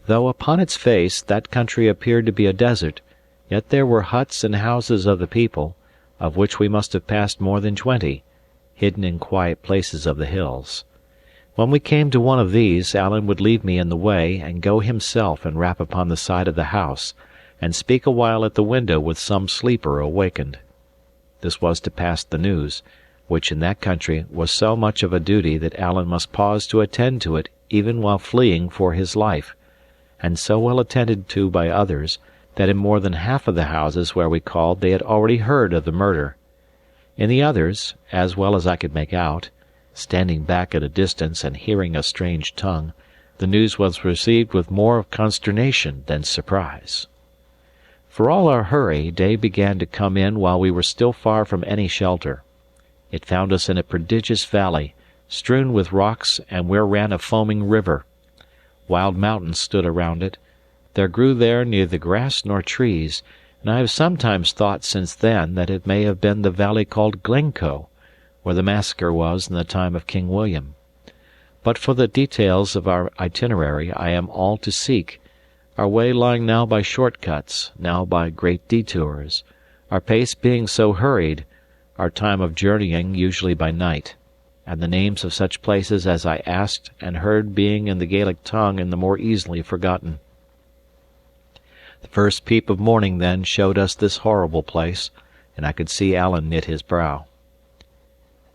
Though upon its face that country appeared to be a desert, yet there were huts and houses of the people, of which we must have passed more than 20, hidden in quiet places of the hills. When we came to one of these, Alan would leave me in the way, and go himself and rap upon the side of the house, and speak a while at the window with some sleeper awakened. This was to pass the news, which in that country was so much of a duty that Alan must pause to attend to it even while fleeing for his life, and so well attended to by others, that in more than half of the houses where we called they had already heard of the murder. In the others, as well as I could make out, standing back at a distance and hearing a strange tongue, the news was received with more of consternation than surprise. For all our hurry, day began to come in while we were still far from any shelter. It found us in a prodigious valley, strewn with rocks and where ran a foaming river. Wild mountains stood around it. There grew there neither grass nor trees, and I have sometimes thought since then that it may have been the valley called Glencoe, where the massacre was in the time of King William. But for the details of our itinerary I am all to seek, our way lying now by short cuts, now by great detours, our pace being so hurried, our time of journeying usually by night, and the names of such places as I asked and heard being in the Gaelic tongue and the more easily forgotten. The first peep of morning then showed us this horrible place, and I could see Alan knit his brow.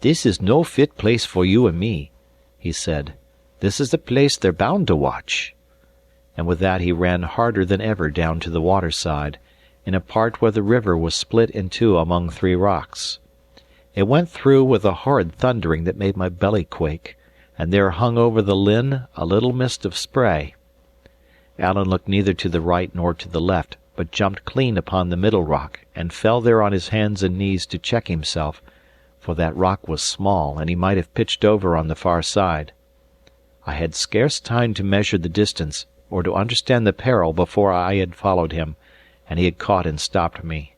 "This is no fit place for you and me," he said. This is the place they're bound to watch." And with that he ran harder than ever down to the waterside, in a part where the river was split in two among 3 rocks. It went through with a horrid thundering that made my belly quake, and there hung over the linn a little mist of spray. Alan looked neither to the right nor to the left, but jumped clean upon the middle rock, and fell there on his hands and knees to check himself, for that rock was small, and he might have pitched over on the far side. I had scarce time to measure the distance, or to understand the peril before I had followed him, and he had caught and stopped me.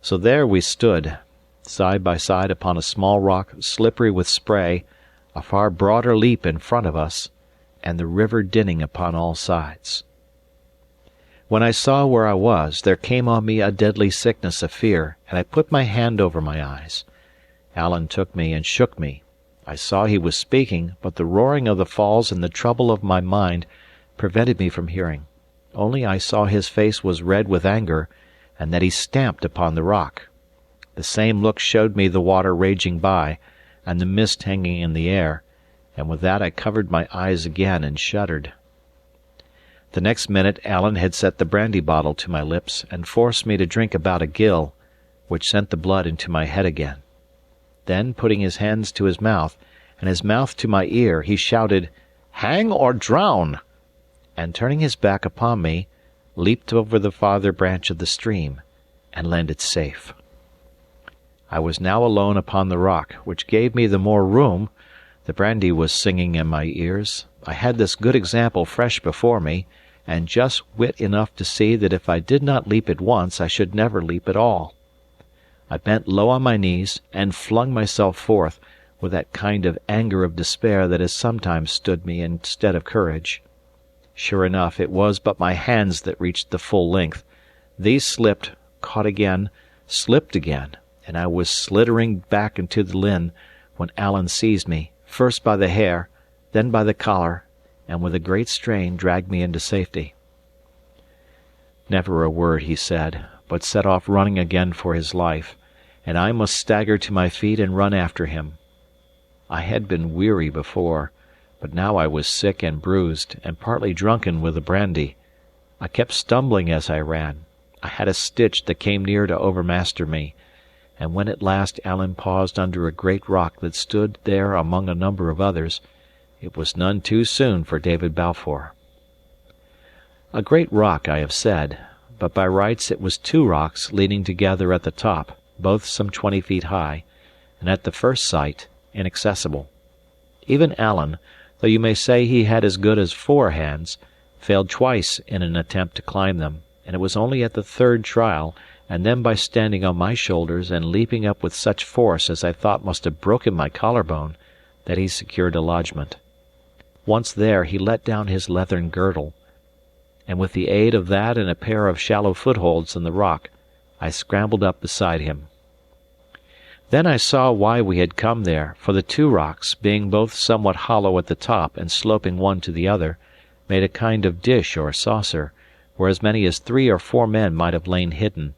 So there we stood, side by side upon a small rock slippery with spray, a far broader leap in front of us, and the river dinning upon all sides. When I saw where I was, there came on me a deadly sickness of fear, and I put my hand over my eyes. Alan took me and shook me. I saw he was speaking, but the roaring of the falls and the trouble of my mind prevented me from hearing. Only I saw his face was red with anger, and that he stamped upon the rock. The same look showed me the water raging by, and the mist hanging in the air, and with that I covered my eyes again and shuddered. The next minute Alan had set the brandy bottle to my lips, and forced me to drink about a gill, which sent the blood into my head again. Then, putting his hands to his mouth, and his mouth to my ear, he shouted, "Hang or drown!" and turning his back upon me, leaped over the farther branch of the stream, and landed safe. I was now alone upon the rock, which gave me the more room. The brandy was singing in my ears. I had this good example fresh before me, and just wit enough to see that if I did not leap at once I should never leap at all. I bent low on my knees, and flung myself forth, with that kind of anger of despair that has sometimes stood me instead of courage. Sure enough, it was but my hands that reached the full length. These slipped, caught again, slipped again, and I was slittering back into the linn, when Alan seized me, first by the hair, then by the collar, and with a great strain dragged me into safety. Never a word he said, but set off running again for his life, and I must stagger to my feet and run after him. I had been weary before, but now I was sick and bruised, and partly drunken with the brandy. I kept stumbling as I ran. I had a stitch that came near to overmaster me, and when at last Alan paused under a great rock that stood there among a number of others, it was none too soon for David Balfour. A great rock, I have said, but by rights it was 2 rocks leaning together at the top, both some 20 feet high, and at the first sight inaccessible. Even Alan, though you may say he had as good as 4 hands, failed twice in an attempt to climb them, and it was only at the 3rd trial, and then by standing on my shoulders and leaping up with such force as I thought must have broken my collarbone, that he secured a lodgment. Once there, he let down his leathern girdle, and with the aid of that and a pair of shallow footholds in the rock, I scrambled up beside him. Then I saw why we had come there, for the 2 rocks, being both somewhat hollow at the top and sloping one to the other, made a kind of dish or saucer, where as many as 3 or 4 men might have lain hidden.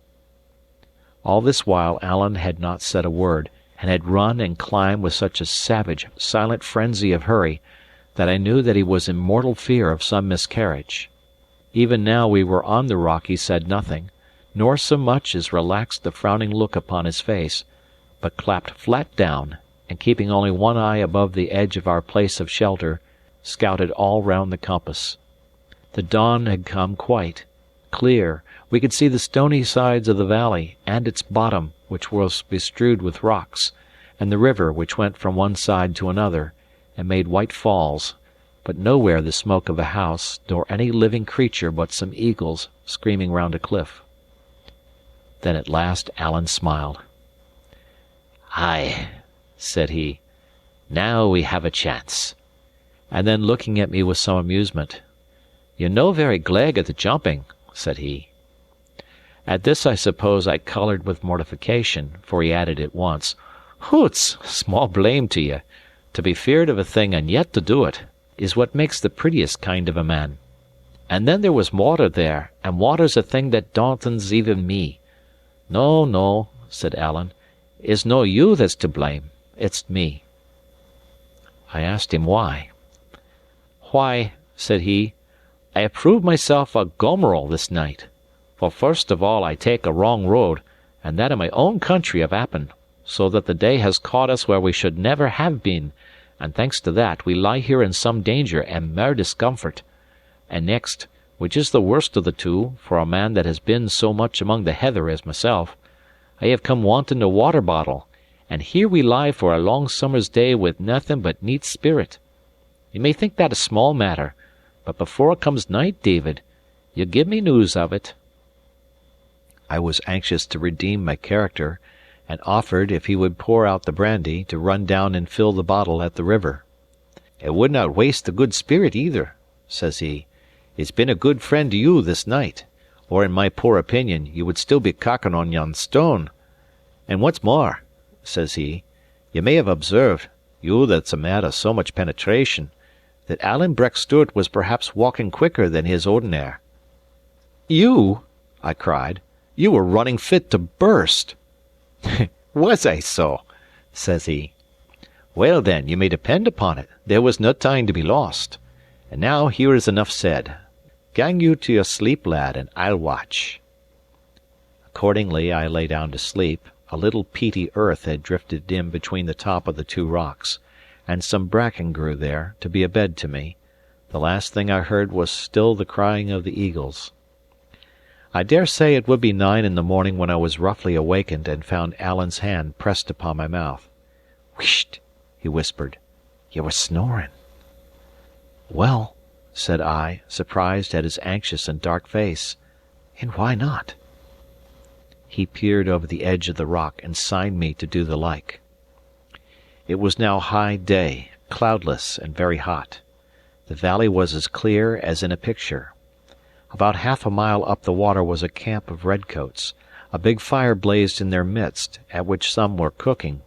All this while Alan had not said a word, and had run and climbed with such a savage, silent frenzy of hurry, that I knew that he was in mortal fear of some miscarriage. Even now we were on the rock he said nothing, nor so much as relaxed the frowning look upon his face, but clapped flat down, and keeping only one eye above the edge of our place of shelter, scouted all round the compass. The dawn had come quite clear. We could see the stony sides of the valley, and its bottom, which was bestrewed with rocks, and the river, which went from one side to another, and made white falls, but nowhere the smoke of a house, nor any living creature but some eagles screaming round a cliff. Then at last Alan smiled. "Ay," said he, "now we have a chance." And then looking at me with some amusement, "You're no very gleg at the jumping," said he. At this I suppose I coloured with mortification, for he added at once, "Hoots, small blame to ye. To be feared of a thing and yet to do it, is what makes the prettiest kind of a man. And then there was water there, and water's a thing that dauntens even me. No, no," said Alan, "it's no you that's to blame, it's me." I asked him why. "Why," said he, "I have proved myself a gomeril this night. For first of all I take a wrong road, and that in my own country of Appin, so that the day has caught us where we should never have been, and thanks to that we lie here in some danger and mair discomfort. And next, which is the worst of the two, for a man that has been so much among the heather as myself, I have come wanting a water bottle, and here we lie for a long summer's day with naething but neat spirit. You may think that a small matter, but before it comes night, David, you'll give me news of it." I was anxious to redeem my character, and offered, if he would pour out the brandy, to run down and fill the bottle at the river. "It would not waste the good spirit either," says he. "It's been a good friend to you this night, or in my poor opinion you would still be cocking on yon stone. And what's more," says he, "ye may have observed, you that's a man of so much penetration, that Alan Breck Stewart was perhaps walking quicker than his ordinary." "You?" I cried. "You were running fit to burst." "Was I so?" says he. "Well, then, you may depend upon it, there was no time to be lost. And now here is enough said. Gang you to your sleep, lad, and I'll watch." Accordingly I lay down to sleep. A little peaty earth had drifted in between the top of the two rocks, and some bracken grew there, to be a bed to me. The last thing I heard was still the crying of the eagles. I dare say it would be 9 in the morning when I was roughly awakened and found Alan's hand pressed upon my mouth. "Whisht!" he whispered. "You were snoring." "Well," said I, surprised at his anxious and dark face, "and why not?" He peered over the edge of the rock and signed me to do the like. It was now high day, cloudless and very hot. The valley was as clear as in a picture. About half a mile up the water was a camp of redcoats. A big fire blazed in their midst, at which some were cooking,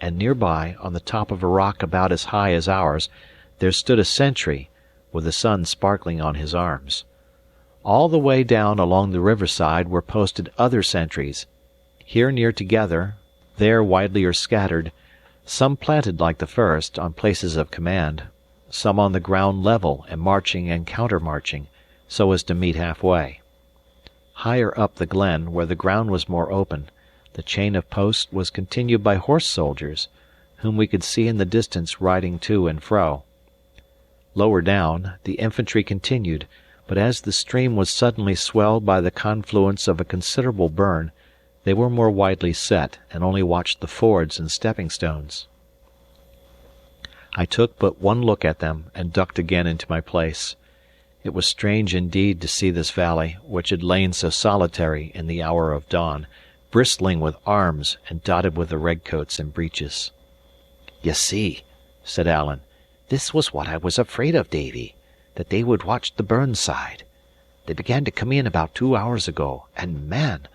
and near by, on the top of a rock about as high as ours, there stood a sentry, with the sun sparkling on his arms. All the way down along the riverside were posted other sentries, here near together, there widelier scattered, some planted like the first, on places of command, some on the ground level and marching and counter-marching, so as to meet halfway. Higher up the glen, where the ground was more open, the chain of posts was continued by horse soldiers, whom we could see in the distance riding to and fro. Lower down, the infantry continued, but as the stream was suddenly swelled by the confluence of a considerable burn, they were more widely set, and only watched the fords and stepping stones. I took but one look at them, and ducked again into my place. It was strange indeed to see this valley, which had lain so solitary in the hour of dawn, bristling with arms and dotted with the redcoats and breeches. "Ye see," said Alan, "this was what I was afraid of, Davy, that they would watch the burn side. They began to come in about 2 hours ago, and man,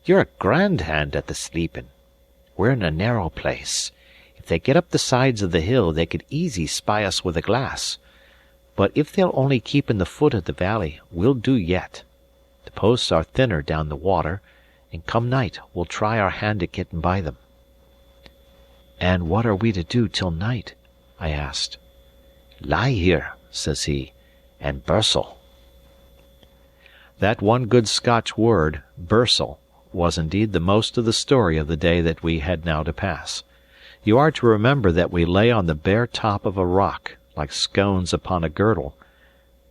you're a grand hand at the sleeping. We're in a narrow place. If they get up the sides of the hill, they could easy spy us with a glass. But if they'll only keep in the foot of the valley, we'll do yet. The posts are thinner down the water, and come night we'll try our hand at getting by them." "And what are we to do till night?" I asked. "Lie here," says he, "and bursel." That one good Scotch word, bursel, was indeed the most of the story of the day that we had now to pass. You are to remember that we lay on the bare top of a rock, like scones upon a girdle.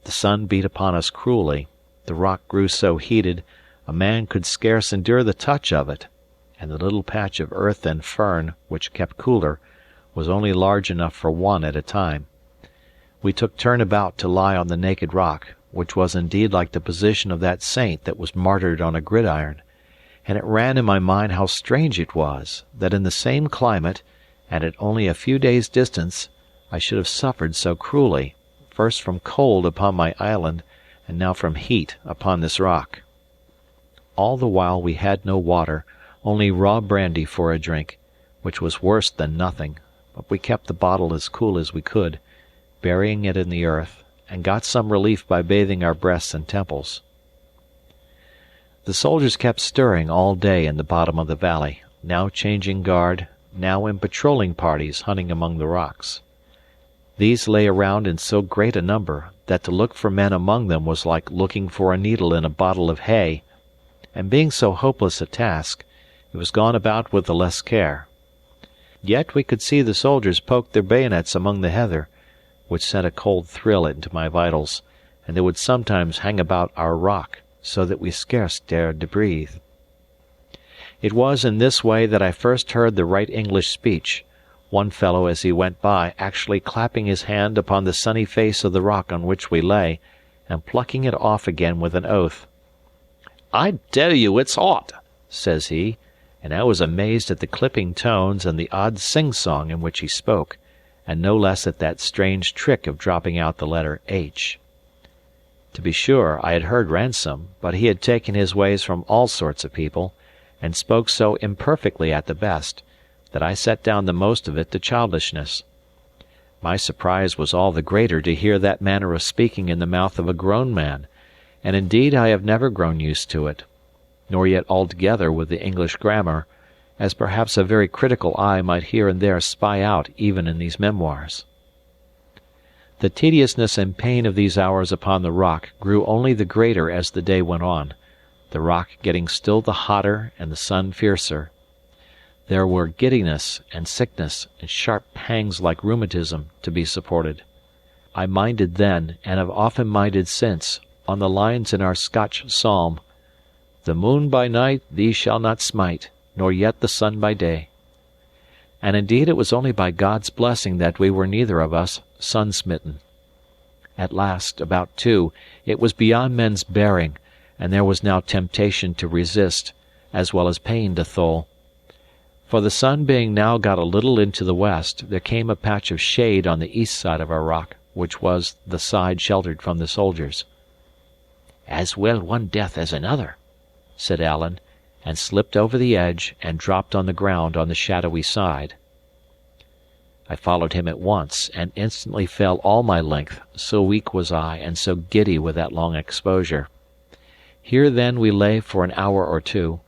The sun beat upon us cruelly, the rock grew so heated a man could scarce endure the touch of it, and the little patch of earth and fern, which kept cooler, was only large enough for one at a time. We took turn about to lie on the naked rock, which was indeed like the position of that saint that was martyred on a gridiron, and it ran in my mind how strange it was that in the same climate, and at only a few days' distance, I should have suffered so cruelly, first from cold upon my island, and now from heat upon this rock. All the while we had no water, only raw brandy for a drink, which was worse than nothing, but we kept the bottle as cool as we could, burying it in the earth, and got some relief by bathing our breasts and temples. The soldiers kept stirring all day in the bottom of the valley, now changing guard, now in patrolling parties hunting among the rocks. These lay around in so great a number that to look for men among them was like looking for a needle in a bottle of hay, and being so hopeless a task, it was gone about with the less care. Yet we could see the soldiers poke their bayonets among the heather, which sent a cold thrill into my vitals, and they would sometimes hang about our rock, so that we scarce dared to breathe. It was in this way that I first heard the right English speech, one fellow as he went by actually clapping his hand upon the sunny face of the rock on which we lay, and plucking it off again with an oath. "I tell you it's hot," says he, and I was amazed at the clipping tones and the odd sing-song in which he spoke, and no less at that strange trick of dropping out the letter H. To be sure, I had heard Ransom, but he had taken his ways from all sorts of people, and spoke so imperfectly at the best, that I set down the most of it to childishness. My surprise was all the greater to hear that manner of speaking in the mouth of a grown man, and indeed I have never grown used to it, nor yet altogether with the English grammar, as perhaps a very critical eye might here and there spy out even in these memoirs. The tediousness and pain of these hours upon the rock grew only the greater as the day went on, the rock getting still the hotter and the sun fiercer. There were giddiness and sickness and sharp pangs like rheumatism to be supported. I minded then, and have often minded since, on the lines in our Scotch psalm, "The moon by night thee shall not smite, nor yet the sun by day." And indeed it was only by God's blessing that we were neither of us sun-smitten. At last, about 2, it was beyond men's bearing, and there was now temptation to resist, as well as pain to thole. For the sun being now got a little into the west, there came a patch of shade on the east side of our rock, which was the side sheltered from the soldiers. "As well one death as another," said Alan, and slipped over the edge and dropped on the ground on the shadowy side. I followed him at once, and instantly fell all my length, so weak was I and so giddy with that long exposure. Here then we lay for an hour or two,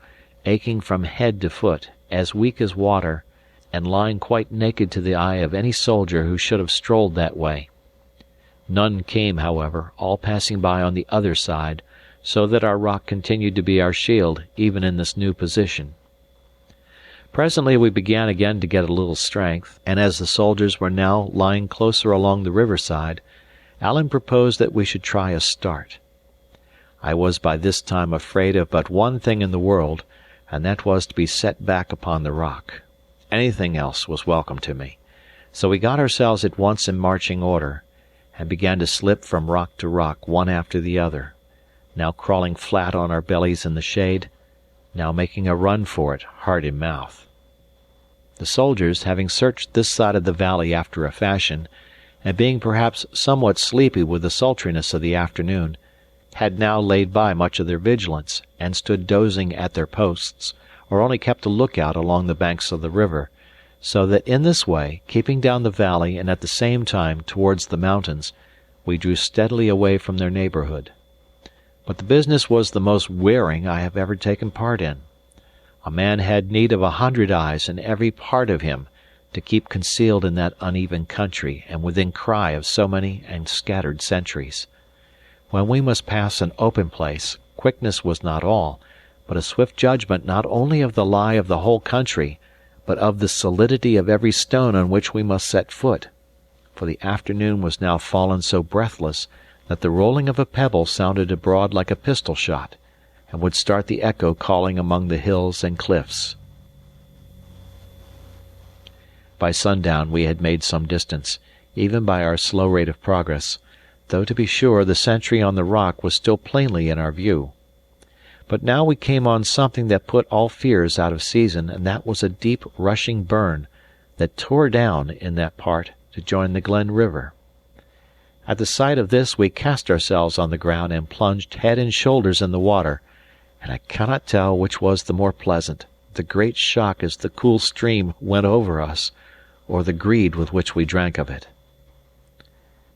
aching from head to foot, as weak as water, and lying quite naked to the eye of any soldier who should have strolled that way. None came, however, all passing by on the other side, so that our rock continued to be our shield even in this new position. Presently we began again to get a little strength, and as the soldiers were now lying closer along the riverside, Alan proposed that we should try a start. I was by this time afraid of but one thing in the world, and that was to be set back upon the rock. Anything else was welcome to me. So we got ourselves at once in marching order, and began to slip from rock to rock one after the other, now crawling flat on our bellies in the shade, now making a run for it, heart in mouth. The soldiers, having searched this side of the valley after a fashion, and being perhaps somewhat sleepy with the sultriness of the afternoon, had now laid by much of their vigilance, and stood dozing at their posts, or only kept a lookout along the banks of the river, so that in this way, keeping down the valley and at the same time towards the mountains, we drew steadily away from their neighbourhood. But the business was the most wearing I have ever taken part in. A man had need of 100 eyes in every part of him to keep concealed in that uneven country and within cry of so many and scattered sentries. When we must pass an open place, quickness was not all, but a swift judgment not only of the lie of the whole country, but of the solidity of every stone on which we must set foot, for the afternoon was now fallen so breathless that the rolling of a pebble sounded abroad like a pistol shot, and would start the echo calling among the hills and cliffs. By sundown we had made some distance, even by our slow rate of progress, though to be sure the sentry on the rock was still plainly in our view. But now we came on something that put all fears out of season, and that was a deep rushing burn that tore down in that part to join the Glen River. At the sight of this we cast ourselves on the ground and plunged head and shoulders in the water, and I cannot tell which was the more pleasant, the great shock as the cool stream went over us, or the greed with which we drank of it.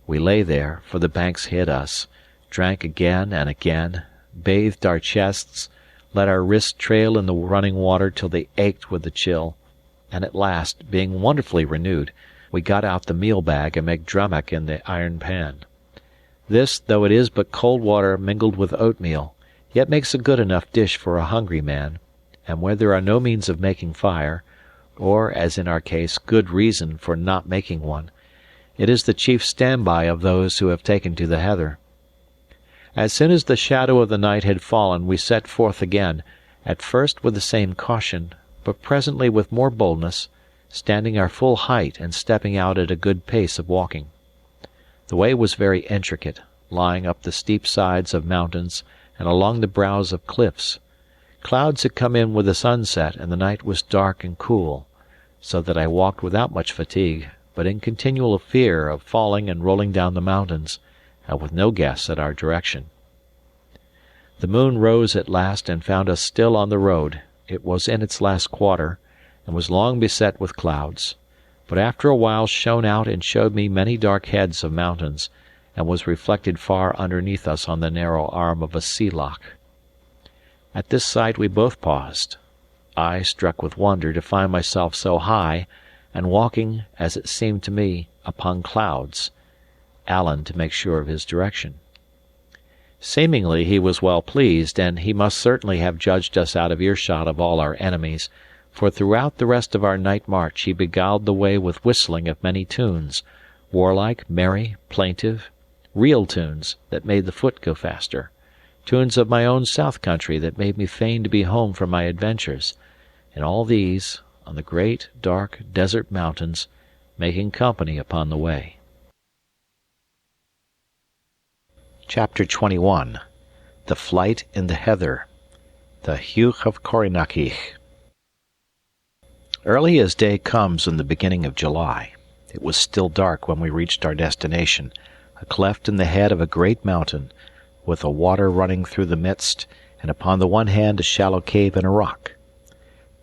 We lay there, for the banks hid us, drank again and again, bathed our chests, let our wrists trail in the running water till they ached with the chill, and at last, being wonderfully renewed, we got out the meal bag and make drummock in the iron pan. This, though it is but cold water mingled with oatmeal, yet makes a good enough dish for a hungry man, and where there are no means of making fire, or, as in our case, good reason for not making one, it is the chief standby of those who have taken to the heather. As soon as the shadow of the night had fallen, we set forth again, at first with the same caution, but presently with more boldness, standing our full height and stepping out at a good pace of walking. The way was very intricate, lying up the steep sides of mountains and along the brows of cliffs. Clouds had come in with the sunset, and the night was dark and cool, so that I walked without much fatigue, but in continual fear of falling and rolling down the mountains, and with no guess at our direction. The moon rose at last and found us still on the road. It was in its last quarter, and was long beset with clouds, but after a while shone out and showed me many dark heads of mountains, and was reflected far underneath us on the narrow arm of a sea loch. At this sight we both paused, I struck with wonder to find myself so high, and walking, as it seemed to me, upon clouds, Alan to make sure of his direction. Seemingly he was well pleased, and he must certainly have judged us out of earshot of all our enemies, for throughout the rest of our night march he beguiled the way with whistling of many tunes, warlike, merry, plaintive, real tunes that made the foot go faster, tunes of my own south country that made me fain to be home from my adventures, and all these, on the great, dark, desert mountains, making company upon the way. Chapter 21 The Flight in the Heather, the Hugh of Corrinachich. Early as day comes in the beginning of July, it was still dark when we reached our destination, a cleft in the head of a great mountain, with a water running through the midst, and upon the one hand a shallow cave in a rock.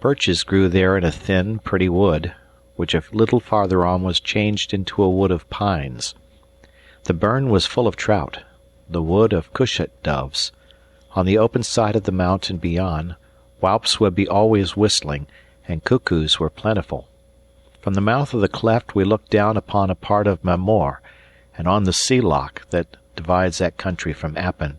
Birches grew there in a thin, pretty wood, which a little farther on was changed into a wood of pines. The burn was full of trout, the wood of cushat doves. On the open side of the mountain beyond, whaups would be always whistling, and cuckoos were plentiful. From the mouth of the cleft we looked down upon a part of Mamore, and on the sea loch that divides that country from Appin,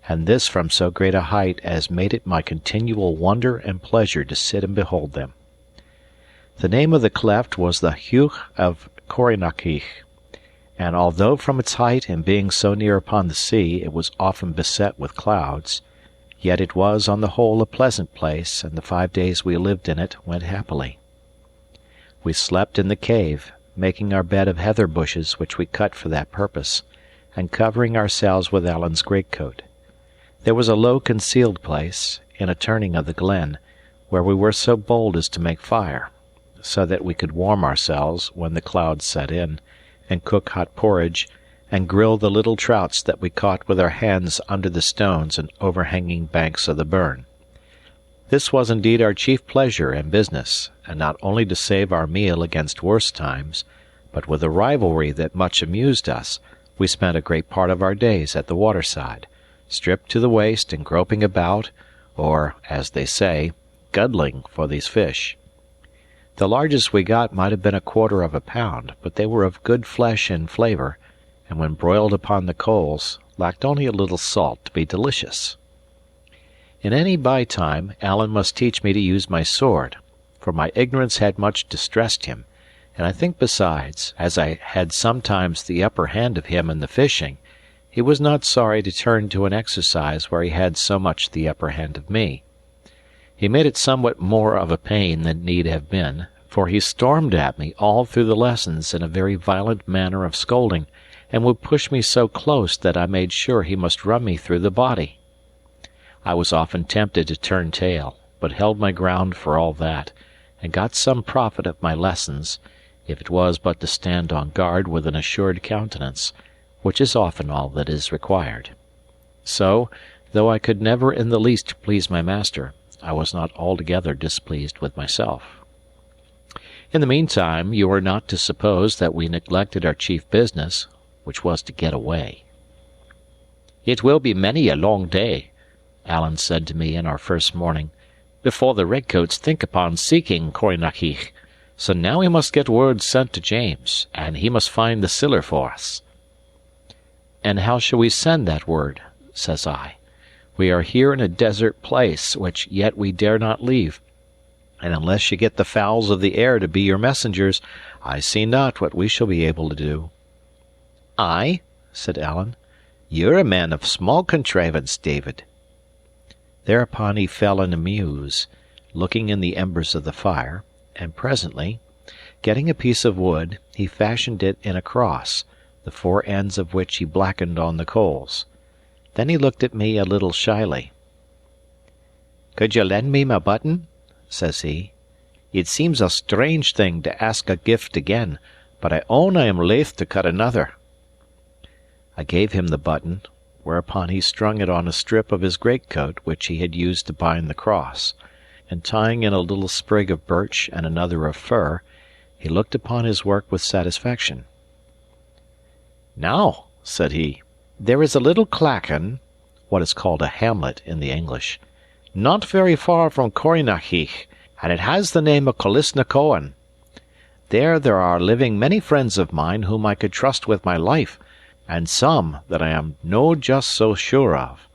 and this from so great a height as made it my continual wonder and pleasure to sit and behold them. The name of the cleft was the Hugh of Corrinachich, and although from its height and being so near upon the sea it was often beset with clouds, yet it was on the whole a pleasant place, and the 5 days we lived in it went happily. We slept in the cave, making our bed of heather bushes which we cut for that purpose, and covering ourselves with Alan's greatcoat. There was a low concealed place, in a turning of the glen, where we were so bold as to make fire, so that we could warm ourselves when the clouds set in, and cook hot porridge, and grill the little trouts that we caught with our hands under the stones and overhanging banks of the burn. This was indeed our chief pleasure and business, and not only to save our meal against worse times, but with a rivalry that much amused us, we spent a great part of our days at the waterside, stripped to the waist and groping about, or, as they say, guddling for these fish. The largest we got might have been 1/4 of a pound, but they were of good flesh and flavour, and when broiled upon the coals, lacked only a little salt to be delicious. In any by-time, Alan must teach me to use my sword, for my ignorance had much distressed him, and I think besides, as I had sometimes the upper hand of him in the fishing, he was not sorry to turn to an exercise where he had so much the upper hand of me. He made it somewhat more of a pain than need have been, for he stormed at me all through the lessons in a very violent manner of scolding, and would push me so close that I made sure he must run me through the body. I was often tempted to turn tail, but held my ground for all that, and got some profit of my lessons, if it was but to stand on guard with an assured countenance, which is often all that is required. So, though I could never in the least please my master, I was not altogether displeased with myself. In the meantime, you are not to suppose that we neglected our chief business, which was to get away. "It will be many a long day," Alan said to me in our first morning, "before the redcoats think upon seeking Corrinachich, So now we must get word sent to James, and he must find the siller for us." "And how shall we send that word?" says I. "We are here in a desert place, which yet we dare not leave, and unless ye get the fowls of the air to be your messengers, I see not what we shall be able to do." "Ay," said Alan, "you're a man of small contrivance, David." Thereupon he fell in a muse, looking in the embers of the fire, and presently, getting a piece of wood, he fashioned it in a cross, the four ends of which he blackened on the coals. Then he looked at me a little shyly. "Could you lend me my button?" says he. "It seems a strange thing to ask a gift again, but I own I am loath to cut another." I gave him the button, whereupon he strung it on a strip of his greatcoat which he had used to bind the cross, and tying in a little sprig of birch and another of fir, he looked upon his work with satisfaction. "Now," said he, "there is a little clachan, what is called a hamlet in the English, not very far from Corrynaheach, and it has the name of Colisnacoan. There are living many friends of mine whom I could trust with my life, and some that I am no just so sure of.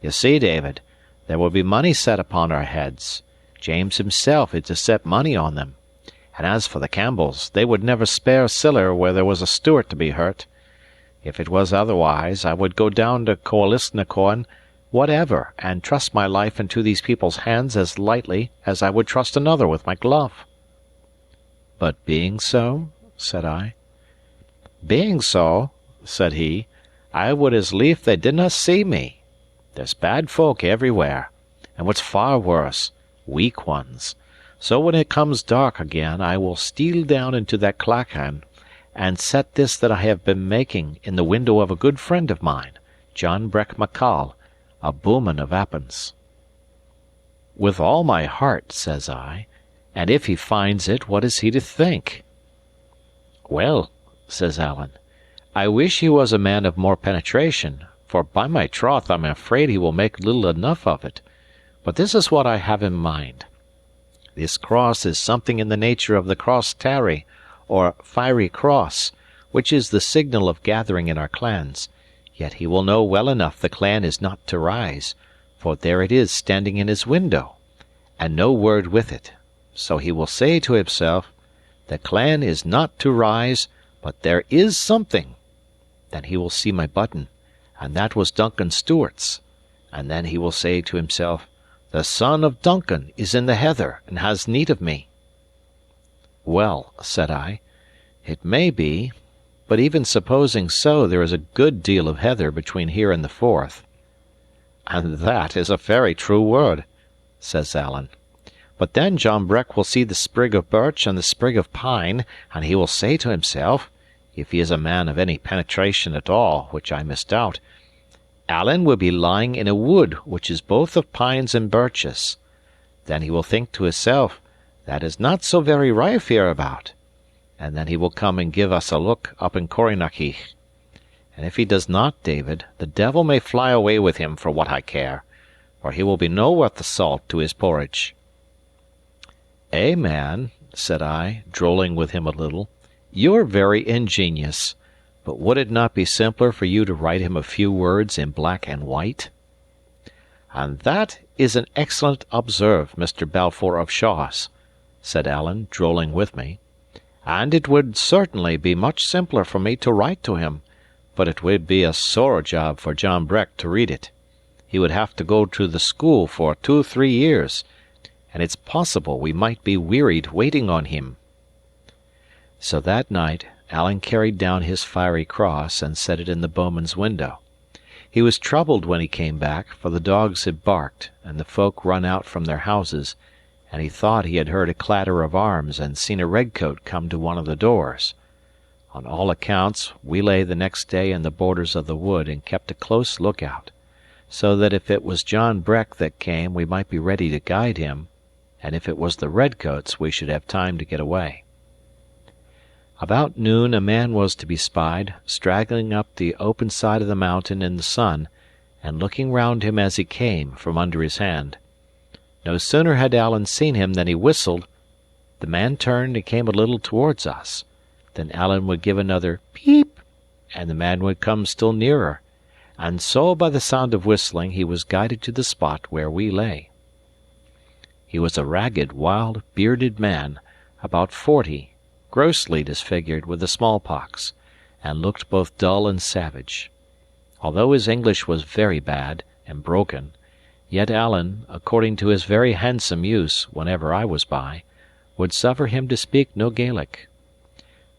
Ye see, David, there will be money set upon our heads. James himself is to set money on them. And as for the Campbells, they would never spare siller where there was a Stewart to be hurt. If it was otherwise, I would go down to Coalisnacoan whatever, and trust my life into these people's hands as lightly as I would trust another with my glove." "But being so?" said I. "Being so," said he, "I would as lief they didna see me. There's bad folk everywhere, and what's far worse, weak ones. So when it comes dark again, I will steal down into that clachan, and set this that I have been making in the window of a good friend of mine, John Breck MacCall, a booman of Appin's." "With all my heart," says I, "and if he finds it, what is he to think?" "Well," says Alan, "I wish he was a man of more penetration, for by my troth I'm afraid he will make little enough of it. But this is what I have in mind. This cross is something in the nature of the cross tarry, or fiery cross, which is the signal of gathering in our clans, yet he will know well enough the clan is not to rise, for there it is standing in his window, and no word with it. So he will say to himself, 'The clan is not to rise, but there is something.' Then he will see my button, and that was Duncan Stewart's, and then he will say to himself, 'The son of Duncan is in the heather, and has need of me.'" "Well," said I, "it may be, but even supposing so, there is a good deal of heather between here and the Forth." "And that is a very true word," says Alan. "But then John Breck will see the sprig of birch and the sprig of pine, and he will say to himself, if he is a man of any penetration at all, which I misdoubt, 'Alan will be lying in a wood which is both of pines and birches.' Then he will think to himself, 'That is not so very rife hereabout.' And then he will come and give us a look up in Corrynaheach. And if he does not, David, the devil may fly away with him for what I care, for he will be no worth the salt to his porridge." "Eh, man," said I, drolling with him a little, "you're very ingenious. But would it not be simpler for you to write him a few words in black and white?" "And that is an excellent observe, Mr. Balfour of Shaws," said Alan, drolling with me. "And it would certainly be much simpler for me to write to him, but it would be a sore job for John Breck to read it. He would have to go to the school for 2-3 years, and it's possible we might be wearied waiting on him." So that night Alan carried down his fiery cross and set it in the bowman's window. He was troubled when he came back, for the dogs had barked, and the folk run out from their houses, and he thought he had heard a clatter of arms and seen a redcoat come to one of the doors. On all accounts, we lay the next day in the borders of the wood and kept a close look-out, so that if it was John Breck that came we might be ready to guide him, and if it was the redcoats we should have time to get away. About noon a man was to be spied, straggling up the open side of the mountain in the sun, and looking round him as he came, from under his hand. No sooner had Alan seen him than he whistled, The man turned and came a little towards us. Then Alan would give another peep, and the man would come still nearer, and so by the sound of whistling he was guided to the spot where we lay. He was a ragged, wild, bearded man, about 40, grossly disfigured with the smallpox, and looked both dull and savage. Although his English was very bad and broken, yet Alan, according to his very handsome use whenever I was by, would suffer him to speak no Gaelic.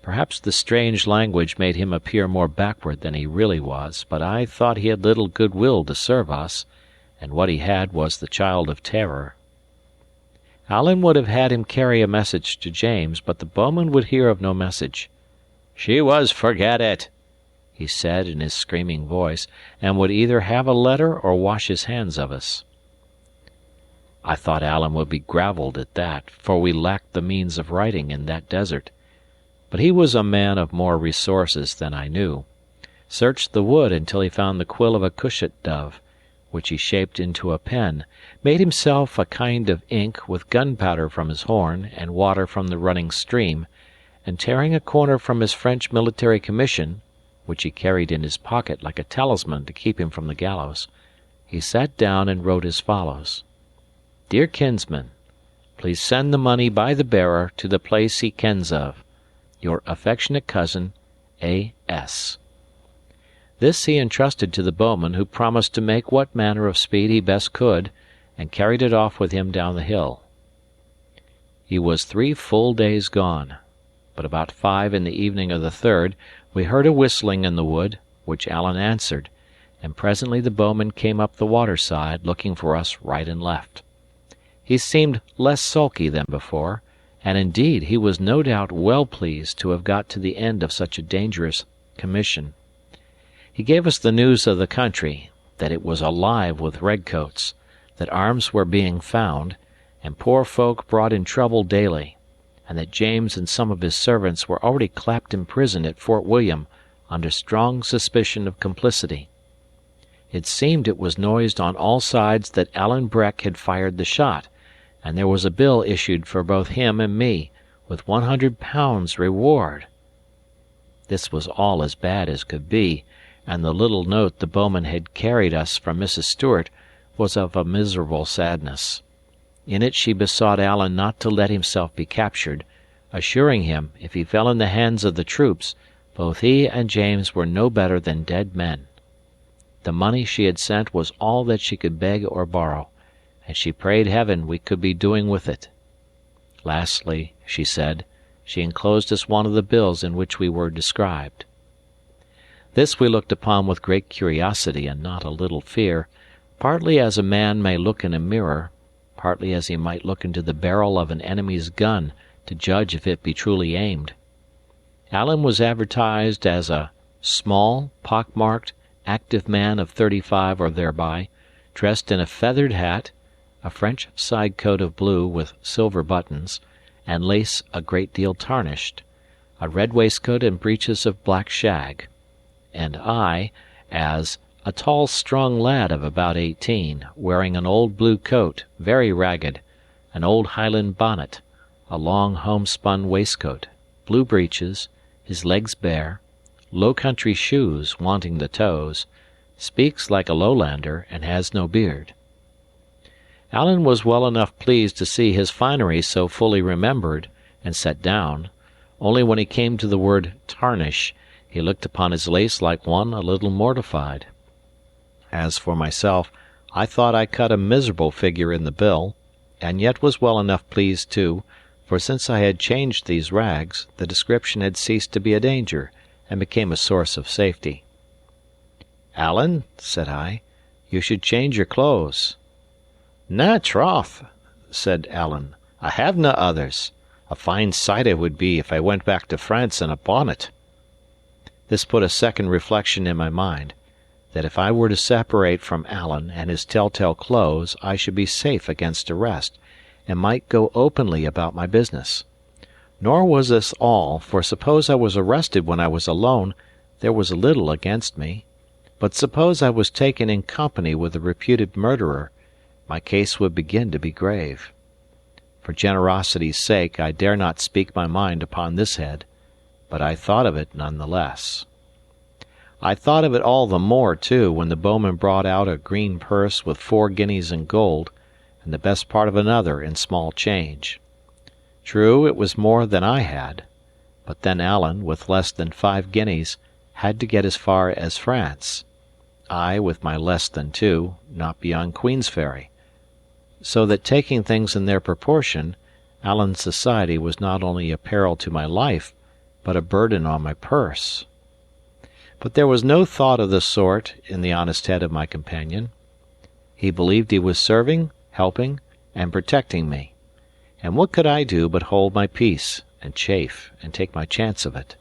Perhaps the strange language made him appear more backward than he really was, but I thought he had little good will to serve us, and what he had was the child of terror. Alan would have had him carry a message to James, but the bowman would hear of no message. "She was forget it," he said in his screaming voice, and would either have a letter or wash his hands of us. I thought Alan would be gravelled at that, for we lacked the means of writing in that desert. But he was a man of more resources than I knew, searched the wood until he found the quill of a cushat dove, which he shaped into a pen, made himself a kind of ink with gunpowder from his horn and water from the running stream, and tearing a corner from his French military commission, which he carried in his pocket like a talisman to keep him from the gallows, he sat down and wrote as follows: "Dear kinsman, please send the money by the bearer to the place he kens of. Your affectionate cousin, A. S." This he entrusted to the bowman, who promised to make what manner of speed he best could, and carried it off with him down the hill. He was 3 full days gone, but about 5 in the evening of the 3rd we heard a whistling in the wood, which Alan answered, and presently the bowman came up the water side, looking for us right and left. He seemed less sulky than before, and indeed he was no doubt well pleased to have got to the end of such a dangerous commission. He gave us the news of the country, that it was alive with redcoats, that arms were being found, and poor folk brought in trouble daily, and that James and some of his servants were already clapped in prison at Fort William under strong suspicion of complicity. It seemed it was noised on all sides that Alan Breck had fired the shot, and there was a bill issued for both him and me, with £100 reward. This was all as bad as could be, and the little note the bowman had carried us from Mrs. Stewart was of a miserable sadness. In it she besought Alan not to let himself be captured, assuring him, if he fell in the hands of the troops, both he and James were no better than dead men. The money she had sent was all that she could beg or borrow, and she prayed heaven we could be doing with it. Lastly, she said, she enclosed us one of the bills in which we were described. This we looked upon with great curiosity and not a little fear, partly as a man may look in a mirror, partly as he might look into the barrel of an enemy's gun to judge if it be truly aimed. Alan was advertised as a small, pock-marked, active man of 35 or thereby, dressed in a feathered hat, a French side coat of blue with silver buttons, and lace a great deal tarnished, a red waistcoat and breeches of black shag, and I as a tall, strong lad of about 18, wearing an old blue coat, very ragged, an old Highland bonnet, a long homespun waistcoat, blue breeches, his legs bare, low country shoes wanting the toes, speaks like a lowlander, and has no beard. Alan was well enough pleased to see his finery so fully remembered and set down, only when he came to the word tarnish, he looked upon his lace like one a little mortified. As for myself, I thought I cut a miserable figure in the bill, and yet was well enough pleased too, for since I had changed these rags, the description had ceased to be a danger, and became a source of safety. "Alan," said I, "you should change your clothes." "Na troth," said Alan, "I have nae others. A fine sight I would be if I went back to France in a bonnet." This put a second reflection in my mind, that if I were to separate from Alan and his telltale clothes I should be safe against arrest, and might go openly about my business. Nor was this all, for suppose I was arrested when I was alone, there was little against me. But suppose I was taken in company with a reputed murderer, my case would begin to be grave. For generosity's sake I dare not speak my mind upon this head, but I thought of it none the less. I thought of it all the more, too, when the bowman brought out a green purse with 4 guineas in gold, and the best part of another in small change. True, it was more than I had, but then Alan, with less than 5 guineas, had to get as far as France. I, with my less than 2, not beyond Queensferry. So that taking things in their proportion, Alan's society was not only a peril to my life, but a burden on my purse. But there was no thought of the sort in the honest head of my companion. He believed he was serving, helping, and protecting me. And what could I do but hold my peace, and chafe, and take my chance of it?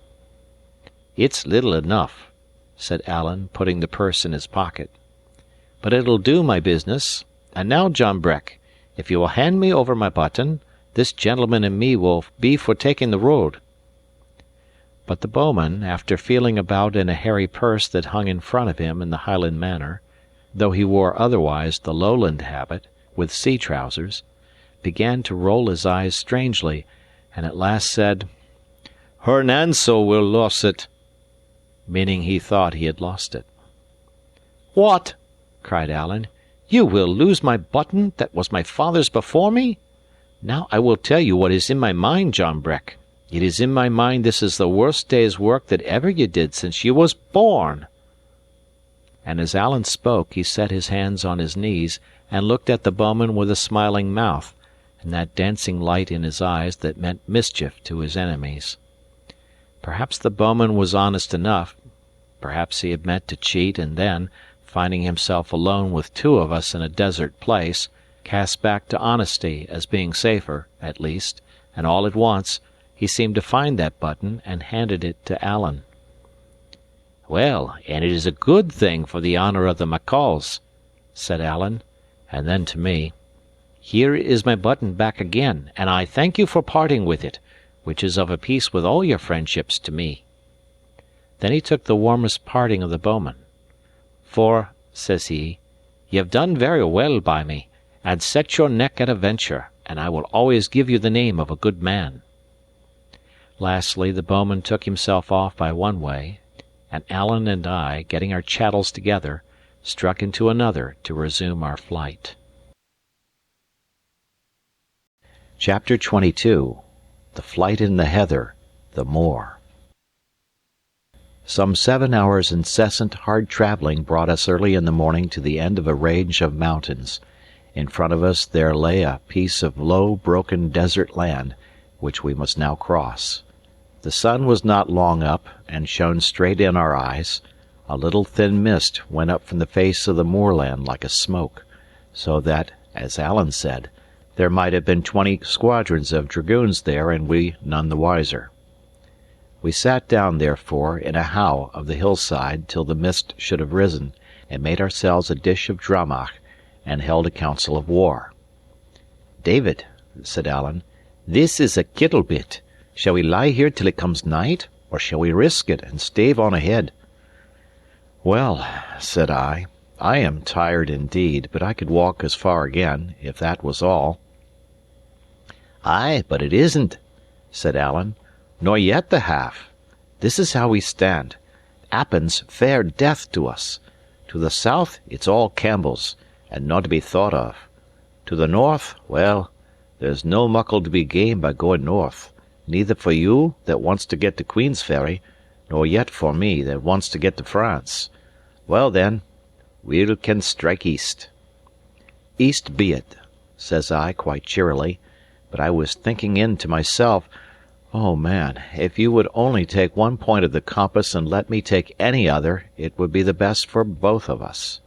"It's little enough," said Alan, putting the purse in his pocket. "But it'll do my business. And now, John Breck, if you will hand me over my button, this gentleman and me will be for taking the road." But the bowman, after feeling about in a hairy purse that hung in front of him in the Highland manner, though he wore otherwise the Lowland habit, with sea trousers, began to roll his eyes strangely, and at last said, "Her Nanso will lose it," meaning he thought he had lost it. "What!" cried Alan. "You will lose my button that was my father's before me? Now I will tell you what is in my mind, John Breck. It is in my mind this is the worst day's work that ever ye did since ye was born." And as Alan spoke, he set his hands on his knees, and looked at the bowman with a smiling mouth, and that dancing light in his eyes that meant mischief to his enemies. Perhaps the bowman was honest enough, perhaps he had meant to cheat, and then, finding himself alone with 2 of us in a desert place, cast back to honesty as being safer, at least, and all at once he seemed to find that button and handed it to Alan. "Well, and it is a good thing for the honour of the Macalls," said Alan, and then to me, "Here is my button back again, and I thank you for parting with it, which is of a piece with all your friendships to me." Then he took the warmest parting of the bowman. "For," says he, "ye have done very well by me, and set your neck at a venture, and I will always give you the name of a good man." Lastly, the bowman took himself off by one way, and Alan and I, getting our chattels together, struck into another to resume our flight. Chapter 22. The Flight in the Heather, the Moor. Some 7 hours' incessant hard travelling brought us early in the morning to the end of a range of mountains. In front of us there lay a piece of low, broken desert land, which we must now cross. The sun was not long up, and shone straight in our eyes. A little thin mist went up from the face of the moorland like a smoke, so that, as Alan said, there might have been 20 squadrons of dragoons there, and we none the wiser. We sat down, therefore, in a howe of the hillside till the mist should have risen, and made ourselves a dish of drammach, and held a council of war. "David," said Alan, "this is a kittle bit. Shall we lie here till it comes night, or shall we risk it and stave on ahead?" "Well," said I am tired indeed, but I could walk as far again, if that was all. "Ay, but it isn't," said Alan, "nor yet the half. This is how we stand. Appin's fair death to us. To the south it's all Campbell's, and not to be thought of. To the north, well, there's no muckle to be gained by going north, neither for you that wants to get to Queensferry, nor yet for me that wants to get to France. Well then, we can strike east." "East be it," says I quite cheerily, but I was thinking in to myself, "Oh, man, if you would only take one point of the compass and let me take any other, it would be the best for both of us."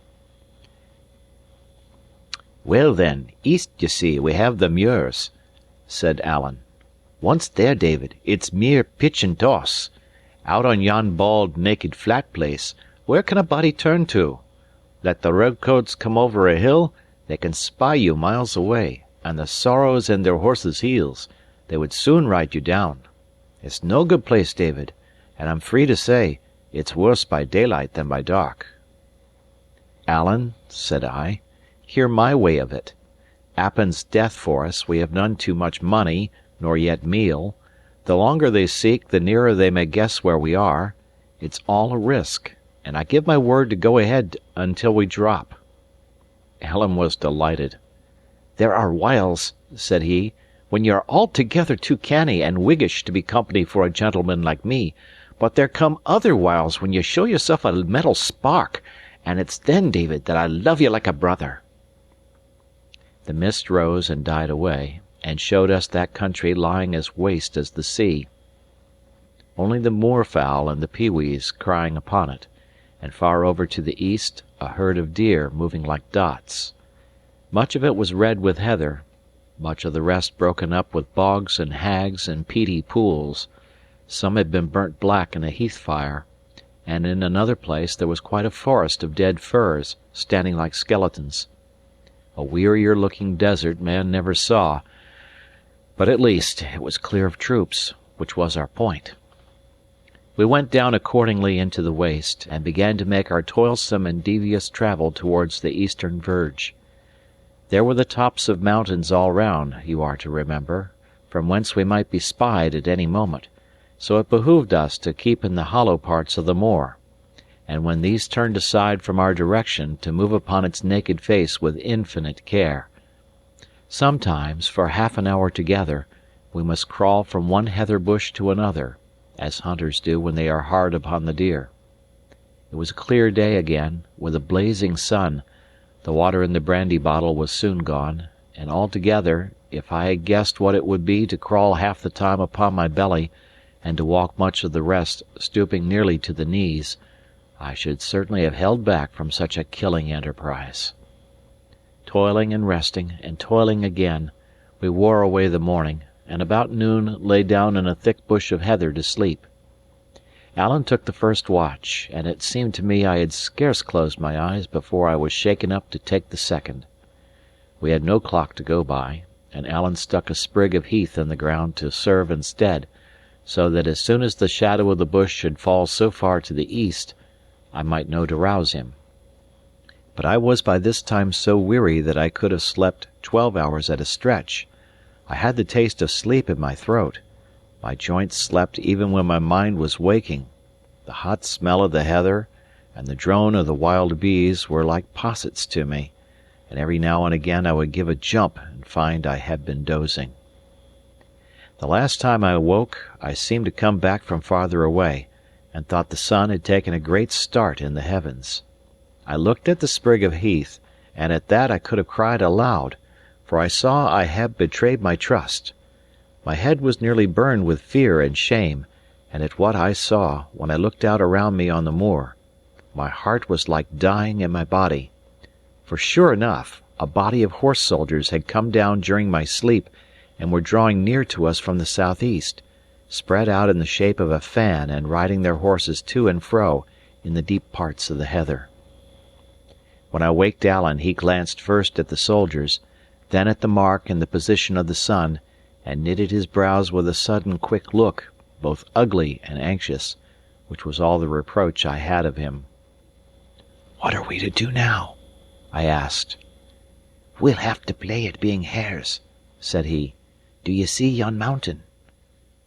"Well then, east, ye see, we have the muirs," said Alan. "Once there, David, it's mere pitch and toss. Out on yon bald, naked flat place, where can a body turn to? Let the redcoats come over a hill, they can spy you miles away, and the sorrows in their horses' heels, they would soon ride you down. It's no good place, David, and I'm free to say, it's worse by daylight than by dark." "Alan," said I, "hear my way of it. Appin's death for us, we have none too much money, nor yet meal. The longer they seek, the nearer they may guess where we are. It's all a risk, and I give my word to go ahead until we drop." Alan was delighted. "There are whiles," said he, "when ye are altogether too canny and Whiggish to be company for a gentleman like me, but there come other whiles when ye show yourself a metal spark, and it's then, David, that I love ye like a brother." The mist rose and died away, and showed us that country lying as waste as the sea. Only the moorfowl and the pewees crying upon it, and far over to the east a herd of deer moving like dots. Much of it was red with heather, much of the rest broken up with bogs and hags and peaty pools. Some had been burnt black in a heath fire, and in another place there was quite a forest of dead firs standing like skeletons. A wearier-looking desert man never saw, but at least it was clear of troops, which was our point. We went down accordingly into the waste, and began to make our toilsome and devious travel towards the eastern verge. There were the tops of mountains all round, you are to remember, from whence we might be spied at any moment, so it behoved us to keep in the hollow parts of the moor, and when these turned aside from our direction, to move upon its naked face with infinite care. Sometimes, for half an hour together, we must crawl from one heather bush to another, as hunters do when they are hard upon the deer. It was a clear day again, with a blazing sun. The water in the brandy bottle was soon gone, and altogether, if I had guessed what it would be to crawl half the time upon my belly, and to walk much of the rest stooping nearly to the knees, I should certainly have held back from such a killing enterprise. Toiling and resting, and toiling again, we wore away the morning, and about noon lay down in a thick bush of heather to sleep. Alan took the first watch, and it seemed to me I had scarce closed my eyes before I was shaken up to take the second. We had no clock to go by, and Alan stuck a sprig of heath in the ground to serve instead, so that as soon as the shadow of the bush should fall so far to the east, I might know to rouse him. But I was by this time so weary that I could have slept 12 hours at a stretch. I had the taste of sleep in my throat. My joints slept even when my mind was waking. The hot smell of the heather and the drone of the wild bees were like possets to me, and every now and again I would give a jump and find I had been dozing. The last time I awoke, I seemed to come back from farther away, and thought the sun had taken a great start in the heavens. I looked at the sprig of heath, and at that I could have cried aloud, for I saw I had betrayed my trust. My head was nearly burned with fear and shame, and at what I saw, when I looked out around me on the moor, my heart was like dying in my body. For sure enough, a body of horse soldiers had come down during my sleep, and were drawing near to us from the southeast, spread out in the shape of a fan and riding their horses to and fro in the deep parts of the heather. When I waked Alan, he glanced first at the soldiers, then at the mark and the position of the sun, and knitted his brows with a sudden quick look, both ugly and anxious, which was all the reproach I had of him. "What are we to do now?" I asked. "We'll have to play at being hares," said he. "Do ye see yon mountain?"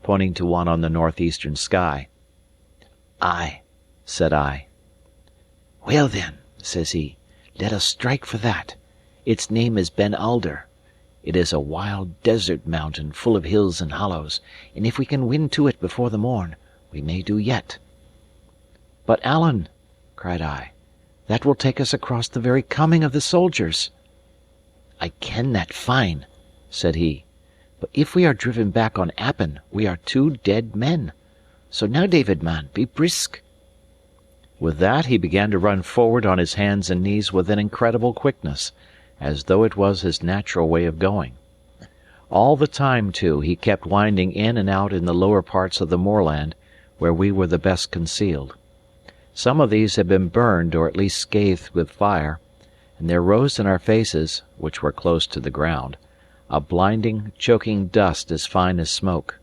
pointing to one on the northeastern sky. "Ay," said I. "Well then," says he, "let us strike for that. Its name is Ben Alder. It is a wild desert mountain full of hills and hollows, and if we can win to it before the morn, we may do yet." "But, Alan," cried I, "that will take us across the very coming of the soldiers." "I ken that fine," said he, "but if we are driven back on Appin, we are 2 dead men. So now, David, man, be brisk." With that he began to run forward on his hands and knees with an incredible quickness, as though it was his natural way of going. All the time, too, he kept winding in and out in the lower parts of the moorland, where we were the best concealed. Some of these had been burned or at least scathed with fire, and there rose in our faces, which were close to the ground, a blinding, choking dust as fine as smoke.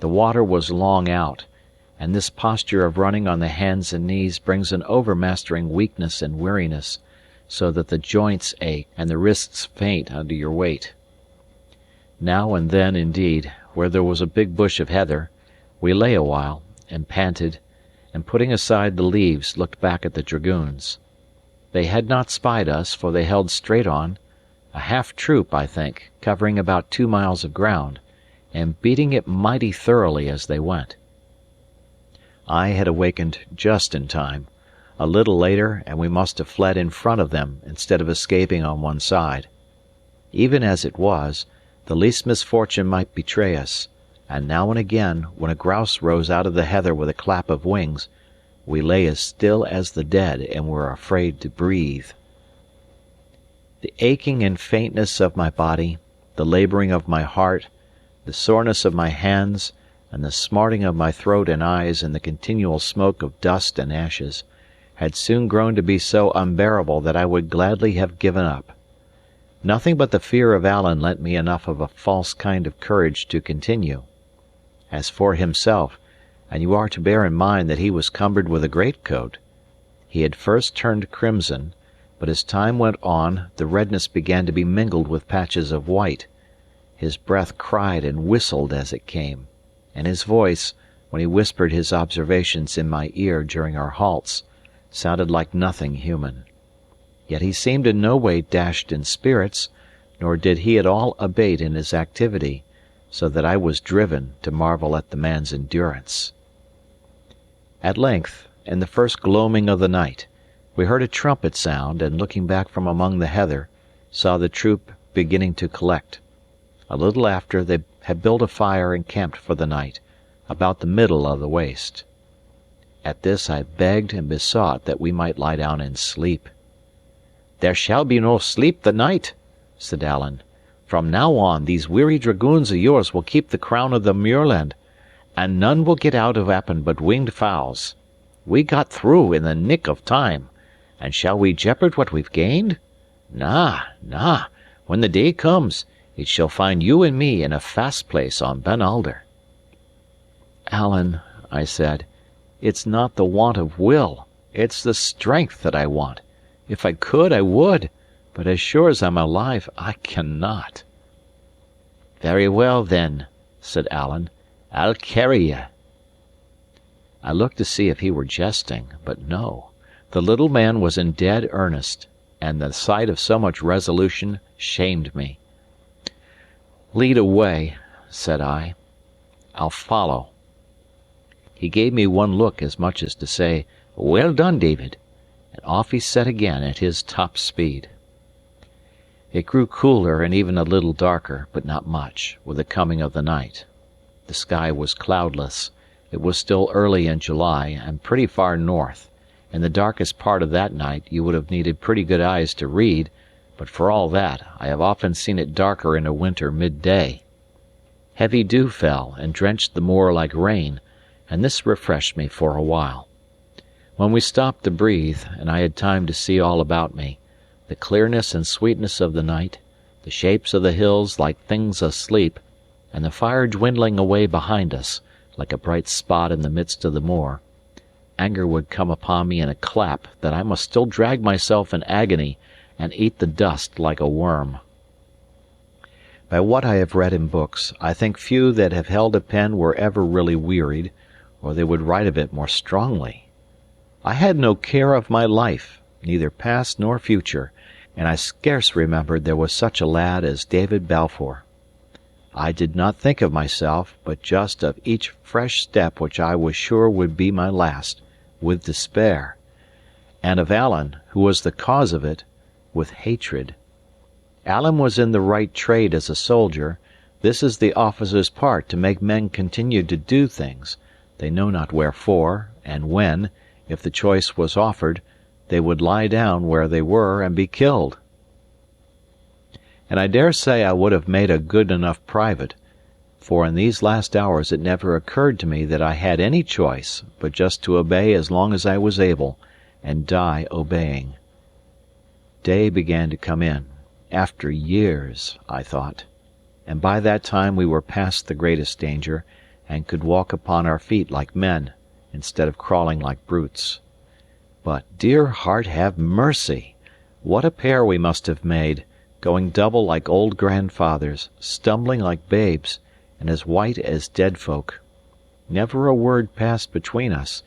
The water was long out, and this posture of running on the hands and knees brings an overmastering weakness and weariness, so that the joints ache and the wrists faint under your weight. Now and then, indeed, where there was a big bush of heather, we lay a while, and panted, and putting aside the leaves looked back at the dragoons. They had not spied us, for they held straight on, a half-troop, I think, covering about 2 miles of ground, and beating it mighty thoroughly as they went. I had awakened just in time. A little later, and we must have fled in front of them instead of escaping on one side. Even as it was, the least misfortune might betray us, and now and again, when a grouse rose out of the heather with a clap of wings, we lay as still as the dead and were afraid to breathe. The aching and faintness of my body, the labouring of my heart, the soreness of my hands, and the smarting of my throat and eyes in the continual smoke of dust and ashes, had soon grown to be so unbearable that I would gladly have given up. Nothing but the fear of Alan lent me enough of a false kind of courage to continue. As for himself, and you are to bear in mind that he was cumbered with a greatcoat, he had first turned crimson, but as time went on the redness began to be mingled with patches of white. His breath cried and whistled as it came, and his voice, when he whispered his observations in my ear during our halts, sounded like nothing human. Yet he seemed in no way dashed in spirits, nor did he at all abate in his activity, so that I was driven to marvel at the man's endurance. At length, in the first gloaming of the night, we heard a trumpet sound, and looking back from among the heather, saw the troop beginning to collect. A little after, they had built a fire and camped for the night, about the middle of the waste. At this I begged and besought that we might lie down and sleep. "There shall be no sleep the night," said Alan. "From now on, these weary dragoons of yours will keep the crown of the muirland, and none will get out of Appin but winged fowls. We got through in the nick of time, and shall we jeopard what we've gained? Na, na, when the day comes, it shall find you and me in a fast place on Ben Alder." "Alan," I said, "it's not the want of will, it's the strength that I want. If I could, I would, but as sure as I'm alive, I cannot." "Very well, then," said Alan, "I'll carry ye." I looked to see if he were jesting, but no, the little man was in dead earnest, and the sight of so much resolution shamed me. "Lead away," said I. "I'll follow." He gave me one look as much as to say, "Well done, David," and off he set again at his top speed. It grew cooler and even a little darker, but not much, with the coming of the night. The sky was cloudless. It was still early in July, and pretty far north. In the darkest part of that night you would have needed pretty good eyes to read, but for all that, I have often seen it darker in a winter midday. Heavy dew fell and drenched the moor like rain, and this refreshed me for a while. When we stopped to breathe, and I had time to see all about me, the clearness and sweetness of the night, the shapes of the hills like things asleep, and the fire dwindling away behind us, like a bright spot in the midst of the moor, anger would come upon me in a clap that I must still drag myself in agony and eat the dust like a worm. By what I have read in books, I think few that have held a pen were ever really wearied, or they would write of it more strongly. I had no care of my life, neither past nor future, and I scarce remembered there was such a lad as David Balfour. I did not think of myself, but just of each fresh step which I was sure would be my last, with despair, and of Alan, who was the cause of it, with hatred. Alan was in the right trade as a soldier. This is the officer's part, to make men continue to do things, they know not wherefore, and when, if the choice was offered, they would lie down where they were and be killed. And I dare say I would have made a good enough private, for in these last hours it never occurred to me that I had any choice but just to obey as long as I was able, and die obeying. Day began to come in, after years, I thought, and by that time we were past the greatest danger, and could walk upon our feet like men, instead of crawling like brutes. But, dear heart have mercy! What a pair we must have made, going double like old grandfathers, stumbling like babes, and as white as dead folk. Never a word passed between us.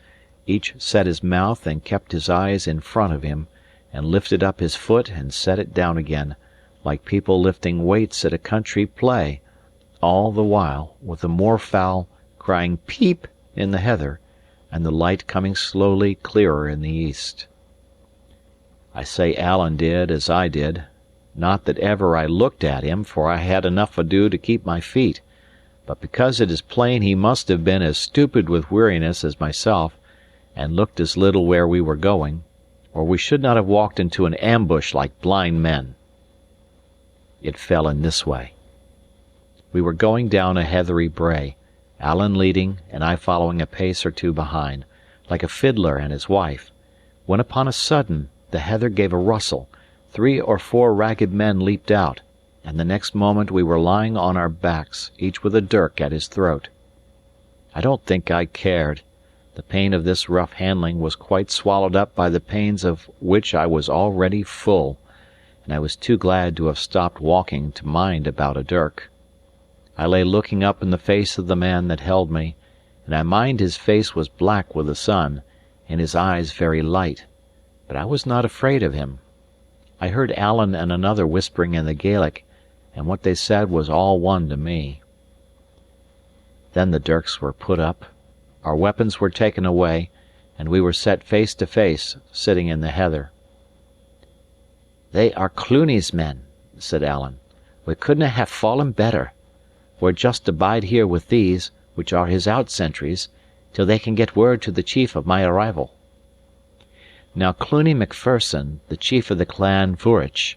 Each set his mouth and kept his eyes in front of him, and lifted up his foot and set it down again, like people lifting weights at a country play, all the while with the moorfowl crying peep in the heather, and the light coming slowly clearer in the east. I say Alan did as I did, not that ever I looked at him, for I had enough ado to keep my feet, but because it is plain he must have been as stupid with weariness as myself, and looked as little where we were going, or we should not have walked into an ambush like blind men. It fell in this way. We were going down a heathery brae, Alan leading and I following a pace or two behind, like a fiddler and his wife, when upon a sudden the heather gave a rustle, 3 or 4 ragged men leaped out, and the next moment we were lying on our backs, each with a dirk at his throat. I don't think I cared. The pain of this rough handling was quite swallowed up by the pains of which I was already full, and I was too glad to have stopped walking to mind about a dirk. I lay looking up in the face of the man that held me, and I mind his face was black with the sun, and his eyes very light, but I was not afraid of him. I heard Alan and another whispering in the Gaelic, and what they said was all one to me. Then the dirks were put up, our weapons were taken away, and we were set face to face, sitting in the heather. "They are Cluny's men," said Alan. "We couldnae have fallen better. We're just to bide here with these, which are his out-sentries, till they can get word to the chief of my arrival." Now Cluny Macpherson, the chief of the clan Vourich,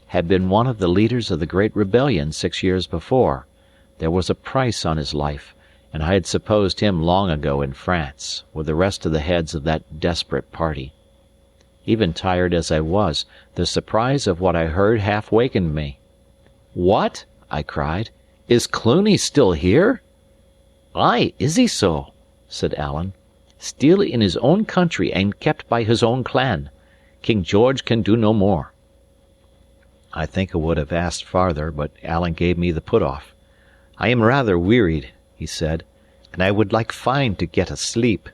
had been one of the leaders of the great rebellion 6 years before. There was a price on his life, and I had supposed him long ago in France, with the rest of the heads of that desperate party. Even tired as I was, the surprise of what I heard half wakened me. "What?" I cried. "Is Cluny still here?" "Ay, is he so?" said Alan. "Still in his own country and kept by his own clan. King George can do no more." I think I would have asked farther, but Alan gave me the put-off. "I am rather wearied," he said, "and I would like fine to get a sleep."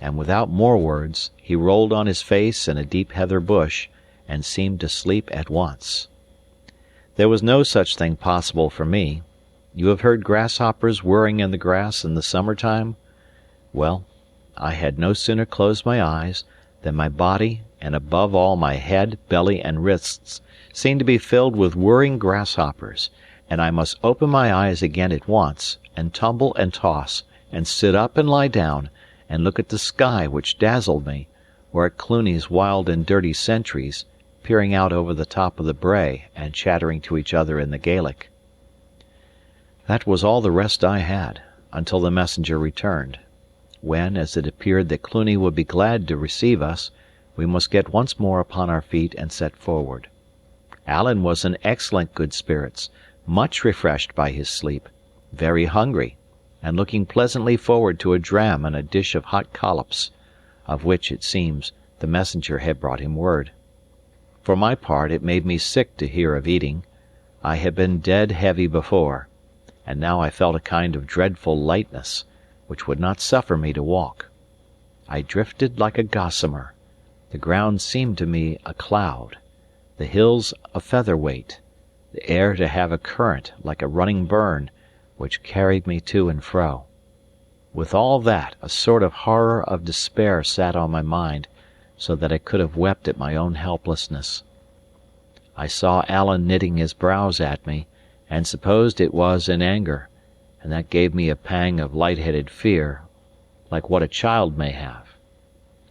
And without more words, he rolled on his face in a deep heather bush, and seemed to sleep at once. There was no such thing possible for me. You have heard grasshoppers whirring in the grass in the summer time? Well, I had no sooner closed my eyes than my body, and above all my head, belly, and wrists, seemed to be filled with whirring grasshoppers, and I must open my eyes again at once, and tumble and toss, and sit up and lie down, and look at the sky which dazzled me, or at Cluny's wild and dirty sentries, peering out over the top of the brae and chattering to each other in the Gaelic. That was all the rest I had, until the messenger returned, when, as it appeared that Cluny would be glad to receive us, we must get once more upon our feet and set forward. Alan was in excellent good spirits, much refreshed by his sleep, very hungry, and looking pleasantly forward to a dram and a dish of hot collops, of which, it seems, the messenger had brought him word. For my part, it made me sick to hear of eating. I had been dead heavy before, and now I felt a kind of dreadful lightness, which would not suffer me to walk. I drifted like a gossamer. The ground seemed to me a cloud, the hills a featherweight, the air to have a current like a running burn, which carried me to and fro. With all that, a sort of horror of despair sat on my mind, so that I could have wept at my own helplessness. I saw Alan knitting his brows at me, and supposed it was in anger, and that gave me a pang of light-headed fear, like what a child may have.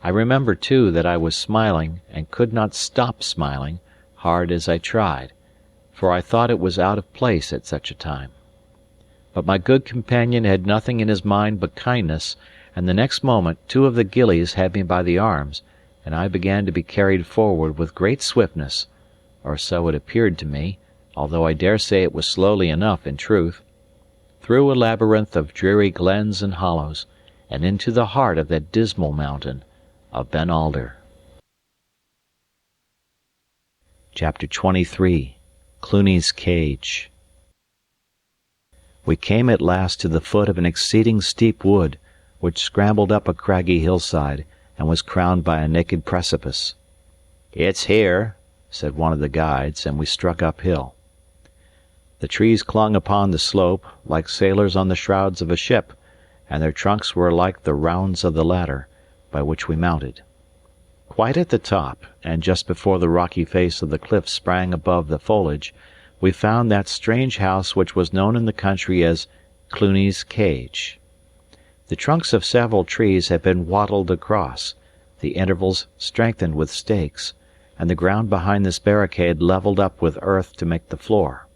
I remember, too, that I was smiling, and could not stop smiling, hard as I tried, for I thought it was out of place at such a time. But my good companion had nothing in his mind but kindness, and the next moment 2 of the gillies had me by the arms, and I began to be carried forward with great swiftness, or so it appeared to me, although I dare say it was slowly enough in truth, through a labyrinth of dreary glens and hollows, and into the heart of that dismal mountain of Ben Alder. Chapter 23 Cluny's Cage. We came at last to the foot of an exceeding steep wood, which scrambled up a craggy hillside and was crowned by a naked precipice. "It's here," said one of the guides, and we struck uphill. The trees clung upon the slope, like sailors on the shrouds of a ship, and their trunks were like the rounds of the ladder, by which we mounted. Quite at the top, and just before the rocky face of the cliff sprang above the foliage, we found that strange house which was known in the country as Cluny's Cage. The trunks of several trees had been wattled across, the intervals strengthened with stakes, and the ground behind this barricade levelled up with earth to make the floor.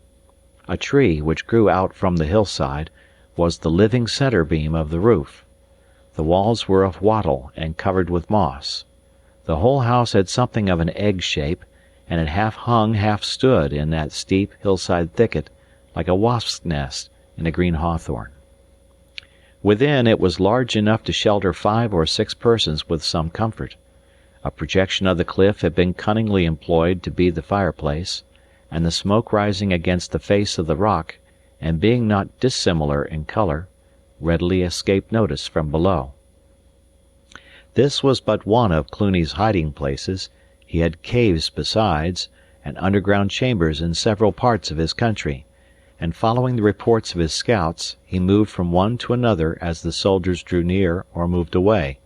A tree, which grew out from the hillside, was the living centre beam of the roof. The walls were of wattle and covered with moss. The whole house had something of an egg shape, and it half hung, half stood in that steep hillside thicket, like a wasp's nest in a green hawthorn. Within, it was large enough to shelter 5 or 6 persons with some comfort. A projection of the cliff had been cunningly employed to be the fireplace, and the smoke rising against the face of the rock, and being not dissimilar in colour, readily escaped notice from below. This was but one of Cluny's hiding places. He had caves besides, and underground chambers in several parts of his country, and following the reports of his scouts, he moved from one to another as the soldiers drew near or moved away.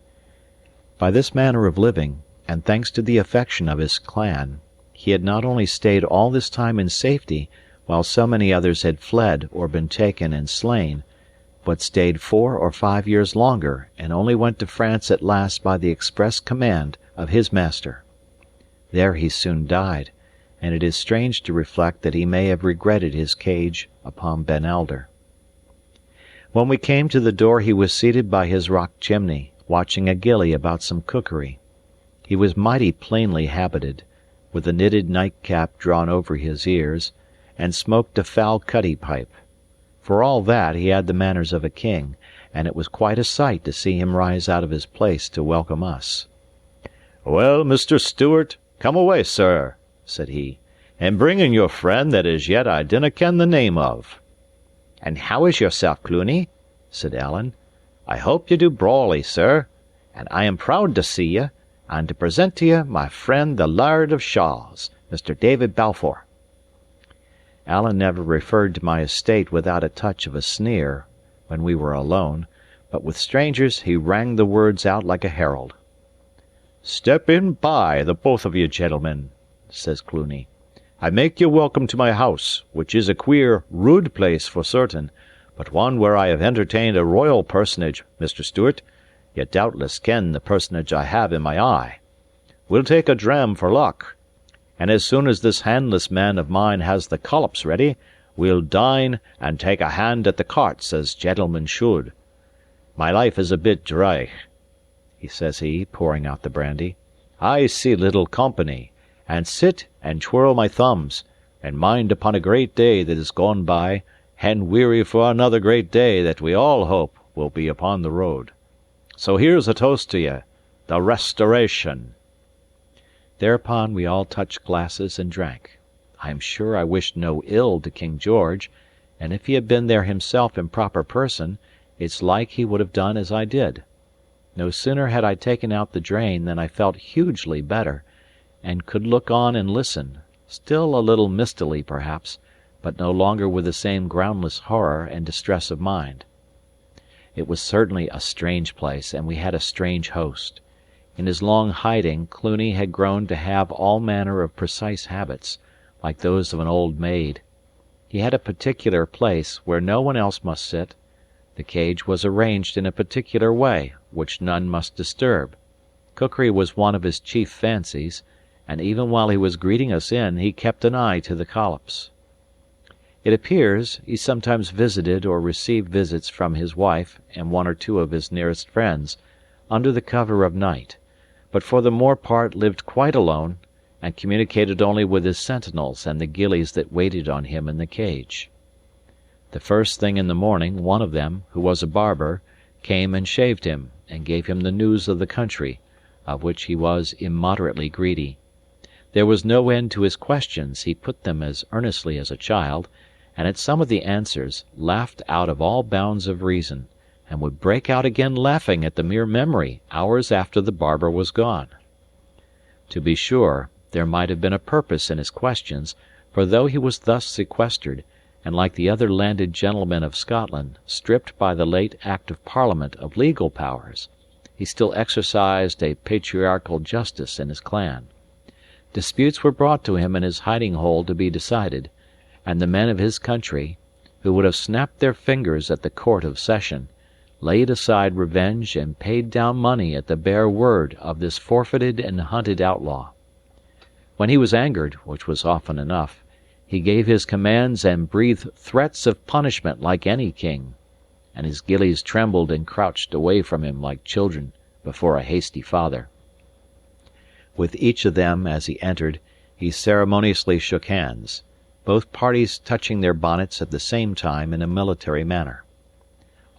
By this manner of living, and thanks to the affection of his clan, he had not only stayed all this time in safety while so many others had fled or been taken and slain, but stayed 4 or 5 years longer, and only went to France at last by the express command of his master. There he soon died, and it is strange to reflect that he may have regretted his cage upon Ben Alder. When we came to the door he was seated by his rock chimney, watching a gillie about some cookery. He was mighty plainly habited, with a knitted nightcap drawn over his ears, and smoked a foul cutty pipe. For all that, he had the manners of a king, and it was quite a sight to see him rise out of his place to welcome us. "Well, Mr. Stewart, come away, sir," said he, "and bring in your friend that as yet I dinna ken the name of." "And how is yourself, Cluny?" said Alan. "I hope ye do brawly, sir, and I am proud to see ye, and to present to ye my friend the Laird of Shaws, Mr. David Balfour." Alan never referred to my estate without a touch of a sneer, when we were alone, but with strangers he rang the words out like a herald. "Step in by, the both of ye gentlemen," says Cluny. "I make ye welcome to my house, which is a queer, rude place for certain, but one where I have entertained a royal personage, Mr. Stewart. Ye doubtless ken the personage I have in my eye. We'll take a dram for luck, and as soon as this handless man of mine has the collops ready, we'll dine and take a hand at the carts as gentlemen should. My life is a bit dry," says he, pouring out the brandy. "I see little company, and sit and twirl my thumbs, and mind upon a great day that is gone by, and weary for another great day that we all hope will be upon the road. So here's a toast to ye, the Restoration." Thereupon we all touched glasses and drank. I am sure I wished no ill to King George, and if he had been there himself in proper person, it's like he would have done as I did. No sooner had I taken out the drain than I felt hugely better, and could look on and listen, still a little mistily perhaps, but no longer with the same groundless horror and distress of mind. It was certainly a strange place, and we had a strange host. In his long hiding, Cluny had grown to have all manner of precise habits, like those of an old maid. He had a particular place, where no one else must sit. The cage was arranged in a particular way, which none must disturb. Cookery was one of his chief fancies, and even while he was greeting us in, he kept an eye to the collops. It appears he sometimes visited or received visits from his wife and 1 or 2 of his nearest friends, under the cover of night, but for the more part lived quite alone, and communicated only with his sentinels and the gillies that waited on him in the cage. The first thing in the morning, one of them, who was a barber, came and shaved him, and gave him the news of the country, of which he was immoderately greedy. There was no end to his questions, he put them as earnestly as a child, and at some of the answers laughed out of all bounds of reason, and would break out again laughing at the mere memory, hours after the barber was gone. To be sure, there might have been a purpose in his questions, for though he was thus sequestered, and like the other landed gentlemen of Scotland, stripped by the late Act of Parliament of legal powers, he still exercised a patriarchal justice in his clan. Disputes were brought to him in his hiding-hole to be decided, and the men of his country, who would have snapped their fingers at the court of session, laid aside revenge and paid down money at the bare word of this forfeited and hunted outlaw. When he was angered, which was often enough, he gave his commands and breathed threats of punishment like any king, and his gillies trembled and crouched away from him like children before a hasty father. With each of them, as he entered, he ceremoniously shook hands, both parties touching their bonnets at the same time in a military manner.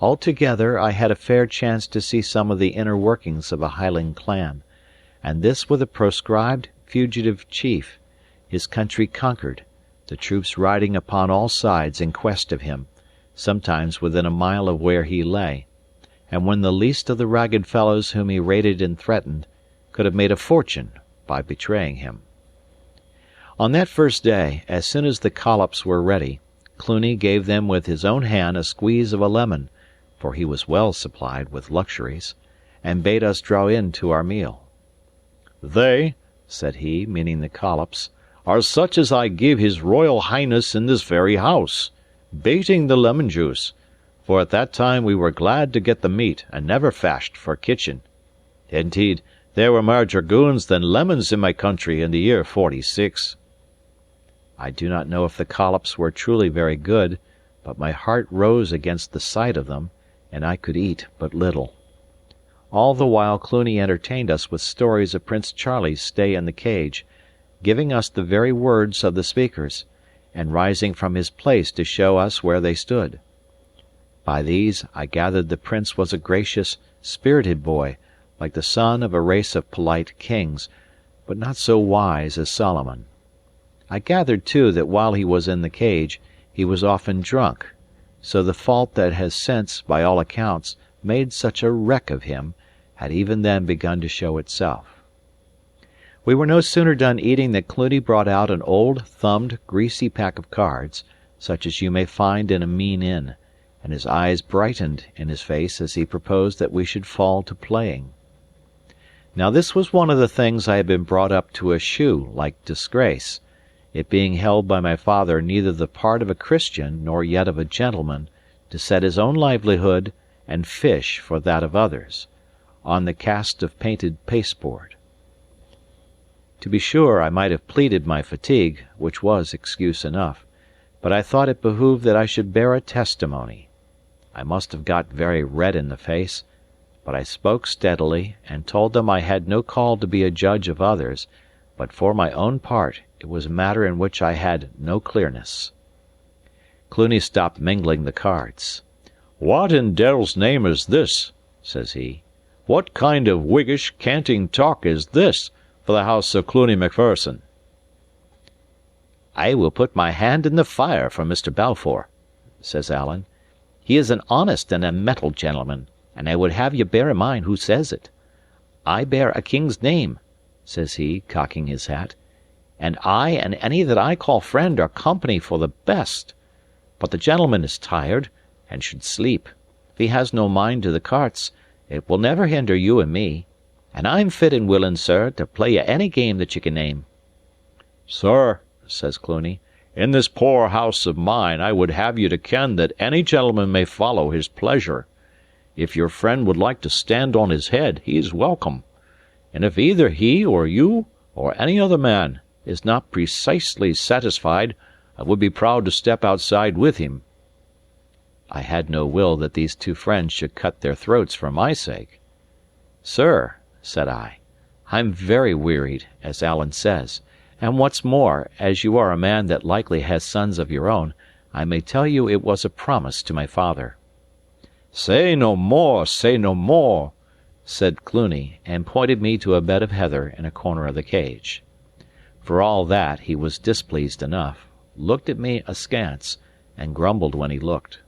Altogether, I had a fair chance to see some of the inner workings of a Highland clan, and this with a proscribed, fugitive chief, his country conquered, the troops riding upon all sides in quest of him, sometimes within a mile of where he lay, and when the least of the ragged fellows whom he raided and threatened could have made a fortune by betraying him. On that first day, as soon as the collops were ready, Cluny gave them with his own hand a squeeze of a lemon, for he was well supplied with luxuries, and bade us draw in to our meal. "They," said he, meaning the collops, "are such as I give his Royal Highness in this very house, bating the lemon juice, for at that time we were glad to get the meat and never fashed for kitchen. Indeed, there were more dragoons than lemons in my country in the year '46. I do not know if the collops were truly very good, but my heart rose against the sight of them, and I could eat but little. All the while Cluny entertained us with stories of Prince Charlie's stay in the cage, giving us the very words of the speakers, and rising from his place to show us where they stood. By these I gathered the Prince was a gracious, spirited boy, like the son of a race of polite kings, but not so wise as Solomon. I gathered, too, that while he was in the cage, he was often drunk, so the fault that has since, by all accounts, made such a wreck of him, had even then begun to show itself. We were no sooner done eating than Cluny brought out an old, thumbed, greasy pack of cards, such as you may find in a mean inn, and his eyes brightened in his face as he proposed that we should fall to playing. Now this was one of the things I had been brought up to eschew like disgrace, it being held by my father neither the part of a Christian nor yet of a gentleman to set his own livelihood and fish for that of others, on the cast of painted pasteboard. To be sure, I might have pleaded my fatigue, which was excuse enough, but I thought it behoved that I should bear a testimony. I must have got very red in the face, but I spoke steadily, and told them I had no call to be a judge of others, but for my own part it was a matter in which I had no clearness. Cluny stopped mingling the cards. "What in devil's name is this?" says he. "What kind of Whiggish canting talk is this for the house of Cluny Macpherson?" "I will put my hand in the fire for Mr. Balfour," says Alan. "He is an honest and a mettled gentleman, and I would have ye bear in mind who says it. I bear a king's name," says he, cocking his hat, "and I and any that I call friend are company for the best. But the gentleman is tired, and should sleep. If he has no mind to the cartes, it will never hinder you and me. And I'm fit and willing, sir, to play ye any game that ye can name." "Sir," says Cluny, "in this poor house of mine I would have you to ken that any gentleman may follow his pleasure. If your friend would like to stand on his head, he is welcome. And if either he or you or any other man is not precisely satisfied, I would be proud to step outside with him." I had no will that these two friends should cut their throats for my sake. "Sir," said I, "I'm very wearied, as Alan says, and what's more, as you are a man that likely has sons of your own, I may tell you it was a promise to my father." Say no more," said Cluny, and pointed me to a bed of heather in a corner of the cage. For all that, he was displeased enough, looked at me askance, and grumbled when he looked.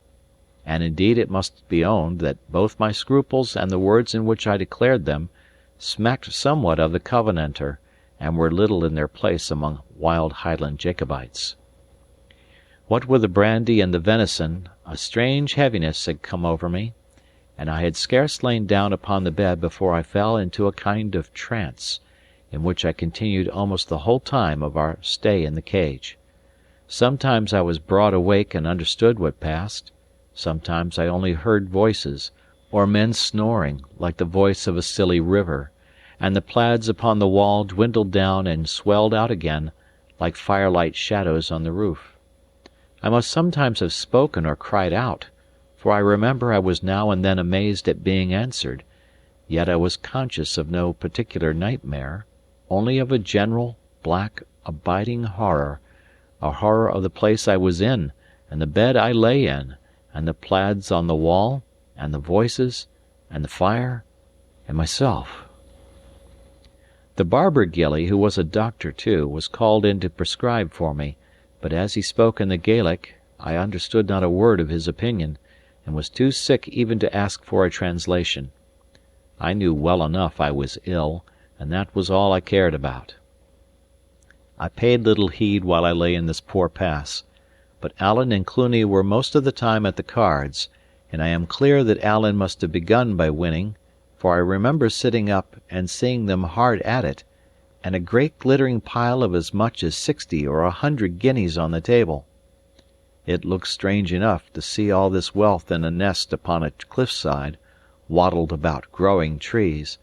And indeed it must be owned that both my scruples and the words in which I declared them smacked somewhat of the Covenanter, and were little in their place among wild Highland Jacobites. What with the brandy and the venison, a strange heaviness had come over me, and I had scarce lain down upon the bed before I fell into a kind of trance, in which I continued almost the whole time of our stay in the cage. Sometimes I was broad awake and understood what passed; sometimes I only heard voices, or men snoring like the voice of a silly river, and the plaids upon the wall dwindled down and swelled out again, like firelight shadows on the roof. I must sometimes have spoken or cried out, for I remember I was now and then amazed at being answered, yet I was conscious of no particular nightmare, only of a general, black, abiding horror, a horror of the place I was in, and the bed I lay in, and the plaids on the wall, and the voices, and the fire, and myself. The barber gillie, who was a doctor too, was called in to prescribe for me, but as he spoke in the Gaelic, I understood not a word of his opinion, and was too sick even to ask for a translation. I knew well enough I was ill, and that was all I cared about. I paid little heed while I lay in this poor pass, but Alan and Cluny were most of the time at the cards, and I am clear that Alan must have begun by winning, for I remember sitting up and seeing them hard at it, and a great glittering pile of as much as 60 or 100 guineas on the table. It looked strange enough to see all this wealth in a nest upon a cliffside, wattled about growing trees,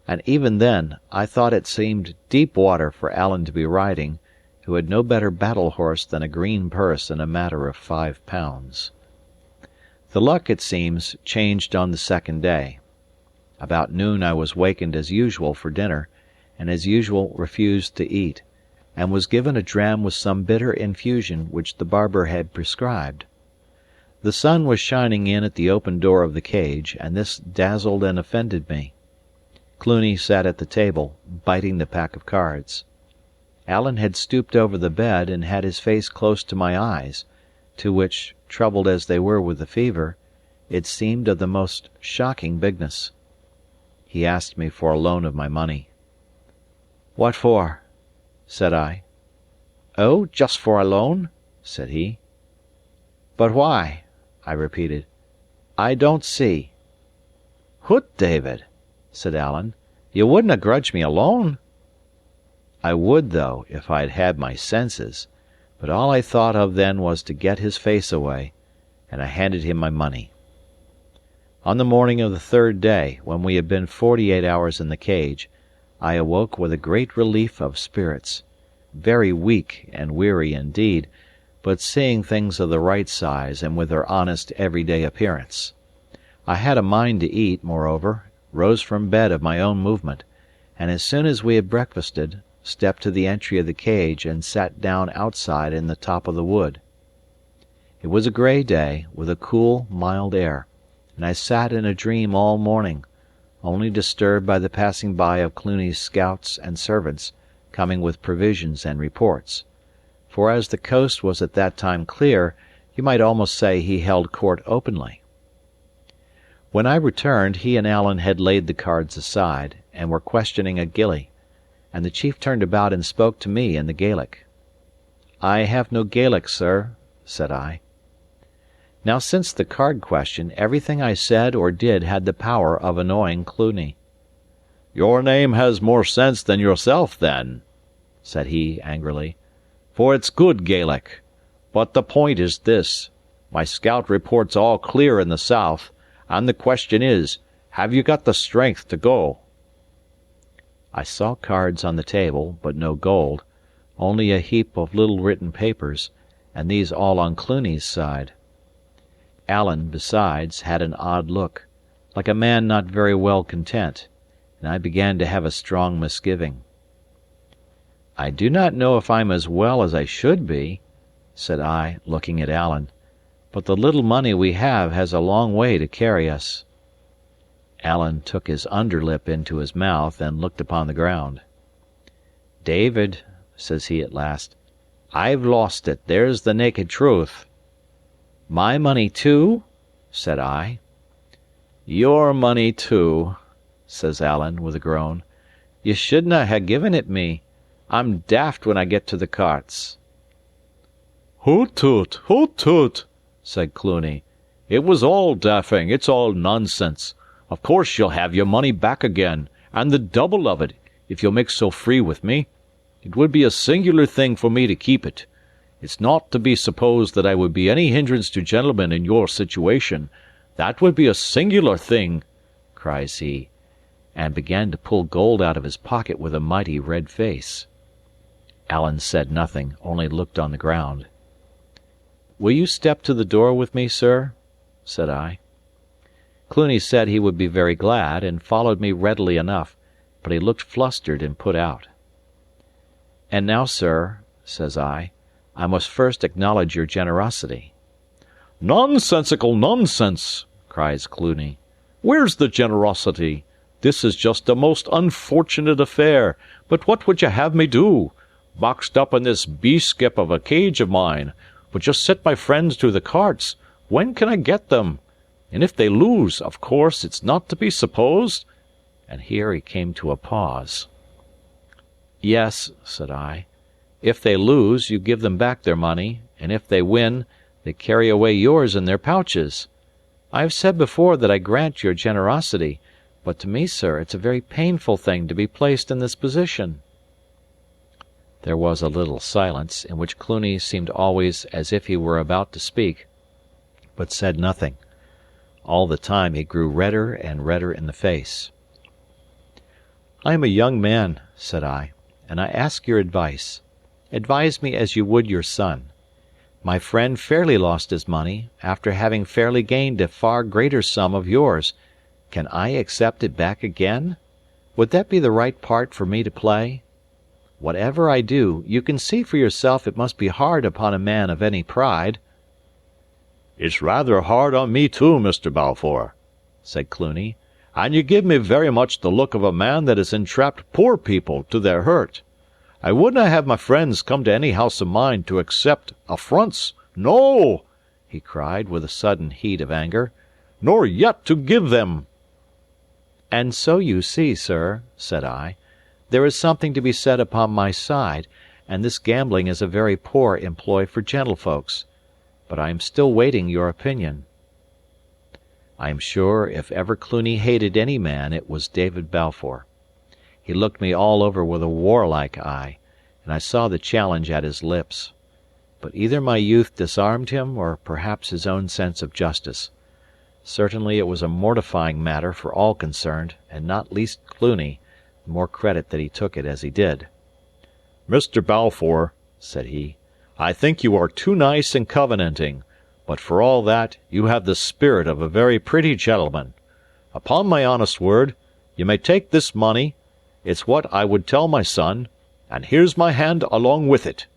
and even then I thought it seemed deep water for Alan to be riding, who had no better battle horse than a green purse and a matter of £5. The luck, it seems, changed on the second day. About noon I was wakened as usual for dinner, and as usual refused to eat, and was given a dram with some bitter infusion which the barber had prescribed. The sun was shining in at the open door of the cage, and this dazzled and offended me. Cluny sat at the table, biting the pack of cards. Alan had stooped over the bed and had his face close to my eyes, to which, troubled as they were with the fever, it seemed of the most shocking bigness. He asked me for a loan of my money. "What for?" said I. "Oh, just for a loan," said he. "But why?" I repeated. "I don't see." "Hoot, David," said Alan, "you wouldnae grudge me a loan?" I would, though, if I had had my senses, but all I thought of then was to get his face away, and I handed him my money. On the morning of the third day, when we had been 48 hours in the cage, I awoke with a great relief of spirits, very weak and weary indeed, but seeing things of the right size and with their honest everyday appearance. I had a mind to eat, moreover, rose from bed of my own movement, and as soon as we had breakfasted, stepped to the entry of the cage and sat down outside in the top of the wood. It was a grey day, with a cool, mild air, and I sat in a dream all morning, only disturbed by the passing by of Cluny's scouts and servants, coming with provisions and reports; for as the coast was at that time clear, you might almost say he held court openly. When I returned, he and Alan had laid the cards aside, and were questioning a gillie, and the chief turned about and spoke to me in the Gaelic. "I have no Gaelic, sir," said I. Now since the card question, everything I said or did had the power of annoying Cluny. "Your name has more sense than yourself, then," said he angrily, "for it's good Gaelic. But the point is this. My scout reports all clear in the south, and the question is, have you got the strength to go?" I saw cards on the table, but no gold, only a heap of little written papers, and these all on Cluny's side. Alan, besides, had an odd look, like a man not very well content, and I began to have a strong misgiving. "I do not know if I'm as well as I should be," said I, looking at Alan, "but the little money we have has a long way to carry us." Alan took his underlip into his mouth and looked upon the ground. "David," says he at last. "I've lost it, there's the naked truth." "My money too?" said I. "Your money too," says Alan, with a groan. "Ye shouldna ha' given it me. I'm daft when I get to the carts." "Hoot toot, hoot toot," said Cluny. "It was all daffing, it's all nonsense. Of course you'll have your money back again, and the double of it, if you'll make so free with me. It would be a singular thing for me to keep it. It's not to be supposed that I would be any hindrance to gentlemen in your situation. That would be a singular thing," cries he, and began to pull gold out of his pocket with a mighty red face. Alan said nothing, only looked on the ground. "Will you step to the door with me, sir?" said I. Cluny said he would be very glad, and followed me readily enough, but he looked flustered and put out. "And now, sir," says I must first acknowledge your generosity." "Nonsensical nonsense!" cries Cluny. "Where's the generosity? This is just a most unfortunate affair, but what would ye have me do? Boxed up in this bee-skip of a cage of mine, but just set my friends to the carts. When can I get them? And if they lose, of course it's not to be supposed—" And here he came to a pause. "Yes," said I. "If they lose, you give them back their money, and if they win, they carry away yours in their pouches. I have said before that I grant your generosity, but to me, sir, it's a very painful thing to be placed in this position." There was a little silence, in which Cluny seemed always as if he were about to speak, but said nothing. All the time he grew redder and redder in the face. "I am a young man," said I, "and I ask your advice. Advise me as you would your son. My friend fairly lost his money, after having fairly gained a far greater sum of yours. Can I accept it back again? Would that be the right part for me to play? Whatever I do, you can see for yourself it must be hard upon a man of any pride." "It's rather hard on me too, Mr. Balfour," said Cluny, "and you give me very much the look of a man that has entrapped poor people to their hurt. I wouldna have my friends come to any house of mine to accept affronts. No," he cried, with a sudden heat of anger, "nor yet to give them." "And so you see, sir," said I, "there is something to be said upon my side, and this gambling is a very poor employ for gentlefolks. But I am still waiting your opinion." I am sure if ever Cluny hated any man, it was David Balfour. He looked me all over with a warlike eye, and I saw the challenge at his lips. But either my youth disarmed him, or perhaps his own sense of justice. Certainly it was a mortifying matter for all concerned, and not least Cluny, the more credit that he took it as he did. "Mr. Balfour," said he, "I think you are too nice and covenanting, but for all that you have the spirit of a very pretty gentleman. Upon my honest word, you may take this money. It's what I would tell my son, and here's my hand along with it."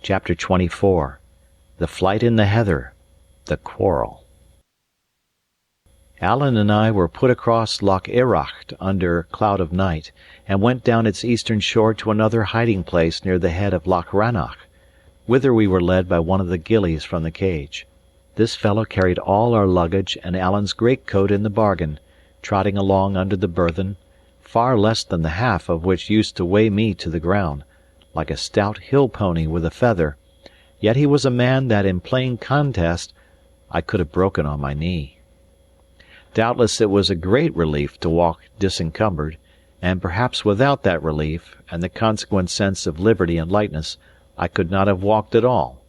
Chapter 24. The Flight in the Heather. The Quarrel. Alan and I were put across Loch Erraid under cloud of night, and went down its eastern shore to another hiding-place near the head of Loch Rannoch, whither we were led by one of the gillies from the cage. This fellow carried all our luggage and Alan's greatcoat in the bargain, trotting along under the burthen, far less than the half of which used to weigh me to the ground, like a stout hill pony with a feather. Yet he was a man that in plain contest I could have broken on my knee. Doubtless it was a great relief to walk disencumbered, and perhaps without that relief, and the consequent sense of liberty and lightness, I could not have walked at all.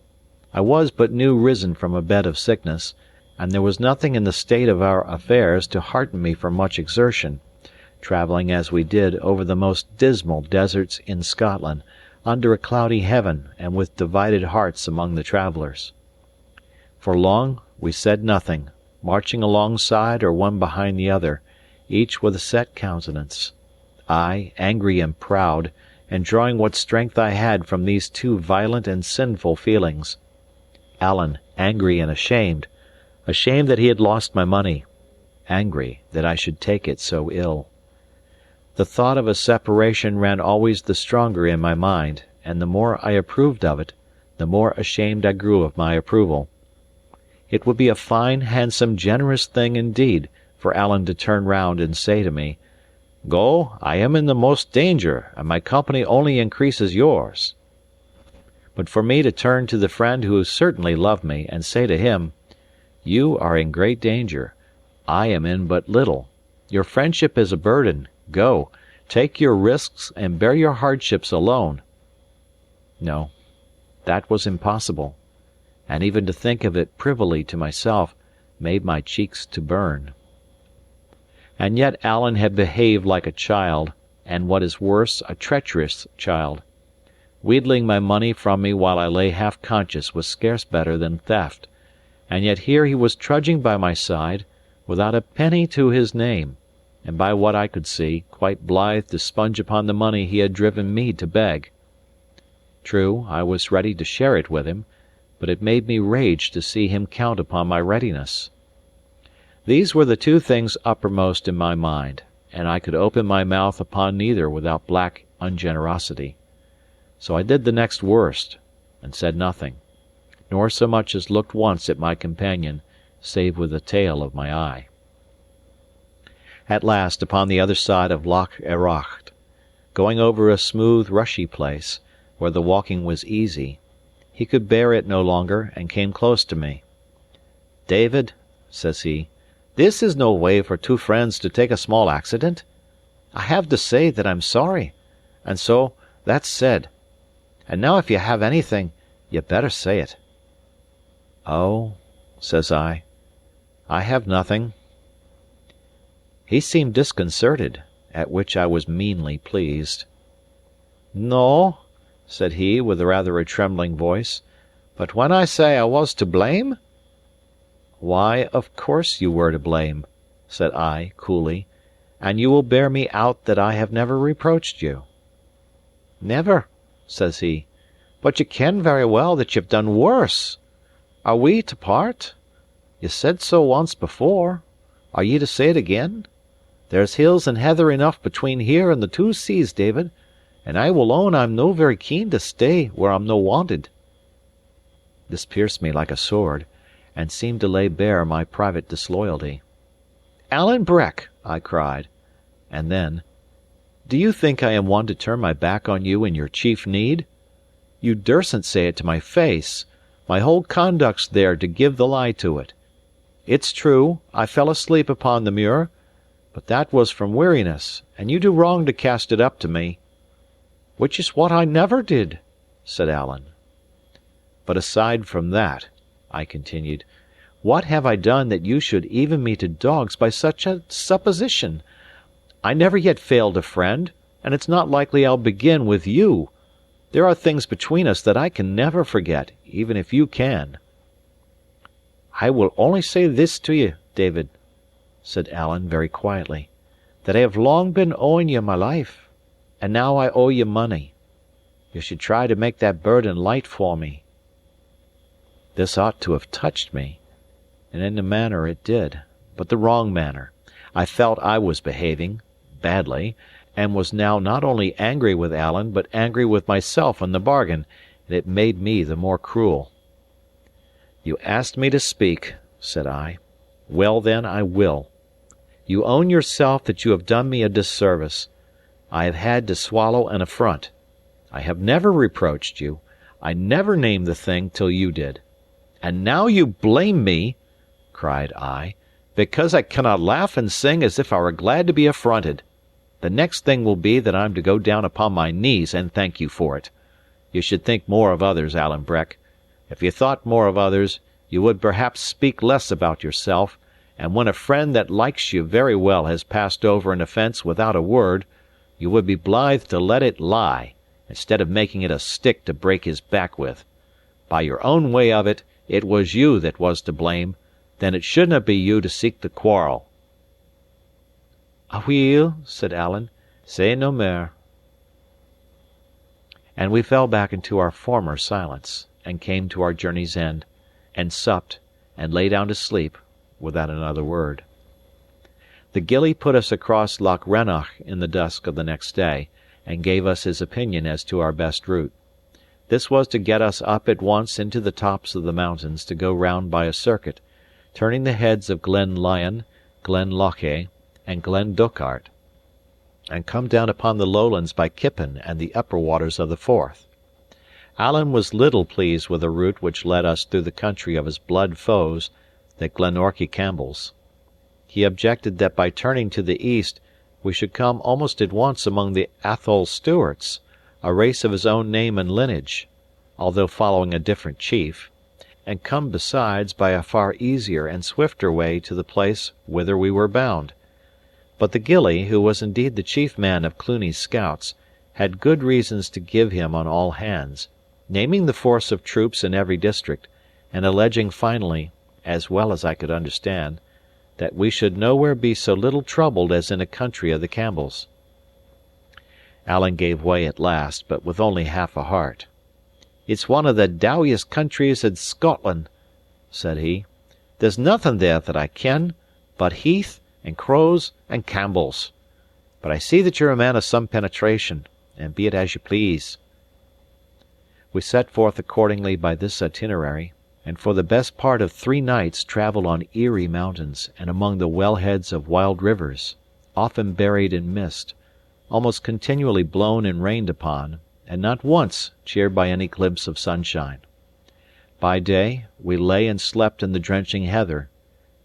I was but new risen from a bed of sickness, and there was nothing in the state of our affairs to hearten me for much exertion, travelling as we did over the most dismal deserts in Scotland, under a cloudy heaven and with divided hearts among the travellers. For long we said nothing, marching alongside or one behind the other, each with a set countenance. I, angry and proud, and drawing what strength I had from these two violent and sinful feelings. Alan, angry and ashamed that he had lost my money, angry that I should take it so ill. The thought of a separation ran always the stronger in my mind, and the more I approved of it, the more ashamed I grew of my approval. It would be a fine, handsome, generous thing indeed for Alan to turn round and say to me, "Go, I am in the most danger, and my company only increases yours." But for me to turn to the friend who certainly loved me, and say to him, "You are in great danger. I am in but little. Your friendship is a burden. Go, take your risks and bear your hardships alone." No, that was impossible, and even to think of it privily to myself made my cheeks to burn. And yet Alan had behaved like a child, and what is worse, a treacherous child. Wheedling my money from me while I lay half conscious was scarce better than theft, and yet here he was trudging by my side, without a penny to his name, and by what I could see, quite blithe to sponge upon the money he had driven me to beg. True, I was ready to share it with him, but it made me rage to see him count upon my readiness. These were the two things uppermost in my mind, and I could open my mouth upon neither without black ungenerosity. So I did the next worst, and said nothing, nor so much as looked once at my companion, save with the tail of my eye. At last, upon the other side of Loch Erraid, going over a smooth, rushy place, where the walking was easy, he could bear it no longer, and came close to me. "David," says he, "this is no way for two friends to take a small accident. I have to say that I'm sorry, and so that's said. And now if you have anything, you better say it." "Oh," says I have nothing." He seemed disconcerted, at which I was meanly pleased. "No," said he, with rather a trembling voice, "but when I say I was to blame—" "Why, of course you were to blame," said I, coolly, "and you will bear me out that I have never reproached you." "Never," says he, "but you ken very well that you've done worse. Are we to part? You said so once before. Are ye to say it again? There's hills and heather enough between here and the two seas, David, and I will own I'm no very keen to stay where I'm no wanted." This pierced me like a sword, and seemed to lay bare my private disloyalty. "Alan Breck!" I cried, and then, "Do you think I am one to turn my back on you in your chief need? You dursn't say it to my face. My whole conduct's there to give the lie to it. It's true, I fell asleep upon the muir, but that was from weariness, and you do wrong to cast it up to me." "Which is what I never did," said Alan. "But aside from that," I continued, "what have I done that you should even me to dogs by such a supposition? I never yet failed a friend, and it's not likely I'll begin with you. There are things between us that I can never forget, even if you can." "I will only say this to you, David," said Alan very quietly, "that I have long been owing you my life, and now I owe you money. You should try to make that burden light for me." This ought to have touched me, and in a manner it did, but the wrong manner. I felt I was behaving badly, and was now not only angry with Alan, but angry with myself in the bargain, and it made me the more cruel. "You asked me to speak," said I. "Well then, I will. You own yourself that you have done me a disservice. I have had to swallow an affront. I have never reproached you. I never named the thing till you did. And now you blame me," cried I, "because I cannot laugh and sing as if I were glad to be affronted. The next thing will be that I'm to go down upon my knees and thank you for it. You should think more of others, Alan Breck. If you thought more of others, you would perhaps speak less about yourself, and when a friend that likes you very well has passed over an offence without a word, you would be blithe to let it lie, instead of making it a stick to break his back with. By your own way of it, it was you that was to blame, then it shouldna be you to seek the quarrel." "Aweel," said Alan, "say no mair." And we fell back into our former silence, and came to our journey's end, and supped, and lay down to sleep, without another word. The gillie put us across Loch Rannoch in the dusk of the next day, and gave us his opinion as to our best route. This was to get us up at once into the tops of the mountains to go round by a circuit, turning the heads of Glen Lyon, Glen Loche, and Glen Dochart, and come down upon the lowlands by Kippen and the upper waters of the Forth. Alan was little pleased with a route which led us through the country of his blood foes, the Glenorchy Campbells. He objected that by turning to the east we should come almost at once among the Athol Stewarts, a race of his own name and lineage, although following a different chief, and come besides by a far easier and swifter way to the place whither we were bound. But the gillie, who was indeed the chief man of Cluny's scouts, had good reasons to give him on all hands, naming the force of troops in every district, and alleging finally, as well as I could understand, that we should nowhere be so little troubled as in a country of the Campbells. Alan gave way at last, but with only half a heart. "It's one of the dowiest countries in Scotland," said he. "There's nothing there that I ken, but heath, and crows, and Campbells. But I see that you're a man of some penetration, and be it as you please." We set forth accordingly by this itinerary, and for the best part of 3 nights travelled on eerie mountains and among the wellheads of wild rivers, often buried in mist, almost continually blown and rained upon, and not once cheered by any glimpse of sunshine. By day, we lay and slept in the drenching heather;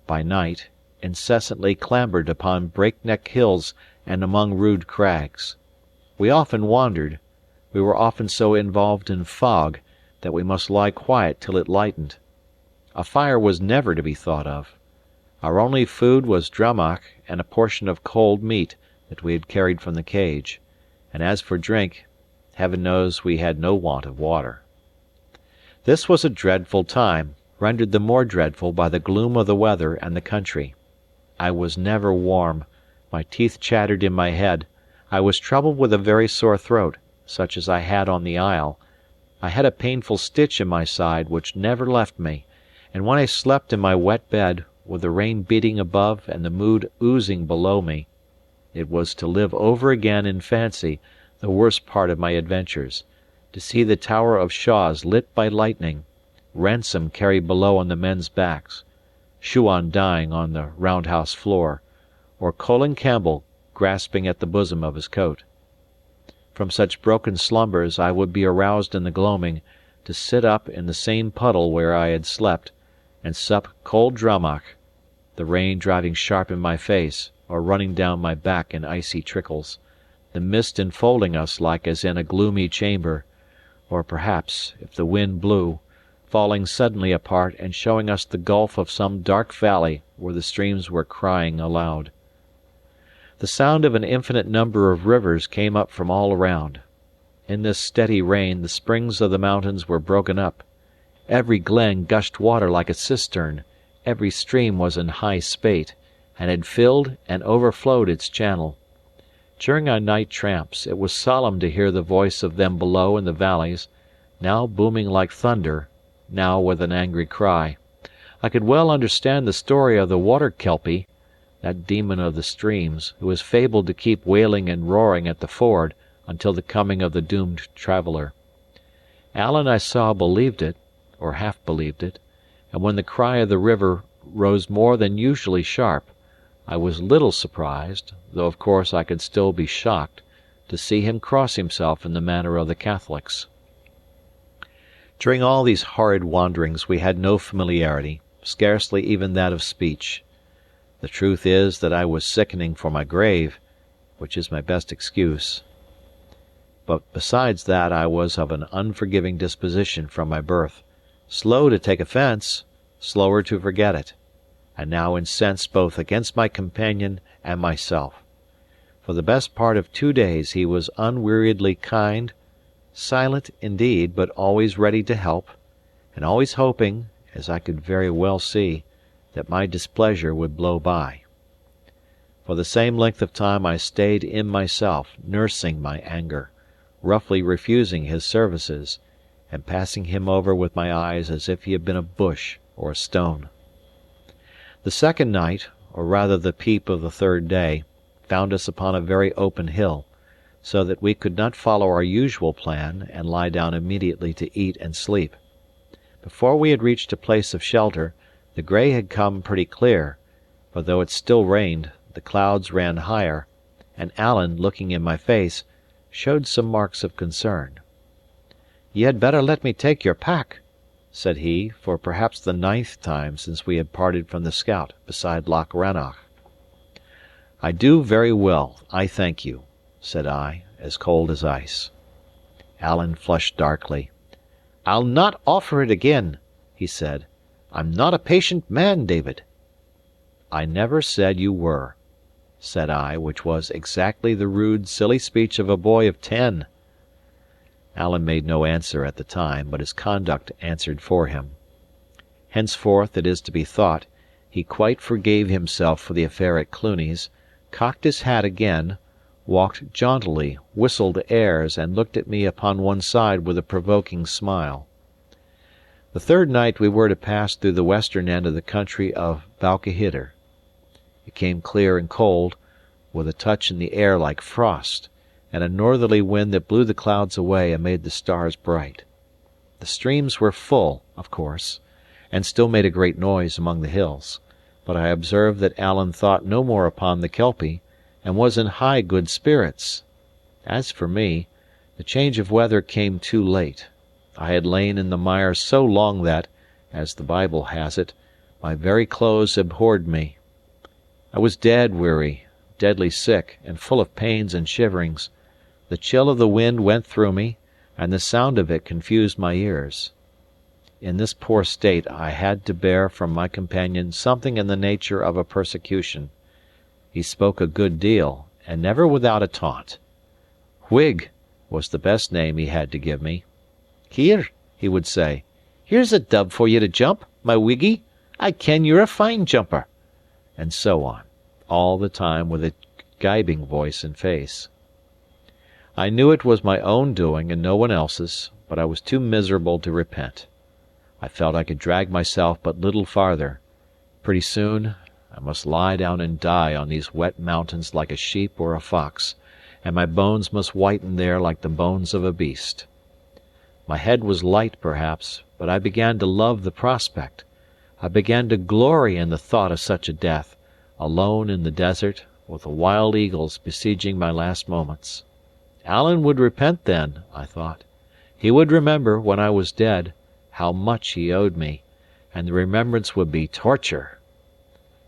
by night, incessantly clambered upon breakneck hills and among rude crags. We often wandered; we were often so involved in fog that we must lie quiet till it lightened. A fire was never to be thought of. Our only food was drammach and a portion of cold meat that we had carried from the cage, and as for drink, heaven knows we had no want of water. This was a dreadful time, rendered the more dreadful by the gloom of the weather and the country. I was never warm, my teeth chattered in my head, I was troubled with a very sore throat, such as I had on the isle, I had a painful stitch in my side which never left me, and when I slept in my wet bed, with the rain beating above and the mood oozing below me, it was to live over again in fancy the worst part of my adventures, to see the Tower of Shaws lit by lightning, Ransom carried below on the men's backs, Shuan dying on the round-house floor, or Colin Campbell grasping at the bosom of his coat. From such broken slumbers I would be aroused in the gloaming, to sit up in the same puddle where I had slept, and sup cold drammach, the rain driving sharp in my face, or running down my back in icy trickles, the mist enfolding us like as in a gloomy chamber, or perhaps, if the wind blew, falling suddenly apart and showing us the gulf of some dark valley where the streams were crying aloud. The sound of an infinite number of rivers came up from all around. In this steady rain the springs of the mountains were broken up. Every glen gushed water like a cistern, every stream was in high spate, and had filled and overflowed its channel. During our night tramps it was solemn to hear the voice of them below in the valleys, now booming like thunder, now with an angry cry. I could well understand the story of the water kelpie, that demon of the streams, who is fabled to keep wailing and roaring at the ford until the coming of the doomed traveller. Alan, I saw, believed it, or half believed it, and when the cry of the river rose more than usually sharp, I was little surprised, though of course I could still be shocked, to see him cross himself in the manner of the Catholics. During all these horrid wanderings we had no familiarity, scarcely even that of speech. The truth is that I was sickening for my grave, which is my best excuse. But besides that I was of an unforgiving disposition from my birth, slow to take offence, slower to forget it, and now incensed both against my companion and myself. For the best part of 2 days he was unweariedly kind, silent indeed, but always ready to help, and always hoping, as I could very well see, that my displeasure would blow by. For the same length of time I stayed in myself, nursing my anger, roughly refusing his services, and passing him over with my eyes as if he had been a bush or a stone. The second night, or rather the peep of the third day, found us upon a very open hill, so that we could not follow our usual plan and lie down immediately to eat and sleep. Before we had reached a place of shelter, the grey had come pretty clear, but though it still rained, the clouds ran higher, and Alan, looking in my face, showed some marks of concern. "Ye had better let me take your pack," said he, for perhaps the 9th time since we had parted from the scout beside Loch Rannoch. "I do very well, I thank you," said I, as cold as ice. Alan flushed darkly. "I'll not offer it again," he said. "I'm not a patient man, David." "I never said you were," said I, which was exactly the rude, silly speech of a boy of 10. Alan made no answer at the time, but his conduct answered for him. Henceforth, it is to be thought, he quite forgave himself for the affair at Cluny's, cocked his hat again, walked jauntily, whistled airs, and looked at me upon one side with a provoking smile. The third night we were to pass through the western end of the country of Balquhidder. It came clear and cold, with a touch in the air like frost, and a northerly wind that blew the clouds away and made the stars bright. The streams were full, of course, and still made a great noise among the hills, but I observed that Alan thought no more upon the Kelpie, and was in high good spirits. As for me, the change of weather came too late. I had lain in the mire so long that, as the Bible has it, my very clothes abhorred me. I was dead weary, deadly sick, and full of pains and shiverings. The chill of the wind went through me, and the sound of it confused my ears. In this poor state I had to bear from my companion something in the nature of a persecution. He spoke a good deal, and never without a taunt. "Whig" was the best name he had to give me. "Here," he would say, "here's a dub for you to jump, my Whiggy. I ken you're a fine jumper." And so on, all the time with a gibing voice and face. I knew it was my own doing and no one else's, but I was too miserable to repent. I felt I could drag myself but little farther. Pretty soon I must lie down and die on these wet mountains like a sheep or a fox, and my bones must whiten there like the bones of a beast. My head was light, perhaps, but I began to love the prospect. I began to glory in the thought of such a death, alone in the desert, with the wild eagles besieging my last moments. Alan would repent then, I thought. He would remember, when I was dead, how much he owed me, and the remembrance would be torture.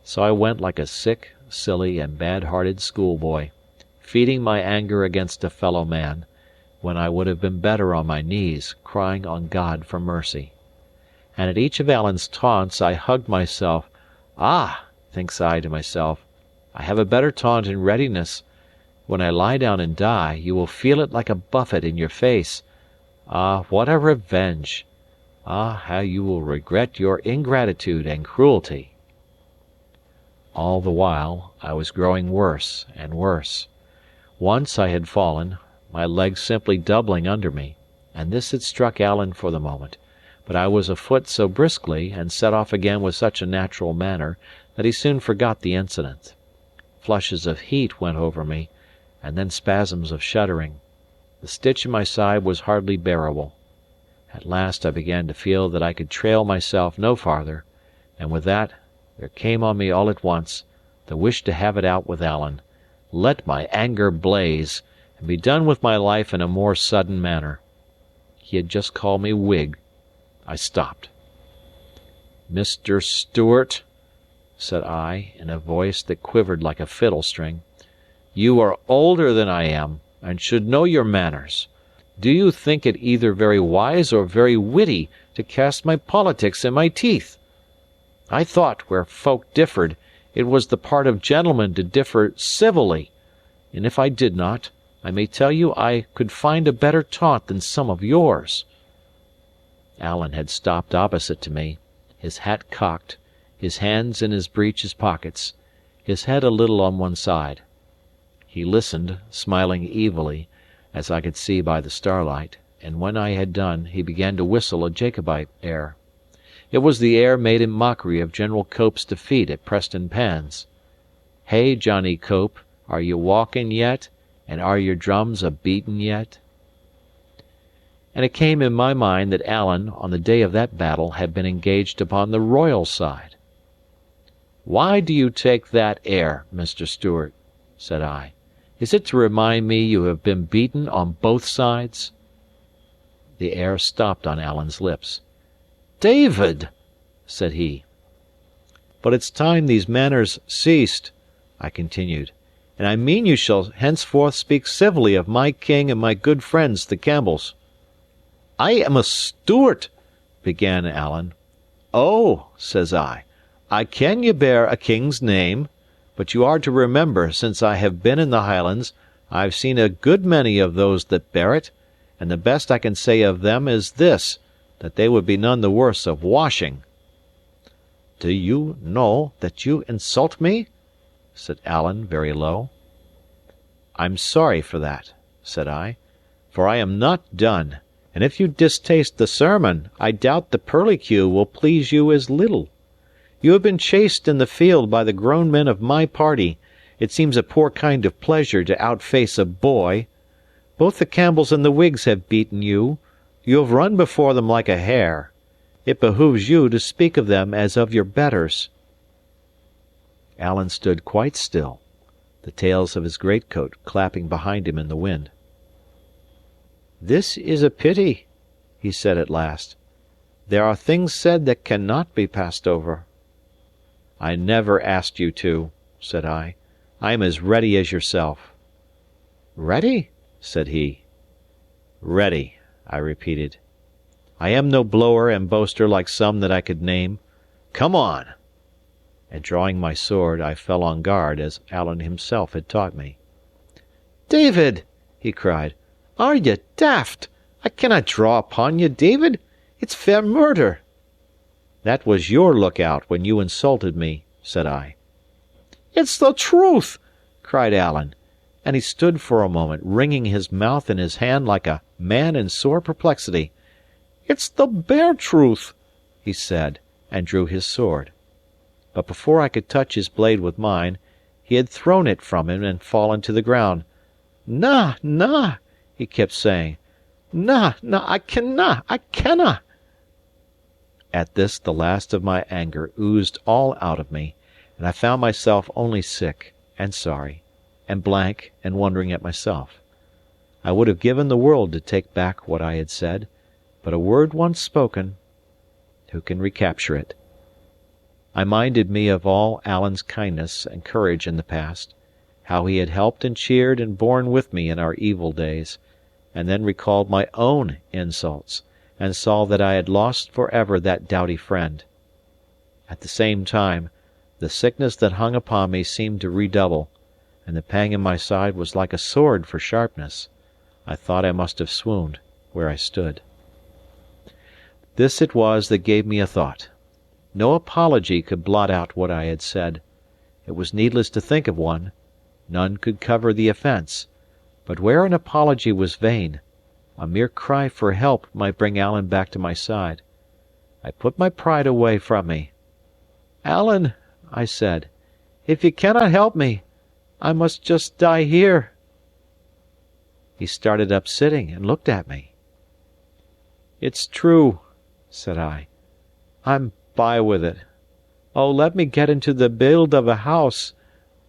So I went like a sick, silly, and bad-hearted schoolboy, feeding my anger against a fellow man, when I would have been better on my knees, crying on God for mercy. And at each of Alan's taunts I hugged myself. "Ah," thinks I to myself, "I have a better taunt in readiness. When I lie down and die, you will feel it like a buffet in your face. Ah, what a revenge! Ah, how you will regret your ingratitude and cruelty!" All the while I was growing worse and worse. Once I had fallen, my legs simply doubling under me, and this had struck Alan for the moment, but I was afoot so briskly, and set off again with such a natural manner, that he soon forgot the incident. Flushes of heat went over me, and then spasms of shuddering. The stitch in my side was hardly bearable. At last I began to feel that I could trail myself no farther, and with that there came on me all at once the wish to have it out with Alan, let my anger blaze, and be done with my life in a more sudden manner. He had just called me Whig. I stopped. "Mr. Stewart," said I, in a voice that quivered like a fiddle string, "you are older than I am, and should know your manners. Do you think it either very wise or very witty to cast my politics in my teeth? I thought, where folk differed, it was the part of gentlemen to differ civilly, and if I did not, I may tell you I could find a better taunt than some of yours." Alan had stopped opposite to me, his hat cocked, his hands in his breeches pockets, his head a little on one side. He listened, smiling evilly, as I could see by the starlight, and when I had done, he began to whistle a Jacobite air. It was the air made in mockery of General Cope's defeat at Preston Pans. Hey, Johnny Cope, are you walking yet? And are your drums a-beating yet? And it came in my mind that Alan, on the day of that battle, had been engaged upon the royal side. "Why do you take that air, Mr. Stewart?" said I. "Is it to remind me you have been beaten on both sides?" The air stopped on Alan's lips. "David!" said he. "But it's time these manners ceased," I continued, "and I mean you shall henceforth speak civilly of my king and my good friends the Campbells." "I am a Stewart," began Alan. "Oh," says I ken ye bear a king's name, but you are to remember, since I have been in the Highlands, I have seen a good many of those that bear it, and the best I can say of them is this, that they would be none the worse of washing." "Do you know that you insult me?" said Alan very low. "I'm sorry for that," said I, "for I am not done, and if you distaste the sermon, I doubt the purliqueu will please you as little. You have been chased in the field by the grown men of my party. It seems a poor kind of pleasure to outface a boy. Both the Campbells and the Whigs have beaten you. You have run before them like a hare. It behooves you to speak of them as of your betters." Alan stood quite still, the tails of his greatcoat clapping behind him in the wind. "This is a pity," he said at last. "There are things said that cannot be passed over." "I never asked you to," said I. "I am as ready as yourself." "Ready?" said he. "Ready," I repeated. "I am no blower and boaster like some that I could name. Come on!" And drawing my sword, I fell on guard, as Alan himself had taught me. "David!" he cried. "Are ye daft? I cannot draw upon ye, David. It's fair murder." "That was your lookout when you insulted me," said I. "It's the truth!" cried Alan, and he stood for a moment, wringing his mouth in his hand like a man in sore perplexity. "It's the bare truth," he said, and drew his sword. But before I could touch his blade with mine, he had thrown it from him and fallen to the ground. "Na, na," he kept saying. "Na, na, I canna." At this the last of my anger oozed all out of me, and I found myself only sick, and sorry, and blank and wondering at myself. I would have given the world to take back what I had said, but a word once spoken, who can recapture it? I minded me of all Alan's kindness and courage in the past, how he had helped and cheered and borne with me in our evil days, and then recalled my own insults, and saw that I had lost for ever that doughty friend. At the same time, the sickness that hung upon me seemed to redouble, and the pang in my side was like a sword for sharpness. I thought I must have swooned where I stood. This it was that gave me a thought. No apology could blot out what I had said. It was needless to think of one. None could cover the offence. But where an apology was vain, a mere cry for help might bring Alan back to my side. I put my pride away from me. "Alan," I said, "if ye cannot help me, I must just die here." He started up sitting and looked at me. "It's true," said I. "I'm by with it. Oh, let me get into the build of a house.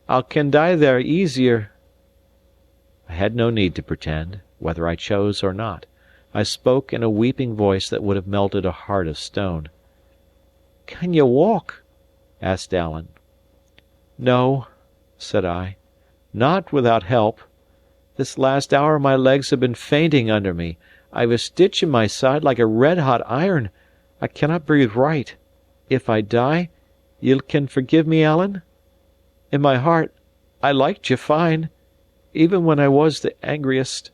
I can die there easier." I had no need to pretend, whether I chose or not. I spoke in a weeping voice that would have melted a heart of stone. "Can ye walk?" asked Alan. "No," said I, "not without help. This last hour my legs have been fainting under me. I've a stitch in my side like a red-hot iron. I cannot breathe right. If I die, ye can forgive me, Alan? In my heart, I liked ye fine, even when I was the angriest."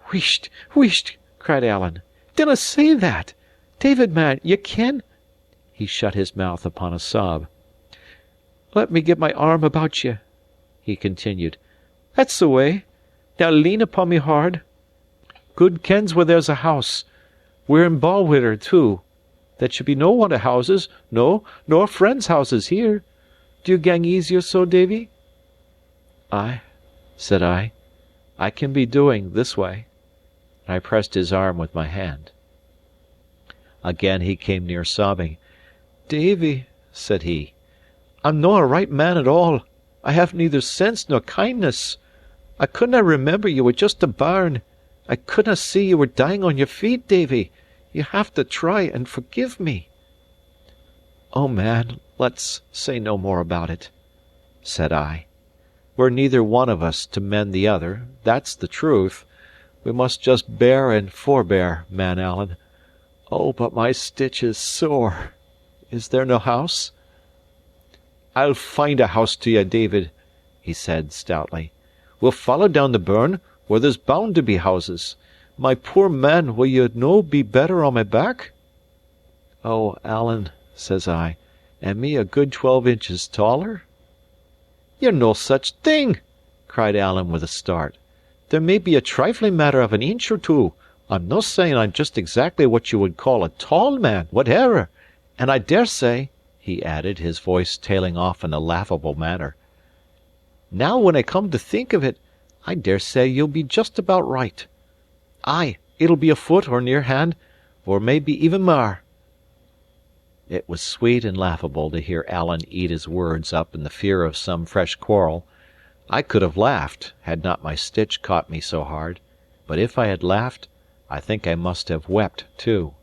"Wheesht, wheesht!" cried Alan. "Dinna say that! David, man, ye ken—" He shut his mouth upon a sob. "Let me get my arm about ye," he continued. "That's the way. Now lean upon me hard. Good kens where there's a house. We're in Balwhidder, too. There should be no want of houses, no, nor friends' houses here. Do you gang easier so, Davy?" "Aye," said I. "I can be doing this way." And I pressed his arm with my hand. Again he came near sobbing. "Davy," said he, "I'm no a right man at all. I have neither sense nor kindness. I couldna remember ye were just a bairn. I couldna see ye were dying on your feet, Davy. You have to try and forgive me." "Oh, man, let's say no more about it," said I. "We're neither one of us to mend the other, that's the truth. We must just bear and forbear, man Alan. Oh, but my stitch is sore. Is there no house?" "I'll find a house to ye, David," he said stoutly. "We'll follow down the burn, where there's bound to be houses. My poor man, will ye no be better on my back?" "Oh, Alan," says I, "and me a good 12 inches taller?" "Ye're no such thing!" cried Alan with a start. "There may be a trifling matter of an inch or two. I'm no saying I'm just exactly what you would call a tall man, whatever. And I dare say," he added, his voice tailing off in a laughable manner, "now when I come to think of it, I dare say you'll be just about right. Aye, it'll be a foot or near hand, or maybe even mair." It was sweet and laughable to hear Alan eat his words up in the fear of some fresh quarrel. I could have laughed, had not my stitch caught me so hard; but if I had laughed, I think I must have wept too.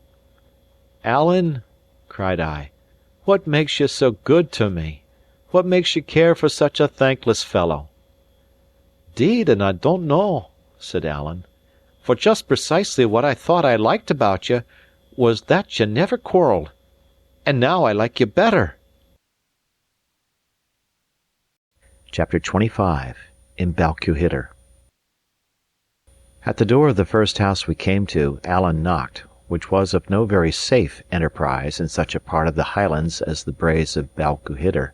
"Alan," cried I, "what makes ye so good to me? What makes ye care for such a thankless fellow?" "'Deed, and I don't know," said Alan. "For just precisely what I thought I liked about ye was that ye never quarrelled. And now I like you better." Chapter 25 in Balquhidder. At the door of the first house we came to, Alan knocked, which was of no very safe enterprise in such a part of the Highlands as the braes of Balquhidder.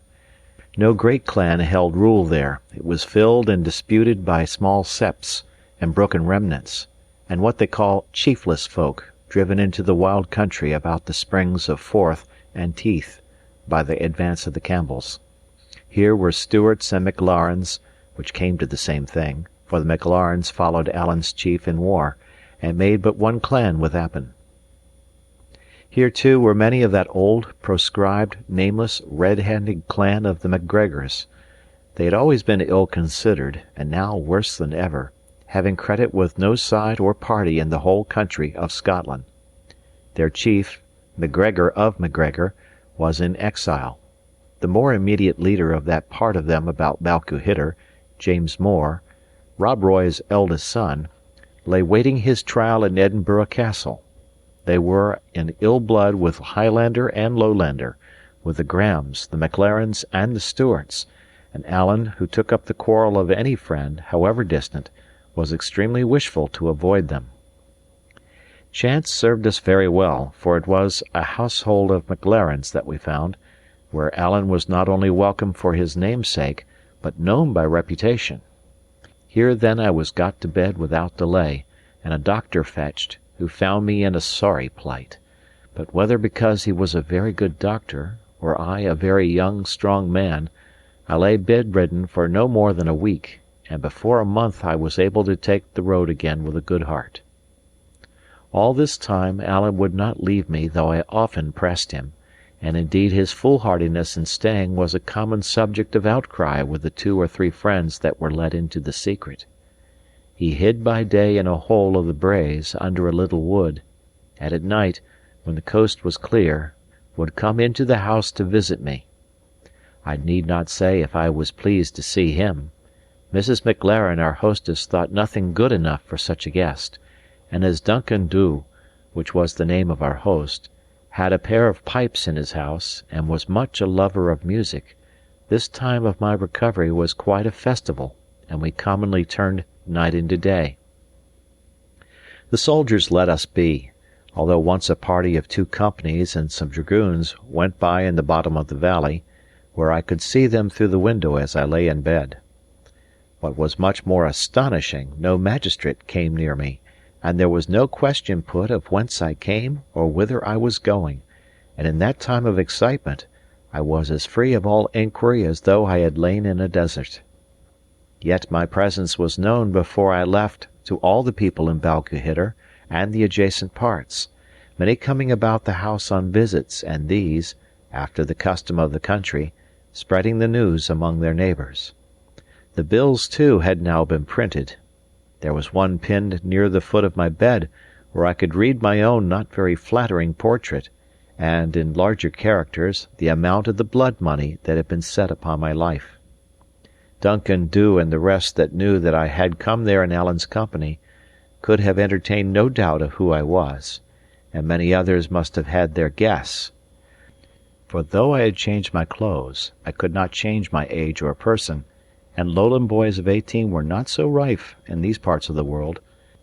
No great clan held rule there; it was filled and disputed by small septs and broken remnants, and what they call chiefless folk, driven into the wild country about the springs of Forth and Teith by the advance of the Campbells. Here were Stewarts and Maclarens, which came to the same thing, for the Maclarens followed Alan's chief in war, and made but one clan with Appin. Here, too, were many of that old, proscribed, nameless, red-handed clan of the MacGregors. They had always been ill-considered, and now worse than ever, having credit with no side or party in the whole country of Scotland. Their chief, MacGregor of MacGregor, was in exile. The more immediate leader of that part of them about Balquhidder, James More, Rob Roy's eldest son, lay waiting his trial in Edinburgh Castle. They were in ill blood with Highlander and Lowlander, with the Grahams, the Maclarens, and the Stewarts, and Alan, who took up the quarrel of any friend, however distant, was extremely wishful to avoid them. Chance served us very well, for it was a household of Maclarens that we found, where Alan was not only welcome for his namesake, but known by reputation. Here then I was got to bed without delay, and a doctor fetched, who found me in a sorry plight; but whether because he was a very good doctor, or I a very young strong man, I lay bedridden for no more than a week, and before a month I was able to take the road again with a good heart. All this time Alan would not leave me, though I often pressed him, and indeed his foolhardiness in staying was a common subject of outcry with the 2 or 3 friends that were let into the secret. He hid by day in a hole of the braes under a little wood, and at night, when the coast was clear, would come into the house to visit me. I need not say if I was pleased to see him. Mrs. Maclaren, our hostess, thought nothing good enough for such a guest, and as Duncan Dhu, which was the name of our host, had a pair of pipes in his house, and was much a lover of music, this time of my recovery was quite a festival, and we commonly turned night into day. The soldiers let us be, although once a party of 2 companies and some dragoons went by in the bottom of the valley, where I could see them through the window as I lay in bed. What was much more astonishing, no magistrate came near me, and there was no question put of whence I came or whither I was going, and in that time of excitement I was as free of all inquiry as though I had lain in a desert. Yet my presence was known before I left to all the people in Balquhidder and the adjacent parts, many coming about the house on visits, and these, after the custom of the country, spreading the news among their neighbours. The bills, too, had now been printed. There was one pinned near the foot of my bed, where I could read my own not very flattering portrait, and, in larger characters, the amount of the blood money that had been set upon my life. Duncan Dhu and the rest that knew that I had come there in Alan's company could have entertained no doubt of who I was, and many others must have had their guess. For though I had changed my clothes, I could not change my age or person, and Lowland boys of 18 were not so rife in these parts of the world,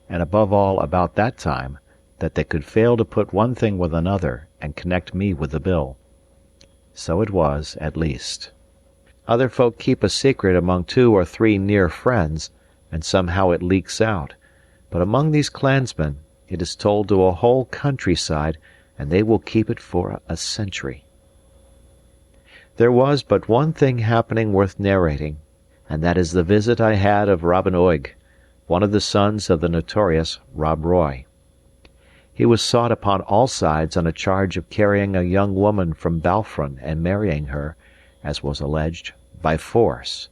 and above all about that time, that they could fail to put one thing with another and connect me with the bill. So it was, at least. Other folk keep a secret among 2 or 3 near friends, and somehow it leaks out, but among these clansmen it is told to a whole countryside, and they will keep it for a century. There was but one thing happening worth narrating, and that is the visit I had of Robin Oig, one of the sons of the notorious Rob Roy. He was sought upon all sides on a charge of carrying a young woman from Balfron and marrying her, as was alleged, by force,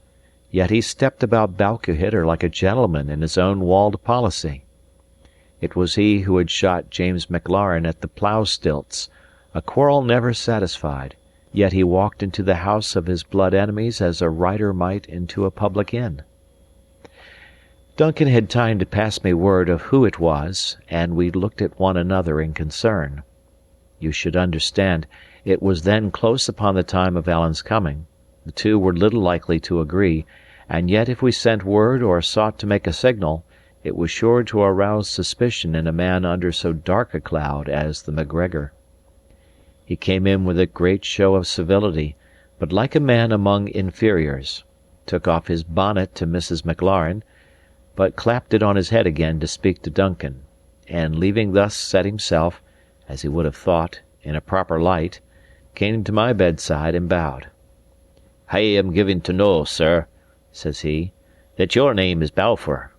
yet he stepped about Balquhidder like a gentleman in his own walled policy. It was he who had shot James Maclaren at the plough-stilts, a quarrel never satisfied, yet he walked into the house of his blood enemies as a rider might into a public inn. Duncan had time to pass me word of who it was, and we looked at one another in concern. You should understand, it was then close upon the time of Alan's coming. The 2 were little likely to agree, and yet if we sent word or sought to make a signal, it was sure to arouse suspicion in a man under so dark a cloud as the MacGregor. He came in with a great show of civility, but like a man among inferiors, took off his bonnet to Mrs. Maclaren, but clapped it on his head again to speak to Duncan, and leaving thus set himself, as he would have thought, in a proper light, came to my bedside and bowed. "I am given to know, sir," says he, "that your name is Balfour."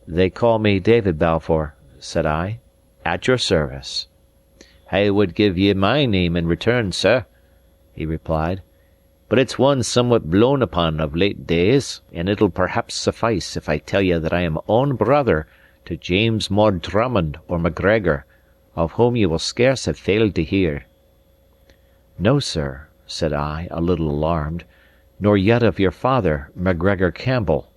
"They call me David Balfour," said I, "at your service." "I would give ye my name in return, sir," he replied, "but it's one somewhat blown upon of late days, and it'll perhaps suffice if I tell ye that I am own brother to James Maud Drummond or MacGregor, of whom ye will scarce have failed to hear." "No, sir," said I, a little alarmed, "nor yet of your father, MacGregor Campbell."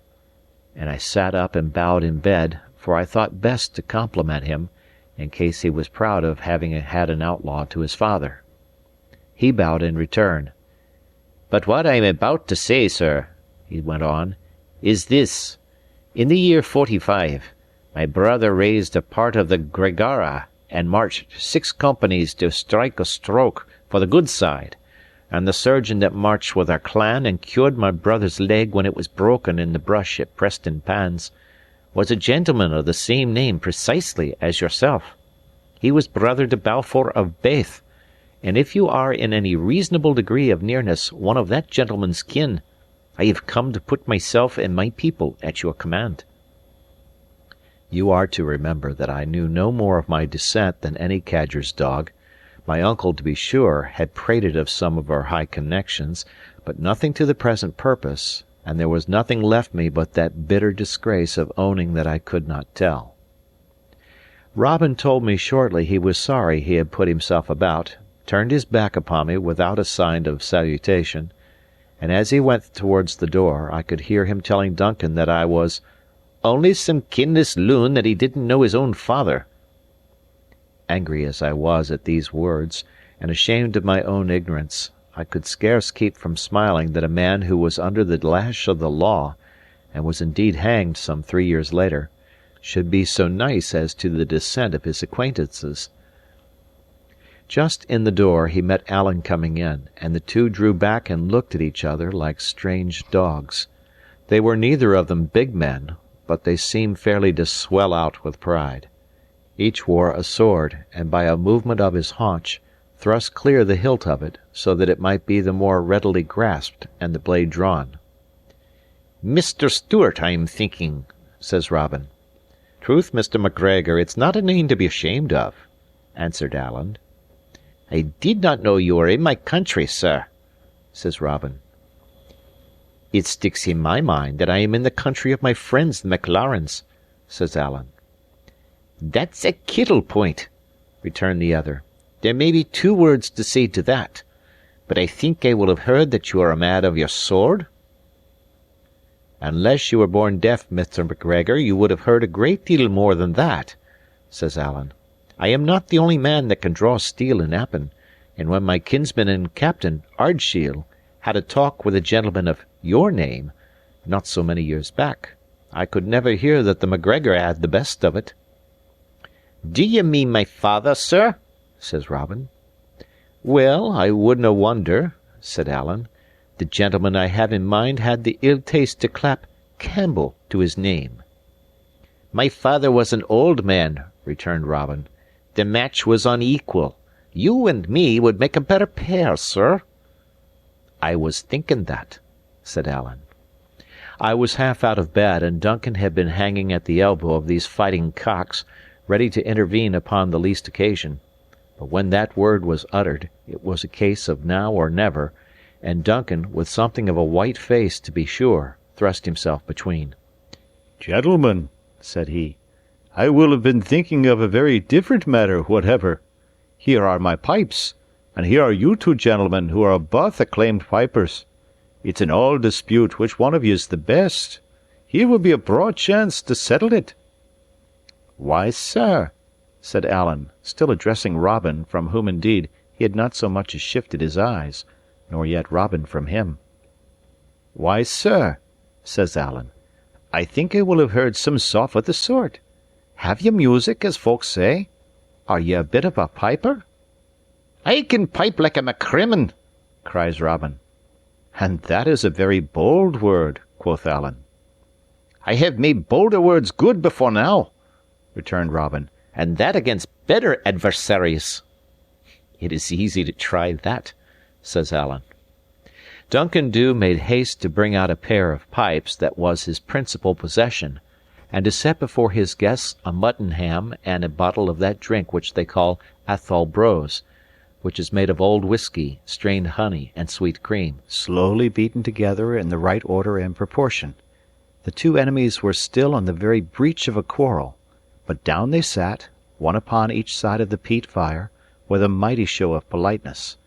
And I sat up and bowed in bed, for I thought best to compliment him, in case he was proud of having had an outlaw to his father. He bowed in return. "But what I am about to say, sir," he went on, "is this. In the year 45, my brother raised a part of the Gregara and marched 6 companies to strike a stroke for the good side, and the surgeon that marched with our clan and cured my brother's leg when it was broken in the brush at Preston Pans was a gentleman of the same name precisely as yourself. He was brother to Balfour of Bath, and if you are in any reasonable degree of nearness one of that gentleman's kin, I have come to put myself and my people at your command." You are to remember that I knew no more of my descent than any cadger's dog. My uncle, to be sure, had prated of some of our high connections, but nothing to the present purpose, and there was nothing left me but that bitter disgrace of owning that I could not tell. Robin told me shortly he was sorry he had put himself about, turned his back upon me without a sign of salutation, and as he went towards the door I could hear him telling Duncan that I was "only some kinless loon that he didn't know his own father." Angry as I was at these words, and ashamed of my own ignorance, I could scarce keep from smiling that a man who was under the lash of the law, and was indeed hanged some 3 years later, should be so nice as to the descent of his acquaintances. Just in the door he met Alan coming in, and the 2 drew back and looked at each other like strange dogs. They were neither of them big men, but they seemed fairly to swell out with pride. Each wore a sword, and by a movement of his haunch thrust clear the hilt of it, so that it might be the more readily grasped and the blade drawn. "Mr. Stewart, I am thinking," says Robin. "Truth, Mr. MacGregor, it's not a name to be ashamed of," answered Alan. "I did not know you were in my country, sir," says Robin. "It sticks in my mind that I am in the country of my friends the Maclarens," says Alan. "That's a kittle point," returned the other. "There may be two words to say to that, but I think I will have heard that you are a man of your sword." "Unless you were born deaf, Mr. MacGregor, you would have heard a great deal more than that," says Alan. "I am not the only man that can draw steel in Appin, and when my kinsman and captain, Ardshiel, had a talk with a gentleman of your name, not so many years back, I could never hear that the MacGregor had the best of it." "Do ye mean my father, sir?" says Robin. "Well, I wouldnae wonder," said Alan. "The gentleman I have in mind had the ill taste to clap Campbell to his name." "My father was an old man," returned Robin. "The match was unequal. You and me would make a better pair, sir." "I was thinking that," said Alan. I was half out of bed, and Duncan had been hanging at the elbow of these fighting cocks, ready to intervene upon the least occasion. But when that word was uttered, it was a case of now or never, and Duncan, with something of a white face to be sure, thrust himself between. "Gentlemen," said he, "I will have been thinking of a very different matter whatever. Here are my pipes, and here are you two gentlemen who are both acclaimed pipers. It's an old dispute which one of you is the best. Here will be a broad chance to settle it." "Why, sir," said Alan, still addressing Robin, from whom indeed he had not so much as shifted his eyes, nor yet Robin from him. "Why, sir," says Alan, "I think I will have heard some soft of the sort. Have ye music, as folks say? Are ye a bit of a piper?" "I can pipe like a MacCrimmon," cries Robin. "And that is a very bold word," quoth Alan. "I have made bolder words good before now," returned Robin, "and that against better adversaries." "It is easy to try that," says Alan. Duncan Dhu made haste to bring out a pair of pipes that was his principal possession, and to set before his guests a mutton ham and a bottle of that drink which they call Athol Brose, which is made of old whisky, strained honey, and sweet cream, slowly beaten together in the right order and proportion. The two enemies were still on the very breach of a quarrel, but down they sat, one upon each side of the peat fire, with a mighty show of politeness.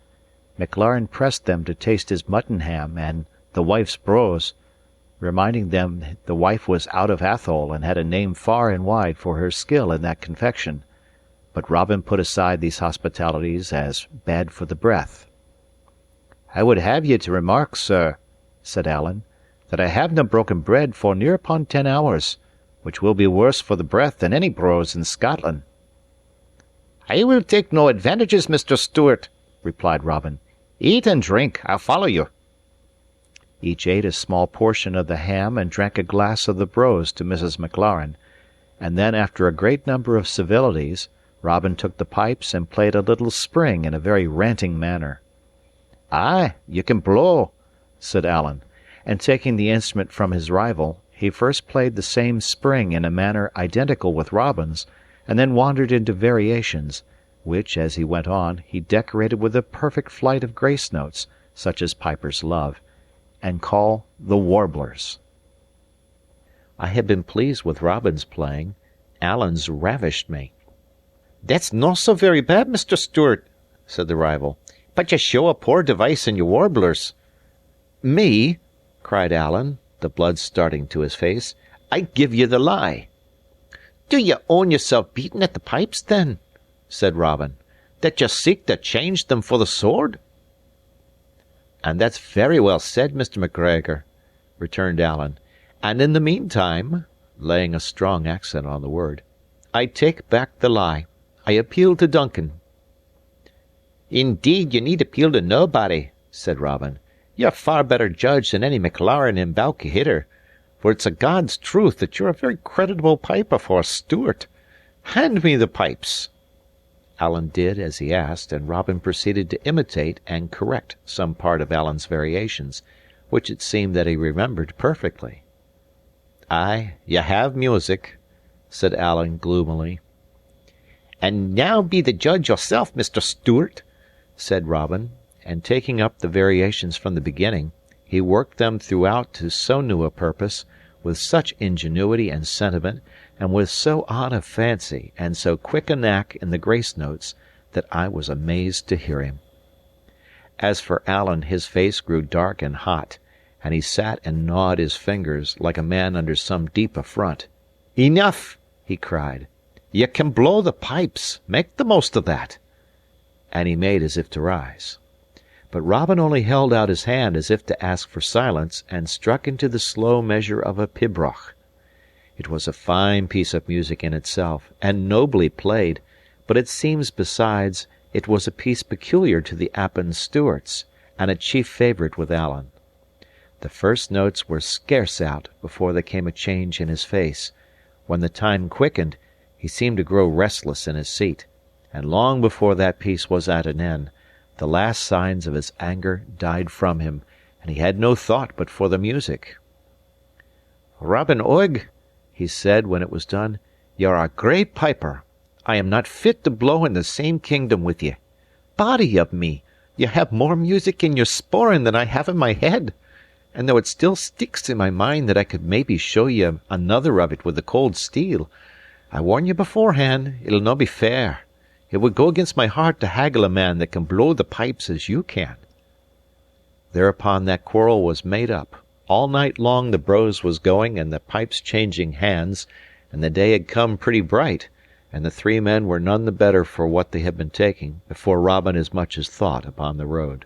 Maclaren pressed them to taste his mutton ham and the wife's brose, reminding them the wife was out of Athol and had a name far and wide for her skill in that confection. But Robin put aside these hospitalities as bad for the breath. "I would have ye to remark, sir," said Alan, "that I have not broken bread for near upon 10 hours, which will be worse for the breath than any brose in Scotland." "I will take no advantages, Mr. Stewart," replied Robin. "Eat and drink, I'll follow you." Each ate a small portion of the ham and drank a glass of the brose to Mrs. Maclaren, and then, after a great number of civilities, Robin took the pipes and played a little spring in a very ranting manner. "Ay, you can blow," said Alan, and taking the instrument from his rival, he first played the same spring in a manner identical with Robin's, and then wandered into variations, which, as he went on, he decorated with a perfect flight of grace notes, such as pipers love, and call the warblers. I had been pleased with Robin's playing. Alan's ravished me. "That's no so very bad, Mr. Stewart," said the rival. "But ye show a poor device in your warblers." "Me?" cried Alan, the blood starting to his face. "I give ye the lie." "Do ye own yourself beaten at the pipes, then?" said Robin. "That ye seek to change them for the sword?" "And that's very well said, Mr. MacGregor," returned Alan. "And in the meantime," laying a strong accent on the word, "I take back the lie. I appeal to Duncan." "Indeed, ye need appeal to nobody," said Robin. "You're far better judge than any Maclaren in Balquhidder, for it's a God's truth that you're a very creditable piper for a Stewart. Hand me the pipes." Alan did as he asked, and Robin proceeded to imitate and correct some part of Alan's variations, which it seemed that he remembered perfectly. "Ay, ye have music," said Alan gloomily. "And now be the judge yourself, Mr. Stewart," said Robin, and taking up the variations from the beginning, he worked them throughout to so new a purpose, with such ingenuity and sentiment, and with so odd a fancy and so quick a knack in the grace notes, that I was amazed to hear him. As for Alan, his face grew dark and hot, and he sat and gnawed his fingers like a man under some deep affront. "Enough!" he cried. "Ye can blow the pipes. Make the most of that." And he made as if to rise. But Robin only held out his hand as if to ask for silence, and struck into the slow measure of a pibroch. It was a fine piece of music in itself, and nobly played, but it seems besides it was a piece peculiar to the Appin Stewarts, and a chief favourite with Alan. The first notes were scarce out before there came a change in his face. When the time quickened, he seemed to grow restless in his seat, and long before that piece was at an end, the last signs of his anger died from him, and he had no thought but for the music. "Robin Oig," he said when it was done, "ye are a great piper. I am not fit to blow in the same kingdom with ye. Body of me, ye have more music in your sporran than I have in my head. And though it still sticks in my mind that I could maybe show ye another of it with the cold steel, I warn ye beforehand it'll no be fair. It would go against my heart to haggle a man that can blow the pipes as you can." Thereupon that quarrel was made up. All night long the brose was going and the pipes changing hands, and the day had come pretty bright, and the three men were none the better for what they had been taking, before Robin as much as thought upon the road.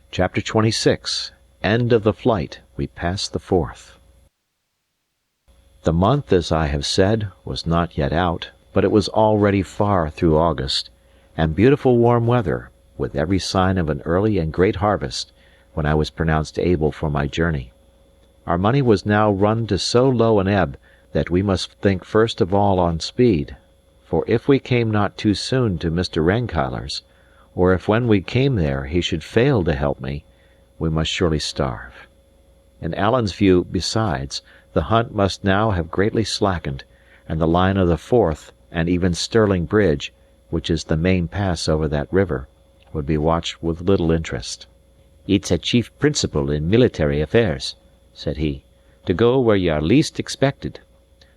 Chapter 26. End of the Flight. We pass the Forth. The month, as I have said, was not yet out, but it was already far through August, and beautiful warm weather, with every sign of an early and great harvest, when I was pronounced able for my journey. Our money was now run to so low an ebb that we must think first of all on speed, for if we came not too soon to Mr. Rankeillor's, or if when we came there he should fail to help me, we must surely starve. In Alan's view, besides, the hunt must now have greatly slackened, and the line of the Forth, and even Stirling Bridge, which is the main pass over that river, would be watched with little interest. "It's a chief principle in military affairs," said he, "to go where ye are least expected.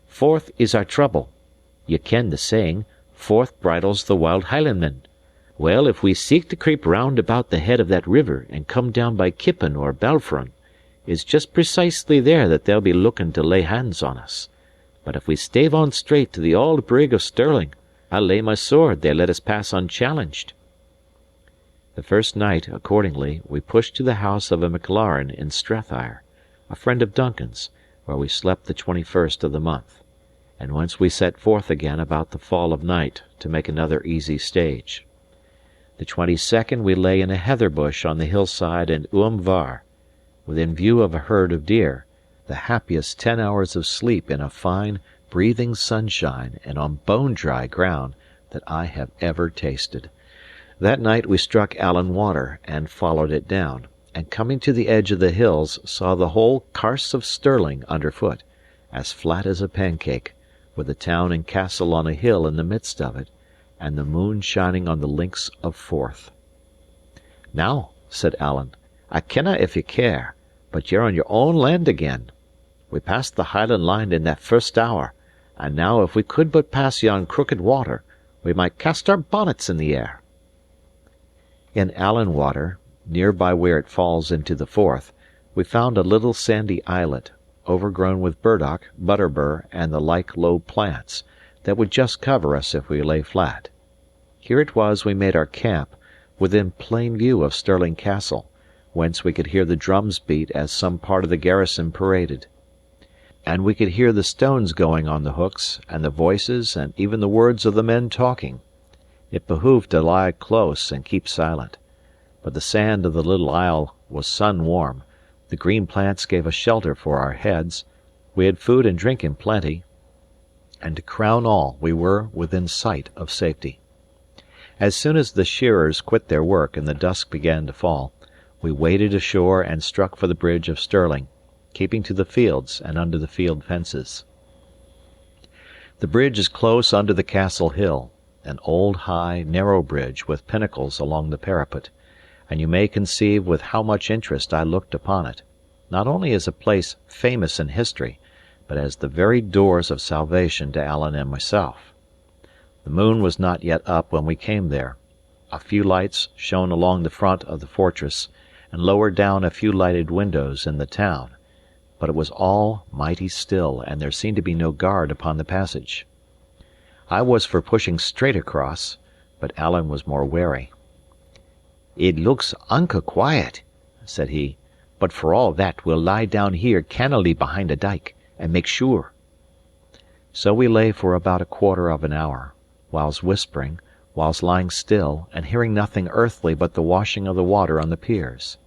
Forth is our trouble. Ye ken the saying, Forth bridles the wild Highlandman. Well, if we seek to creep round about the head of that river and come down by Kippen or Balfour, it's just precisely there that they'll be looking to lay hands on us. But if we stave on straight to the auld Brig of Stirling, I'll lay my sword they'll let us pass unchallenged." The first night, accordingly, we pushed to the house of a McLaren in Strathire, a friend of Duncan's, where we slept the 21st of the month, and whence we set forth again about the fall of night to make another easy stage. The 22nd we lay in a heather bush on the hillside in Var, within view of a herd of deer, the happiest 10 hours of sleep in a fine, breathing sunshine and on bone-dry ground that I have ever tasted. That night we struck Allan Water, and followed it down, and coming to the edge of the hills saw the whole Carse of Stirling underfoot, as flat as a pancake, with the town and castle on a hill in the midst of it, and the moon shining on the links of Forth. "Now," said Alan, "I kenna if ye care, but ye're on your own land again. We passed the Highland line in that first hour, and now if we could but pass yon crooked water, we might cast our bonnets in the air." In Allan Water, near by where it falls into the Forth, we found a little sandy islet, overgrown with burdock, butterbur, and the like low plants, that would just cover us if we lay flat. Here it was we made our camp, within plain view of Stirling Castle, whence we could hear the drums beat as some part of the garrison paraded. And we could hear the stones going on the hooks, and the voices, and even the words of the men talking. It behoved to lie close and keep silent. But the sand of the little isle was sun-warm, the green plants gave us shelter for our heads, we had food and drink in plenty, And to crown all, we were within sight of safety. As soon as the shearers quit their work and the dusk began to fall, we waded ashore and struck for the bridge of Stirling, keeping to the fields and under the field fences. The bridge is close under the castle hill, an old, high, narrow bridge with pinnacles along the parapet, and you may conceive with how much interest I looked upon it, not only as a place famous in history, but as the very doors of salvation to Alan and myself. The moon was not yet up when we came there. A few lights shone along the front of the fortress, and lower down a few lighted windows in the town, but it was all mighty still, and there seemed to be no guard upon the passage. I was for pushing straight across, but Alan was more wary. "It looks unco quiet," said he, "but for all that we'll lie down here cannily behind a dyke, and make sure." So we lay for about a quarter of an hour, whiles whispering, whiles lying still, and hearing nothing earthly but the washing of the water on the piers.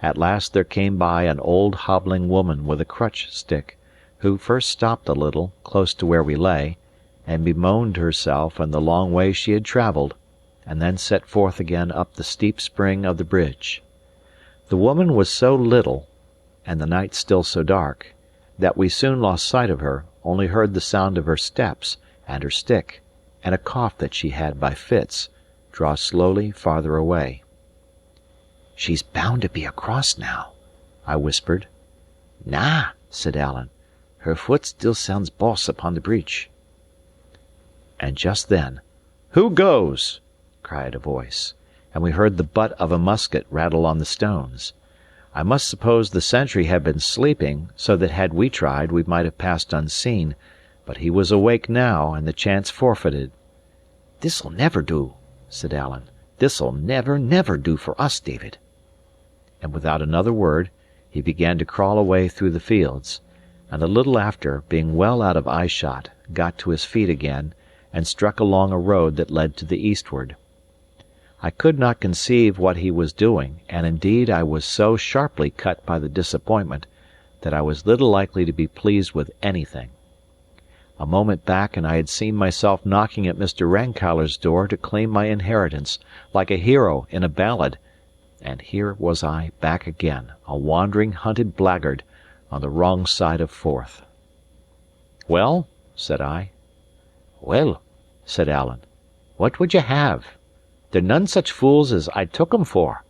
At last there came by an old hobbling woman with a crutch stick, who first stopped a little, close to where we lay, and bemoaned herself and the long way she had travelled, and then set forth again up the steep spring of the bridge. The woman was so little, and the night still so dark, that we soon lost sight of her, only heard the sound of her steps, and her stick, and a cough that she had by fits, draw slowly farther away. "She's bound to be across now," I whispered. "Na," said Alan. "Her foot still sounds boss upon the bridge." And just then, "Who goes?" cried a voice, and we heard the butt of a musket rattle on the stones. I must suppose the sentry had been sleeping, so that had we tried, we might have passed unseen, but he was awake now, and the chance forfeited. "This'll never do," said Alan. "This'll never, never do for us, David." And without another word, he began to crawl away through the fields, and a little after, being well out of eyeshot, got to his feet again, and struck along a road that led to the eastward. I could not conceive what he was doing, and indeed I was so sharply cut by the disappointment that I was little likely to be pleased with anything. A moment back and I had seen myself knocking at Mr. Rankeillor's door to claim my inheritance, like a hero in a ballad, and here was I back again, a wandering, hunted blackguard, on the wrong side of Forth. "Well?" said I. "Well," said Alan, "what would ye have? They're none such fools as I took 'em for.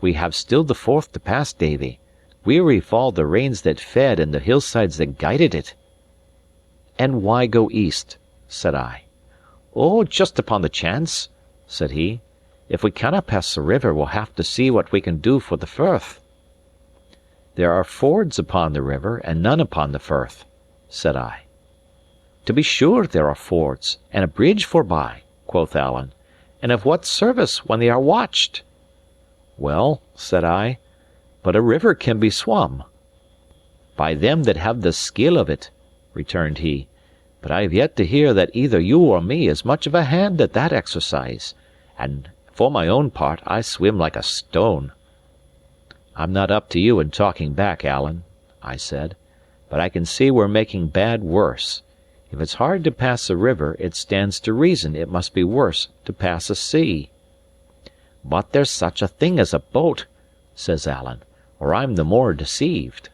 We have still the Forth to pass, Davy. Weary fall the rains that fed and the hillsides that guided it." "And why go east?" said I. "Oh, just upon the chance," said he. "If we cannot pass the river, we'll have to see what we can do for the firth." "There are fords upon the river, and none upon the firth," said I. "To be sure there are fords, and a bridge forby," quoth Alan. "And of what service when they are watched?" "Well," said I, "but a river can be swum." "By them that have the skill of it," returned he. "But I have yet to hear that either you or me is much of a hand at that exercise, and for my own part I swim like a stone." "I'm not up to you in talking back, Alan," I said, "but I can see we're making bad worse. If it's hard to pass a river, it stands to reason it must be worse to pass a sea." "But there's such a thing as a boat," says Alan, "or I'm the more deceived."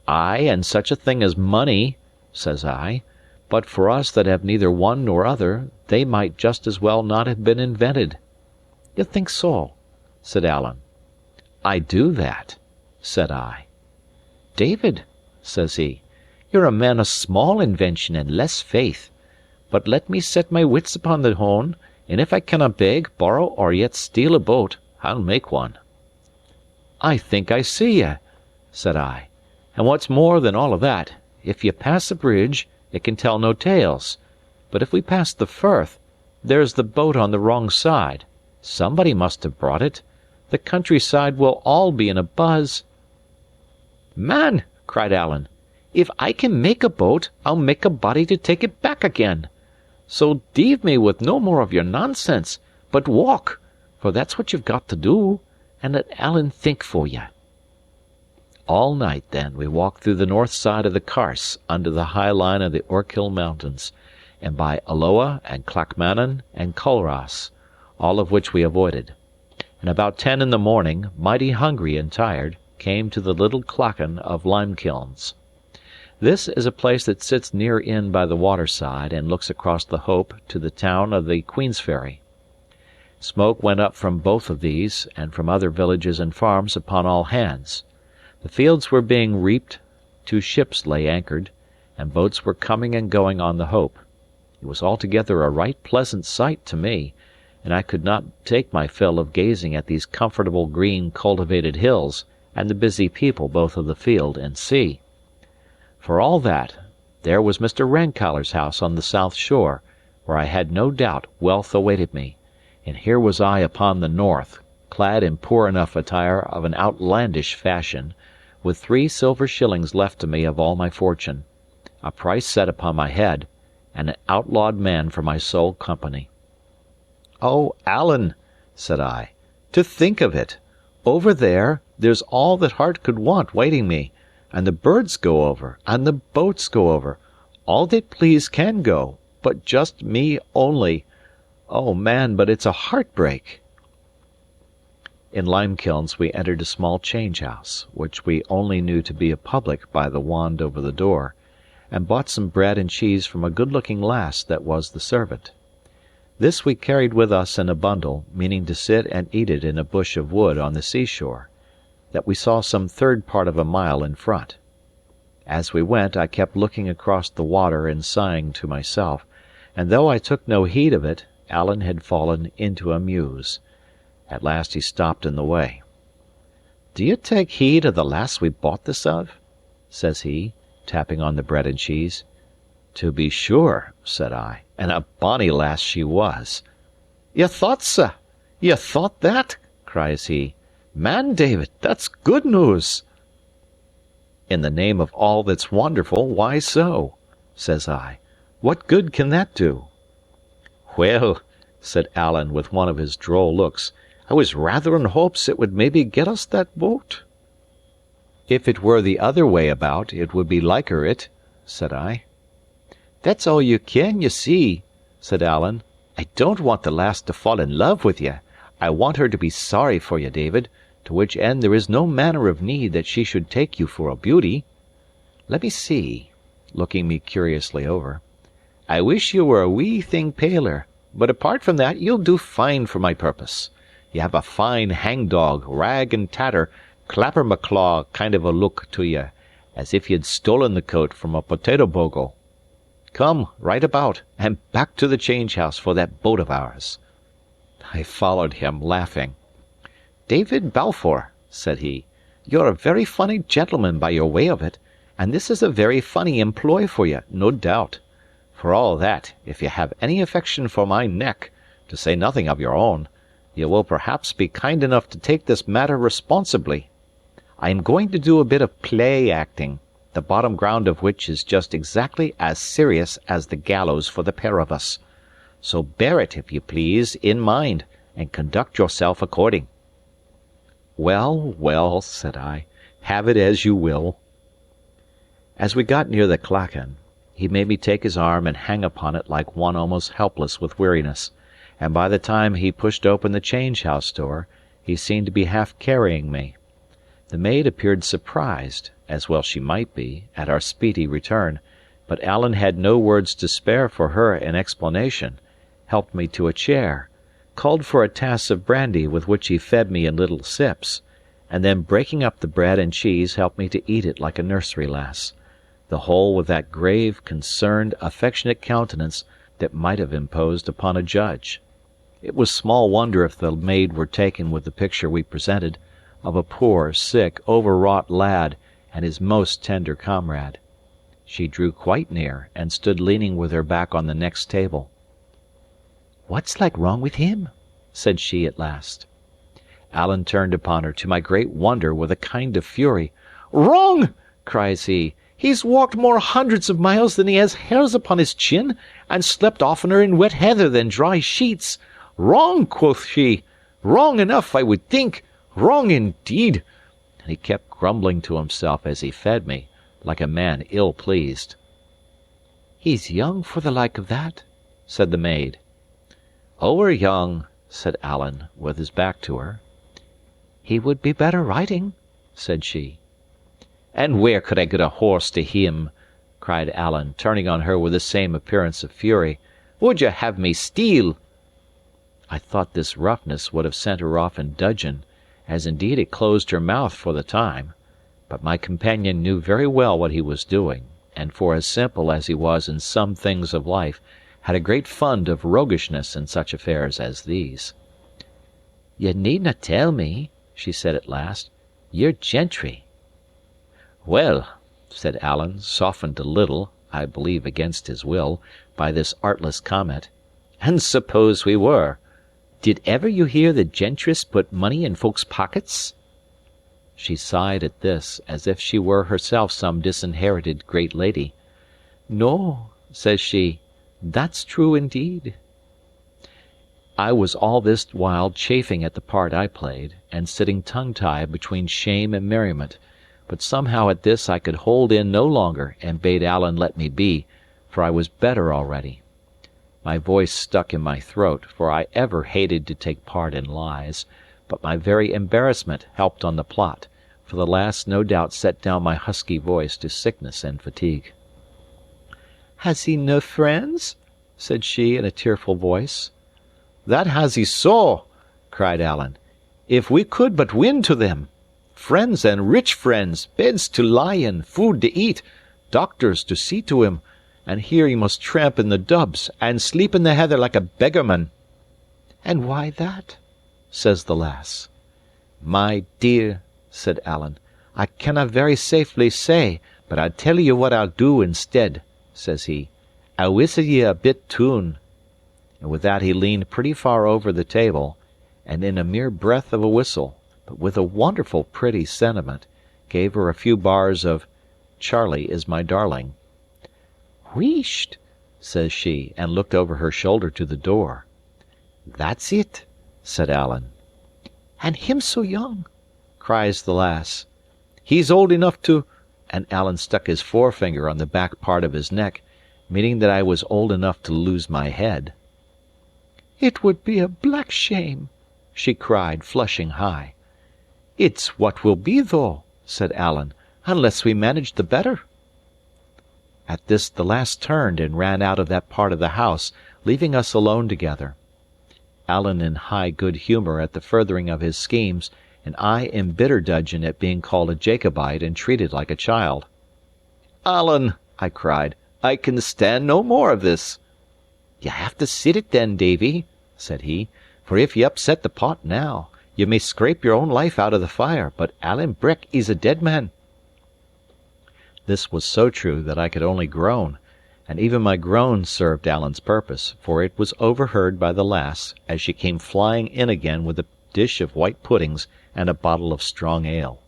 "Ay, and such a thing as money," says I, "but for us that have neither one nor other, they might just as well not have been invented." "You think so?" said Alan. "I do that," said I. "David," says he, "you're a man of small invention and less faith. But let me set my wits upon the hone, and if I canna beg, borrow, or yet steal a boat, I'll make one." "I think I see ye," said I. "And what's more than all of that, if ye pass a bridge, it can tell no tales. But if we pass the firth, there's the boat on the wrong side. Somebody must have brought it. The countryside will all be in a buzz." "Man," cried Alan, "if I can make a boat, I'll make a body to take it back again. So deave me with no more of your nonsense, but walk, for that's what you've got to do, and let Alan think for ye." All night, then, we walked through the north side of the Carse under the high line of the Orchill Mountains, and by Alloa and Clackmannan and Culross, all of which we avoided. And about 10 in the morning, mighty hungry and tired, came to the little clachan of Limekilns. This is a place that sits near in by the waterside and looks across the Hope to the town of the Queensferry. Smoke went up from both of these, and from other villages and farms upon all hands. The fields were being reaped, 2 ships lay anchored, and boats were coming and going on the Hope. It was altogether a right pleasant sight to me, and I could not take my fill of gazing at these comfortable green cultivated hills and the busy people both of the field and sea. For all that, there was Mr. Rankeillor's house on the south shore, where I had no doubt wealth awaited me, and here was I upon the north, clad in poor enough attire of an outlandish fashion, with 3 silver shillings left to me of all my fortune, a price set upon my head, and an outlawed man for my sole company. "Oh, Alan," said I, "to think of it! Over there's all that heart could want waiting me, and the birds go over, and the boats go over, all that please can go, but just me only. Oh, man, but it's a heartbreak!" In Limekilns we entered a small change-house, which we only knew to be a public by the wand over the door, and bought some bread and cheese from a good-looking lass that was the servant. This we carried with us in a bundle, meaning to sit and eat it in a bush of wood on the seashore, that we saw some 1/3 part of a mile in front. As we went, I kept looking across the water and sighing to myself, and though I took no heed of it, Alan had fallen into a muse. At last he stopped in the way. "Do you take heed of the lass we bought this of?" says he, tapping on the bread and cheese. "To be sure," said I, "and a bonny lass she was." "Ye thought sae? Ye thought that?" cries he. "Man, David, that's good news." "In the name of all that's wonderful, why so?" says I. "What good can that do?" "Well," said Alan, with one of his droll looks, "I was rather in hopes it would maybe get us that boat." "If it were the other way about, it would be liker it," said I. "That's all you ken, you see," said Alan. "I don't want the lass to fall in love with ye. I want her to be sorry for you, David, to which end there is no manner of need that she should take you for a beauty. Let me see," looking me curiously over. "I wish you were a wee thing paler, but apart from that you'll do fine for my purpose. You have a fine hang-dog, rag and tatter, clapper-maclaw kind of a look to you, as if you'd stolen the coat from a potato-bogle. Come, right about, and back to the change-house for that boat of ours." I followed him, laughing. "David Balfour," said he, "you're a very funny gentleman by your way of it, and this is a very funny employ for you, no doubt. For all that, if you have any affection for my neck, to say nothing of your own, you will perhaps be kind enough to take this matter responsibly. I am going to do a bit of play-acting, the bottom ground of which is just exactly as serious as the gallows for the pair of us. So bear it, if you please, in mind, and conduct yourself according." "Well, well," said I, "have it as you will." As we got near the clachan, he made me take his arm and hang upon it like one almost helpless with weariness, and by the time he pushed open the change-house door, he seemed to be half carrying me. The maid appeared surprised, as well she might be, at our speedy return, but Alan had no words to spare for her in explanation, helped me to a chair, called for a tass of brandy with which he fed me in little sips, and then breaking up the bread and cheese helped me to eat it like a nursery lass, the whole with that grave, concerned, affectionate countenance that might have imposed upon a judge. It was small wonder if the maid were taken with the picture we presented, of a poor, sick, overwrought lad and his most tender comrade. She drew quite near, and stood leaning with her back on the next table. "What's like wrong with him?" said she at last. Alan turned upon her, to my great wonder, with a kind of fury. "Wrong!" cries he. "He's walked more hundreds of miles than he has hairs upon his chin, and slept oftener in wet heather than dry sheets. Wrong, quoth she! Wrong enough, I would think. Wrong indeed! and he kept grumbling to himself as he fed me, like a man ill-pleased. "He's young for the like of that," said the maid. "Ower young," said Alan, with his back to her. "He would be better riding," said she. "And where could I get a horse to him?" cried Alan, turning on her with the same appearance of fury. "Would ye have me steal?" I thought this roughness would have sent her off in dudgeon, as indeed it closed her mouth for the time; but my companion knew very well what he was doing, and for as simple as he was in some things of life, had a great fund of roguishness in such affairs as these. "Ye needna tell me," she said at last. "Ye're gentry." "Well," said Alan, softened a little, I believe against his will, by this artless comment, "and suppose we were. Did ever you hear the gentrice put money in folks' pockets?" She sighed at this, as if she were herself some disinherited great lady. "No," says she, "that's true indeed." I was all this while chafing at the part I played, and sitting tongue-tied between shame and merriment; but somehow at this I could hold in no longer, and bade Alan let me be, for I was better already. My voice stuck in my throat, for I ever hated to take part in lies; but my very embarrassment helped on the plot, for the lass no doubt set down my husky voice to sickness and fatigue. "Has he nae friends?" said she in a tearful voice. "That has he so!" cried Alan. "If we could but win to them! Friends and rich friends, beds to lie in, food to eat, doctors to see to him, and here he must tramp in the dubs, and sleep in the heather like a beggarman." "And why that?" says the lass. "My dear," said Alan, "I canna very safely say, but I'll tell you what I'll do instead," says he. "I'll whistle ye a bit tune." And with that he leaned pretty far over the table, and in a mere breath of a whistle, but with a wonderful pretty sentiment, gave her a few bars of "Charlie is my darling." "Wheesht!" says she, and looked over her shoulder to the door. "That's it," said Alan. "And him so young!" cries the lass. "He's old enough to—" and Alan stuck his forefinger on the back part of his neck, meaning that I was old enough to lose my head. "It would be a black shame!" she cried, flushing high. "It's what will be, though," said Alan, "unless we manage the better." At this the lass turned and ran out of that part of the house, leaving us alone together. Alan in high good humour at the furthering of his schemes, and I in bitter dudgeon at being called a Jacobite and treated like a child. "Alan," I cried, "I can stand no more of this." "Ye have to sit it then, Davy," said he, "for if ye upset the pot now, ye may scrape your own life out of the fire, but Alan Breck is a dead man." This was so true that I could only groan, and even my groan served Alan's purpose, for it was overheard by the lass as she came flying in again with a dish of white puddings and a bottle of strong ale.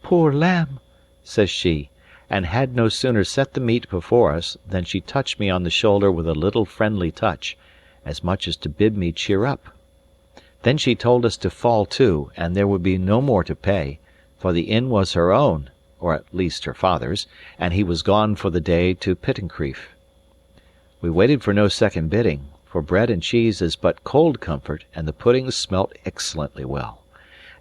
"Poor lamb!" says she, and had no sooner set the meat before us than she touched me on the shoulder with a little friendly touch, as much as to bid me cheer up. Then she told us to fall to, and there would be no more to pay, for the inn was her own, or at least her father's, and he was gone for the day to Pittencrieff. We waited for no second bidding, for bread and cheese is but cold comfort, and the puddings smelt excellently well.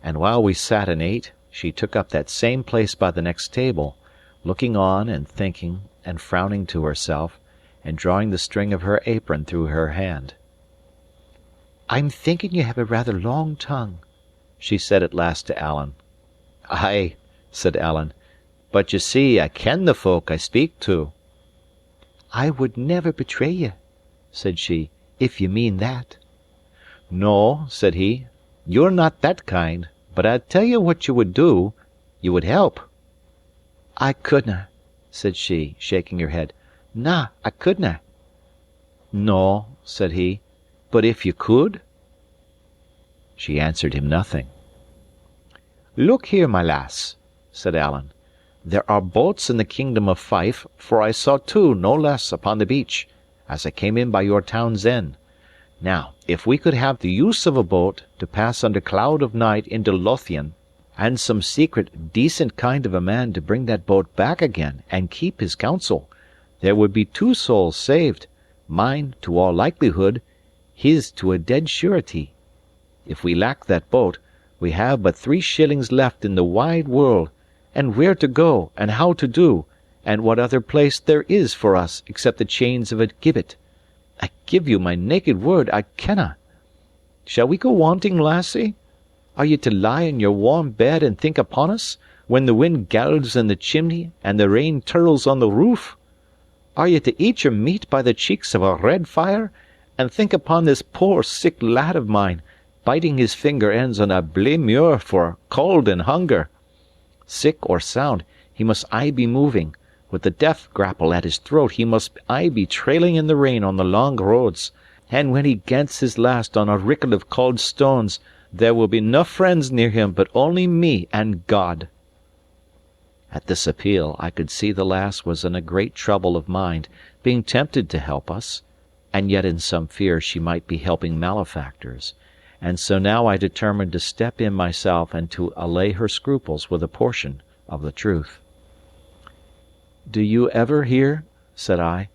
And while we sat and ate, she took up that same place by the next table, looking on and thinking, and frowning to herself, and drawing the string of her apron through her hand. "I'm thinking you have a rather long tongue," she said at last to Alan. "Ay," said Alan, "but ye see I ken the folk I speak to." "I would never betray ye," said she, "if ye mean that." "No," said he, "you're not that kind, but I'll tell you what you would do. You would help." "I couldna," said she, shaking her head. "Na, I couldna." "No," said he, "but if you could?" She answered him nothing. "Look here, my lass," said Alan. "There are boats in the kingdom of Fife, for I saw two, no less, upon the beach, as I came in by your town's end. Now, if we could have the use of a boat to pass under cloud of night into Lothian, and some secret, decent kind of a man to bring that boat back again and keep his counsel, there would be 2 souls saved, mine to all likelihood, his to a dead surety. If we lack that boat, we have but 3 shillings left in the wide world, and where to go, and how to do, and what other place there is for us except the chains of a gibbet. I give you my naked word, I kenna. Shall we go wanting, lassie? Are ye to lie in your warm bed and think upon us, when the wind gowls in the chimney and the rain tirls on the roof? Are ye to eat your meat by the cheeks of a red fire, and think upon this poor sick lad of mine, biting his finger ends on a blame muir for cold and hunger? Sick or sound, he must aye be moving. With the death grapple at his throat, he must aye be trailing in the rain on the long roads. And when he gets his last on a rickle of cold stones, there will be no friends near him but only me and God." At this appeal, I could see the lass was in a great trouble of mind, being tempted to help us, and yet in some fear she might be helping malefactors, and so now I determined to step in myself and to allay her scruples with a portion of the truth. "Do you ever hear," said I,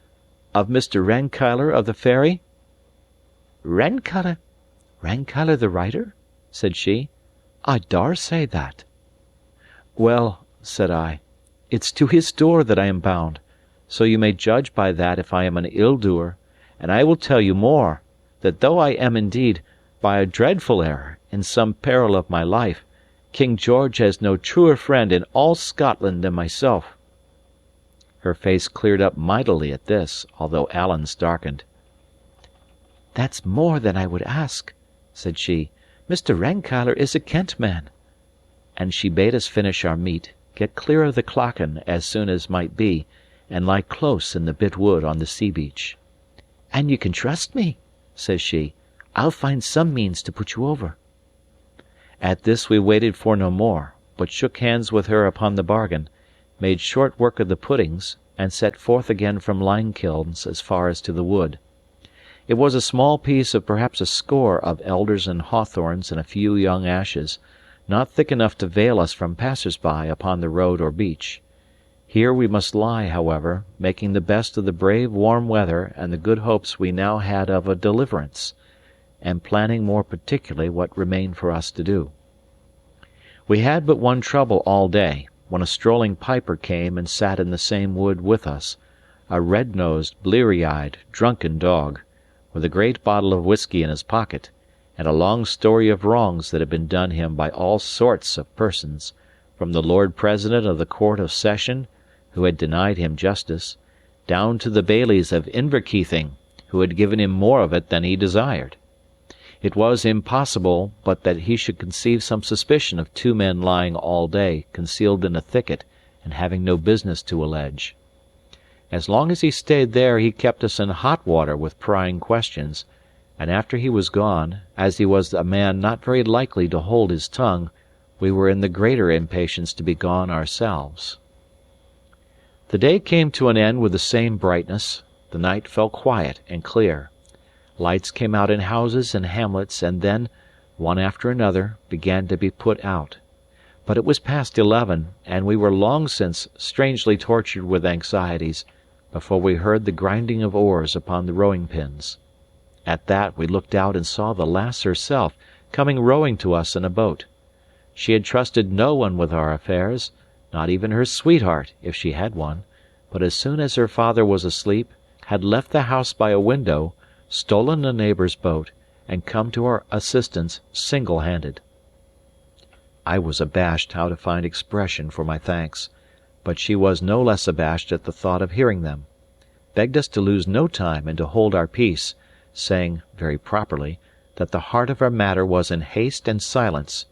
"of Mr. Rankeillor of the Ferry?" "Rankeillor? Rankeillor the writer?" said she. "I daur say that." "Well," said I, "it's to his door that I am bound, so you may judge by that if I am an ill-doer, and I will tell you more, that though I am indeed, by a dreadful error, in some peril of my life, King George has no truer friend in all Scotland than myself." Her face cleared up mightily at this, although Alan's darkened. "That's more than I would ask," said she. "Mr. Rankeillor is a Kent man." And she bade us finish our meat, get clear of the clachan as soon as might be, and lie close in the bit wood on the sea beach. "And ye can trust me," says she. "I'll find some means to put you over." At this we waited for no more, but shook hands with her upon the bargain, made short work of the puddings, and set forth again from Limekilns as far as to the wood. It was a small piece of perhaps a score of elders and hawthorns and a few young ashes, not thick enough to veil us from passers-by upon the road or beach. Here we must lie, however, making the best of the brave warm weather and the good hopes we now had of a deliverance, and planning more particularly what remained for us to do. We had but one trouble all day, when a strolling piper came and sat in the same wood with us, a red-nosed, bleary-eyed, drunken dog, with a great bottle of whisky in his pocket, and a long story of wrongs that had been done him by all sorts of persons, from the Lord President of the Court of Session, who had denied him justice, down to the bailies of Inverkeithing, who had given him more of it than he desired. It was impossible but that he should conceive some suspicion of 2 men lying all day concealed in a thicket and having no business to allege. As long as he stayed there he kept us in hot water with prying questions, and after he was gone, as he was a man not very likely to hold his tongue, we were in the greater impatience to be gone ourselves. The day came to an end with the same brightness, the night fell quiet and clear. Lights came out in houses and hamlets, and then, one after another, began to be put out. But it was past 11, and we were long since strangely tortured with anxieties, before we heard the grinding of oars upon the rowing-pins. At that we looked out and saw the lass herself, coming rowing to us in a boat. She had trusted no one with our affairs, not even her sweetheart, if she had one, but as soon as her father was asleep, had left the house by a window, stolen a neighbour's boat, and come to our assistance single-handed. I was abashed how to find expression for my thanks, but she was no less abashed at the thought of hearing them, begged us to lose no time and to hold our peace, saying, very properly, that the heart of our matter was in haste and silence,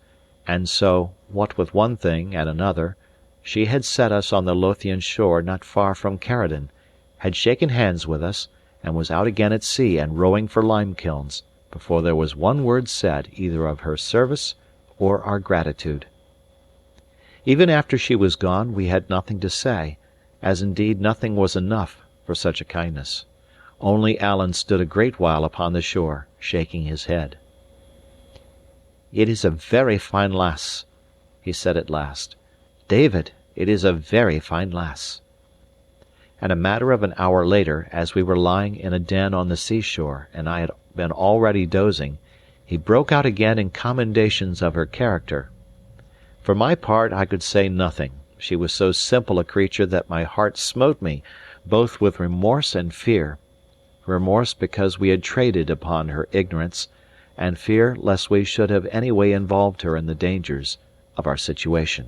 and so, what with one thing and another, she had set us on the Lothian shore not far from Caradon, had shaken hands with us, and was out again at sea and rowing for Limekilns, before there was one word said either of her service or our gratitude. Even after she was gone we had nothing to say, as indeed nothing was enough for such a kindness. Only Alan stood a great while upon the shore, shaking his head. "It is a very fine lass," he said at last. "David, it is a very fine lass." And a matter of an hour later, as we were lying in a den on the seashore, and I had been already dozing, he broke out again in commendations of her character. For my part, I could say nothing. She was so simple a creature that my heart smote me, both with remorse and fear. Remorse because we had traded upon her ignorance, and fear lest we should have any way involved her in the dangers of our situation.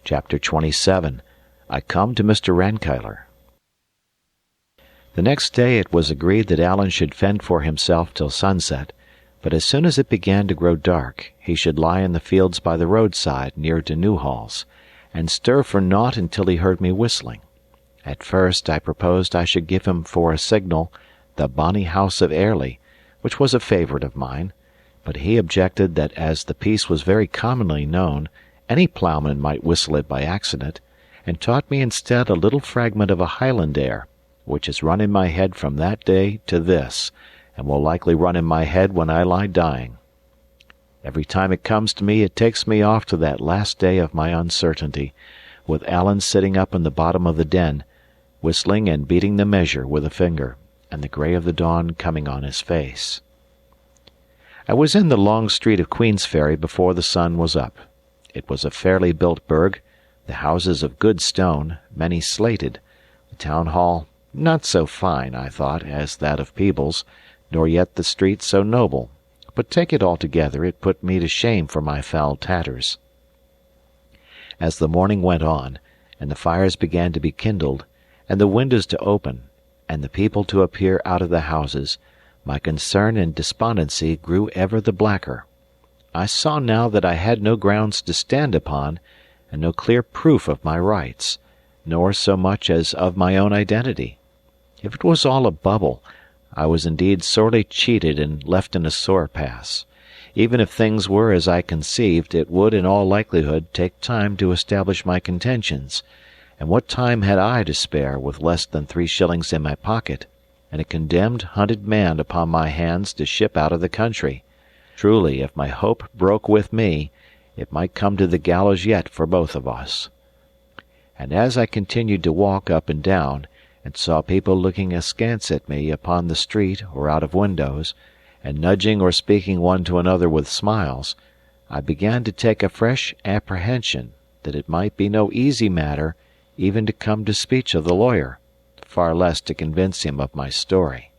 Chapter 27. I come to Mr. Rankeillor. The next day it was agreed that Alan should fend for himself till sunset, but as soon as it began to grow dark, he should lie in the fields by the roadside near to Newhalls, and stir for naught until he heard me whistling. At first I proposed I should give him for a signal the bonny house of Erraid, which was a favourite of mine, but he objected that as the piece was very commonly known, any ploughman might whistle it by accident, and taught me instead a little fragment of a Highland air, which has run in my head from that day to this, and will likely run in my head when I lie dying. Every time it comes to me it takes me off to that last day of my uncertainty, with Alan sitting up in the bottom of the den, whistling and beating the measure with a finger, and the grey of the dawn coming on his face. I was in the long street of Queensferry before the sun was up. It was a fairly built burg, the houses of good stone, many slated, the town hall not so fine, I thought, as that of Peebles, nor yet the street so noble, but take it altogether it put me to shame for my foul tatters. As the morning went on, and the fires began to be kindled, and the windows to open, and the people to appear out of the houses, my concern and despondency grew ever the blacker. I saw now that I had no grounds to stand upon, and no clear proof of my rights, nor so much as of my own identity. If it was all a bubble, I was indeed sorely cheated and left in a sore pass. Even if things were as I conceived, it would in all likelihood take time to establish my contentions, and what time had I to spare with less than 3 shillings in my pocket, and a condemned hunted man upon my hands to ship out of the country? Truly, if my hope broke with me, it might come to the gallows yet for both of us. And as I continued to walk up and down, and saw people looking askance at me upon the street or out of windows, and nudging or speaking one to another with smiles, I began to take a fresh apprehension that it might be no easy matter even to come to speech of the lawyer, far less to convince him of my story.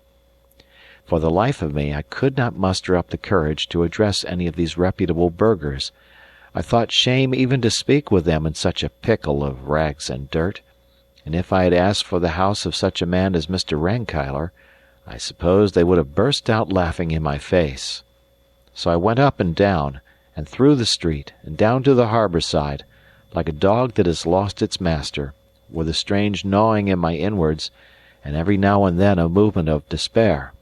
For the life of me I could not muster up the courage to address any of these reputable burghers. I thought shame even to speak with them in such a pickle of rags and dirt, and if I had asked for the house of such a man as Mr. Rankeillor, I suppose they would have burst out laughing in my face. So I went up and down, and through the street, and down to the harbour side, like a dog that has lost its master, with a strange gnawing in my inwards, and every now and then a movement of despair.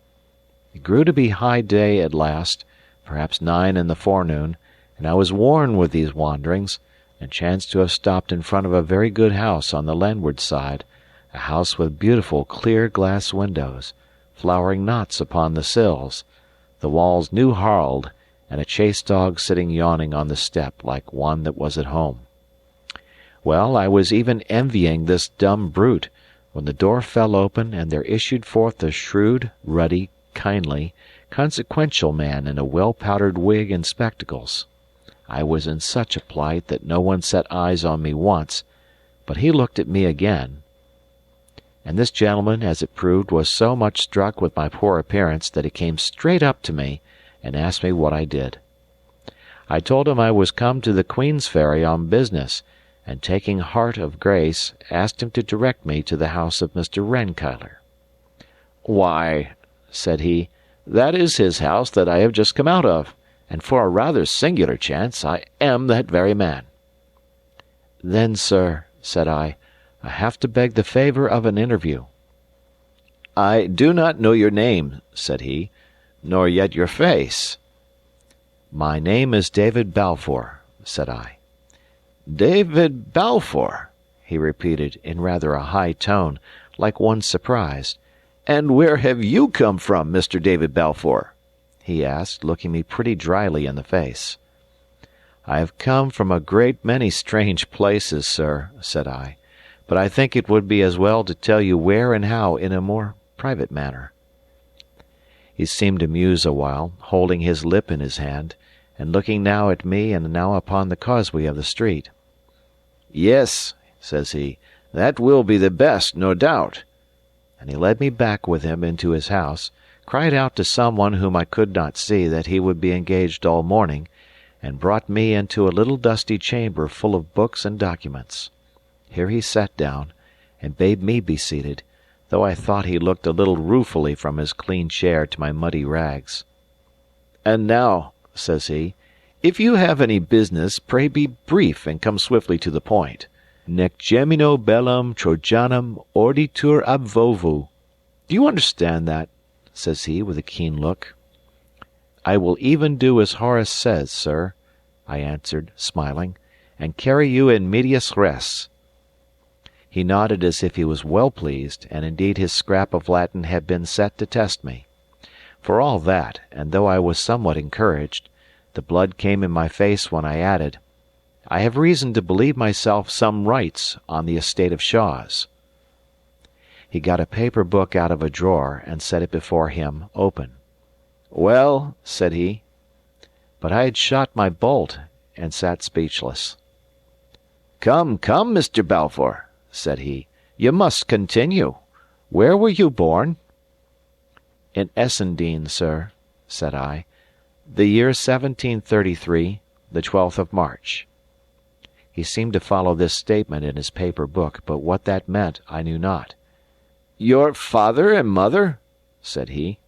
It grew to be high day at last, perhaps 9 in the forenoon, and I was worn with these wanderings, and chanced to have stopped in front of a very good house on the landward side, a house with beautiful clear glass windows, flowering knots upon the sills, the walls new harled, and a chase dog sitting yawning on the step like one that was at home. Well, I was even envying this dumb brute, when the door fell open and there issued forth a shrewd, ruddy, kindly, consequential man in a well-powdered wig and spectacles. I was in such a plight that no one set eyes on me once, but he looked at me again. And this gentleman, as it proved, was so much struck with my poor appearance that he came straight up to me and asked me what I did. I told him I was come to the Queensferry on business, and taking heart of grace, asked him to direct me to the house of Mr. Rankeillor. "Why," said he, "that is his house that I have just come out of, and for a rather singular chance I am that very man." "Then, sir," said I have to beg the favour of an interview." "I do not know your name," said he, "nor yet your face." "My name is David Balfour," said I. "David Balfour," he repeated in rather a high tone, like one surprised. "And where have you come from, Mr. David Balfour?" he asked, looking me pretty dryly in the face. "I have come from a great many strange places, sir," said I, "but I think it would be as well to tell you where and how in a more private manner." He seemed to muse a while, holding his lip in his hand, and looking now at me and now upon the causeway of the street. "Yes," says he, "that will be the best, no doubt." And he led me back with him into his house, cried out to some one whom I could not see that he would be engaged all morning, and brought me into a little dusty chamber full of books and documents. Here he sat down, and bade me be seated, though I thought he looked a little ruefully from his clean chair to my muddy rags. "And now," says he, "if you have any business, pray be brief and come swiftly to the point. Nec gemino bellum Trojanum orditur ab vovu. Do you understand that?" says he, with a keen look. "I will even do as Horace says, sir," I answered, smiling, "and carry you in medias res." He nodded as if he was well pleased, and indeed his scrap of Latin had been set to test me. For all that, and though I was somewhat encouraged, the blood came in my face when I added, "I have reason to believe myself some rights on the estate of Shaws." He got a paper book out of a drawer and set it before him, open. "Well," said he. But I had shot my bolt, and sat speechless. "Come, come, Mr. Balfour," said he, "you must continue. Where were you born?" "In Essendine, sir," said I. "The year 1733, the 12th of March." He seemed to follow this statement in his paper book, but what that meant I knew not. "Your father and mother?" said he.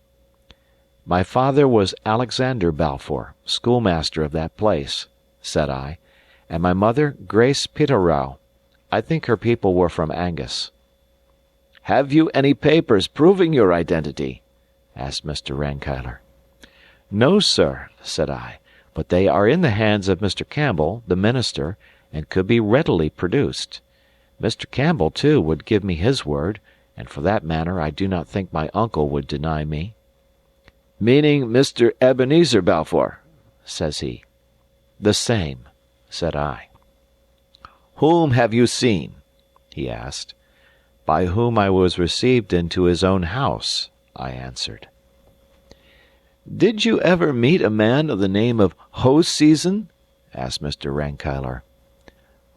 "My father was Alexander Balfour, schoolmaster of that place," said I, "and my mother Grace Peterrow. I think her people were from Angus." "Have you any papers proving your identity?" asked Mr. Rankeillor. "No, sir," said I, "but they are in the hands of Mr. Campbell, the minister, and could be readily produced. Mr. Campbell, too, would give me his word, and for that matter I do not think my uncle would deny me." "Meaning Mr. Ebenezer Balfour?" says he. "The same," said I. "Whom have you seen?" he asked. "By whom I was received into his own house," I answered. "Did you ever meet a man of the name of Hoseason?" asked Mr. Rankeillor.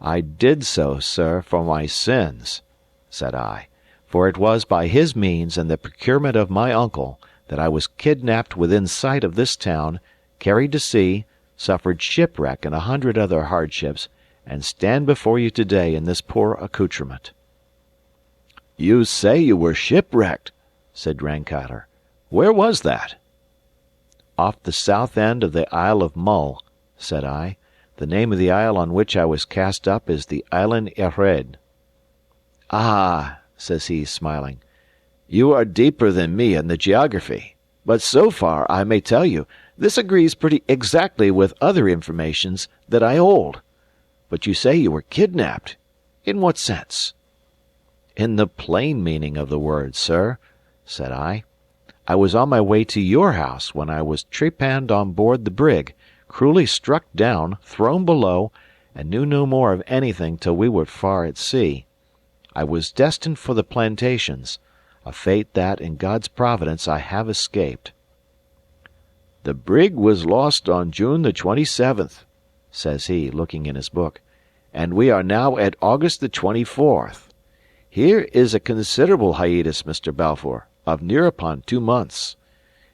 "I did so, sir, for my sins," said I, "for it was by his means and the procurement of my uncle that I was kidnapped within sight of this town, carried to sea, suffered shipwreck and 100 other hardships, and stand before you today in this poor accoutrement." "You say you were shipwrecked," said Rankeillor. "Where was that?" "Off the south end of the Isle of Mull," said I. "The name of the isle on which I was cast up is the island Erraid." "Ah," says he, smiling, "you are deeper than me in the geography. But so far, I may tell you, this agrees pretty exactly with other informations that I hold. But you say you were kidnapped. In what sense?" "In the plain meaning of the word, sir," said I. "I was on my way to your house when I was trepanned on board the brig, cruelly struck down, thrown below, and knew no more of anything till we were far at sea. I was destined for the plantations, a fate that, in God's providence, I have escaped." "The brig was lost on June the 27th, says he, looking in his book, "and we are now at August the 24th. Here is a considerable hiatus, Mr. Balfour, of near upon 2 months.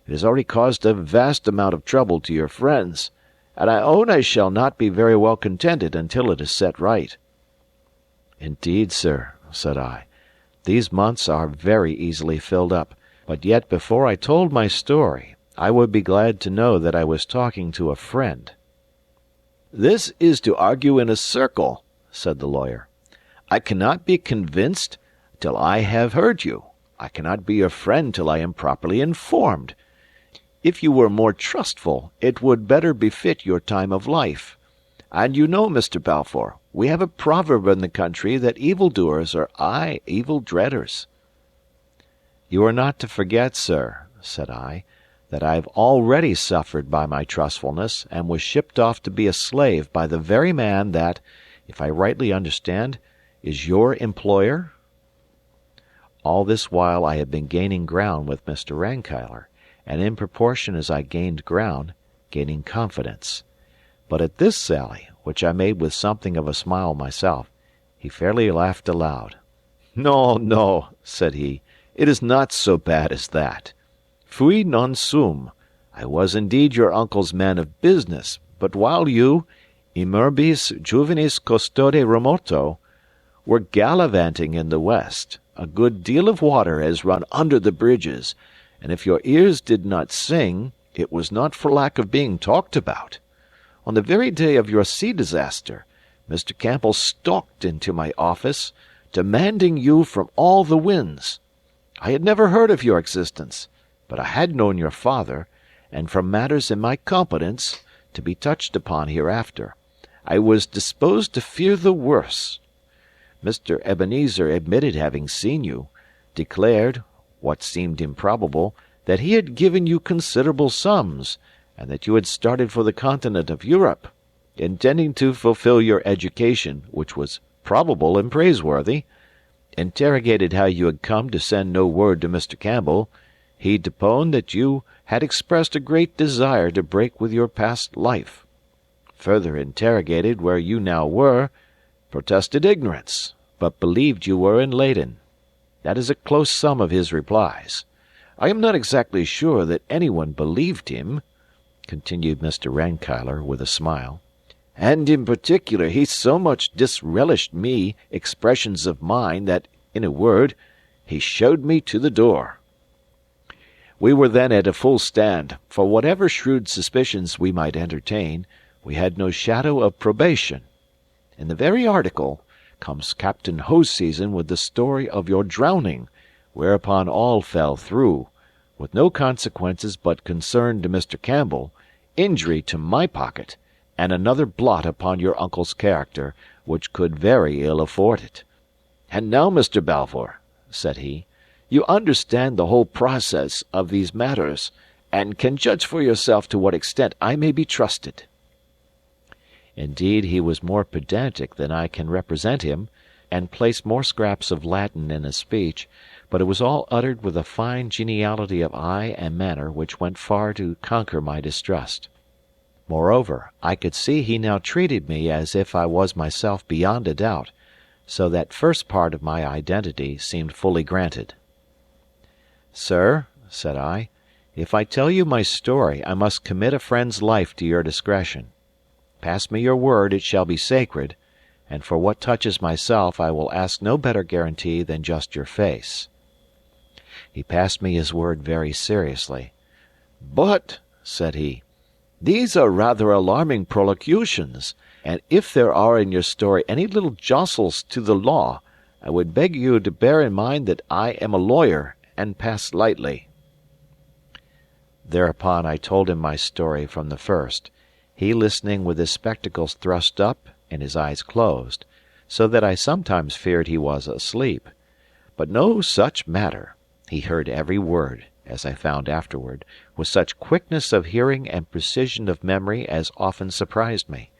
It has already caused a vast amount of trouble to your friends, and I own I shall not be very well contented until it is set right." "Indeed, sir," said I, "these months are very easily filled up, but yet before I told my story, I would be glad to know that I was talking to a friend." "This is to argue in a circle," said the lawyer. "I cannot be convinced till I have heard you. I cannot be your friend till I am properly informed. If you were more trustful, it would better befit your time of life. And you know, Mr. Balfour, we have a proverb in the country that evildoers are aye evil dreaders." "You are not to forget, sir," said I, that I have already suffered by my trustfulness, and was shipped off to be a slave by the very man that, if I rightly understand, is your employer? All this while I had been gaining ground with Mr. Rankeillor, and in proportion as I gained ground, gaining confidence. But at this sally, which I made with something of a smile myself, he fairly laughed aloud. "No, no," said he, "it is not so bad as that. Fui non sum. I was indeed your uncle's man of business, but while you, immerbis juvenis custode remoto, were gallivanting in the west, a good deal of water has run under the bridges, and if your ears did not sing, it was not for lack of being talked about. On the very day of your sea disaster, Mr. Campbell stalked into my office, demanding you from all the winds. I had never heard of your existence, but I had known your father, and from matters in my competence, to be touched upon hereafter, I was disposed to fear the worse. Mr. Ebenezer admitted having seen you, declared, what seemed improbable, that he had given you considerable sums, and that you had started for the continent of Europe, intending to fulfill your education, which was probable and praiseworthy. Interrogated how you had come to send no word to Mr. Campbell, he deponed that you had expressed a great desire to break with your past life. Further interrogated where you now were, protested ignorance, but believed you were in Leyden. That is a close sum of his replies. I am not exactly sure that anyone believed him," continued Mr. Rankeillor with a smile, "and in particular he so much disrelished me expressions of mine that, in a word, he showed me to the door. We were then at a full stand, for whatever shrewd suspicions we might entertain, we had no shadow of probation. In the very article comes Captain Hoseason with the story of your drowning, whereupon all fell through, with no consequences but concern to Mr. Campbell, injury to my pocket, and another blot upon your uncle's character, which could very ill afford it. And now, Mr. Balfour," said he, "you understand the whole process of these matters, and can judge for yourself to what extent I may be trusted." Indeed, he was more pedantic than I can represent him, and placed more scraps of Latin in his speech, but it was all uttered with a fine geniality of eye and manner which went far to conquer my distrust. Moreover, I could see he now treated me as if I was myself beyond a doubt, so that first part of my identity seemed fully granted. "Sir," said I, "if I tell you my story, I must commit a friend's life to your discretion. Pass me your word it shall be sacred, and for what touches myself I will ask no better guarantee than just your face." He passed me his word very seriously. "But," said he, "these are rather alarming prolocutions, and if there are in your story any little jostles to the law, I would beg you to bear in mind that I am a lawyer, and pass lightly." Thereupon I told him my story from the first, he listening with his spectacles thrust up and his eyes closed, so that I sometimes feared he was asleep. But no such matter. He heard every word, as I found afterward, with such quickness of hearing and precision of memory as often surprised me.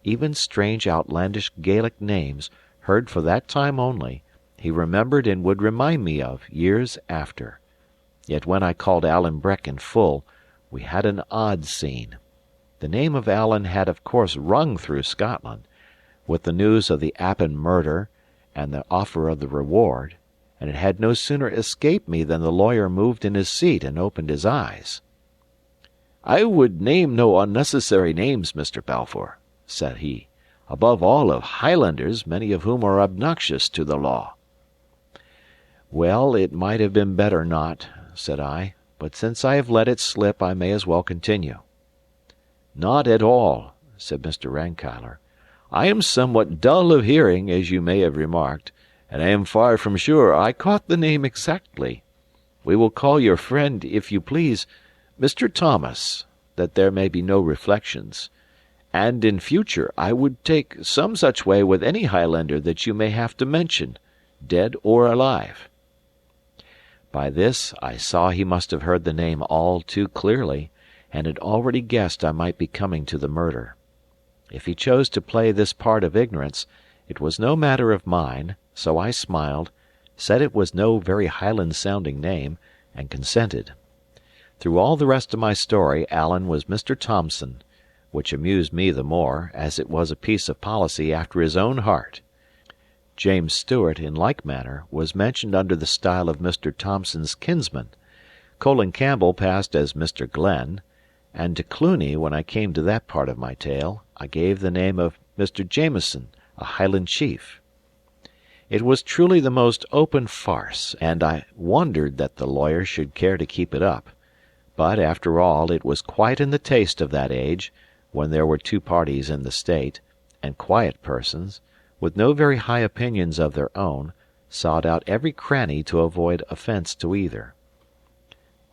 Even strange outlandish Gaelic names, heard for that time only, he remembered and would remind me of years after. Yet when I called Alan Breck in full, we had an odd scene. The name of Alan had of course rung through Scotland, with the news of the Appin murder and the offer of the reward, and it had no sooner escaped me than the lawyer moved in his seat and opened his eyes. "I would name no unnecessary names, Mr. Balfour," said he, "above all of Highlanders, many of whom are obnoxious to the law." "Well, it might have been better not," said I, "but since I have let it slip I may as well continue." "Not at all," said Mr. Rankeillor. "I am somewhat dull of hearing, as you may have remarked, and I am far from sure I caught the name exactly. We will call your friend, if you please, Mr. Thomas, that there may be no reflections. And in future I would take some such way with any Highlander that you may have to mention, dead or alive." By this I saw he must have heard the name all too clearly, and had already guessed I might be coming to the murder. If he chose to play this part of ignorance, it was no matter of mine, so I smiled, said it was no very Highland-sounding name, and consented. Through all the rest of my story Alan was Mr. Thomson, which amused me the more, as it was a piece of policy after his own heart. James Stewart, in like manner, was mentioned under the style of Mr. Thomson's kinsman. Colin Campbell passed as Mr. Glenn, and to Cluny, when I came to that part of my tale, I gave the name of Mr. Jameson, a Highland chief. It was truly the most open farce, and I wondered that the lawyer should care to keep it up. But, after all, it was quite in the taste of that age, when there were two parties in the state, and quiet persons, with no very high opinions of their own, sought out every cranny to avoid offence to either.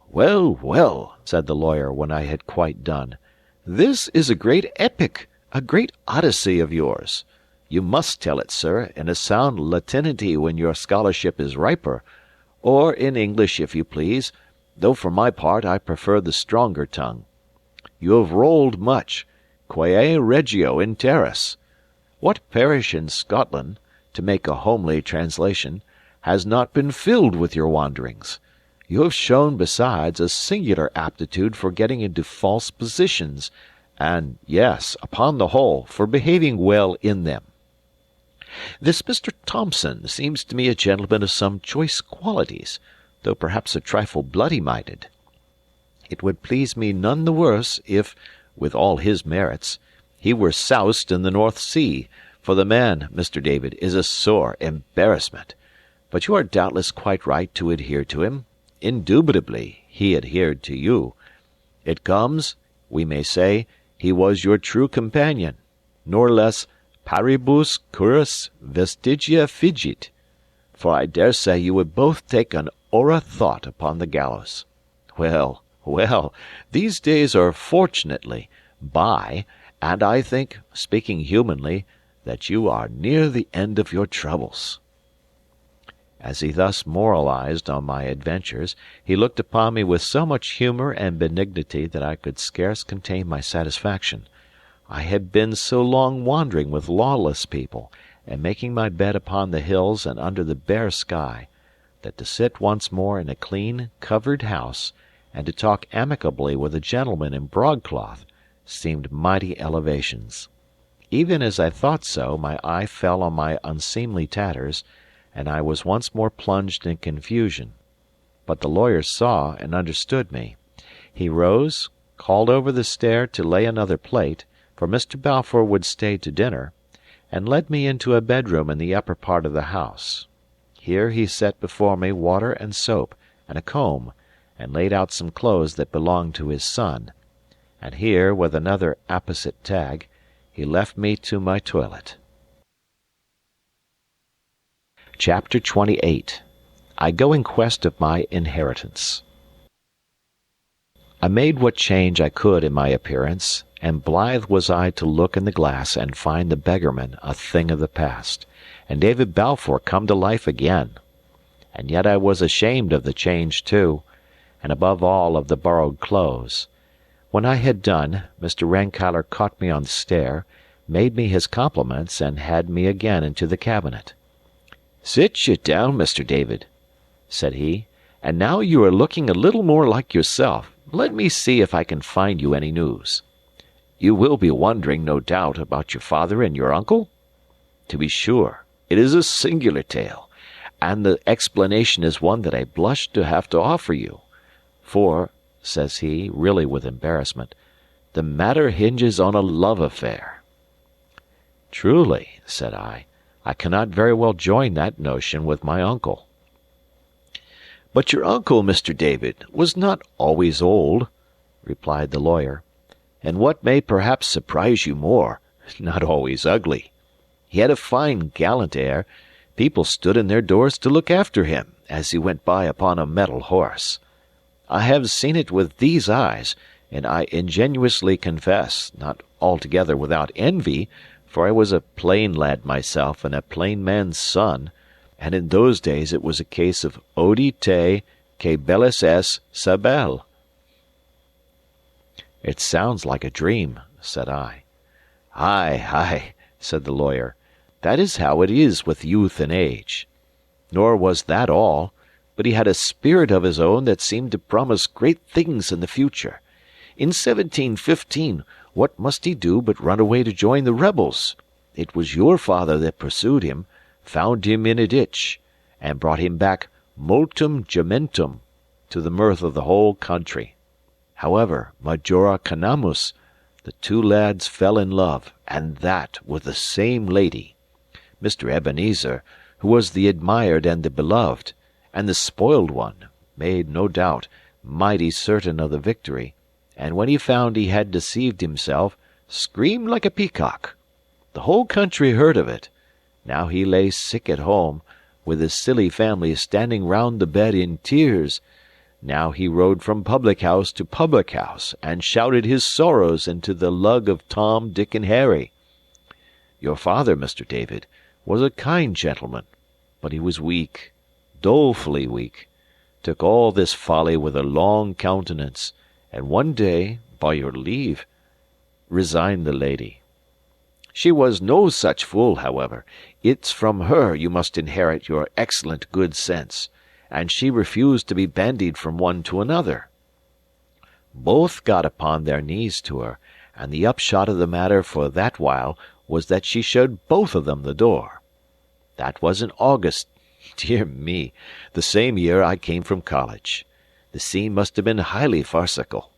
"Well, well," said the lawyer when I had quite done, "this is a great epic, a great Odyssey of yours. You must tell it, sir, in a sound Latinity when your scholarship is riper, or in English if you please, though for my part I prefer the stronger tongue. You have rolled much, quae regio in terris. What parish in Scotland, to make a homely translation, has not been filled with your wanderings? You have shown, besides, a singular aptitude for getting into false positions, and, yes, upon the whole, for behaving well in them. This Mr. Thomson seems to me a gentleman of some choice qualities, though perhaps a trifle bloody-minded. It would please me none the worse if, with all his merits, he were soused in the North Sea, for the man, Mr. David, is a sore embarrassment. But you are doubtless quite right to adhere to him. Indubitably he adhered to you. It comes, we may say, he was your true companion, nor less paribus curus vestigia figit, for I dare say you would both take an aura thought upon the gallows. Well, well, these days are fortunately by, and I think, speaking humanly, that you are near the end of your troubles." As he thus moralized on my adventures, he looked upon me with so much humour and benignity that I could scarce contain my satisfaction. I had been so long wandering with lawless people, and making my bed upon the hills and under the bare sky, that to sit once more in a clean, covered house, and to talk amicably with a gentleman in broadcloth, seemed mighty elevations. Even as I thought so, my eye fell on my unseemly tatters, and I was once more plunged in confusion. But the lawyer saw and understood me. He rose, called over the stair to lay another plate, for Mr. Balfour would stay to dinner, and led me into a bedroom in the upper part of the house. Here he set before me water and soap, and a comb, and laid out some clothes that belonged to his son, and here, with another apposite tag, he left me to my toilet. Chapter 28. I go in quest of my inheritance. I made what change I could in my appearance, and blithe was I to look in the glass and find the beggarman a thing of the past, and David Balfour come to life again. And yet I was ashamed of the change too, and above all of the borrowed clothes. When I had done, Mr. Rankeillor caught me on the stair, made me his compliments, and had me again into the cabinet. "Sit ye down, Mr. David," said he, "and now you are looking a little more like yourself, let me see if I can find you any news. You will be wondering, no doubt, about your father and your uncle? To be sure, it is a singular tale, and the explanation is one that I blush to have to offer you. For," says he, really with embarrassment, "the matter hinges on a love affair." "Truly," said I cannot very well join that notion with my uncle." "But your uncle, Mr. David, was not always old," replied the lawyer, "and what may perhaps surprise you more, not always ugly. He had a fine gallant air; people stood in their doors to look after him, as he went by upon a mettle horse. I have seen it with these eyes, and I ingenuously confess, not altogether without envy, for I was a plain lad myself and a plain man's son, and in those days it was a case of odi te, que bellis es sa belle." "It sounds like a dream," said I. "Ay, ay," said the lawyer. "That is how it is with youth and age. Nor was that all, but he had a spirit of his own that seemed to promise great things in the future. In 1715, what must he do but run away to join the rebels? It was your father that pursued him, found him in a ditch, and brought him back multum gementum, to the mirth of the whole country. However, majora canamus, the two lads fell in love, and that with the same lady. Mr. Ebenezer, who was the admired and the beloved, and the spoiled one, made, no doubt, mighty certain of the victory, and when he found he had deceived himself, screamed like a peacock. The whole country heard of it. Now he lay sick at home, with his silly family standing round the bed in tears. Now he rode from public-house to public-house, and shouted his sorrows into the lug of Tom, Dick, and Harry. Your father, Mr. David, was a kind gentleman, but he was weak, dolefully weak, took all this folly with a long countenance, and one day, by your leave, resigned the lady. She was no such fool, however. It's from her you must inherit your excellent good sense, and she refused to be bandied from one to another. Both got upon their knees to her, and the upshot of the matter for that while was that she showed both of them the door. That was in August, dear me, the same year I came from college. The scene must have been highly farcical.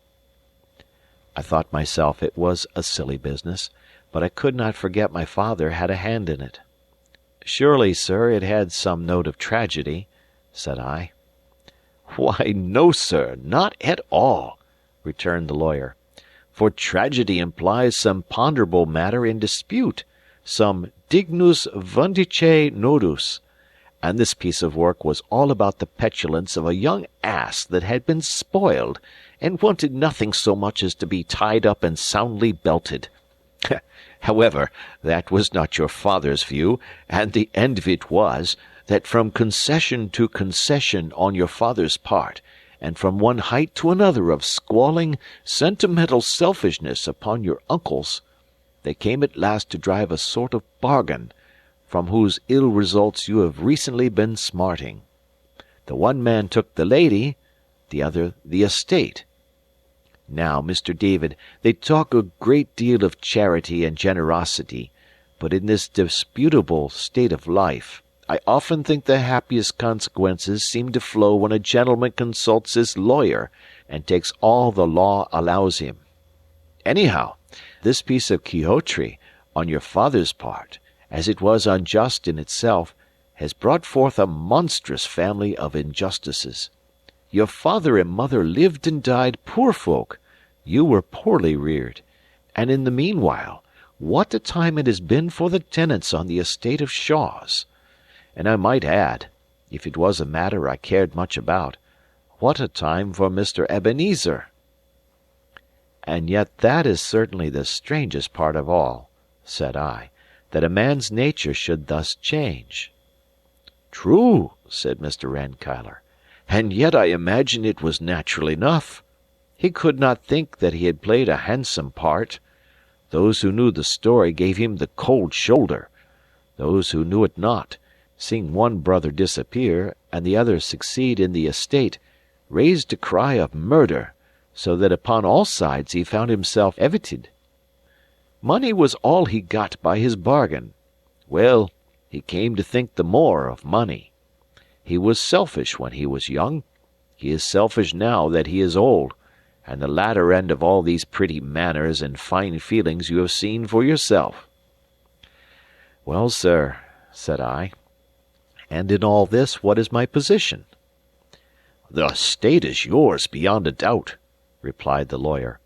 I thought myself it was a silly business, but I could not forget my father had a hand in it. "Surely, sir, it had some note of tragedy," said I. "Why, no, sir, not at all," returned the lawyer. "For tragedy implies some ponderable matter in dispute, some dignus vindice nodus, and this piece of work was all about the petulance of a young ass that had been spoiled, and wanted nothing so much as to be tied up and soundly belted. However, that was not your father's view, and the end of it was, that from concession to concession on your father's part, and from one height to another of squalling, sentimental selfishness upon your uncle's, they came at last to drive a sort of bargain, from whose ill results you have recently been smarting. The one man took the lady, the other the estate. Now, Mr. David, they talk a great deal of charity and generosity, but in this disputable state of life, I often think the happiest consequences seem to flow when a gentleman consults his lawyer, and takes all the law allows him. Anyhow, this piece of Quixotry, on your father's part, as it was unjust in itself, has brought forth a monstrous family of injustices. Your father and mother lived and died poor folk, you were poorly reared, and in the meanwhile, what a time it has been for the tenants on the estate of Shaw's. And I might add, if it was a matter I cared much about, what a time for Mr. Ebenezer. And yet that is certainly the strangest part of all, said I, that a man's nature should thus change. True, said Mr. Rankeillor, and yet I imagine it was natural enough. He could not think that he had played a handsome part. Those who knew the story gave him the cold shoulder. Those who knew it not, seeing one brother disappear and the other succeed in the estate, raised a cry of murder, so that upon all sides he found himself evited. Money was all he got by his bargain. Well, he came to think the more of money. He was selfish when he was young. He is selfish now that he is old, and the latter end of all these pretty manners and fine feelings you have seen for yourself. Well, sir, said I, and in all this what is my position? The estate is yours beyond a doubt, replied the lawyer.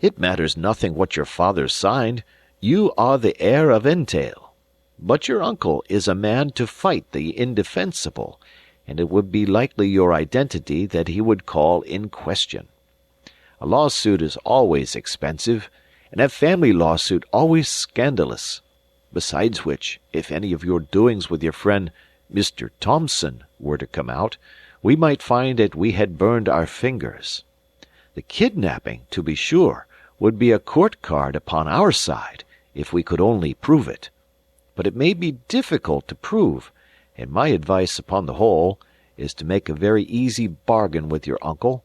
It matters nothing what your father signed. You are the heir of entail. But your uncle is a man to fight the indefensible, and it would be likely your identity that he would call in question. A lawsuit is always expensive, and a family lawsuit always scandalous. Besides which, if any of your doings with your friend Mr. Thomson were to come out, we might find that we had burned our fingers. The kidnapping, to be sure, would be a court card upon our side, if we could only prove it. But it may be difficult to prove, and my advice, upon the whole, is to make a very easy bargain with your uncle,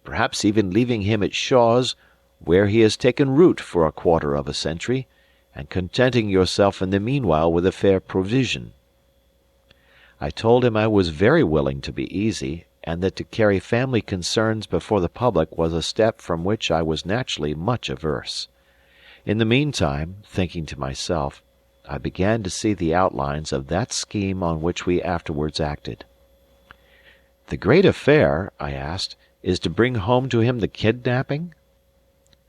perhaps even leaving him at Shaw's, where he has taken root for a quarter of a century, and contenting yourself in the meanwhile with a fair provision. I told him I was very willing to be easy, and that to carry family concerns before the public was a step from which I was naturally much averse. In the meantime, thinking to myself, I began to see the outlines of that scheme on which we afterwards acted. "The great affair," I asked, "is to bring home to him the kidnapping?"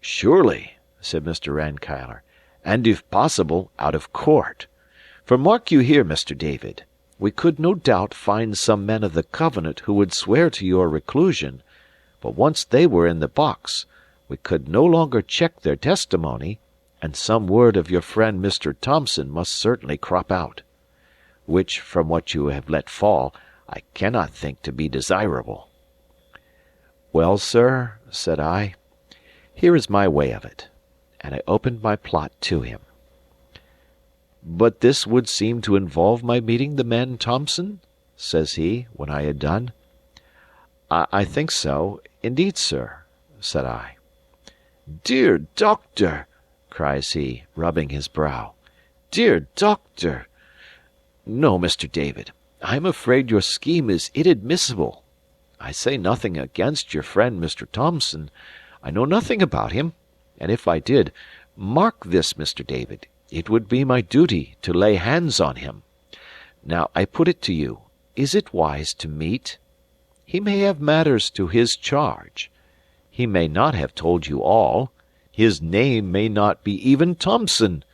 "Surely," said Mr. Rankeillor, "and if possible, out of court. For mark you here, Mr. David, we could no doubt find some men of the Covenant who would swear to your reclusion, but once they were in the box, we could no longer check their testimony, and some word of your friend Mr. Thomson must certainly crop out. Which, from what you have let fall, I cannot think to be desirable." "Well, sir," said I, "here is my way of it," and I opened my plot to him. "But this would seem to involve my meeting the man Thomson?" says he, when I had done. I think so, indeed, sir," said I. "Dear doctor!" cries he, rubbing his brow. "Dear doctor! No, Mr. David, I am afraid your scheme is inadmissible. I say nothing against your friend Mr. Thomson. I know nothing about him, and if I did, mark this, Mr. David, it would be my duty to lay hands on him. Now, I put it to you, is it wise to meet? He may have matters to his charge. He may not have told you all. His name may not be even Thomson,"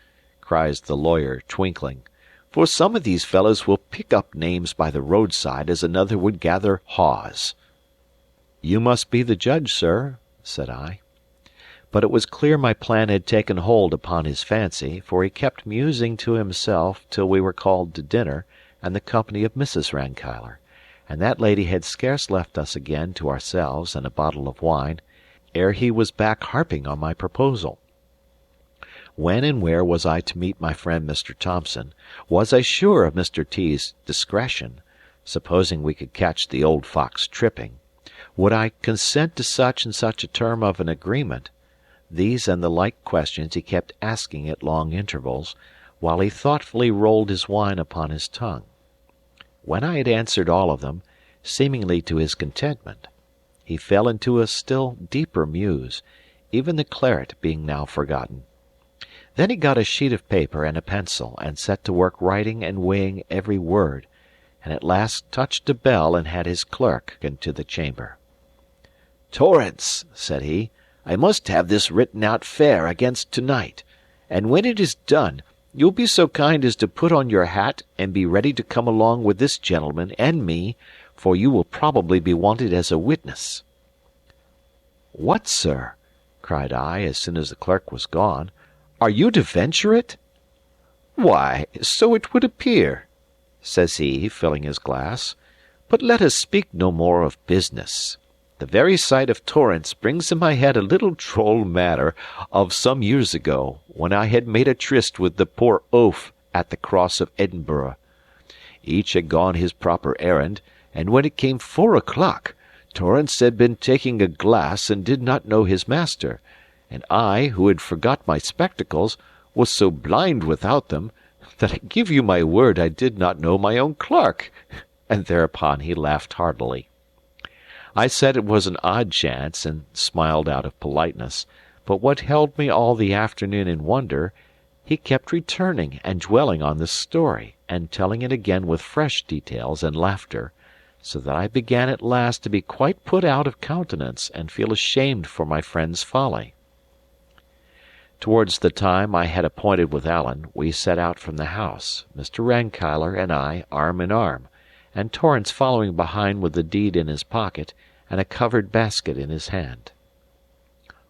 cries the lawyer, twinkling, "for some of these fellows will pick up names by the roadside as another would gather haws." "You must be the judge, sir," said I. But it was clear my plan had taken hold upon his fancy, for he kept musing to himself till we were called to dinner and the company of Mrs. Rankeillor, and that lady had scarce left us again to ourselves and a bottle of wine, ere he was back harping on my proposal. When and where was I to meet my friend Mr. Thomson? Was I sure of Mr. T.'s discretion, supposing we could catch the old fox tripping? Would I consent to such and such a term of an agreement? These and the like questions he kept asking at long intervals, while he thoughtfully rolled his wine upon his tongue. When I had answered all of them, seemingly to his contentment, he fell into a still deeper muse, even the claret being now forgotten. Then he got a sheet of paper and a pencil, and set to work writing and weighing every word, and at last touched a bell and had his clerk into the chamber. "Torrance," said he, "I must have this written out fair against to-night, and when it is done, you'll be so kind as to put on your hat and be ready to come along with this gentleman and me, for you will probably be wanted as a witness." "What, sir?" cried I, as soon as the clerk was gone. "Are you to venture it?" "Why, so it would appear," says he, filling his glass. "But let us speak no more of business. The very sight of Torrance brings in my head a little droll matter of some years ago, when I had made a tryst with the poor oaf at the Cross of Edinburgh. Each had gone his proper errand, and when it came 4 o'clock, Torrance had been taking a glass and did not know his master, and I, who had forgot my spectacles, was so blind without them, that I give you my word I did not know my own clerk." And thereupon he laughed heartily. I said it was an odd chance, and smiled out of politeness, but what held me all the afternoon in wonder, he kept returning and dwelling on this story, and telling it again with fresh details and laughter, so that I began at last to be quite put out of countenance and feel ashamed for my friend's folly. Towards the time I had appointed with Alan, we set out from the house, Mr. Rankeillor and I arm in arm, and Torrance following behind with the deed in his pocket and a covered basket in his hand.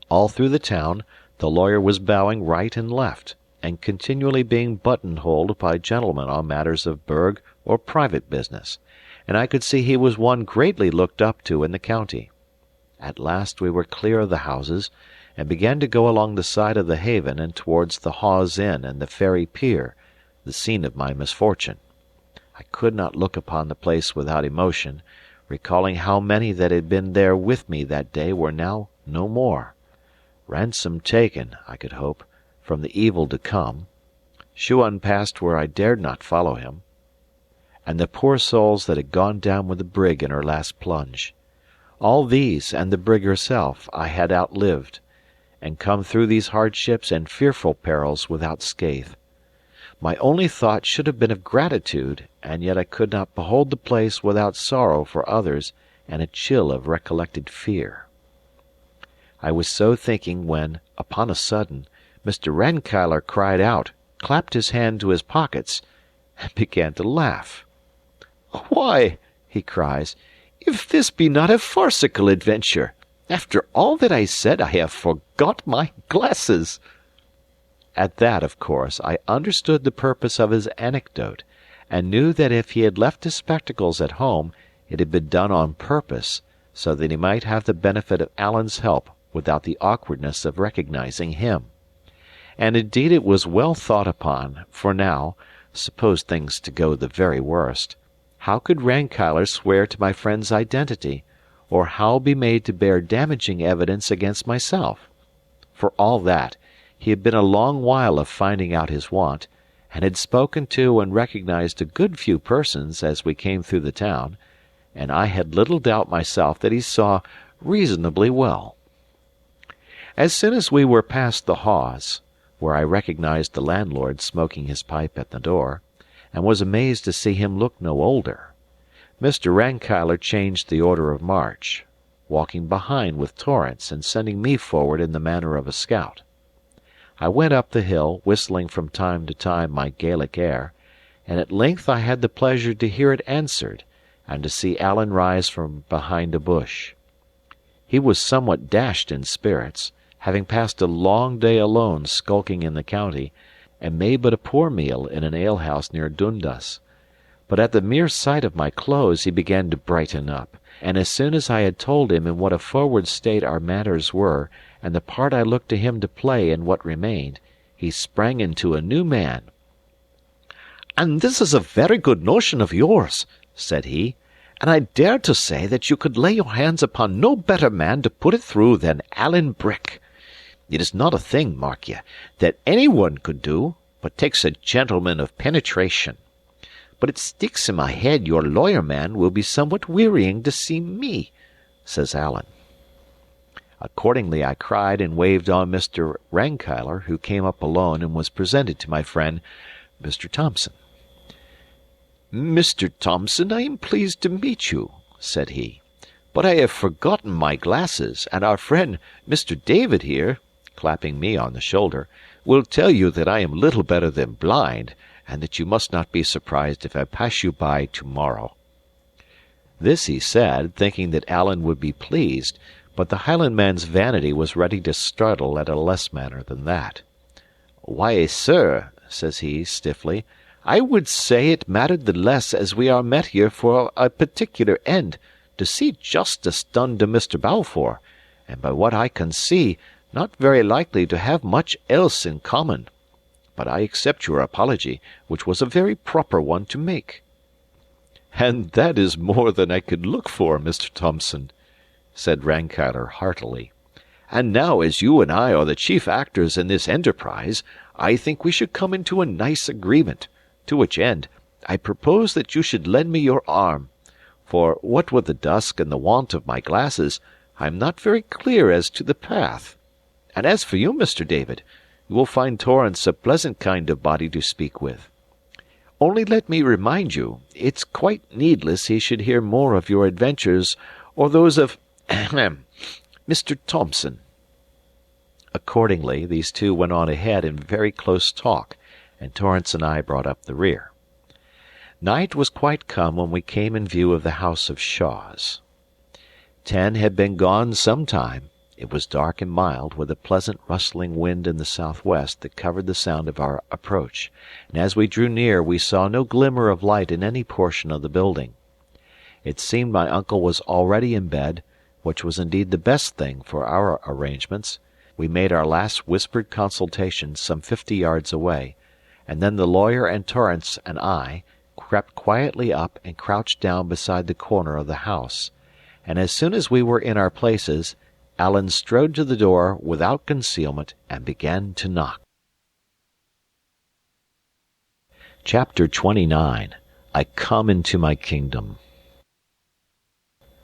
All through the town the lawyer was bowing right and left, and continually being buttonholed by gentlemen on matters of burgh or private business, and I could see he was one greatly looked up to in the county. At last we were clear of the houses, and began to go along the side of the haven and towards the Hawes Inn and the Ferry pier, the scene of my misfortune. I could not look upon the place without emotion, recalling how many that had been there with me that day were now no more. Ransom taken, I could hope, from the evil to come. Shuan passed where I dared not follow him. And the poor souls that had gone down with the brig in her last plunge. All these, and the brig herself, I had outlived, and come through these hardships and fearful perils without scathe. My only thought should have been of gratitude, and yet I could not behold the place without sorrow for others and a chill of recollected fear. I was so thinking when, upon a sudden, Mr. Rankeillor cried out, clapped his hand to his pockets, and began to laugh. "Why," he cries, "if this be not a farcical adventure! After all that I said, I have forgot my glasses." At that, of course, I understood the purpose of his anecdote, and knew that if he had left his spectacles at home, it had been done on purpose, so that he might have the benefit of Alan's help without the awkwardness of recognizing him. And indeed it was well thought upon, for now, suppose things to go the very worst, how could Rankeillor swear to my friend's identity, or how be made to bear damaging evidence against myself? For all that, he had been a long while of finding out his want, and had spoken to and recognized a good few persons as we came through the town, and I had little doubt myself that he saw reasonably well. As soon as we were past the Hawes, where I recognized the landlord smoking his pipe at the door, and was amazed to see him look no older, Mr. Rankeillor changed the order of march, walking behind with Torrance and sending me forward in the manner of a scout. I went up the hill, whistling from time to time my Gaelic air, and at length I had the pleasure to hear it answered, and to see Alan rise from behind a bush. He was somewhat dashed in spirits, having passed a long day alone skulking in the county, and made but a poor meal in an alehouse near Dundas. But at the mere sight of my clothes he began to brighten up, and as soon as I had told him in what a forward state our matters were, and the part I looked to him to play in what remained, he sprang into a new man. "And this is a very good notion of yours," said he, "and I dare to say that you could lay your hands upon no better man to put it through than Alan Breck. It is not a thing, mark ye, that any one could do, but takes a gentleman of penetration. But it sticks in my head your lawyer man will be somewhat wearying to see me," says Alan. Accordingly I cried and waved on Mr. Rankeillor, who came up alone and was presented to my friend, Mr. Thomson. "Mr. Thomson, I am pleased to meet you," said he, "but I have forgotten my glasses, and our friend, Mr. David here," clapping me on the shoulder, "will tell you that I am little better than blind, and that you must not be surprised if I pass you by tomorrow." This he said, thinking that Alan would be pleased, but the Highlandman's vanity was ready to startle at a less manner than that. "Why, sir," says he, stiffly, "I would say it mattered the less as we are met here for a particular end, to see justice done to Mr. Balfour, and by what I can see, not very likely to have much else in common. But I accept your apology, which was a very proper one to make." "And that is more than I could look for, Mr. Thomson," said Rankeillor heartily. "And now, as you and I are the chief actors in this enterprise, I think we should come into a nice agreement, to which end I propose that you should lend me your arm, for what with the dusk and the want of my glasses, I am not very clear as to the path. And as for you, Mr. David, you will find Torrance a pleasant kind of body to speak with. Only let me remind you, it's quite needless he should hear more of your adventures or those of Mr. Thomson." Accordingly, these two went on ahead in very close talk, and Torrance and I brought up the rear. Night was quite come when we came in view of the house of Shaws. 10 had been gone some time. It was dark and mild, with a pleasant rustling wind in the southwest that covered the sound of our approach, and as we drew near we saw no glimmer of light in any portion of the building. It seemed my uncle was already in bed, which was indeed the best thing for our arrangements. We made our last whispered consultation some 50 yards away, and then the lawyer and Torrance and I crept quietly up and crouched down beside the corner of the house, and as soon as we were in our places, Alan strode to the door without concealment and began to knock. Chapter 29. I Come into My Kingdom.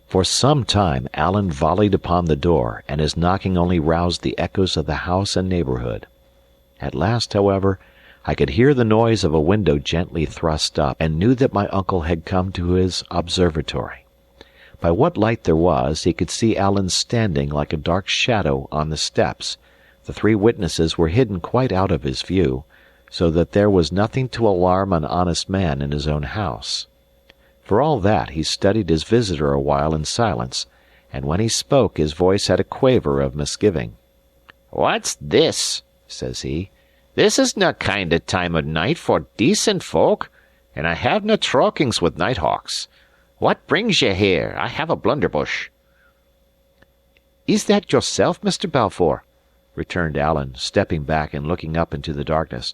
For some time Alan volleyed upon the door, and his knocking only roused the echoes of the house and neighbourhood. At last, however, I could hear the noise of a window gently thrust up, and knew that my uncle had come to his observatory. By what light there was, he could see Alan standing like a dark shadow on the steps. The 3 witnesses were hidden quite out of his view, so that there was nothing to alarm an honest man in his own house. For all that, he studied his visitor a while in silence, and when he spoke his voice had a quaver of misgiving. "What's this?" says he. "This is no kind of time of night for decent folk, and I have no troukings with nighthawks. What brings ye here? I have a blunderbush." "Is that yourself, Mr. Balfour?" returned Alan, stepping back and looking up into the darkness.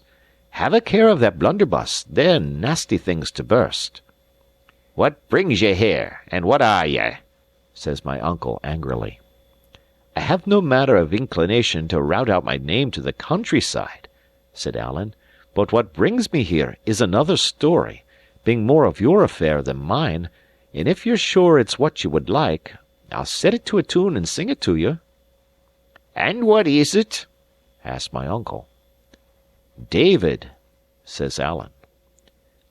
"Have a care of that blunderbuss. They're nasty things to burst." "What brings ye here, and what are ye?" says my uncle angrily. "I have no manner of inclination to rout out my name to the countryside," said Alan, "but what brings me here is another story, being more of your affair than mine, and if you're sure it's what you would like, I'll set it to a tune and sing it to you." "And what is it?" asked my uncle. "David," says Alan.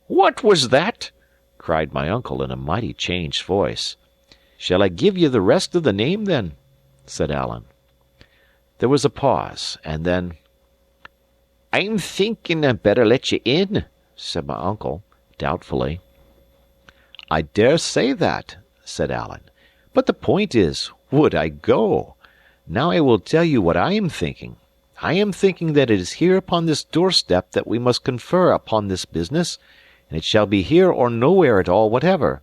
"What was that?" cried my uncle in a mighty changed voice. "Shall I give you the rest of the name, then?" said Alan. There was a pause, and then, "I'm thinking I'd better let ye in," said my uncle, doubtfully. "I dare say that," said Alan. "But the point is, would I go? Now I will tell you what I am thinking. I am thinking that it is here upon this doorstep that we must confer upon this business, and it shall be here or nowhere at all whatever,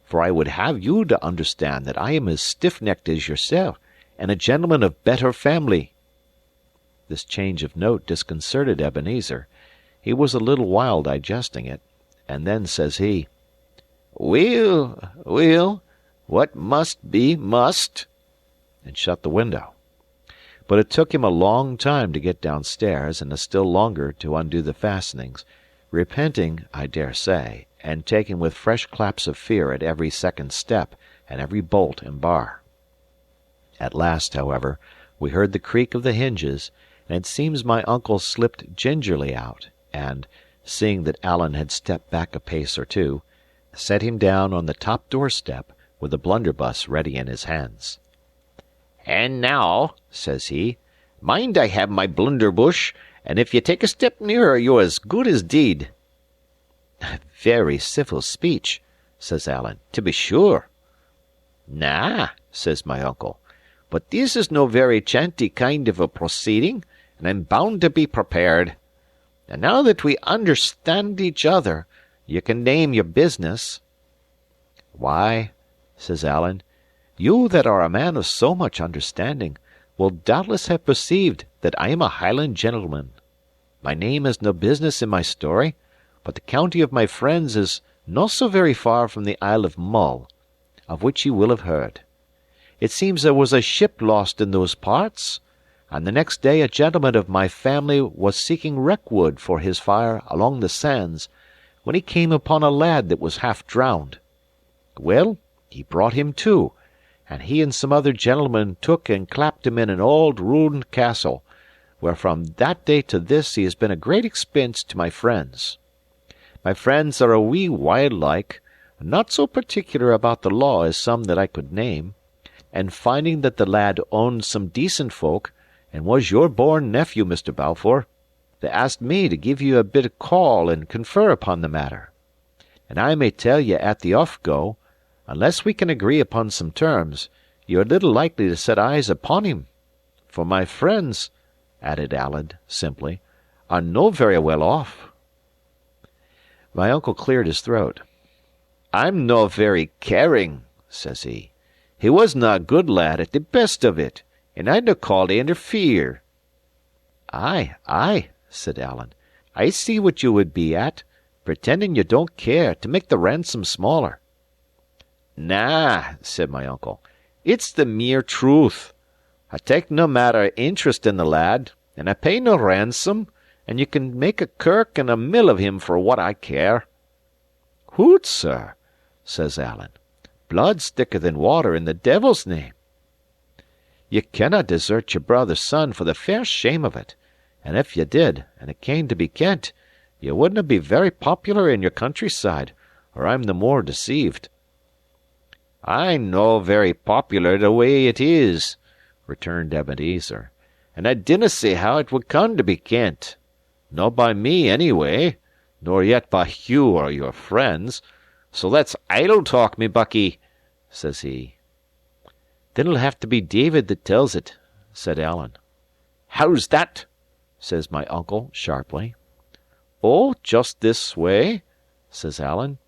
for I would have you to understand that I am as stiff-necked as yourself, and a gentleman of better family." This change of note disconcerted Ebenezer. He was a little while digesting it, and then says he, Weel, what must be must," and shut the window. But it took him a long time to get downstairs, and a still longer to undo the fastenings, repenting, I dare say, and taken with fresh claps of fear at every second step and every bolt and bar. At last, however, we heard the creak of the hinges, and it seems my uncle slipped gingerly out, and, seeing that Alan had stepped back a pace or two, set him down on the top doorstep with the blunderbuss ready in his hands. "And now," says he, "mind I have my blunderbush, and if ye take a step nearer you're as good as deed." "Very civil speech," says Alan, "to be sure." "Na," says my uncle, "but this is no very chanty kind of a proceeding, and I'm bound to be prepared. And now that we understand each other, ye can name your business." "Why," says Alan, "you that are a man of so much understanding will doubtless have perceived that I am a Highland gentleman. My name has no business in my story, but the county of my friends is no so very far from the Isle of Mull, of which ye will have heard. It seems there was a ship lost in those parts, and the next day a gentleman of my family was seeking wreckwood for his fire along the sands, when he came upon a lad that was half drowned. Well, he brought him to, and he and some other gentlemen took and clapped him in an old ruined castle, where from that day to this he has been a great expense to my friends. My friends are a wee wild like, and not so particular about the law as some that I could name, and finding that the lad owned some decent folk, and was your born nephew, Mr. Balfour, they asked me to give you a bit of call and confer upon the matter. And I may tell ye at the off-go, unless we can agree upon some terms, ye are little likely to set eyes upon him. For my friends," added Alan simply, "are no very well off." My uncle cleared his throat. I'm no very caring, says he. He wasna a good lad at the best of it, and I'd no call to interfere. Aye, aye, said Alan. I see what you would be at, pretending you don't care, to make the ransom smaller. Na, said my uncle, it's the mere truth. I take no matter interest in the lad, and I pay no ransom, and you can make a kirk and a mill of him for what I care. Hoot, sir, says Alan. Blood's thicker than water, in the devil's name. Ye cannot desert your brother's son for the fair shame of it, and if ye did, and it came to be kent, ye wouldna be very popular in your countryside, or I'm the more deceived. I'm no very popular the way it is, returned Ebenezer, and I dinna see how it would come to be kent. No by me, anyway, nor yet by you or your friends. So that's idle talk, me buckie, says he. Then it'll have to be David that tells it, said Alan. How's that? Says my uncle sharply. Oh, just this way, says Alan.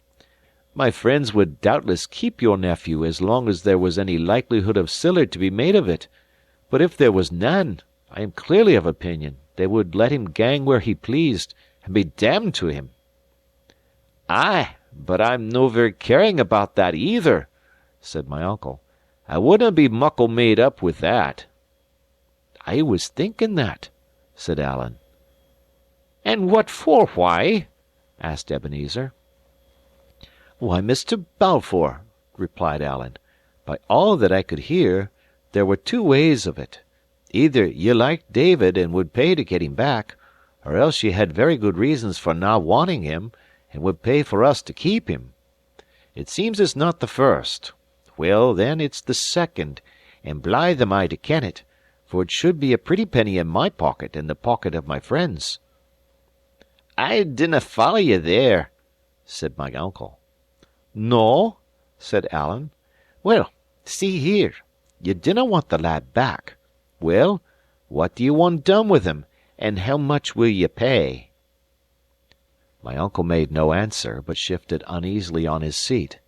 My friends would doubtless keep your nephew as long as there was any likelihood of siller to be made of it, but if there was none, I am clearly of opinion they would let him gang where he pleased, and be damned to him. Aye, but I'm no very caring about that either, said my uncle. I wouldna be muckle made up with that. I was thinking that, said Alan. And what for, why? asked Ebenezer. Why, Mr. Balfour, replied Alan, by all that I could hear, there were two ways of it. Either ye liked David and would pay to get him back, or else ye had very good reasons for not wanting him, and would pay for us to keep him. It seems it's not the first. Well, then, it's the second, and blithe am I to ken it, for it should be a pretty penny in my pocket and the pocket of my friends. I dinna follow ye there, said my uncle. No, said Alan. Well, see here, ye dinna want the lad back. Well, what do you want done with him, and how much will ye pay? My uncle made no answer, but shifted uneasily on his seat.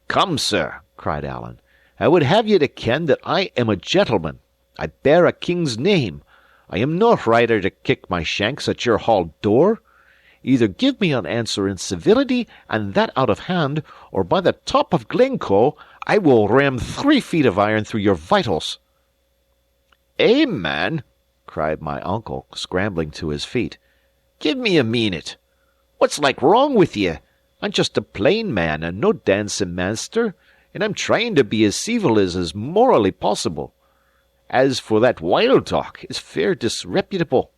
Come, sir, cried Alan, I would have ye to ken that I am a gentleman. I bear a king's name. I am no rider to kick my shanks at your hall door. Either give me an answer in civility, and that out of hand, or by the top of Glencoe, I will ram 3 feet of iron through your vitals. Eh, man, cried my uncle, scrambling to his feet. Give me a minute. What's like wrong with ye? I'm just a plain man and no dancing master, and I'm trying to be as civil as is morally possible. As for that wild talk, it's fair disreputable.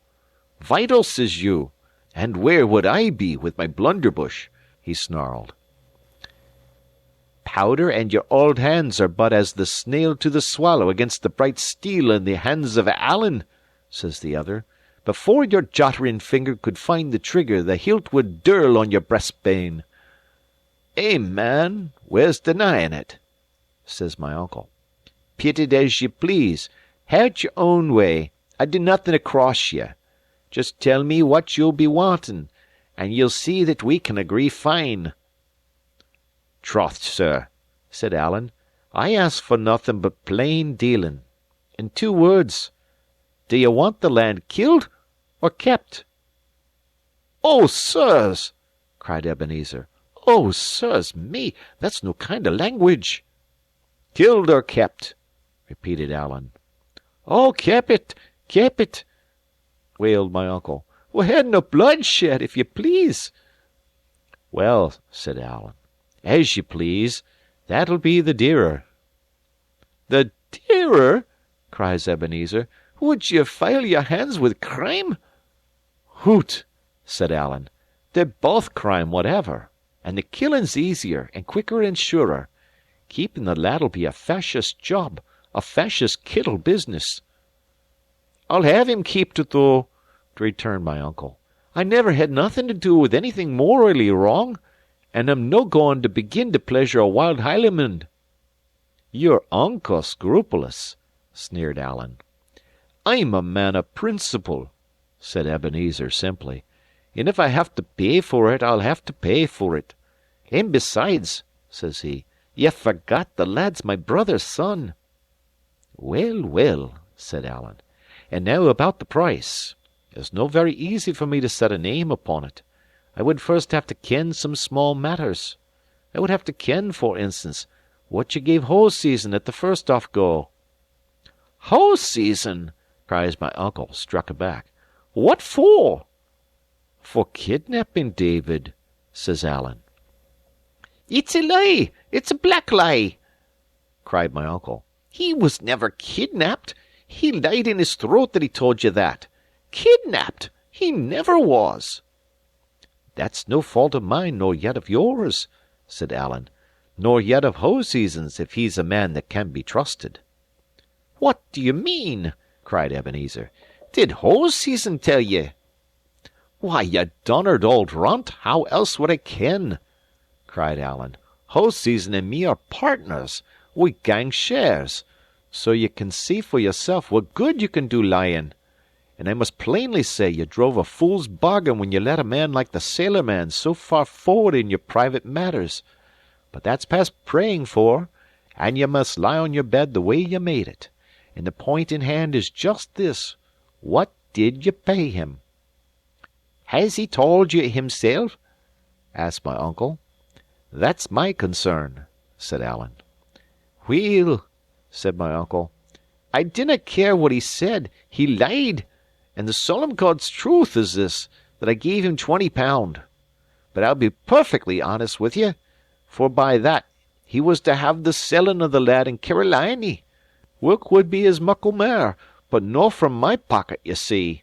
Vital, says you, and where would I be with my blunderbush? He snarled. Powder and your old hands are but as the snail to the swallow against the bright steel in the hands of Alan, says the other. Before your jottering finger could find the trigger, the hilt would dirl on your breastbane. Eh, man, where's denying it? Says my uncle. Pit it as ye please. Hae't your own way. I do nothing across ye. Just tell me what you'll be wanting, and ye'll see that we can agree fine. Troth, sir, said Alan, I ask for nothing but plain dealing. In 2 words, do ye want the land killed or kept? Oh, sirs, cried Ebenezer. Oh, sirs, me, that's no kind of language. Killed or kept, repeated Alan. Oh, kep it, wailed my uncle. We had no bloodshed, if ye please. Well, said Alan, as ye please. That'll be the dearer. The dearer? cries Ebenezer. Would ye file your hands with crime? Hoot, said Alan. They're both crime whatever, and the killing's easier and quicker and surer. Keeping the lad'll be a fascist job, a fascist kittle business. I'll have him keeped it, though, returned my uncle. I never had nothing to do with anything morally wrong, and I'm no going to begin to pleasure a wild Highlandman. You're unco scrupulous, sneered Alan. I'm a man of principle, said Ebenezer simply, and if I have to pay for it, I'll have to pay for it. And besides," says he, "ye forgot the lad's my brother's son." "Well, well," said Alan. "And now about the price. It's no very easy for me to set a name upon it. I would first have to ken some small matters. I would have to ken, for instance, what ye gave Hoseason at the first off go." "Hoseason!" cries my uncle, struck aback. "What for?" "For kidnapping, David," says Alan. "It's a lie! It's a black lie!" cried my uncle. "He was never kidnapped. He lied in his throat that he told you that. Kidnapped! He never was." "That's no fault of mine nor yet of yours," said Alan, "nor yet of Hoseason's if he's a man that can be trusted." "What do you mean?" cried Ebenezer. "Did Hoseason tell ye?" "Why, you donnered old runt, how else would I ken?" cried Alan. "Hoseason and me are partners. We gang shares. So ye can see for yourself what good you can do lying. And I must plainly say ye drove a fool's bargain when ye let a man like the sailor man so far forward in your private matters. But that's past praying for, and ye must lie on your bed the way ye made it. And the point in hand is just this: what did ye pay him?" "Has he told you himself?" asked my uncle. "That's my concern," said Alan. "Weel," said my uncle, "I dinna care what he said. He lied. And the solemn God's truth is this, that I gave him £20. But I'll be perfectly honest with ye, for by that he was to have the selling of the lad in Caroliny. Whilk would be as muckle mair, but no from my pocket, ye see."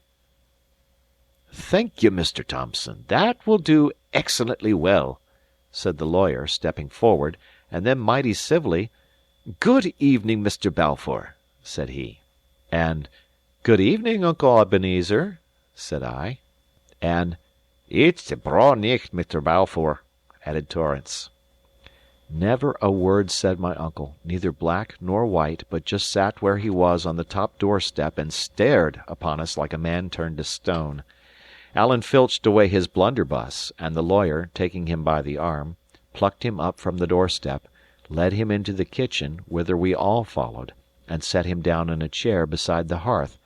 "Thank you, Mr. Thomson. That will do excellently well," said the lawyer, stepping forward, and then mighty civilly, "Good evening, Mr. Balfour," said he. And "Good evening, Uncle Ebenezer," said I. And "It's a braw nicht, Mr. Balfour," added Torrance. Never a word said my uncle, neither black nor white, but just sat where he was on the top doorstep and stared upon us like a man turned to stone. Alan filched away his blunderbuss, and the lawyer, taking him by the arm, plucked him up from the doorstep, led him into the kitchen, whither we all followed, and set him down in a chair beside the hearth,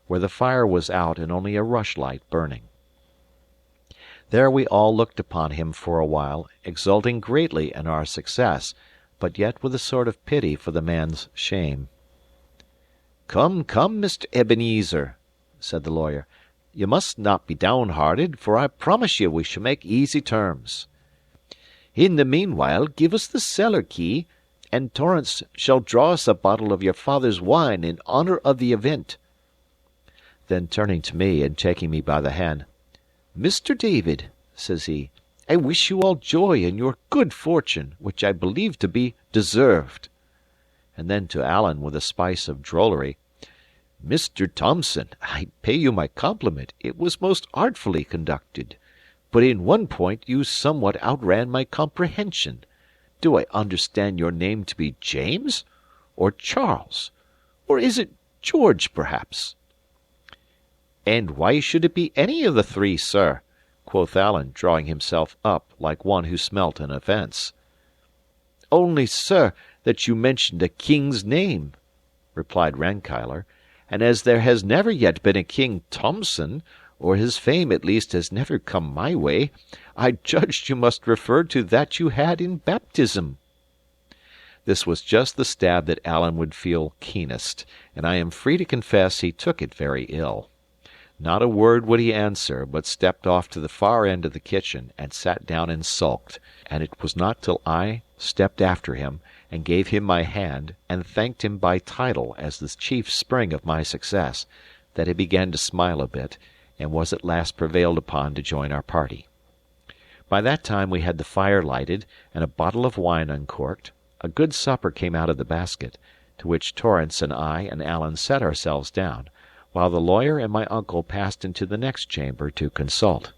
where the fire was out and only a rushlight burning. There we all looked upon him for a while, exulting greatly in our success, but yet with a sort of pity for the man's shame. "Come, come, Mr. Ebenezer," said the lawyer, "you must not be downhearted, for I promise you we shall make easy terms. In the meanwhile give us the cellar key, and Torrance shall draw us a bottle of your father's wine in honour of the event." Then turning to me and taking me by the hand, "Mr. David," says he, "I wish you all joy in your good fortune, which I believe to be deserved." And then to Alan with a spice of drollery, "Mr. Thomson, I pay you my compliment. It was most artfully conducted. But in one point you somewhat outran my comprehension. Do I understand your name to be James? Or Charles? Or is it George, perhaps?" "And why should it be any of the three, sir?" quoth Alan, drawing himself up like one who smelt an offence. "Only, sir, that you mentioned a king's name," replied Rankeillor, "and as there has never yet been a King Thomson, or his fame at least has never come my way, I judged you must refer to that you had in baptism." This was just the stab that Alan would feel keenest, and I am free to confess he took it very ill. Not a word would he answer, but stepped off to the far end of the kitchen and sat down and sulked, and it was not till I stepped after him and gave him my hand and thanked him by title as the chief spring of my success that he began to smile a bit, and was at last prevailed upon to join our party. By that time we had the fire lighted and a bottle of wine uncorked. A good supper came out of the basket, to which Torrance and I and Alan set ourselves down, while the lawyer and my uncle passed into the next chamber to consult.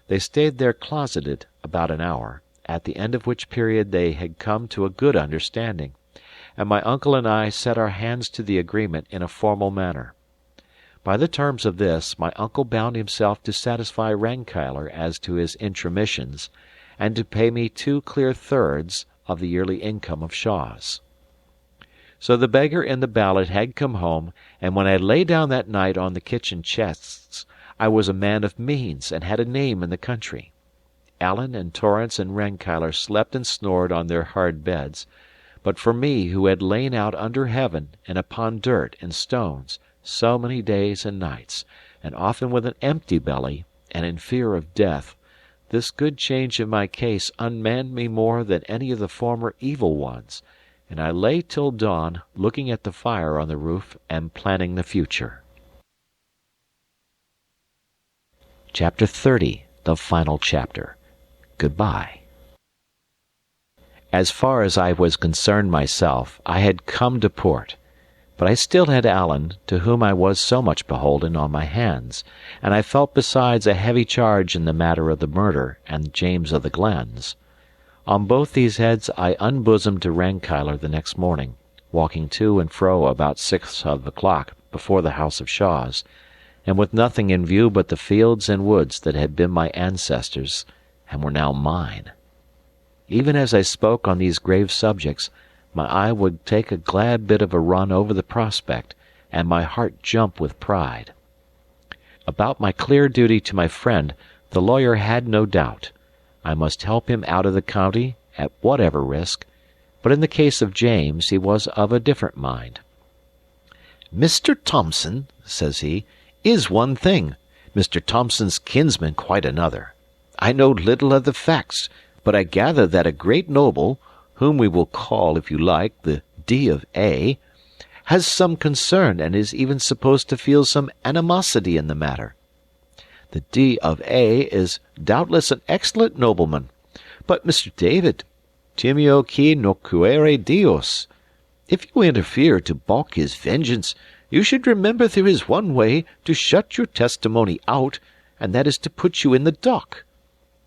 They stayed there closeted about an hour, at the end of which period they had come to a good understanding, and my uncle and I set our hands to the agreement in a formal manner. By the terms of this, my uncle bound himself to satisfy Rankeillor as to his intromissions, and to pay me 2 clear thirds of the yearly income of Shaw's. So the beggar in the ballad had come home, and when I lay down that night on the kitchen chests, I was a man of means and had a name in the country. Alan and Torrance and Rankeillor slept and snored on their hard beds, but for me, who had lain out under heaven and upon dirt and stones so many days and nights, and often with an empty belly and in fear of death, this good change in my case unmanned me more than any of the former evil ones, and I lay till dawn looking at the fire on the roof and planning the future. Chapter 30, the final chapter. Goodbye. As far as I was concerned myself, I had come to port, but I still had Alan, to whom I was so much beholden, on my hands, and I felt besides a heavy charge in the matter of the murder and James of the Glens. On both these heads I unbosomed to Rankeillor the next morning, walking to and fro about 6 o'clock before the house of Shaw's, and with nothing in view but the fields and woods that had been my ancestors' and were now mine. Even as I spoke on these grave subjects, my eye would take a glad bit of a run over the prospect, and my heart jump with pride. About my clear duty to my friend, the lawyer had no doubt. I must help him out of the county, at whatever risk, but in the case of James he was of a different mind. "Mr. Thomson," says he, "is one thing, Mr. Thomson's kinsman quite another. I know little of the facts, but I gather that a great noble, whom we will call, if you like, the D of A, has some concern and is even supposed to feel some animosity in the matter. The D of A is doubtless an excellent nobleman, but, Mr. David, timeo qui nocuere Dios, if you interfere to balk his vengeance, you should remember there is one way to shut your testimony out, and that is to put you in the dock.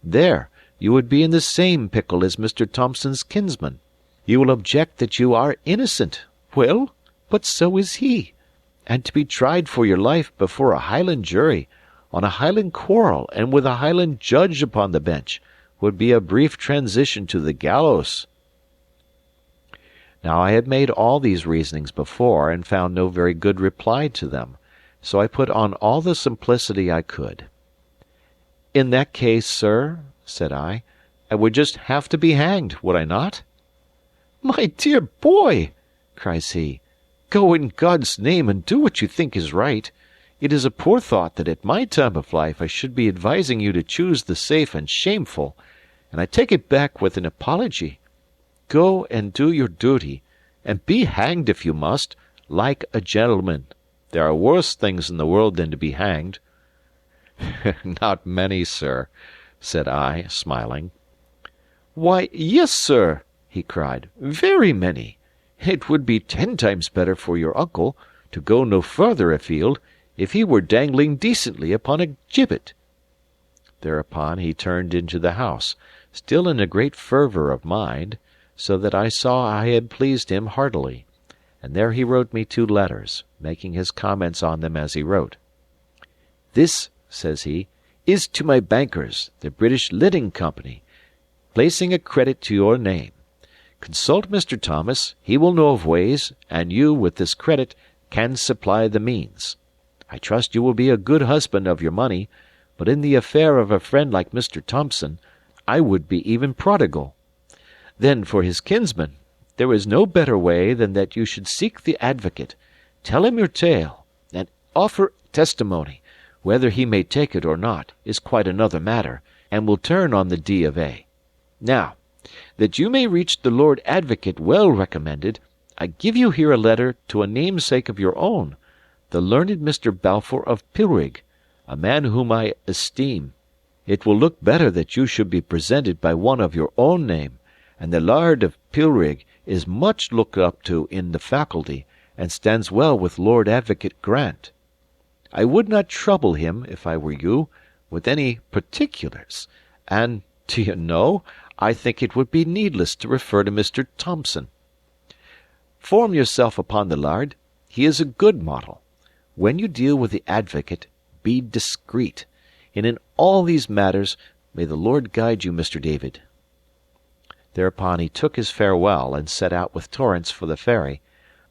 There, you would be in the same pickle as Mr. Thomson's kinsman. You will object that you are innocent. Well, but so is he. And to be tried for your life before a Highland jury, on a Highland quarrel, and with a Highland judge upon the bench, would be a brief transition to the gallows." Now I had made all these reasonings before, and found no very good reply to them, so I put on all the simplicity I could. "In that case, sir," said I would just have to be hanged, would I not?" "My dear boy," cries he, "go in God's name and do what you think is right. It is a poor thought that at my time of life I should be advising you to choose the safe and shameful, and I take it back with an apology. Go and do your duty, and be hanged if you must, like a gentleman. There are worse things in the world than to be hanged." "Not many, sir," said I, smiling. "Why, yes, sir," he cried, "very many. It would be 10 times better for your uncle, to go no further afield, if he were dangling decently upon a gibbet." Thereupon he turned into the house, still in a great fervour of mind, so that I saw I had pleased him heartily, and there he wrote me 2 letters, making his comments on them as he wrote. "This," says he, "is to my bankers, the British Lending Company, placing a credit to your name. Consult Mr. Thomas, he will know of ways, and you, with this credit, can supply the means. I trust you will be a good husband of your money, but in the affair of a friend like Mr. Thomson, I would be even prodigal. Then for his kinsman, there is no better way than that you should seek the advocate, tell him your tale, and offer testimony. Whether he may take it or not is quite another matter, and will turn on the D of A. Now, that you may reach the Lord Advocate well recommended, I give you here a letter to a namesake of your own, the learned Mr. Balfour of Brig, a man whom I esteem. It will look better that you should be presented by one of your own name, and the Laird of Brig is much looked up to in the faculty, and stands well with Lord Advocate Grant. I would not trouble him, if I were you, with any particulars, and, do you know, I think it would be needless to refer to Mr. Thomson. Form yourself upon the Laird. He is a good model. When you deal with the advocate, be discreet, and in all these matters May the Lord guide you, Mr. David." Thereupon he took his farewell and set out with Torrance for the ferry,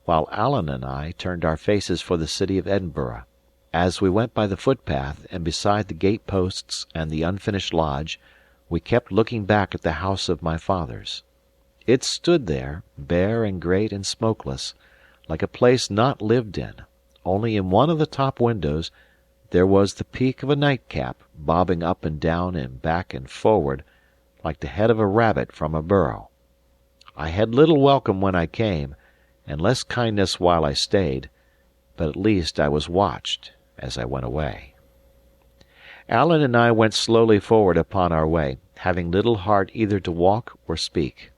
while Alan and I turned our faces for the city of Edinburgh. As we went by the footpath and beside the gate posts and the unfinished lodge, we kept looking back at the house of my fathers. It stood there, bare and great and smokeless, like a place not lived in, only in one of the top windows there was the peak of a nightcap bobbing up and down and back and forward, like the head of a rabbit from a burrow. I had little welcome when I came, and less kindness while I stayed, but at least I was watched as I went away. Alan and I went slowly forward upon our way, having little heart either to walk or speak.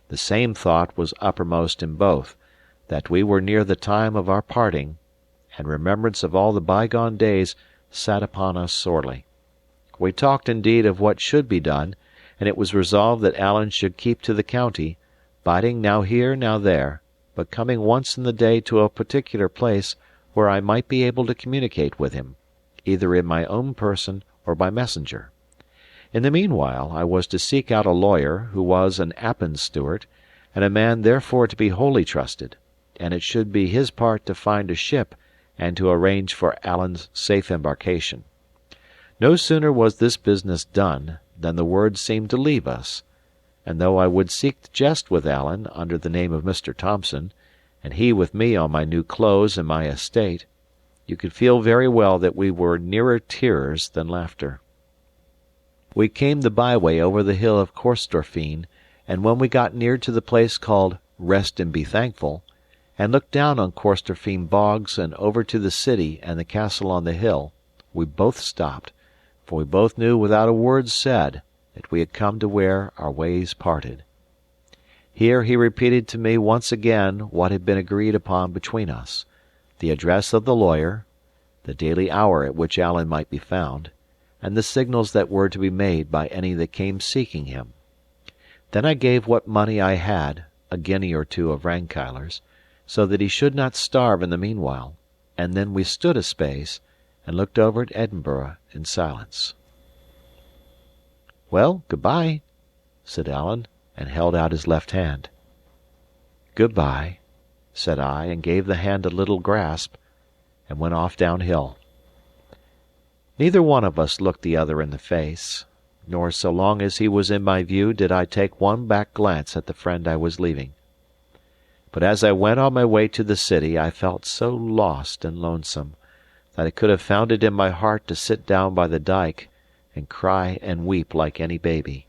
The same thought was uppermost in both, that we were near the time of our parting, and remembrance of all the bygone days sat upon us sorely. We talked indeed of what should be done, and it was resolved that Alan should keep to the county, biding now here, now there, but coming once in the day to a particular place where I might be able to communicate with him, either in my own person or by messenger. In the meanwhile I was to seek out a lawyer who was an Appin steward, and a man therefore to be wholly trusted, and it should be his part to find a ship and to arrange for Alan's safe embarkation. No sooner was this business done than the word seemed to leave us, and though I would seek to jest with Alan under the name of Mr. Thomson, and he with me on my new clothes and my estate, you could feel very well that we were nearer tears than laughter. We came the byway over the hill of Corstorphine, and when we got near to the place called Rest and Be Thankful, and looked down on Corstorphine bogs and over to the city and the castle on the hill, we both stopped, for we both knew without a word said that we had come to where our ways parted. Here he repeated to me once again what had been agreed upon between us, the address of the lawyer, the daily hour at which Alan might be found, and the signals that were to be made by any that came seeking him. Then I gave what money I had, a guinea or two of Rankeillor's, so that he should not starve in the meanwhile, and then we stood a space and looked over at Edinburgh in silence. "Well, good-bye," said Alan, and held out his left hand. "Good-bye," said I, and gave the hand a little grasp, and went off downhill. Neither one of us looked the other in the face, nor so long as he was in my view did I take one back glance at the friend I was leaving. But as I went on my way to the city I felt so lost and lonesome that I could have found it in my heart to sit down by the dyke and cry and weep like any baby.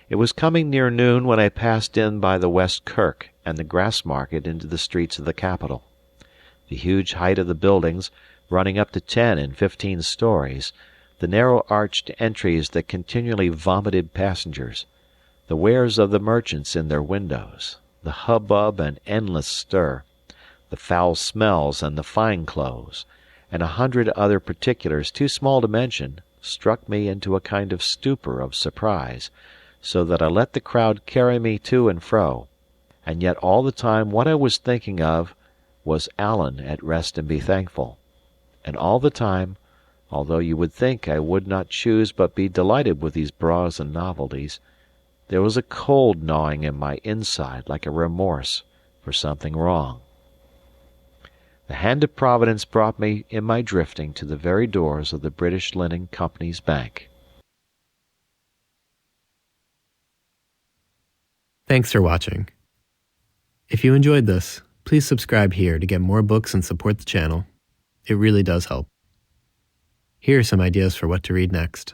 It was coming near noon when I passed in by the West Kirk and the Grass Market into the streets of the capital. The huge height of the buildings, running up to 10 and 15 stories, the narrow arched entries that continually vomited passengers, the wares of the merchants in their windows, the hubbub and endless stir, the foul smells and the fine clothes, and 100 other particulars too small to mention, struck me into a kind of stupor of surprise, so that I let the crowd carry me to and fro, and yet all the time what I was thinking of was Alan at Rest and Be Thankful, and all the time, although you would think I would not choose but be delighted with these brazen novelties, there was a cold gnawing in my inside like a remorse for something wrong. The hand of Providence brought me in my drifting to the very doors of the British Linen Company's Bank. Thanks for watching. If you enjoyed this, please subscribe here to get more books and support the channel. It really does help. Here are some ideas for what to read next.